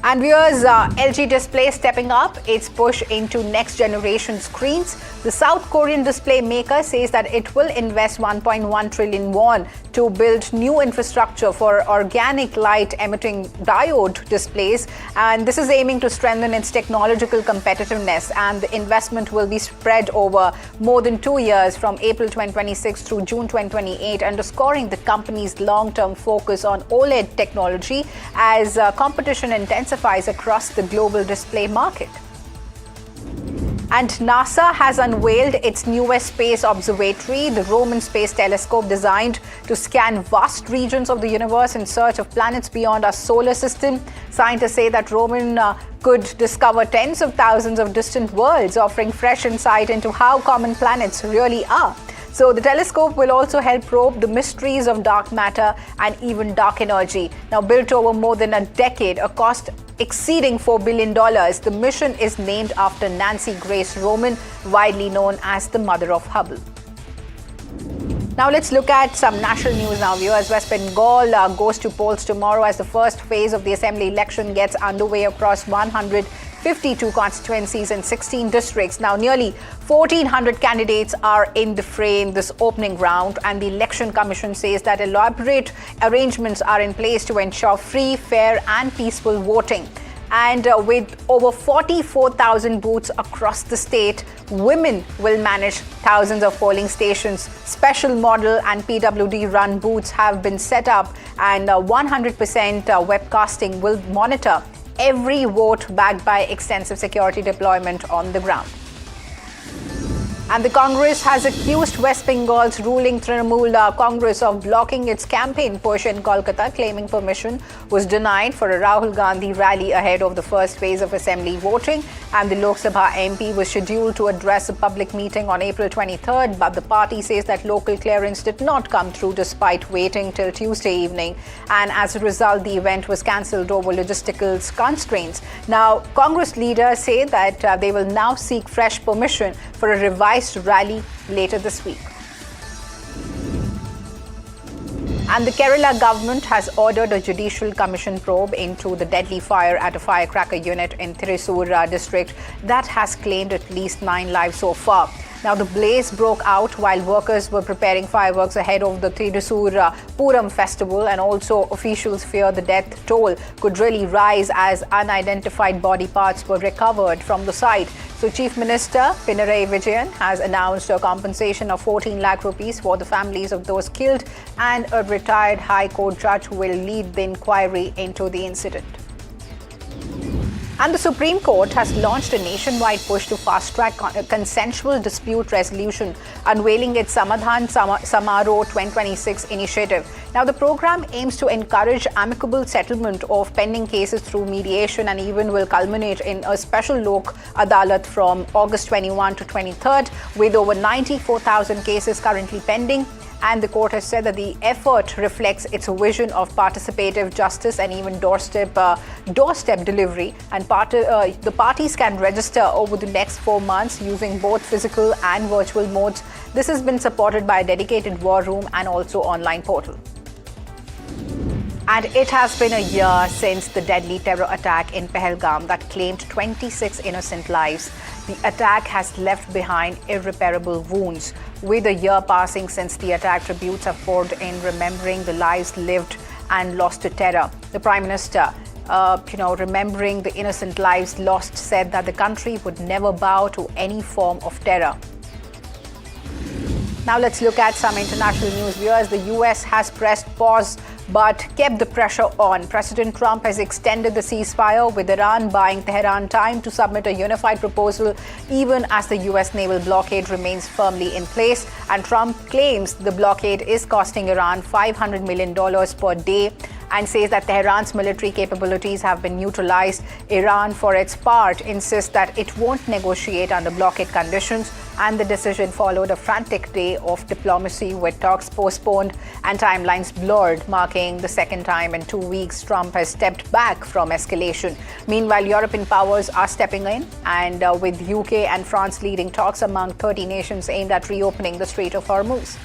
And viewers, LG Display stepping up its push into next generation screens. The South Korean display maker says that it will invest 1.1 trillion won to build new infrastructure for organic light emitting diode displays. And this is aiming to strengthen its technological competitiveness. And the investment will be spread over more than 2 years, from April 2026 through June 2028, underscoring the company's long-term focus on OLED technology as competition intensifies across the global display market. And NASA has unveiled its newest space observatory, the Roman Space Telescope, designed to scan vast regions of the universe in search of planets beyond our solar system. Scientists say that Roman could discover tens of thousands of distant worlds, offering fresh insight into how common planets really are. So the telescope will also help probe the mysteries of dark matter and even dark energy. Now, built over more than a decade, a cost exceeding $4 billion, the mission is named after Nancy Grace Roman, widely known as the mother of Hubble. Now let's look at some national news now, viewers. West Bengal goes to polls tomorrow as the first phase of the assembly election gets underway across 152 constituencies and 16 districts. Now, nearly 1,400 candidates are in the fray in this opening round, and the Election Commission says that elaborate arrangements are in place to ensure free, fair and peaceful voting. And with over 44,000 booths across the state, women will manage thousands of polling stations. Special model and PWD-run booths have been set up, and 100% webcasting will monitor every vote, backed by extensive security deployment on the ground. And the Congress has accused West Bengal's ruling Trinamool Congress of blocking its campaign push in Kolkata, claiming permission was denied for a Rahul Gandhi rally ahead of the first phase of assembly voting. And the Lok Sabha MP was scheduled to address a public meeting on April 23rd, but the party says that local clearance did not come through despite waiting till Tuesday evening. And as a result, the event was cancelled over logistical constraints. Now, Congress leaders say that they will now seek fresh permission for a revised rally later this week. And the Kerala government has ordered a judicial commission probe into the deadly fire at a firecracker unit in Thrissur district that has claimed at least 9 lives so far. Now, the blaze broke out while workers were preparing fireworks ahead of the Thrissur Puram festival, and also officials fear the death toll could really rise as unidentified body parts were recovered from the site. So, Chief Minister Pinarayi Vijayan has announced a compensation of 14 lakh rupees for the families of those killed, and a retired High Court judge will lead the inquiry into the incident. And the Supreme Court has launched a nationwide push to fast-track consensual dispute resolution, unveiling its Samadhan Samaro 2026 initiative. Now, the program aims to encourage amicable settlement of pending cases through mediation, and even will culminate in a special Lok Adalat from August 21 to 23rd, with over 94,000 cases currently pending. And the court has said that the effort reflects its vision of participative justice and even doorstep delivery. And the parties can register over the next 4 months using both physical and virtual modes. This has been supported by a dedicated war room and also online portal. And it has been a year since the deadly terror attack in Pahalgam that claimed 26 innocent lives. The attack has left behind irreparable wounds. With a year passing since the attack, tributes have poured in, remembering the lives lived and lost to terror. The Prime Minister, remembering the innocent lives lost, said that the country would never bow to any form of terror. Now let's look at some international news, viewers. The US has pressed pause but kept the pressure on. President Trump has extended the ceasefire, with Iran buying Tehran time to submit a unified proposal, even as the US naval blockade remains firmly in place. And Trump claims the blockade is costing Iran $500 million per day, and says that Tehran's military capabilities have been neutralized. Iran, for its part, insists that it won't negotiate under blockade conditions, and the decision followed a frantic day of diplomacy, with talks postponed and timelines blurred, marking the second time in 2 weeks Trump has stepped back from escalation. Meanwhile, European powers are stepping in, and with UK and France leading talks among 30 nations aimed at reopening the Strait of Hormuz.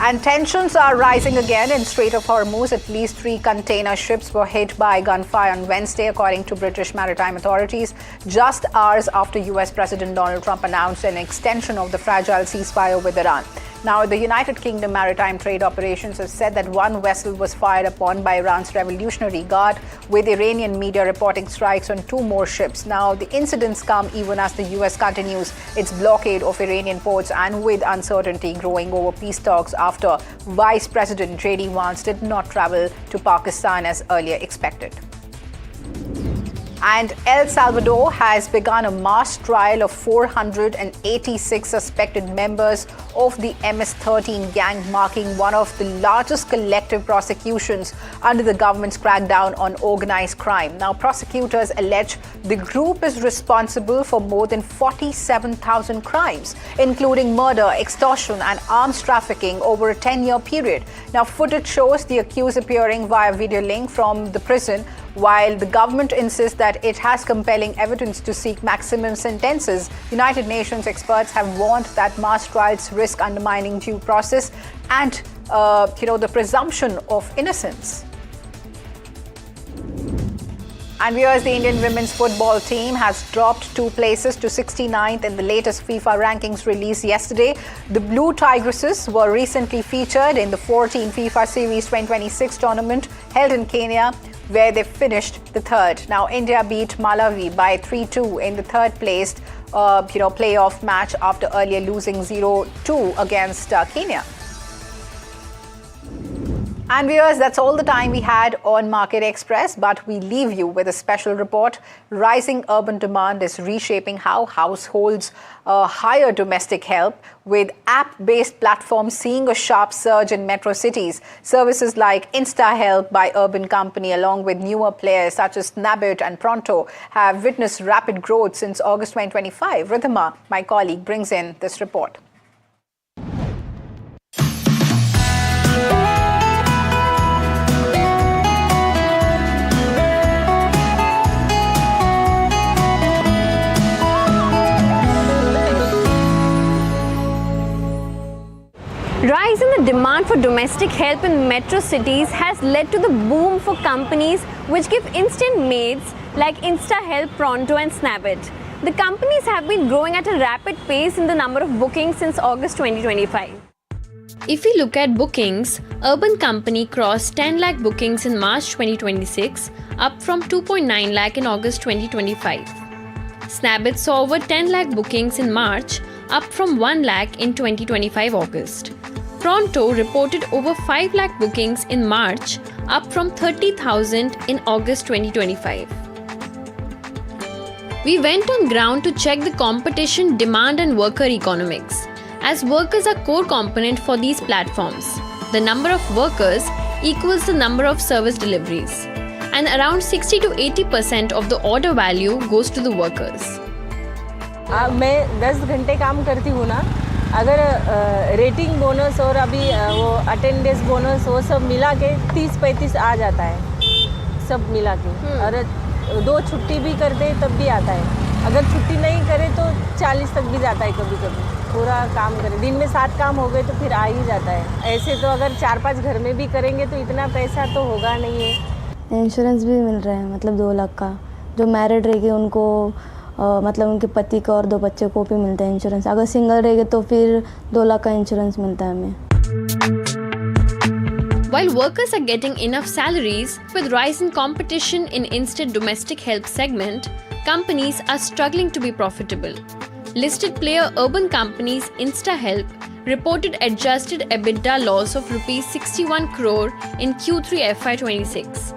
And tensions are rising again in Strait of Hormuz. At least 3 container ships were hit by gunfire on Wednesday, according to British maritime authorities, just hours after US President Donald Trump announced an extension of the fragile ceasefire with Iran. Now, the United Kingdom Maritime Trade Operations has said that 1 vessel was fired upon by Iran's Revolutionary Guard, with Iranian media reporting strikes on 2 more ships. Now, the incidents come even as the US continues its blockade of Iranian ports, and with uncertainty growing over peace talks after Vice President J.D. Vance did not travel to Pakistan as earlier expected. And El Salvador has begun a mass trial of 486 suspected members of the MS-13 gang, marking one of the largest collective prosecutions under the government's crackdown on organized crime. Now, prosecutors allege the group is responsible for more than 47,000 crimes, including murder, extortion, and arms trafficking over a 10-year period. Now, footage shows the accused appearing via video link from the prison, while the government insists that it has compelling evidence to seek maximum sentences. United Nations experts have warned that mass trials risk undermining due process and, the presumption of innocence. And viewers, the Indian women's football team has dropped 2 places to 69th in the latest FIFA rankings released yesterday. The Blue Tigresses were recently featured in the 14 FIFA Series 2026 tournament held in Kenya, where they finished the 3rd. Now, India beat Malawi by 3-2 in the 3rd placed playoff match after earlier losing 0-2 against Kenya. And viewers, that's all the time we had on Market Express, but we leave you with a special report. Rising urban demand is reshaping how households hire domestic help, with app-based platforms seeing a sharp surge in metro cities. Services like InstaHelp by Urban Company, along with newer players such as Snabbit and Pronto, have witnessed rapid growth since August 2025. Ridhima, my colleague, brings in this report. Rise in the the demand for domestic help in metro cities has led to the boom for companies which give instant maids like InstaHelp, Pronto and Snabit. The companies have been growing at a rapid pace in the number of bookings since August 2025. If we look at bookings, Urban Company crossed 10 lakh bookings in March 2026, up from 2.9 lakh in August 2025. Snabit saw over 10 lakh bookings in March, up from 1 lakh in 2025 August. Pronto reported over 5 lakh bookings in March, up from 30,000 in August 2025. We went on ground to check the competition, demand and worker economics. As workers are core component for these platforms, the number of workers equals the number of service deliveries, and around 60 to 80% of the order value goes to the workers. मैं 10 घंटे काम करती हूँ ना, अगर rating bonus और अभी वो अटेंडेंस बोनस वो सब मिला के 30-35 आ जाता है, सब मिला के। और 2 छुट्टी भी करते तब भी आता है, अगर छुट्टी नहीं करे तो 40 तक भी जाता है कभी कभी। पूरा काम करें, दिन में 7 काम हो गए तो फिर आ ही जाता है। ऐसे तो अगर 4-5 घर में भी करेंगे तो इतना पैसा तो होगा नहीं है। इंश्योरेंस भी मिल रहा है, मतलब 2 लाख का। जो मैरिड रहेगी उनको मतलब उनके पति का और 2 बच्चे को भी मिलता है इंश्योरेंस। अगर सिंगल रहेगी तो फिर 2 लाख का इंश्योरेंस मिलता है हमें। While workers are getting enough salaries, with rise in competition in instant domestic help segment, companies are struggling to be profitable. Listed player Urban Company's InstaHelp reported adjusted EBITDA loss of Rs 61 crore in Q3 FY26.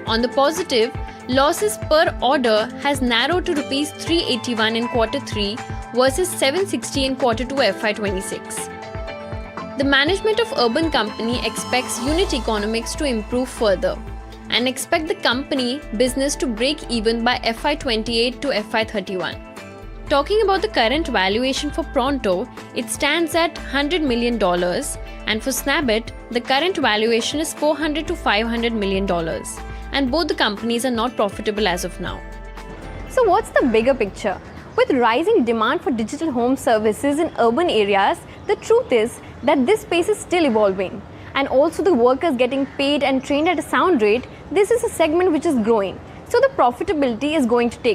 On the positive, losses per order has narrowed to Rs 381 in Q3 versus 760 in Q2 FY26. The management of Urban Company expects unit economics to improve further and expect the company business to break even by FY28 to FY31. Talking about the current valuation for Pronto, it stands at $100 million, and for Snabit, the current valuation is $400 to $500 million, and both the companies are not profitable as of now. So what's the bigger picture? With rising demand for digital home services in urban areas, the truth is that this space is still evolving, and also the workers getting paid and trained at a sound rate, this is a segment which is growing. So the profitability is going to take